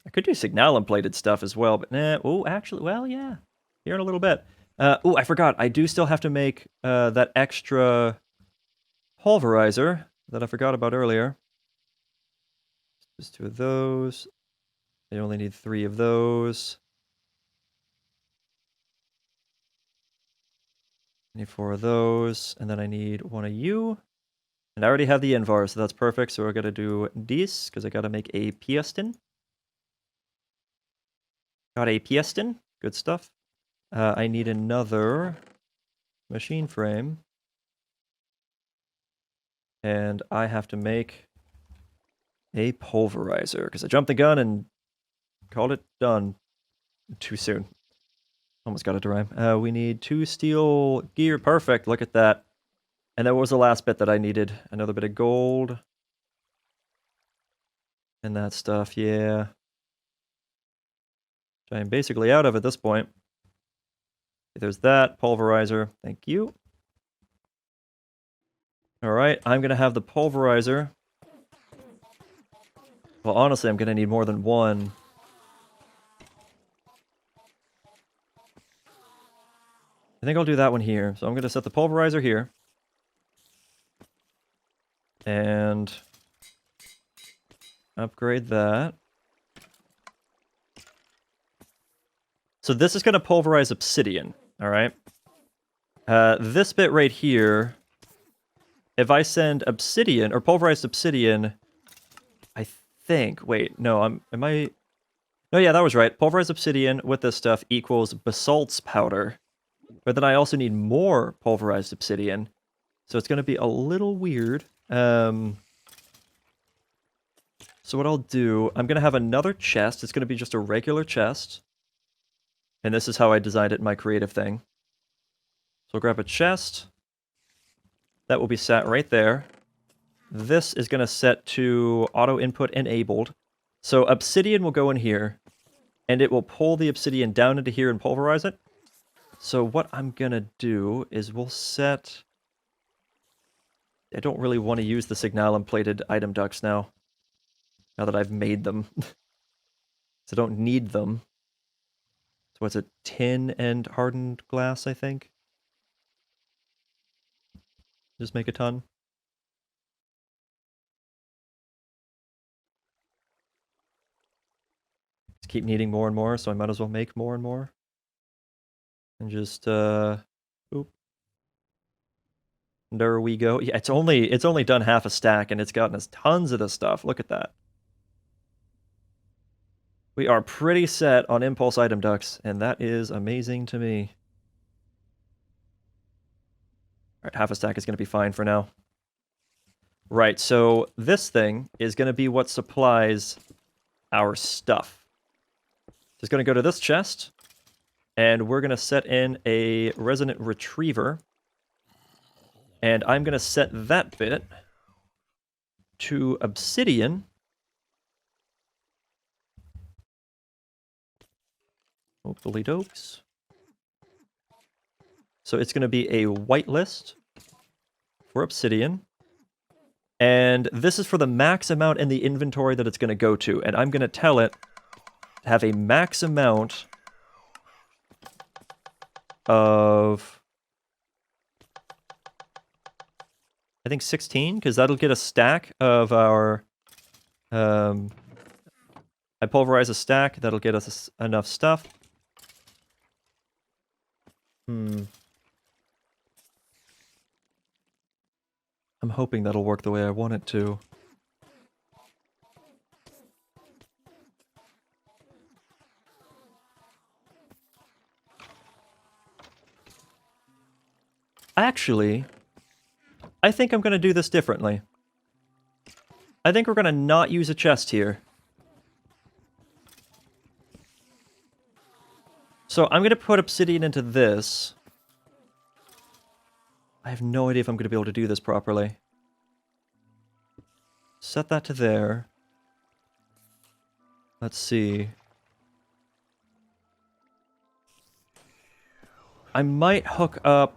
I could do signalum plated stuff as well, but nah. Oh, actually, well, yeah. Here in a little bit. Oh, I forgot. I do still have to make that extra pulverizer that I forgot about earlier. Just 2 of those. I only need 3 of those. I need 4 of those, and then I need 1 of you. And I already have the Invar, so that's perfect. So we're gonna do this, because I gotta make a Piestin. Got a Piestin. Good stuff. I need another machine frame. And I have to make a pulverizer, because I jumped the gun and called it done too soon. Almost got it to rhyme. We need 2 steel gear. Perfect. Look at that. And that was the last bit that I needed. Another bit of gold. And that stuff, yeah. Which I am basically out of at this point. There's that. Pulverizer. Thank you. Alright, I'm going to have the pulverizer. Well, honestly, I'm going to need more than 1. I think I'll do that one here. So I'm going to set the pulverizer here. And upgrade that. So this is going to pulverize obsidian, all right? This bit right here, if I send obsidian, or pulverized obsidian, I think, wait, no, am I... No, yeah, that was right. Pulverized obsidian with this stuff equals basalt's powder. But then I also need more pulverized obsidian. So it's going to be a little weird. So what I'll do, I'm going to have another chest. It's going to be just a regular chest. And this is how I designed it in my creative thing. So we'll grab a chest. That will be sat right there. This is going to set to auto input enabled. So obsidian will go in here. And it will pull the obsidian down into here and pulverize it. So what I'm going to do is we'll set... I don't really want to use the signalum plated item ducts now. Now that I've made them. So I don't need them. So what's it? Tin and hardened glass, I think? Just make a ton. Just keep needing more and more, so I might as well make more and more. And just, oop. There we go. Yeah, it's only done half a stack, and it's gotten us tons of this stuff. Look at that. We are pretty set on impulse item ducts, and that is amazing to me. Alright, half a stack is going to be fine for now. Right, so this thing is going to be what supplies our stuff. So it's going to go to this chest, and we're going to set in a resonant retriever. And I'm going to set that bit to obsidian. Hopefully dokes. So it's going to be a whitelist for obsidian. And this is for the max amount in the inventory that it's going to go to. And I'm going to tell it to have a max amount of... I think 16, because that'll get a stack of our... I pulverize a stack, that'll get us enough stuff. I'm hoping that'll work the way I want it to. Actually, I think I'm going to do this differently. I think we're going to not use a chest here. So I'm going to put obsidian into this. I have no idea if I'm going to be able to do this properly. Set that to there. Let's see. I might hook up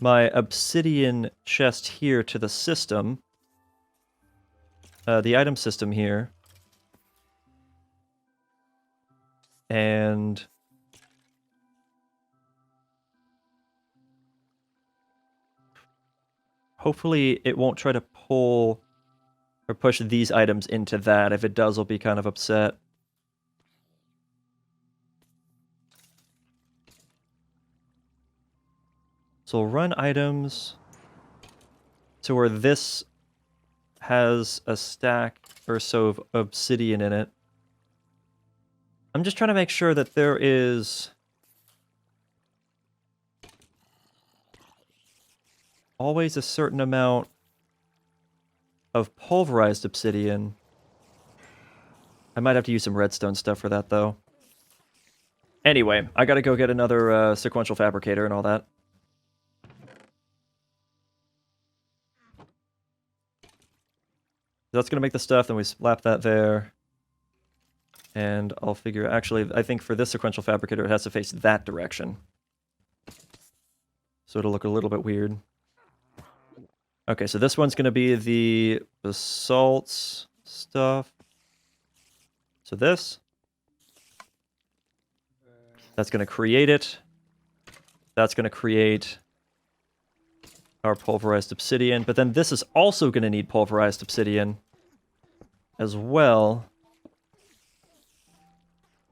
my obsidian chest here to the system. The item system here. And hopefully it won't try to pull or push these items into that. If it does, I'll be kind of upset. So we'll run items to where this has a stack or so of obsidian in it. I'm just trying to make sure that there is always a certain amount of pulverized obsidian. I might have to use some redstone stuff for that, though. Anyway, I gotta go get another sequential fabricator and all that. That's gonna make the stuff, then we slap that there. And I'll figure... Actually, I think for this sequential fabricator, it has to face that direction. So it'll look a little bit weird. Okay, so this one's going to be the basalt stuff. So this. That's going to create it. That's going to create our pulverized obsidian. But then this is also going to need pulverized obsidian as well.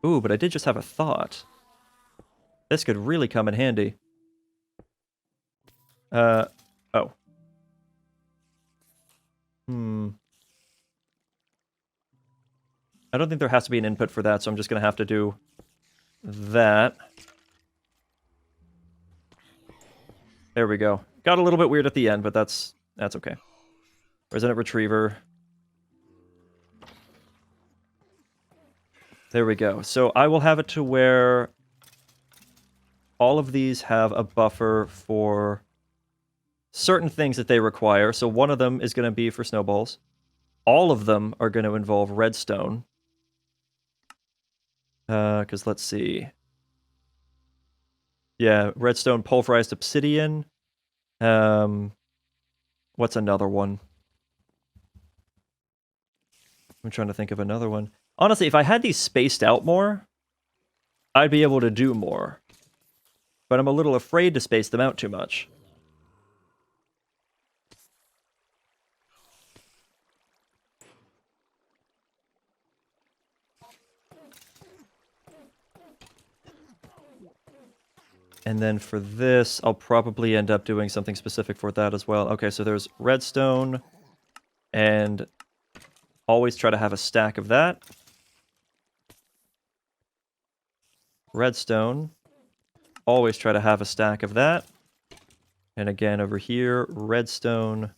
Ooh, but I did just have a thought. This could really come in handy. Oh. I don't think there has to be an input for that, so I'm just going to have to do that. There we go. Got a little bit weird at the end, but that's okay. Resonant retriever. There we go. So I will have it to where all of these have a buffer for certain things that they require. So one of them is going to be for snowballs. All of them are going to involve redstone. Because let's see. Yeah, redstone, pulverized obsidian. What's another one? I'm trying to think of another one. Honestly, if I had these spaced out more, I'd be able to do more. But I'm a little afraid to space them out too much. And then for this, I'll probably end up doing something specific for that as well. Okay, so there's redstone, and always try to have a stack of that. Redstone, always try to have a stack of that. And again, over here, redstone,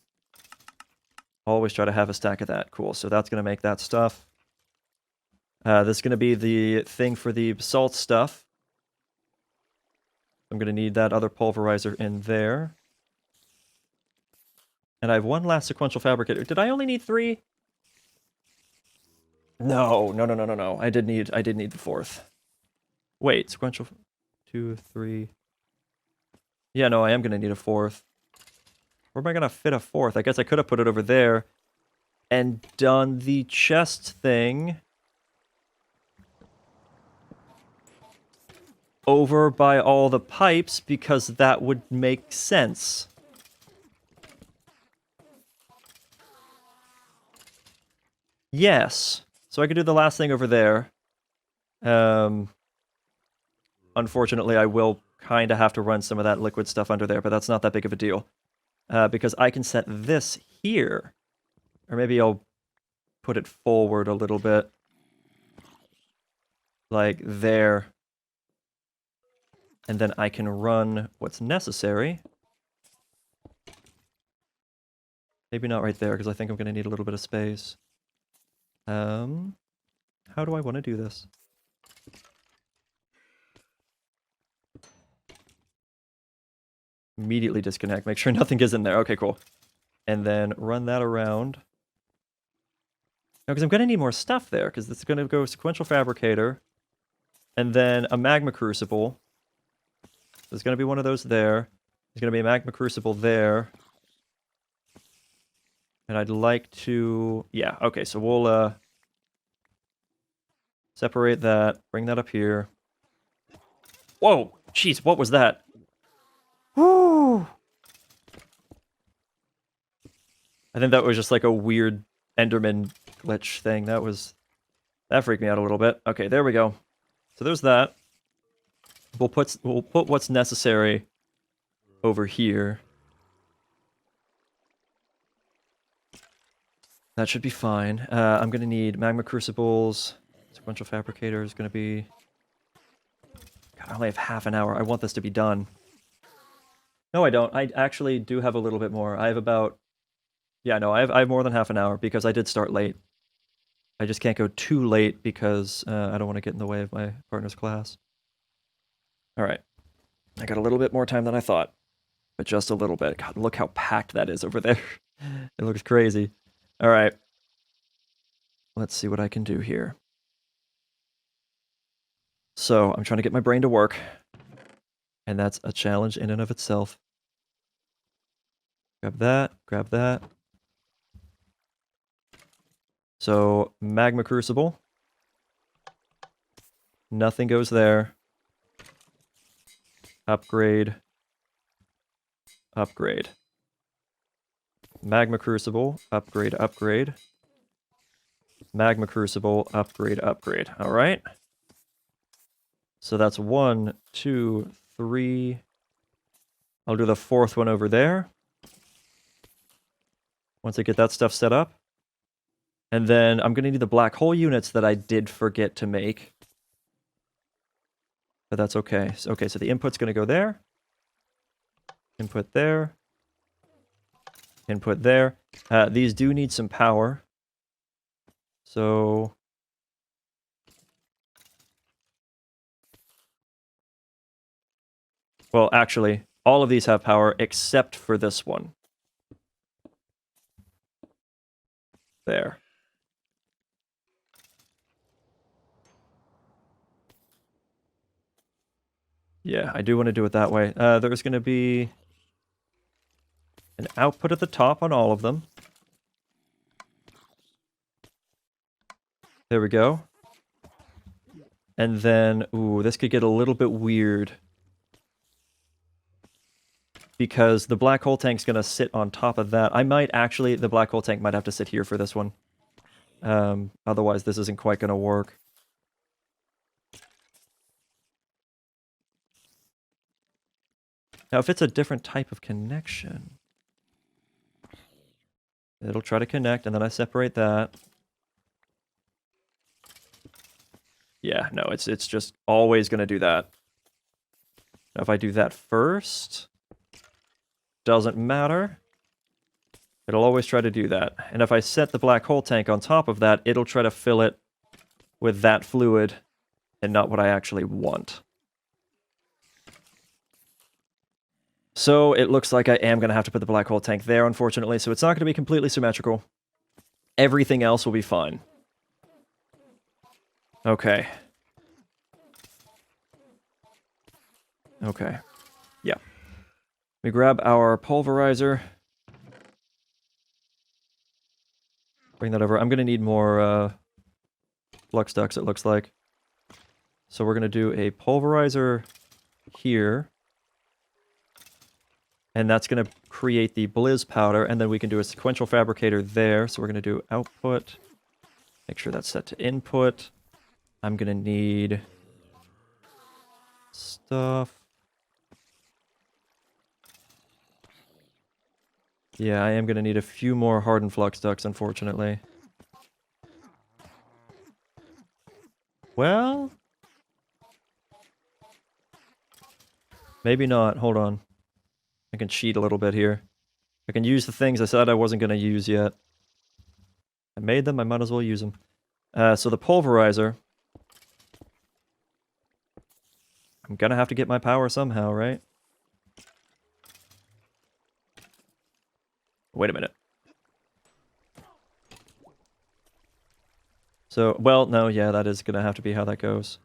always try to have a stack of that. Cool, so that's going to make that stuff. This is going to be the thing for the basalt stuff. I'm going to need that other pulverizer in there. And I have one last sequential fabricator. Did I only need 3? No. I did need the 4th. Wait, sequential 2, 3. Yeah, no, I am going to need a 4th. Where am I going to fit a 4th? I guess I could have put it over there and done the chest thing over by all the pipes, because that would make sense. Yes. So I could do the last thing over there. Unfortunately, I will kind of have to run some of that liquid stuff under there, but that's not that big of a deal. Because I can set this here. Or maybe I'll put it forward a little bit. Like there. And then I can run what's necessary. Maybe not right there, because I think I'm going to need a little bit of space. How do I want to do this? Immediately disconnect. Make sure nothing gets in there. Okay, cool. And then run that around. No, because I'm going to need more stuff there, because it's going to go sequential fabricator, and then a magma crucible. There's going to be one of those there. There's going to be a magma crucible there. And I'd like to... Yeah, okay, so we'll separate that, bring that up here. Whoa! Jeez, what was that? Woo! I think that was just like a weird Enderman glitch thing. That freaked me out a little bit. Okay, there we go. So there's that. We'll put what's necessary over here. That should be fine. I'm gonna need magma crucibles. Sequential fabricator is gonna be... God, I only have half an hour. I want this to be done. No, I don't. I actually do have a little bit more. I have about... Yeah, no, I have more than half an hour because I did start late. I just can't go too late because I don't want to get in the way of my partner's class. All right. I got a little bit more time than I thought, but just a little bit. God, look how packed that is over there. It looks crazy. All right. Let's see what I can do here. So I'm trying to get my brain to work, and that's a challenge in and of itself. Grab that, grab that. So, magma crucible. Nothing goes there. Upgrade. Upgrade. Magma crucible. Upgrade, upgrade. Magma crucible. Upgrade, upgrade. Alright. So that's 1, 2, 3. I'll do the fourth one over there. Once I get that stuff set up. And then I'm going to need the black hole units that I did forget to make. But that's okay. So the input's going to go there. Input there. Input there. These do need some power. So... Well, actually, all of these have power except for this one. There. Yeah, I do want to do it that way. There's going to be an output at the top on all of them. There we go. And then, ooh, this could get a little bit weird. Because the black hole tank's going to sit on top of that. The black hole tank might have to sit here for this one. Otherwise, this isn't quite going to work. Now, if it's a different type of connection, it'll try to connect, and then I separate that. Yeah, no, it's just always going to do that. Now, if I do that first, doesn't matter. It'll always try to do that. And if I set the black hole tank on top of that, it'll try to fill it with that fluid and not what I actually want. So it looks like I am going to have to put the black hole tank there, unfortunately, so it's not going to be completely symmetrical. Everything else will be fine. Okay. Okay. Yeah. We grab our pulverizer. Bring that over. I'm going to need more flux ducts, it looks like. So we're going to do a pulverizer here. And that's going to create the blizz powder, and then we can do a sequential fabricator there. So we're going to do output. Make sure that's set to input. I'm going to need stuff. Yeah, I am going to need a few more hardened flux ducts, unfortunately. Well... maybe not. Hold on. I can cheat a little bit here. I can use the things I said I wasn't going to use yet. I made them, I might as well use them. So the pulverizer... I'm going to have to get my power somehow, right? Wait a minute. So, well, no, yeah, that is going to have to be how that goes.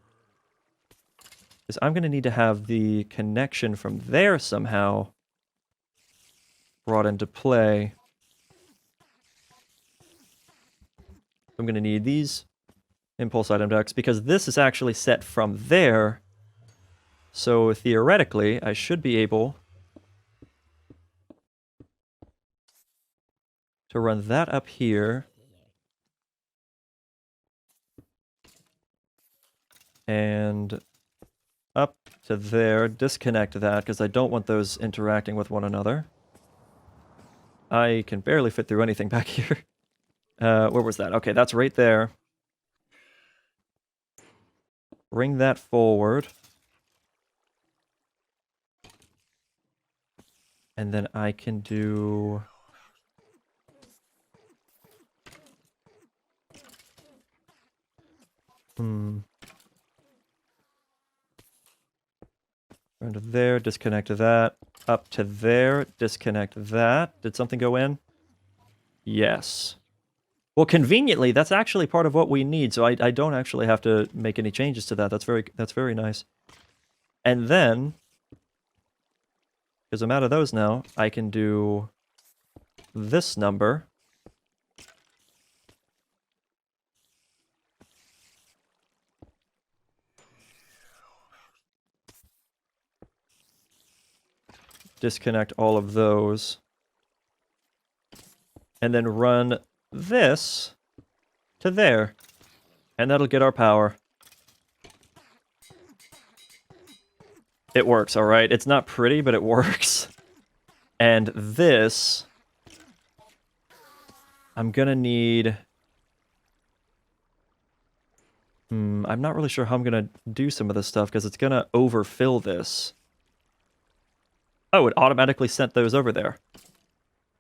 Because I'm going to need to have the connection from there somehow brought into play. I'm going to need these impulse item ducts because this is actually set from there. So theoretically, I should be able to run that up here. And up to there, disconnect that because I don't want those interacting with one another. I can barely fit through anything back here. Where was that? Okay, that's right there. Bring that forward. And then I can do... Run to there, disconnect that. Up to there, disconnect that. Did something go in? Yes. Well, conveniently, that's actually part of what we need, so I don't actually have to make any changes to that. That's very nice. And then, because I'm out of those now, I can do this number. Disconnect all of those. And then run this to there. And that'll get our power. It works, alright? It's not pretty, but it works. And this... I'm gonna need... I'm not really sure how I'm gonna do some of this stuff, because it's gonna overfill this. Oh, it automatically sent those over there.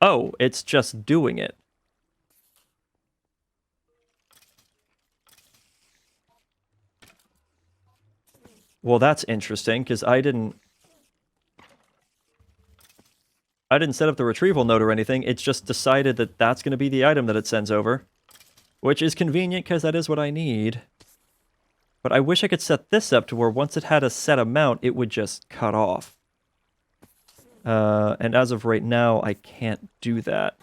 Oh, it's just doing it. Well, that's interesting, because I didn't set up the retrieval node or anything. It's just decided that that's going to be the item that it sends over. Which is convenient, because that is what I need. But I wish I could set this up to where once it had a set amount, it would just cut off. And as of right now, I can't do that.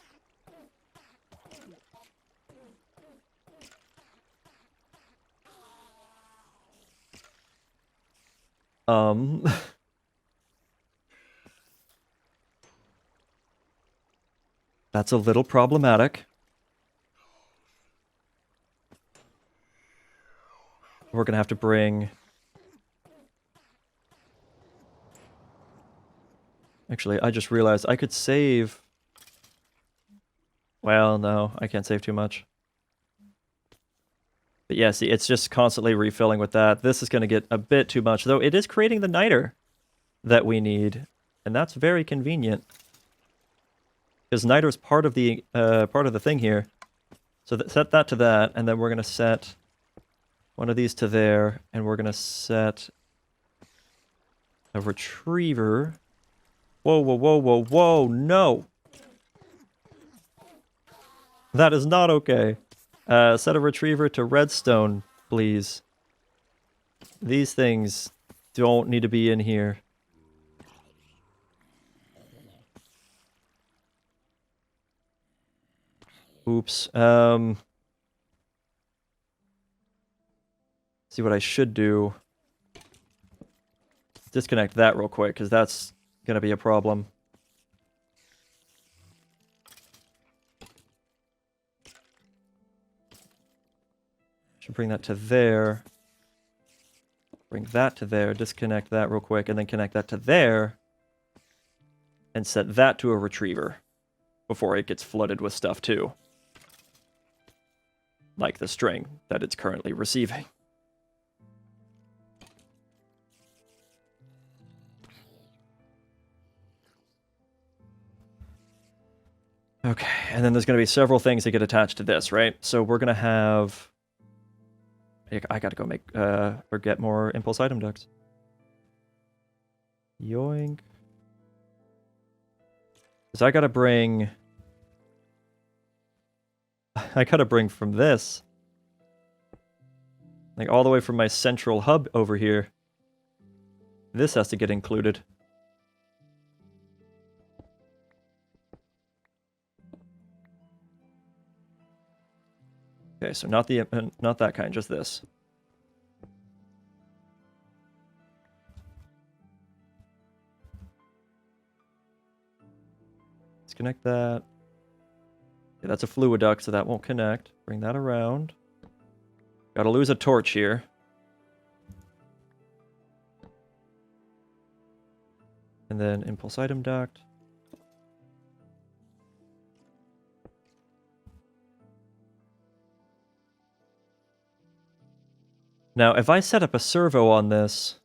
That's a little problematic. We're gonna have to bring... Actually, I just realized I could save... Well, no, I can't save too much. But yeah, see, it's just constantly refilling with that. This is going to get a bit too much, though it is creating the niter that we need. And that's very convenient. Because niter is part of the thing here. So set that to that, and then we're going to set one of these to there, and we're going to set a retriever. Whoa, whoa, whoa, whoa, whoa, no! That is not okay. Set a retriever to redstone, please. These things don't need to be in here. Oops. See what I should do. Disconnect that real quick, because that's gonna be a problem. Should bring that to there. Bring that to there. Disconnect that real quick, and then connect that to there. And set that to a retriever before it gets flooded with stuff too. Like the string that it's currently receiving. Okay, and then there's going to be several things that get attached to this, right? So we're going to have... I got to go make, or get more impulse item ducts. Yoink. Because I got to bring I gotta bring from this. Like all the way from my central hub over here. This has to get included. Okay, so not that kind, just this. Disconnect that. Okay, that's a fluid duct, so that won't connect. Bring that around. Gotta lose a torch here. And then impulse item duct. Now, if I set up a servo on this,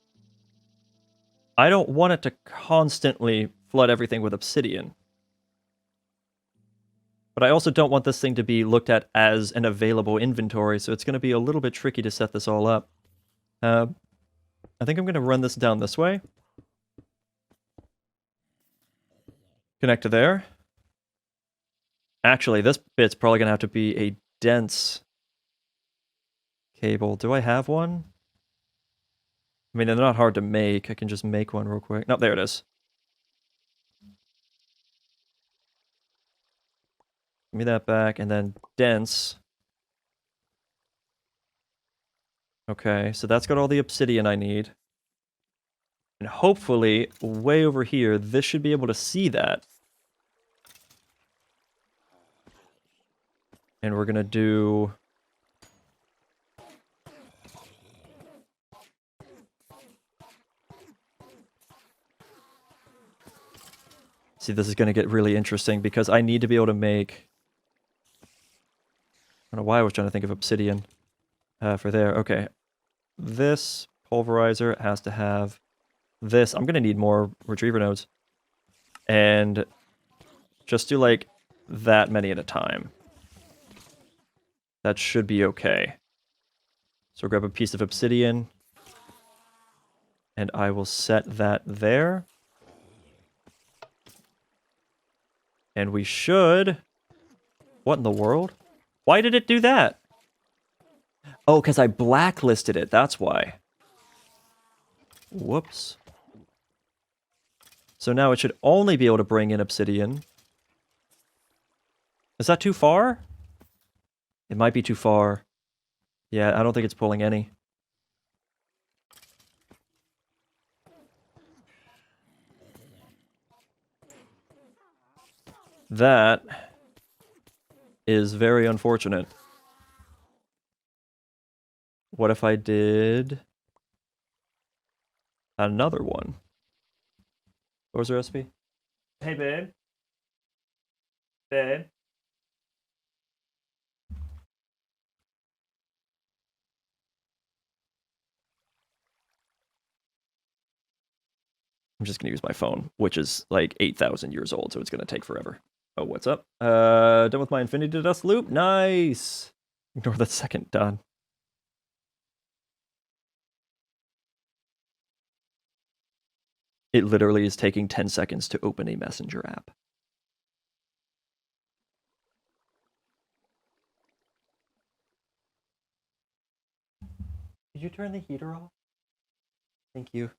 I don't want it to constantly flood everything with obsidian. But I also don't want this thing to be looked at as an available inventory, so it's going to be a little bit tricky to set this all up. I think I'm going to run this down this way. Connect to there. Actually, this bit's probably going to have to be a dense cable. Do I have one? I mean, they're not hard to make. I can just make one real quick. No, there it is. Give me that back, and then dense. Okay, so that's got all the obsidian I need. And hopefully, way over here, this should be able to see that. And we're gonna do... See, this is gonna get really interesting because I need to be able to make... I don't know why I was trying to think of obsidian for there. Okay. This pulverizer has to have this. I'm gonna need more retriever nodes. And just do like that many at a time. That should be okay. So grab a piece of obsidian. And I will set that there. And we should... What in the world? Why did it do that? Oh, because I blacklisted it. That's why. Whoops. So now it should only be able to bring in obsidian. Is that too far? It might be too far. Yeah, I don't think it's pulling any. That is very unfortunate. What if I did another one? What was the recipe? Hey, babe. Babe. I'm just going to use my phone, which is like 8,000 years old, so it's going to take forever. Oh, what's up? Done with my infinity to dust loop? Nice! Ignore that second done. It literally is taking 10 seconds to open a messenger app. Did you turn the heater off? Thank you.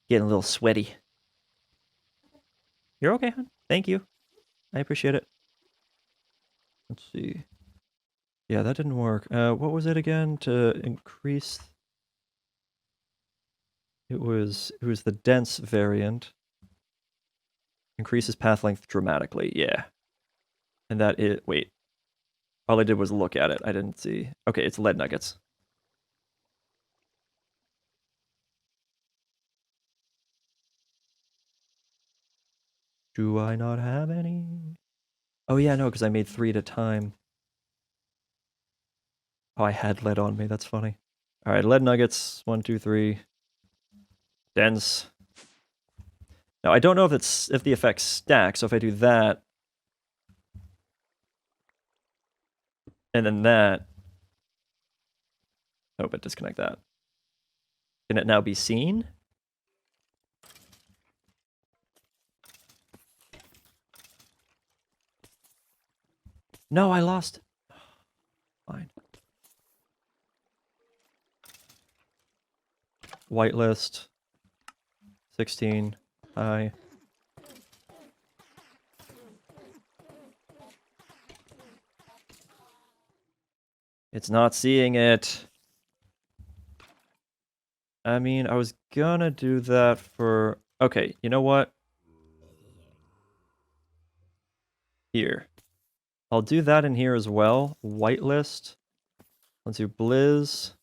Getting a little sweaty. You're okay, hon? Thank you. I appreciate it. Let's see. Yeah, that didn't work. What was it again? To increase... It was the dense variant. Increases path length dramatically, yeah. And that is... Wait. All I did was look at it. I didn't see... Okay, it's lead nuggets. Do I not have any? Oh yeah, no, because I made 3 at a time. Oh, I had lead on me. That's funny. All right, lead nuggets. 1, 2, 3. Dense. Now I don't know if the effects stack. So if I do that, and then that. Oh, but disconnect that. Can it now be seen? No, I lost. Fine. Whitelist. 16. Hi. It's not seeing it. I mean, I was gonna do that for... Okay, you know what? Here. I'll do that in here as well. Whitelist. Let's do Blizz.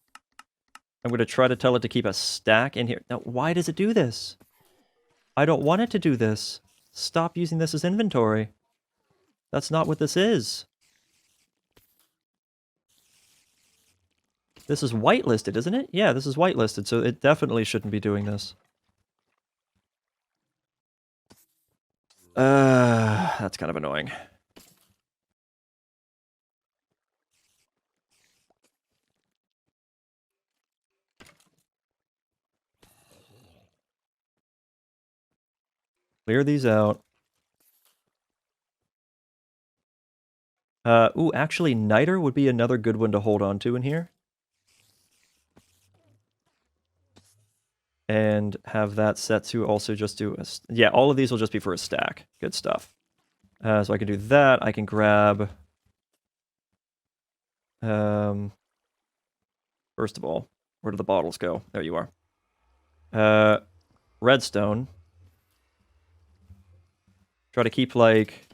I'm gonna try to tell it to keep a stack in here. Now, why does it do this? I don't want it to do this. Stop using this as inventory. That's not what this is. This is whitelisted, isn't it? Yeah, this is whitelisted, so it definitely shouldn't be doing this. That's kind of annoying. Clear these out. Ooh, actually, Niter would be another good one to hold on to in here. And have that set to also just do a... Yeah, all of these will just be for a stack. Good stuff. So I can do that. I can grab... First of all, where do the bottles go? There you are. Redstone. Try to keep, like...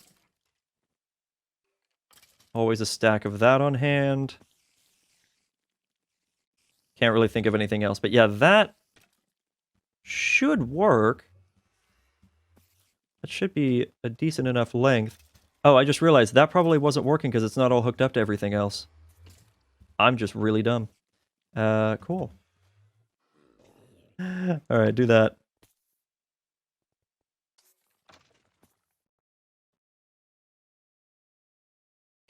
always a stack of that on hand. Can't really think of anything else. But yeah, that should work. That should be a decent enough length. Oh, I just realized that probably wasn't working because it's not all hooked up to everything else. I'm just really dumb. Cool. Alright, do that.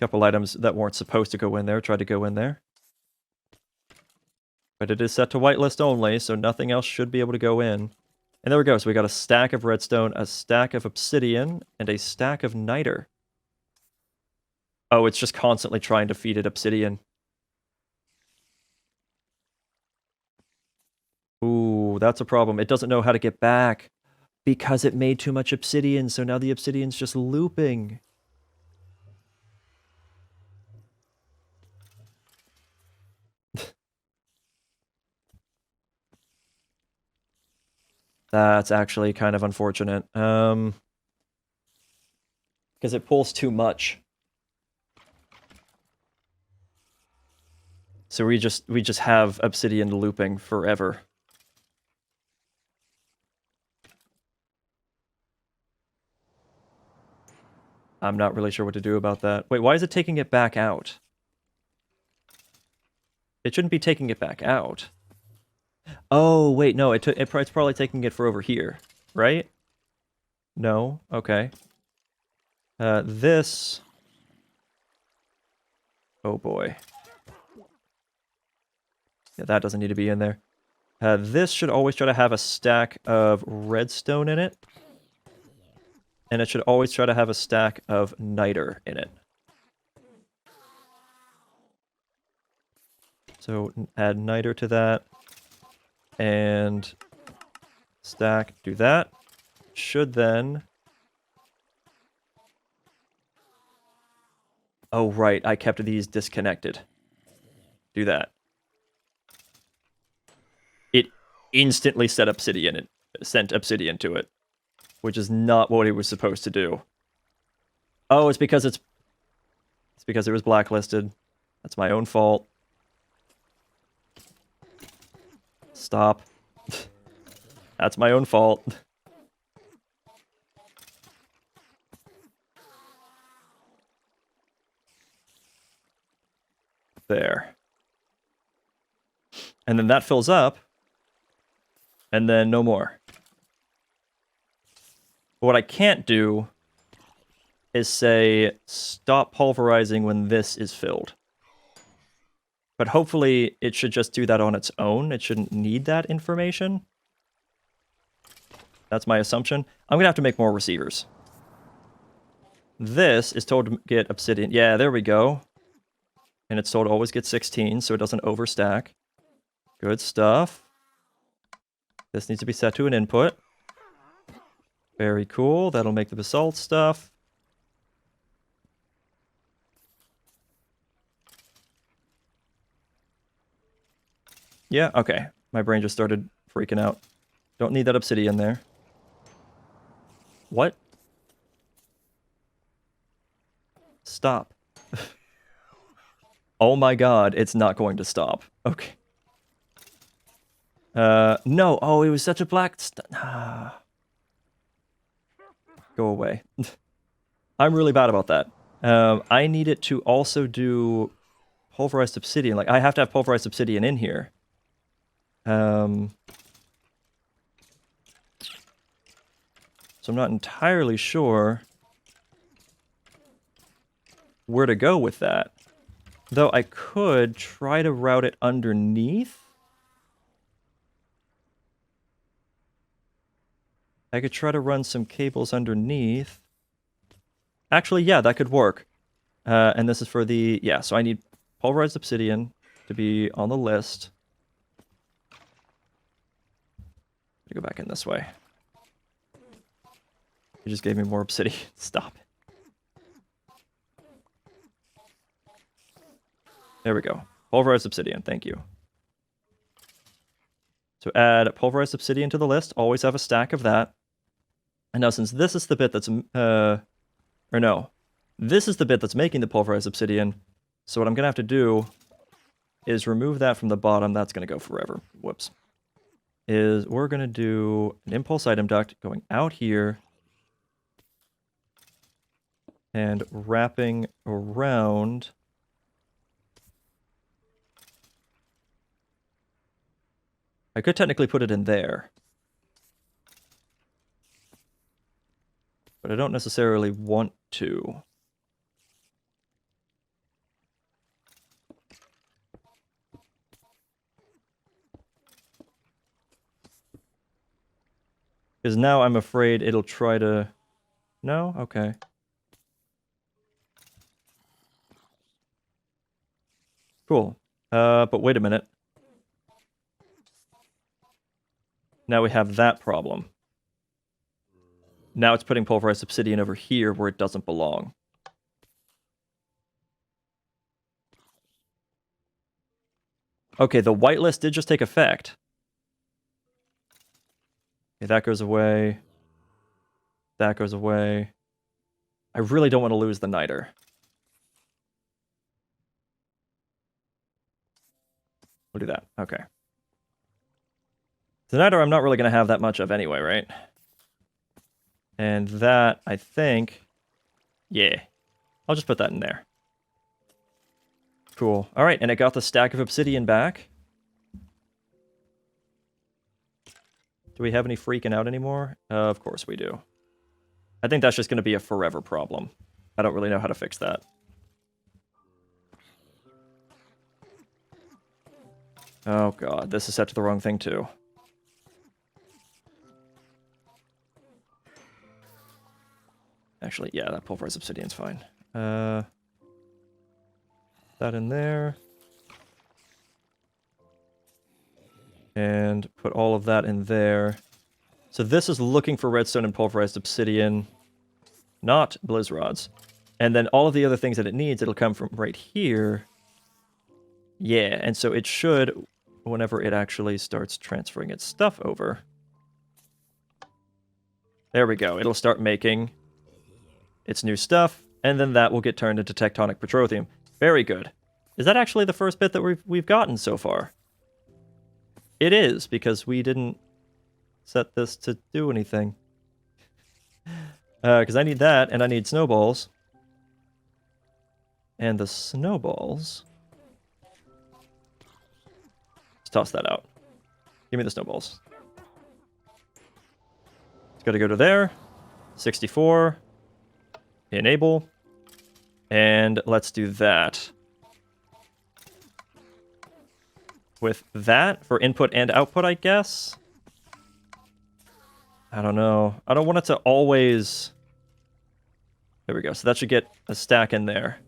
Couple items that weren't supposed to go in there tried to go in there. But it is set to whitelist only, so nothing else should be able to go in. And there we go. So we got a stack of redstone, a stack of obsidian, and a stack of niter. Oh, it's just constantly trying to feed it obsidian. Ooh, that's a problem. It doesn't know how to get back because it made too much obsidian, so now the obsidian's just looping. That's actually kind of unfortunate. Because it pulls too much. So we just have obsidian looping forever. I'm not really sure what to do about that. Wait, why is it taking it back out? It shouldn't be taking it back out. Oh, wait, no, it's probably taking it for over here, right? No? Okay. This... Oh, boy. Yeah, that doesn't need to be in there. This should always try to have a stack of redstone in it. And it should always try to have a stack of niter in it. So add niter to that. And stack, do that. Should then... Oh, right, I kept these disconnected. Do that. It instantly sent obsidian to it, which is not what it was supposed to do. Oh, it's because it was blacklisted. That's my own fault. Stop. That's my own fault. There. And then that fills up. And then no more. But what I can't do is say, stop pulverizing when this is filled. But hopefully it should just do that on its own. It shouldn't need that information. That's my assumption. I'm going to have to make more receivers. This is told to get obsidian. Yeah, there we go. And it's told to always get 16, so it doesn't overstack. Good stuff. This needs to be set to an input. Very cool. That'll make the basalt stuff. Yeah, okay. My brain just started freaking out. Don't need that obsidian there. What? Stop. Oh my god, it's not going to stop. Okay. No. Oh, it was such a black... Go away. I'm really bad about that. I need it to also do pulverized obsidian. Like, I have to have pulverized obsidian in here. So I'm not entirely sure where to go with that. Though I could try to route it underneath. I could try to run some cables underneath. Actually, yeah, that could work. And this is for the... Yeah, so I need pulverized obsidian to be on the list. Go back in this way. You just gave me more obsidian. Stop it. There we go. Pulverized obsidian, thank you. So add pulverized obsidian to the list. Always have a stack of that. And now since this is the bit that's... or no. This is the bit that's making the pulverized obsidian. So what I'm going to have to do is remove that from the bottom. That's going to go forever. Whoops. Is we're going to do an impulse item duct going out here and wrapping around. I could technically put it in there, but I don't necessarily want to. Because now I'm afraid it'll try to... No? Okay. Cool. But wait a minute. Now we have that problem. Now it's putting pulverized obsidian over here where it doesn't belong. Okay, the whitelist did just take effect. Okay, that goes away. That goes away. I really don't want to lose the niter. We'll do that. Okay. The niter I'm not really going to have that much of anyway, right? And that, I think... Yeah. I'll just put that in there. Cool. Alright, and it got the stack of obsidian back. Do we have any freaking out anymore? Of course we do. I think that's just going to be a forever problem. I don't really know how to fix that. Oh god, this is set to the wrong thing too. Actually, yeah, that pulverized obsidian's fine. That in there. And put all of that in there. So this is looking for redstone and pulverized obsidian, not blizz rods. And then all of the other things that it needs, it'll come from right here. Yeah, and so it should, whenever it actually starts transferring its stuff over. There we go. It'll start making its new stuff, and then that will get turned into tectonic Petrotheum. Very good. Is that actually the first bit that we've gotten so far? It is, because we didn't set this to do anything. Because I need that, and I need snowballs. And the snowballs... Let's toss that out. Give me the snowballs. It's got to go to there. 64. Enable. And let's do that. With that for input and output, I guess? I don't know. I don't want it to always There we go. So that should get a stack in there.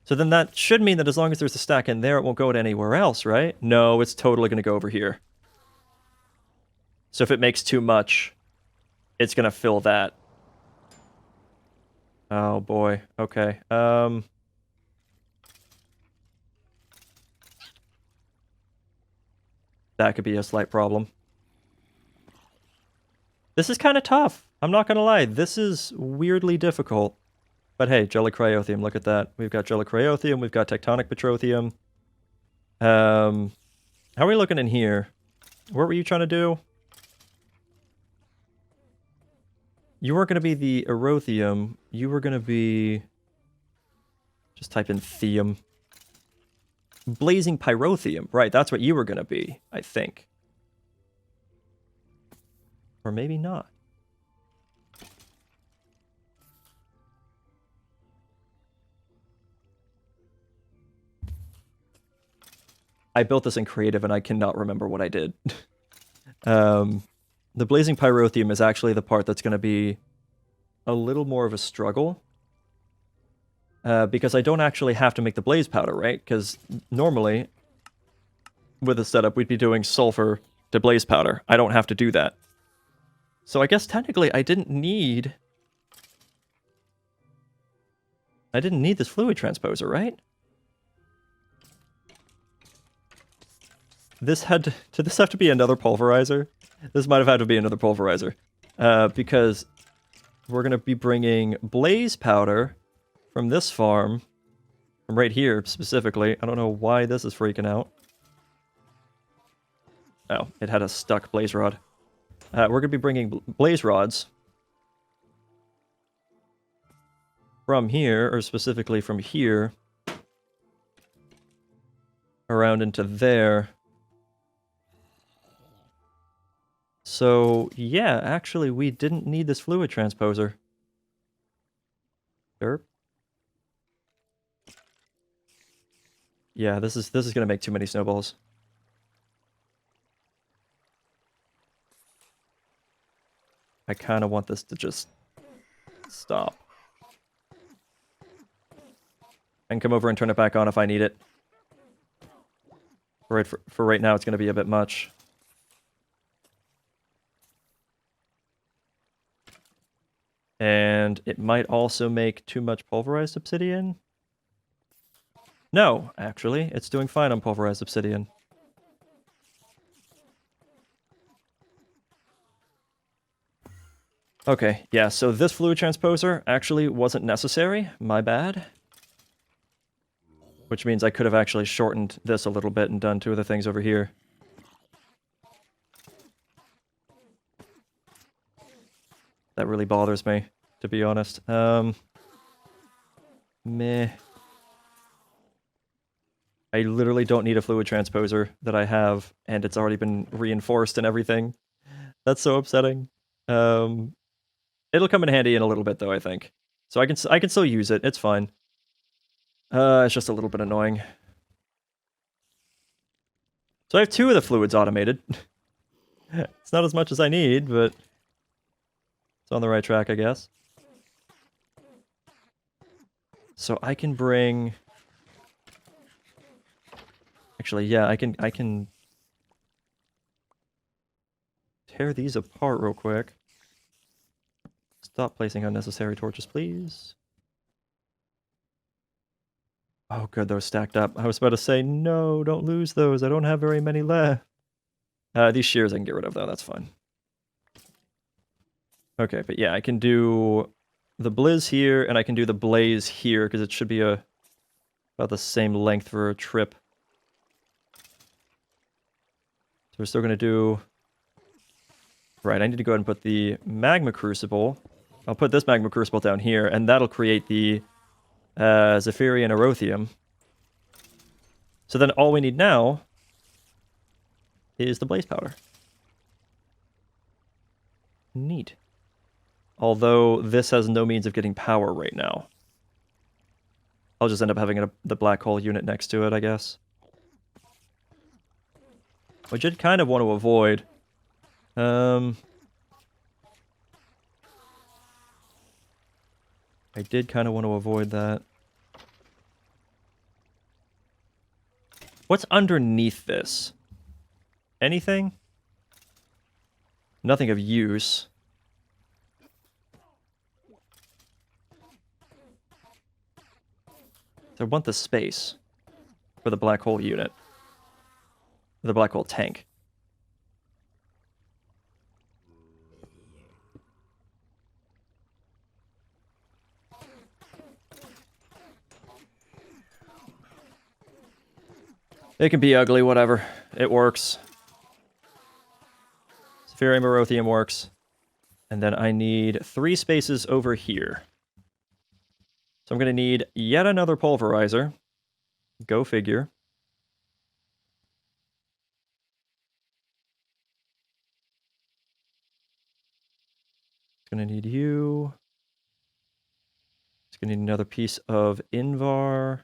So then that should mean that as long as there's a stack in there, it won't go to anywhere else, right? No, it's totally going to go over here. So if it makes too much, it's going to fill that. Oh, boy. Okay. That could be a slight problem. This is kind of tough. I'm not going to lie. This is weirdly difficult. But hey, Jelly Cryotheum, look at that. We've got Jelly Cryotheum, we've got Tectonic Petrotheum. How are we looking in here? What were you trying to do? You weren't going to be the Aeotheum. You were going to be... Just type in Theum. Blazing Pyrotheum. Right, that's what you were going to be, I think. Or maybe not. I built this in creative and I cannot remember what I did. The Blazing Pyrotheum is actually the part that's going to be a little more of a struggle. Because I don't actually have to make the blaze powder, right? Because normally, with the setup, we'd be doing sulfur to blaze powder. I don't have to do that. So I guess technically I didn't need this fluid transposer, right? This have to be another pulverizer? This might have had to be another pulverizer. Because we're going to be bringing blaze powder from this farm, from right here specifically. I don't know why this is freaking out. Oh, it had a stuck blaze rod. We're going to be bringing blaze rods from here, or specifically from here, around into there. So, yeah, actually, we didn't need this fluid transposer. Derp. Yeah, this is going to make too many snowballs. I kind of want this to just stop. And come over and turn it back on if I need it. For right now, it's going to be a bit much. And it might also make too much pulverized obsidian. No, actually, it's doing fine on pulverized obsidian. Okay, yeah, so this fluid transposer actually wasn't necessary. My bad. Which means I could have actually shortened this a little bit and done two of the things over here. That really bothers me, to be honest. Meh. I literally don't need a fluid transposer that I have, and it's already been reinforced and everything. That's so upsetting. It'll come in handy in a little bit, though, I think. So I can still use it. It's fine. It's just a little bit annoying. So I have two of the fluids automated. It's not as much as I need, but it's on the right track, I guess. So I can bring... Actually, yeah, I can tear these apart real quick. Stop placing unnecessary torches, please. Oh, good, those stacked up. I was about to say, no, don't lose those. I don't have very many left. These shears I can get rid of, though. That's fine. Okay, but yeah, I can do the blizz here, and I can do the blaze here, because it should be about the same length for a trip. So we're still going to do... Right, I need to go ahead and put the magma crucible. I'll put this magma crucible down here, and that'll create the Zephyrian Aeotheum. So then all we need now is the blaze powder. Neat. Although this has no means of getting power right now. I'll just end up having the black hole unit next to it, I guess. Which I'd kind of want to avoid. I did kind of want to avoid that. What's underneath this? Anything? Nothing of use. So I want the space for the black hole unit. The black hole tank. It can be ugly, whatever. It works. Spherium Aeotheum works. And then I need 3 spaces over here. So I'm going to need yet another pulverizer. Go figure. It's going to need you. It's going to need another piece of Invar,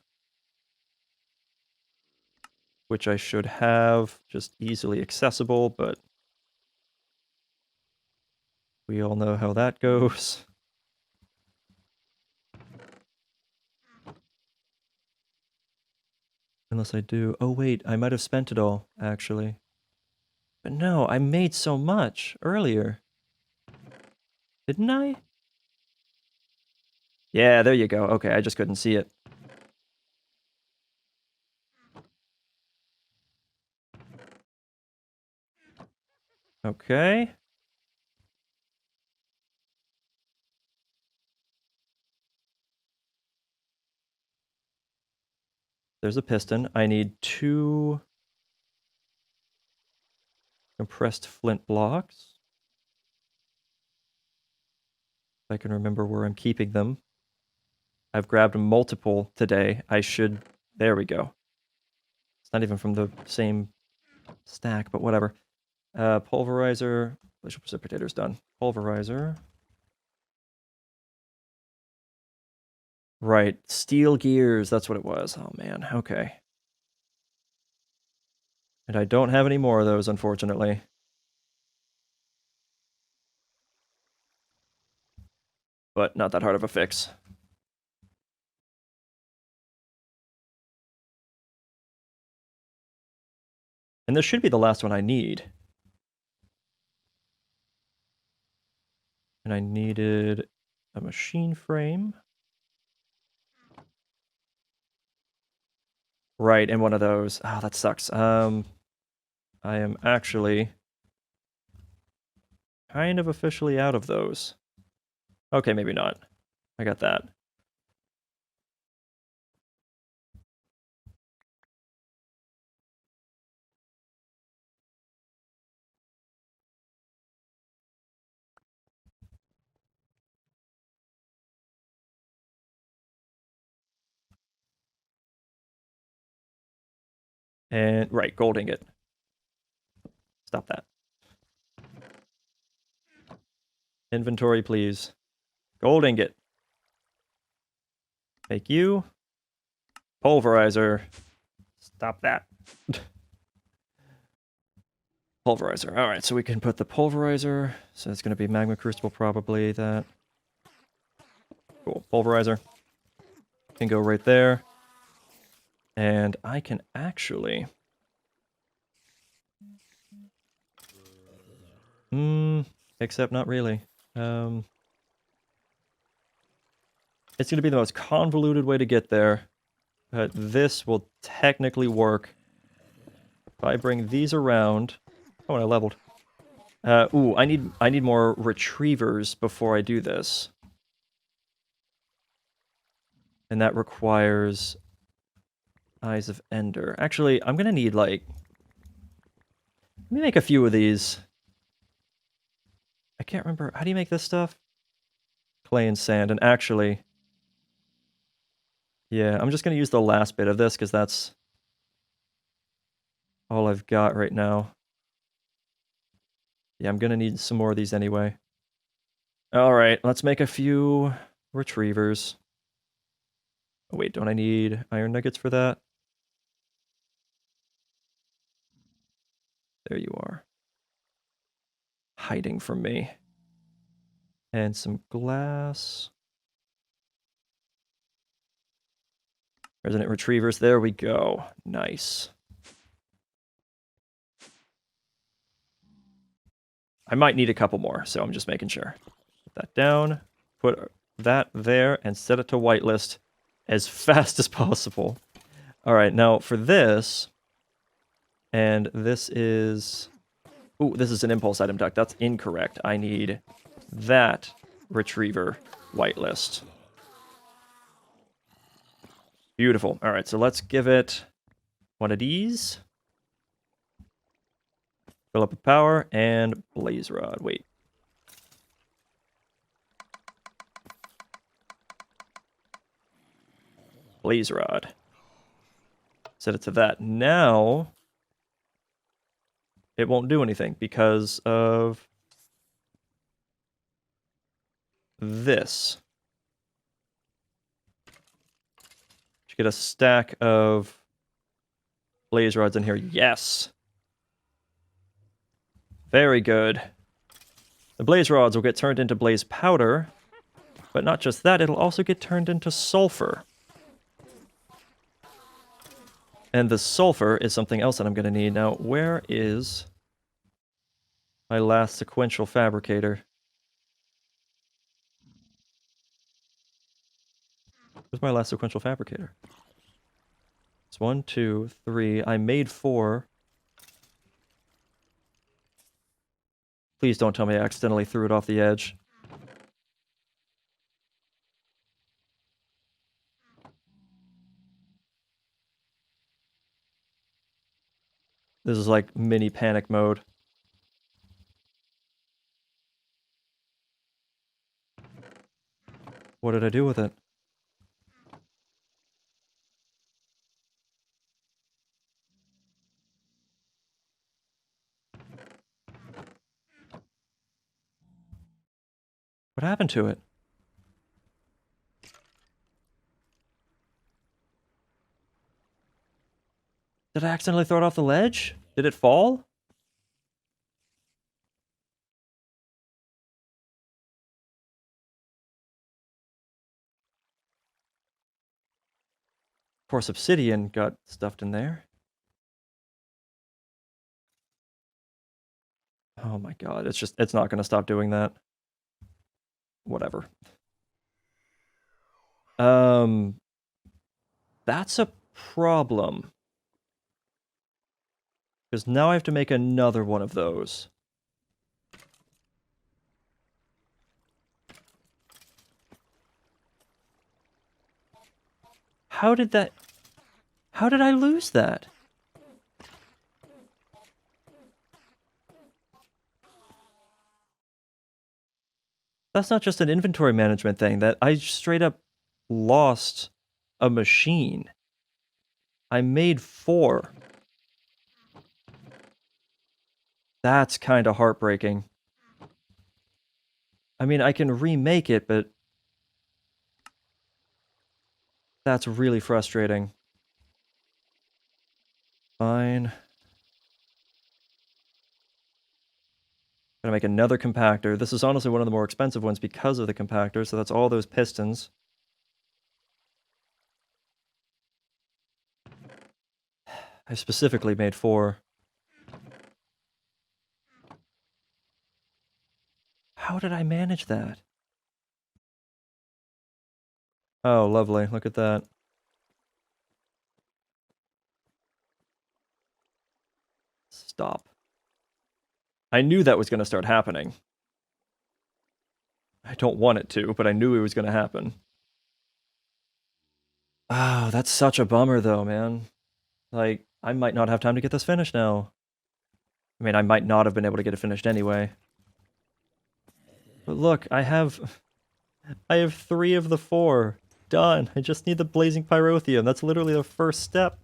which I should have just easily accessible, but we all know how that goes. Unless I do. Oh, wait, I might have spent it all, actually. But no, I made so much earlier. Didn't I? Yeah, there you go. Okay, I just couldn't see it. Okay. There's a piston. I need 2 compressed flint blocks. If I can remember where I'm keeping them. I've grabbed multiple today. I should... There we go. It's not even from the same stack, but whatever. Pulverizer. Glacial precipitator's done. Pulverizer. Right. Steel gears. That's what it was. Oh, man. Okay. And I don't have any more of those, unfortunately. But not that hard of a fix. And this should be the last one I need. And I needed a machine frame. Right, and one of those. Oh, that sucks. I am actually kind of officially out of those. Okay, maybe not. I got that. And, right, gold ingot. Stop that. Inventory, please. Gold ingot. Make you. Pulverizer. Stop that. Pulverizer. All right, so we can put the pulverizer. So it's going to be magma crucible, probably that. Cool. Pulverizer. Can go right there. And I can actually... except not really. It's going to be the most convoluted way to get there. But this will technically work. If I bring these around... Oh, and I leveled. Ooh, I need more retrievers before I do this. And that requires Eyes of Ender. Actually, I'm gonna need, like... Let me make a few of these. I can't remember. How do you make this stuff? Clay and sand. And actually... Yeah, I'm just gonna use the last bit of this, because that's all I've got right now. Yeah, I'm gonna need some more of these anyway. Alright, let's make a few retrievers. Oh wait, don't I need iron nuggets for that? There you are. Hiding from me. And some glass. Resonant retrievers, there we go. Nice. I might need a couple more, so I'm just making sure. Put that down, put that there, and set it to whitelist as fast as possible. All right, now for this, and this is... Ooh, this is an impulse item duct. That's incorrect. I need that retriever whitelist. Beautiful. All right, so let's give it one of these. Fill up with power and blaze rod. Wait. Blaze rod. Set it to that. Now, it won't do anything because of this. Should get a stack of blaze rods in here. Yes. Very good. The blaze rods will get turned into blaze powder, but not just that, it'll also get turned into sulfur. And the sulfur is something else that I'm going to need. Now, where is my last sequential fabricator? Where's my last sequential fabricator? It's 1, 2, 3. I made 4. Please don't tell me I accidentally threw it off the edge. This is like mini panic mode. What did I do with it? What happened to it? Did I accidentally throw it off the ledge? Did it fall? Of course, obsidian got stuffed in there. Oh my god, it's not going to stop doing that. Whatever. That's a problem. Because now I have to make another one of those. How did I lose that? That's not just an inventory management thing, that I straight up lost a machine. I made 4. That's kind of heartbreaking. I mean, I can remake it, but that's really frustrating. Fine. Gonna make another compactor. This is honestly one of the more expensive ones because of the compactor, so that's all those pistons. I specifically made 4. How did I manage that? Oh, lovely. Look at that. Stop. I knew that was going to start happening. I don't want it to, but I knew it was going to happen. Oh, that's such a bummer though, man. Like, I might not have time to get this finished now. I mean, I might not have been able to get it finished anyway. But look, I have 3 of the 4 done. I just need the blazing pyrotheum. That's literally the first step.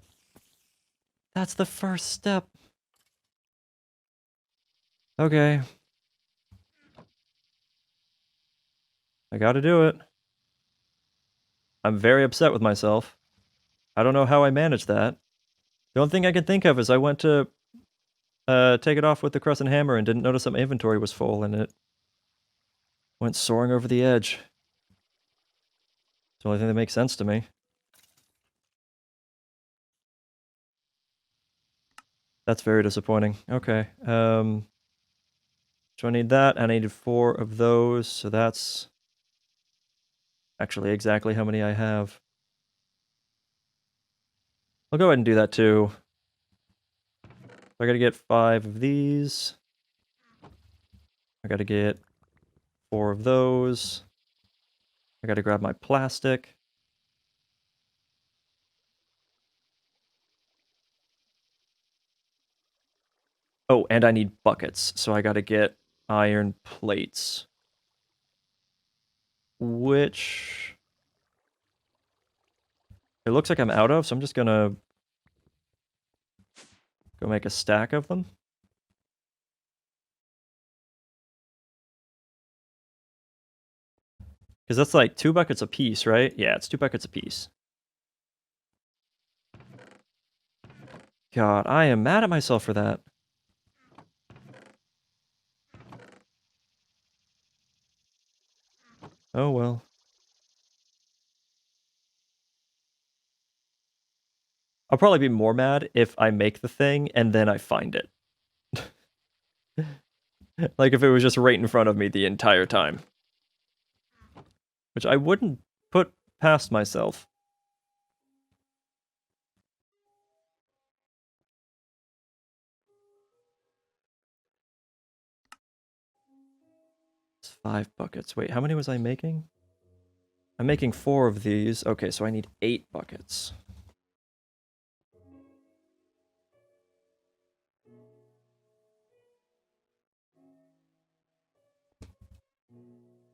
That's the first step. Okay. I gotta do it. I'm very upset with myself. I don't know how I managed that. The only thing I can think of is I went to take it off with the crescent hammer and didn't notice that my inventory was full and it went soaring over the edge. It's the only thing that makes sense to me. That's very disappointing. Okay. So I need that. I needed 4 of those, so that's actually exactly how many I have. I'll go ahead and do that too. I gotta get 5 of these. I gotta get 4 of those. I gotta grab my plastic. Oh, and I need buckets, so I gotta get iron plates. Which it looks like I'm out of, so I'm just gonna go make a stack of them. Because that's like 2 buckets a piece, right? Yeah, it's 2 buckets a piece. God, I am mad at myself for that. Oh well. I'll probably be more mad if I make the thing and then I find it. Like if it was just right in front of me the entire time. Which I wouldn't put past myself. It's 5 buckets. Wait, how many was I making? I'm making 4 of these. Okay, so I need 8 buckets.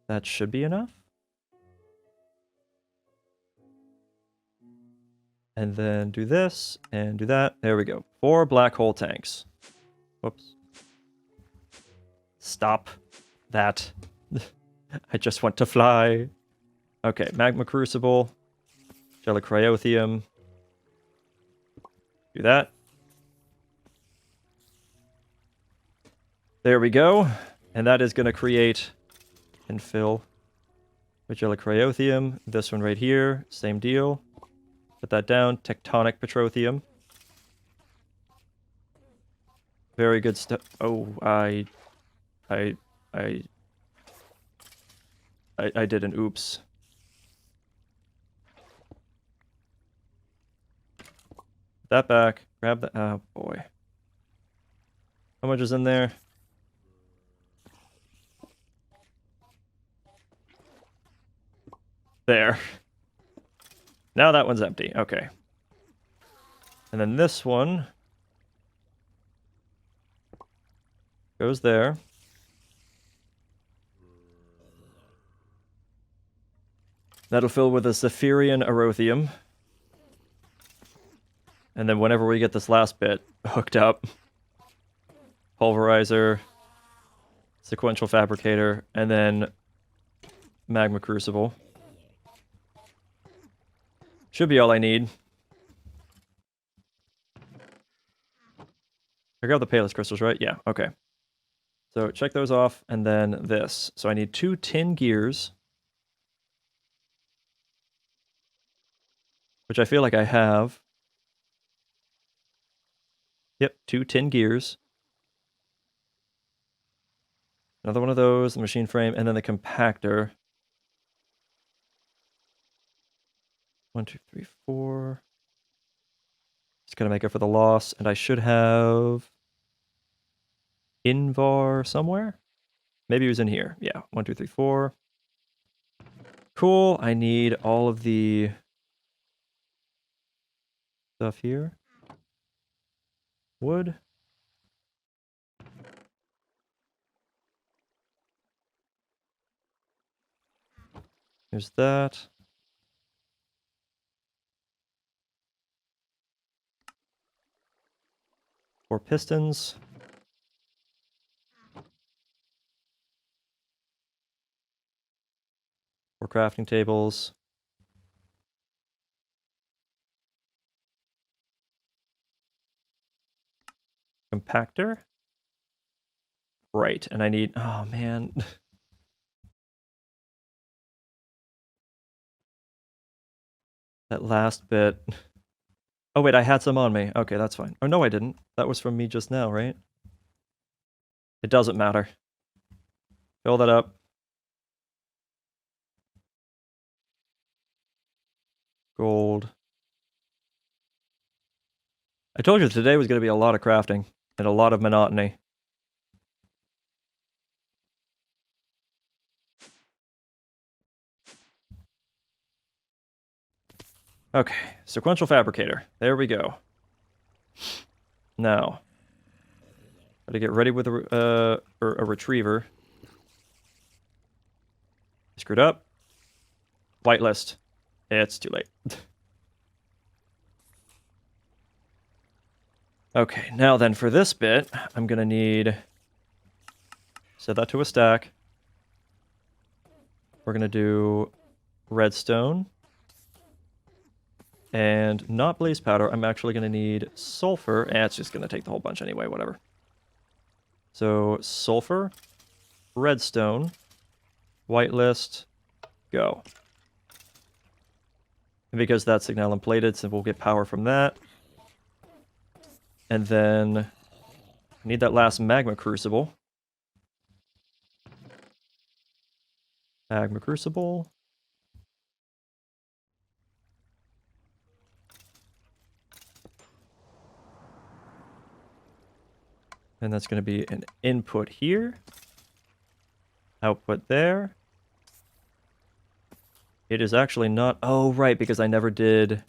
That should be enough. And then do this and do that. There we go. 4 black hole tanks. Whoops. Stop that. I just want to fly. Okay, magma crucible. Gel Cryotheum. Do that. There we go. And that is going to create and fill with Gel Cryotheum. This one right here, same deal. Put that down. Tectonic Petrotheum. Very good stuff. Oh, I did an oops. That back. Grab that. Oh boy. How much is in there? There. Now that one's empty. Okay. And then this one goes there. That'll fill with a Zephirian Aeotheum. And then whenever we get this last bit hooked up, pulverizer, sequential fabricator, and then magma crucible. Should be all I need. I grabbed the Palus crystals, right? Yeah, okay. So check those off, and then this. So I need 2 tin gears, which I feel like I have. Yep, 2 tin gears. Another one of those, the machine frame, and then the compactor. 1, 2, 3, 4. Just gonna make up for the loss, and I should have Invar somewhere. Maybe it was in here. Yeah, 1, 2, 3, 4. Cool. I need all of the stuff here. Wood. There's that. Four pistons. Four crafting tables. Compactor. Right, and I need... Oh, man. That last bit. Oh, wait, I had some on me. Okay, that's fine. Oh, no, I didn't. That was from me just now, right? It doesn't matter. Fill that up. Gold. I told you today was going to be a lot of crafting and a lot of monotony. Okay, sequential fabricator. There we go. Now, gotta get ready with a retriever. Screwed up. Whitelist. It's too late. Okay, now then for this bit, I'm gonna need... Set that to a stack. We're gonna do redstone. And not blaze powder, I'm actually gonna need sulfur. It's just gonna take the whole bunch anyway, whatever. So, sulfur, redstone, whitelist, go. And because that's signalum plated, so we'll get power from that. And then I need that last magma crucible. Magma crucible. And that's going to be an input here. Output there. It is actually not... Oh, right, because I never did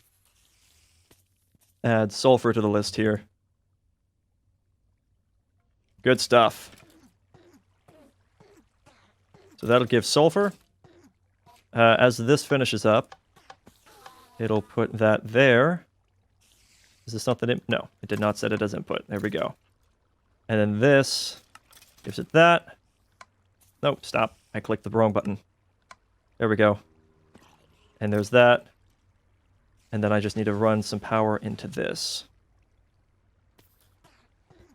add sulfur to the list here. Good stuff. So that'll give sulfur. As this finishes up, it'll put that there. Is this something? No, it did not set it as input. There we go. And then this gives it that. Nope, stop. I clicked the wrong button. There we go. And there's that. And then I just need to run some power into this.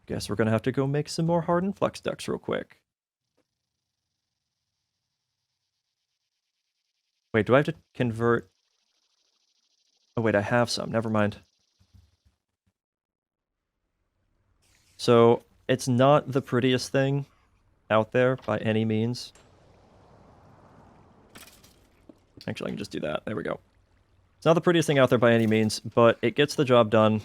Guess we're going to have to go make some more hardened flux ducts real quick. Wait, do I have to convert? Oh, wait, I have some. Never mind. So, it's not the prettiest thing out there by any means. Actually, I can just do that. There we go. It's not the prettiest thing out there by any means, but it gets the job done.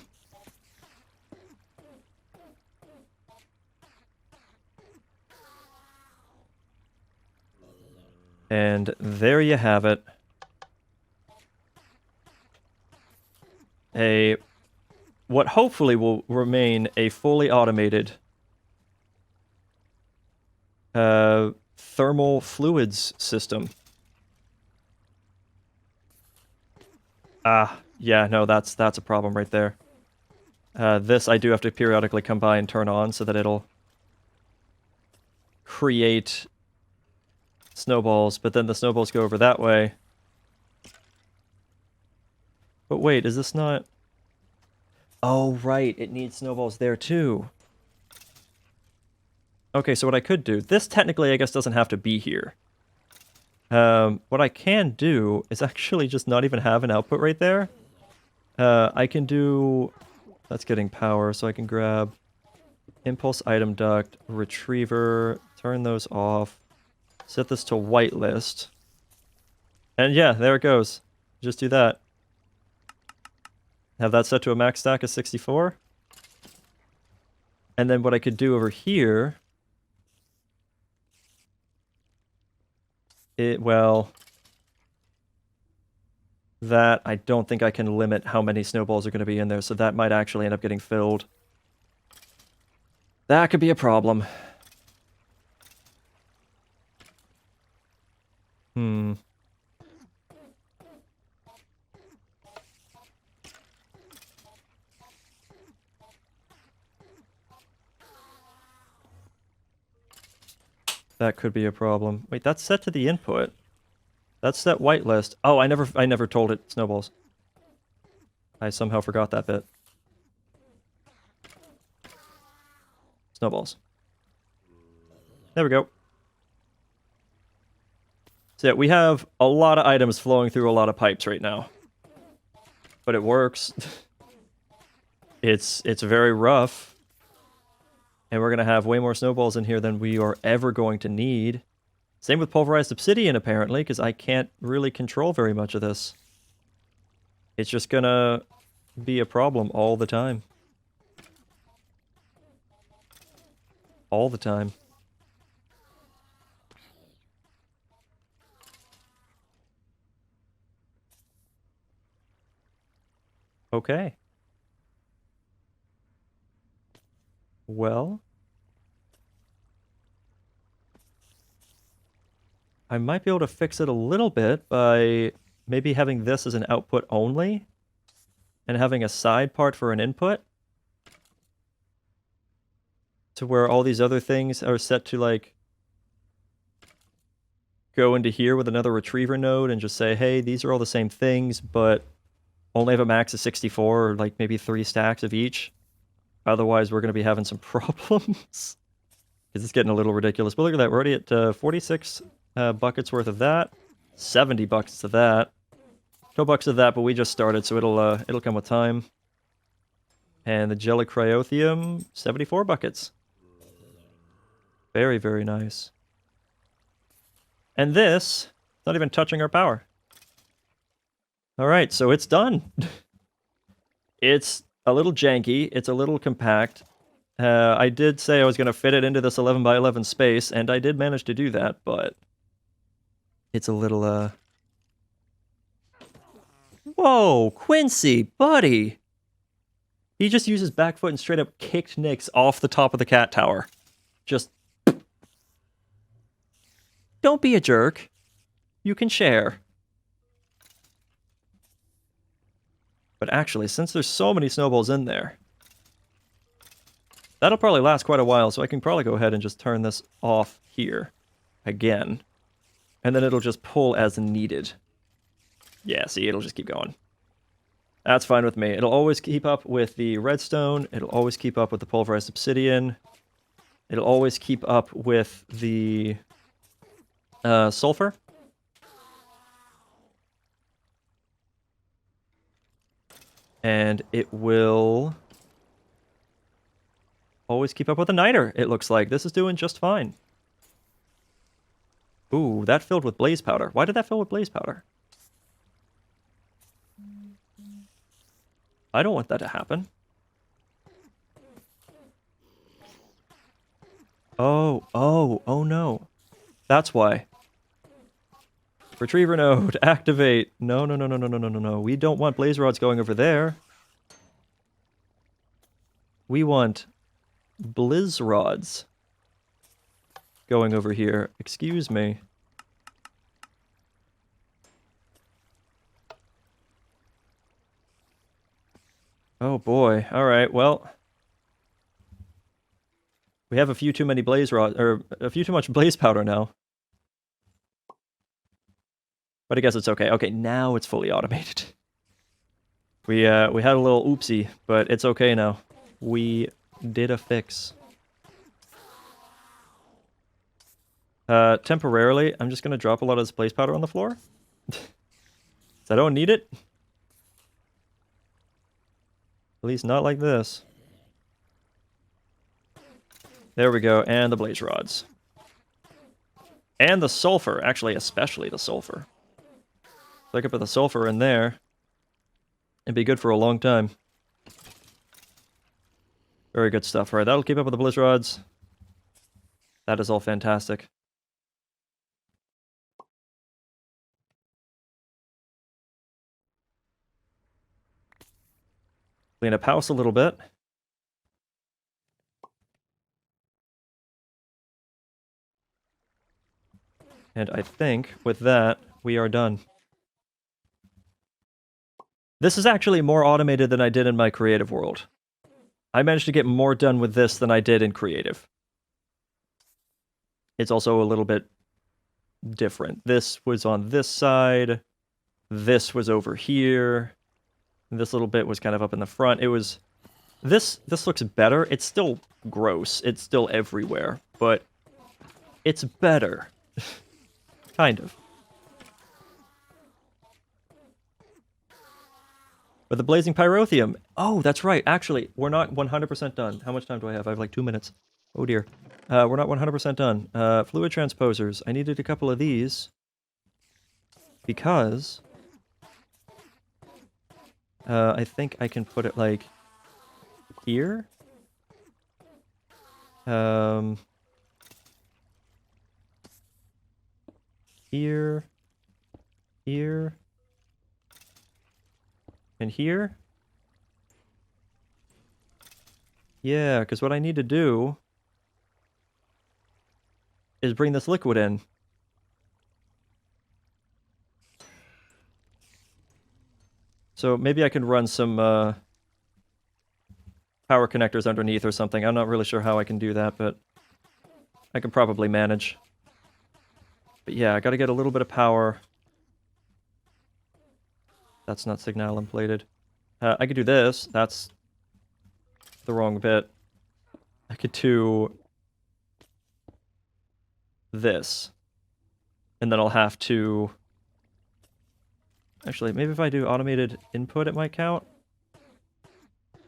And there you have it. What hopefully will remain a fully automated thermal fluids system. Yeah, no, that's a problem right there. This I do have to periodically come by and turn on so that it'll create snowballs, but then the snowballs go over that way. But wait, is this not... Oh, right, it needs snowballs there too. Okay, so what I could do... This technically, I guess, doesn't have to be here. What I can do is actually just not even have an output right there. I can do... That's getting power, so I can grab impulse item duct, retriever, turn those off, set this to whitelist. And yeah, there it goes. Just do that. Have that set to a max stack of 64. And then what I could do over here... Well... That, I don't think I can limit how many snowballs are going to be in there, so that might actually end up getting filled. That could be a problem. That could be a problem. Wait, that's set to the input. That's set whitelist. Oh, I never told it snowballs. I somehow forgot that bit. Snowballs. There we go. So yeah, we have a lot of items flowing through a lot of pipes right now. But it works. It's very rough. And we're going to have way more snowballs in here than we are ever going to need. Same with pulverized obsidian, apparently, because I can't really control very much of this. It's just going to be a problem all the time. All the time. Okay. Well, I might be able to fix it a little bit by maybe having this as an output only and having a side part for an input to where all these other things are set to like go into here with another retriever node and just say, hey, these are all the same things, but only have a max of 64 or like maybe 3 stacks of each. Otherwise, we're going to be having some problems. Because it's getting a little ridiculous. But look at that. We're already at 46 buckets worth of that. 70 buckets of that. No bucks of that, but we just started, so it'll come with time. And the jelly Cryotheum, 74 buckets. Very, very nice. And this, not even touching our power. Alright, so it's done. It's a little janky. It's a little compact. I did say I was going to fit it into this 11 by 11 space, and I did manage to do that, but it's a little, Whoa, Quincy, buddy! He just used his back foot and straight up kicked Nyx off the top of the cat tower. Just... Don't be a jerk. You can share. But actually, since there's so many snowballs in there, that'll probably last quite a while, so I can probably go ahead and just turn this off here again. And then it'll just pull as needed. Yeah, see, it'll just keep going. That's fine with me. It'll always keep up with the redstone. It'll always keep up with the pulverized obsidian. It'll always keep up with the sulfur. And it will always keep up with the niter, it looks like. This is doing just fine. Ooh, that filled with blaze powder. Why did that fill with blaze powder? I don't want that to happen. Oh no. That's why. Retriever node, activate. No. We don't want blaze rods going over there. We want blizz rods going over here. Excuse me. Oh boy. Alright, well. We have a few too many blaze rods, or a few too much blaze powder now. But I guess it's okay. Okay, now it's fully automated. We had a little oopsie, but it's okay now. We did a fix. Temporarily, I'm just going to drop a lot of this blaze powder on the floor. I don't need it. At least not like this. There we go, and the blaze rods. And the sulfur, actually, especially the sulfur. So I could put the sulfur in there. It'd be good for a long time. Very good stuff. Alright, that'll keep up with the blizz rods. That is all fantastic. Clean up house a little bit. And I think, with that, we are done. This is actually more automated than I did in my creative world. I managed to get more done with this than I did in creative. It's also a little bit different. This was on this side. This was over here. This little bit was kind of up in the front. It was... This looks better. It's still gross. It's still everywhere. But it's better. Kind of. With the blazing pyrotheum. Oh, that's right. Actually, we're not 100% done. How much time do I have? I have like 2 minutes. Oh dear. We're not 100% done. Fluid transposers. I needed a couple of these because I think I can put it like here. Here, here, and here. Yeah, because what I need to do is bring this liquid in. So maybe I can run some power connectors underneath or something. I'm not really sure how I can do that, but I can probably manage. But yeah, I gotta get a little bit of power. That's not signalum plated. I could do this. That's the wrong bit. I could do this. And then I'll have to... Actually, maybe if I do automated input, it might count.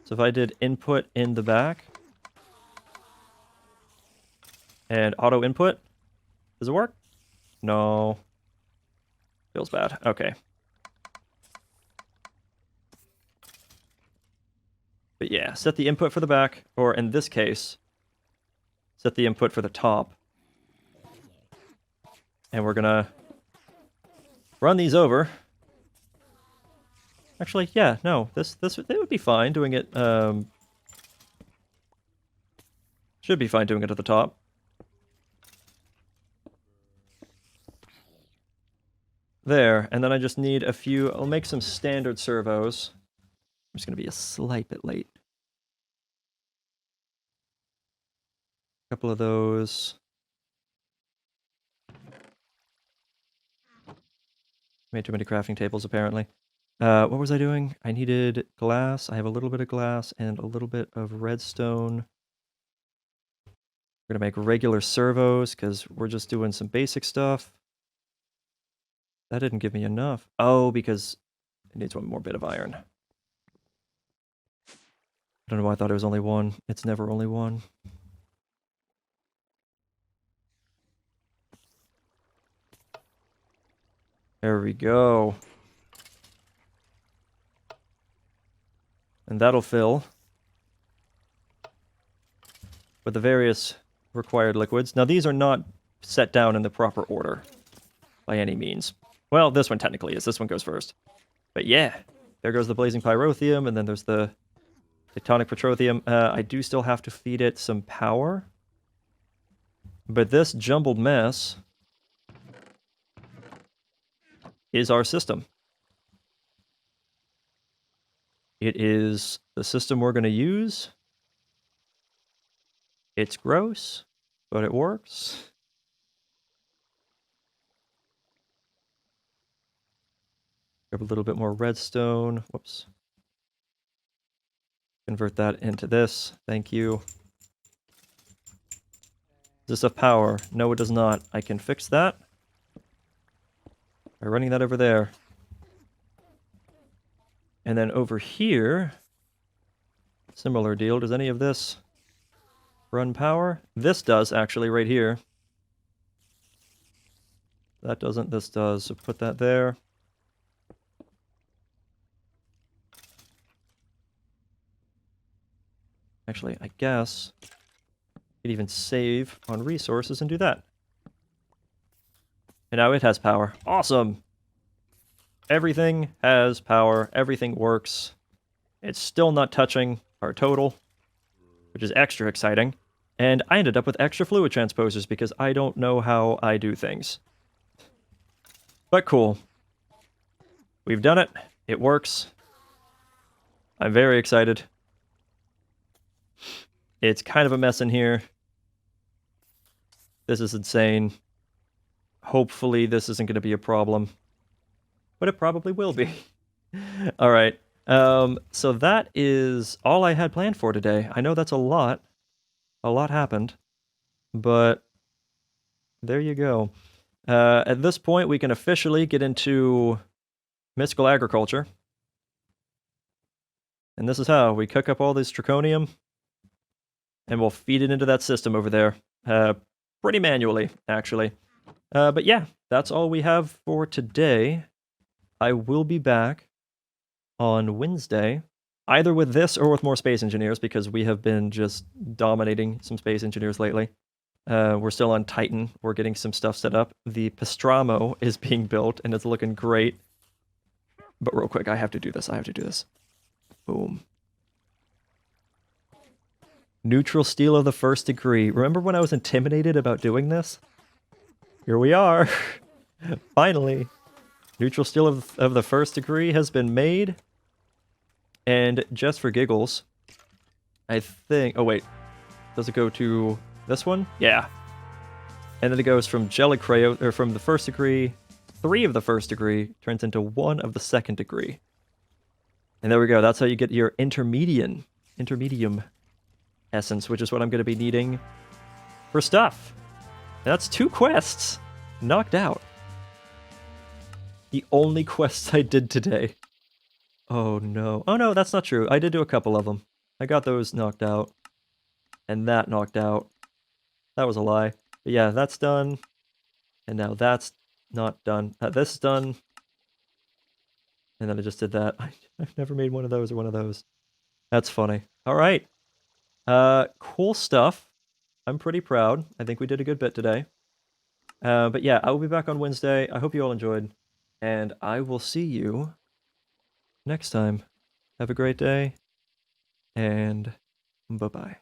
So if I did input in the back and auto input, does it work? No. Feels bad. Okay. But yeah, set the input for the back, or in this case, set the input for the top. And we're gonna run these over. Actually, yeah, no, this it would be fine doing it. Should be fine doing it at the top. There, and then I just need a few. I'll make some standard servos. I'm just gonna be a slight bit late. A couple of those. Made too many crafting tables, apparently. What was I doing? I needed glass. I have a little bit of glass and a little bit of redstone. We're gonna make regular servos because we're just doing some basic stuff. That didn't give me enough. Oh, because it needs one more bit of iron. I don't know why I thought it was only one. It's never only one. There we go. And that'll fill with the various required liquids. Now, these are not set down in the proper order by any means. Well, this one technically is. This one goes first. But yeah, there goes the blazing pyrotheum, and then there's the tectonic petrotheum. I do still have to feed it some power. But this jumbled mess is our system. It is the system we're going to use. It's gross, but it works. Grab a little bit more redstone. Whoops. Convert that into this. Thank you. Does this have power? No, it does not. I can fix that by running that over there. And then over here, similar deal. Does any of this run power? This does, actually, right here. That doesn't, this does. So put that there. Actually, I guess I could even save on resources and do that. And now it has power. Awesome! Everything has power. Everything works. It's still not touching our total, which is extra exciting. And I ended up with extra fluid transposers because I don't know how I do things. But cool. We've done it. It works. I'm very excited. It's kind of a mess in here. This is insane. Hopefully this isn't going to be a problem. But it probably will be. All right. So that is all I had planned for today. I know that's a lot. A lot happened. But there you go. At this point, we can officially get into mystical agriculture. And this is how we cook up all this draconium, and we'll feed it into that system over there. Pretty manually, actually. But yeah, that's all we have for today. I will be back on Wednesday, either with this or with more space engineers, because we have been just dominating some space engineers lately. We're still on Titan. We're getting some stuff set up. The Pastramo is being built, and it's looking great. But real quick, I have to do this. Boom. Neutral steel of the first degree. Remember when I was intimidated about doing this? Here we are. Finally. Neutral steel of the first degree has been made. And just for giggles, I think... Oh, wait. Does it go to this one? Yeah. And then it goes from jelly cryo, or from the first degree, 3 of the first degree turns into 1 of the second degree. And there we go. That's how you get your intermedium essence, which is what I'm going to be needing for stuff. And that's 2 quests knocked out. The only quests I did today. Oh no. Oh no, that's not true. I did do a couple of them. I got those knocked out. And that knocked out. That was a lie. But yeah, that's done. And now that's not done. This is done. And then I just did that. I've never made one of those or one of those. That's funny. All right. Cool stuff. I'm pretty proud. I think we did a good bit today. But yeah, I will be back on Wednesday. I hope you all enjoyed. And I will see you next time. Have a great day. And bye-bye.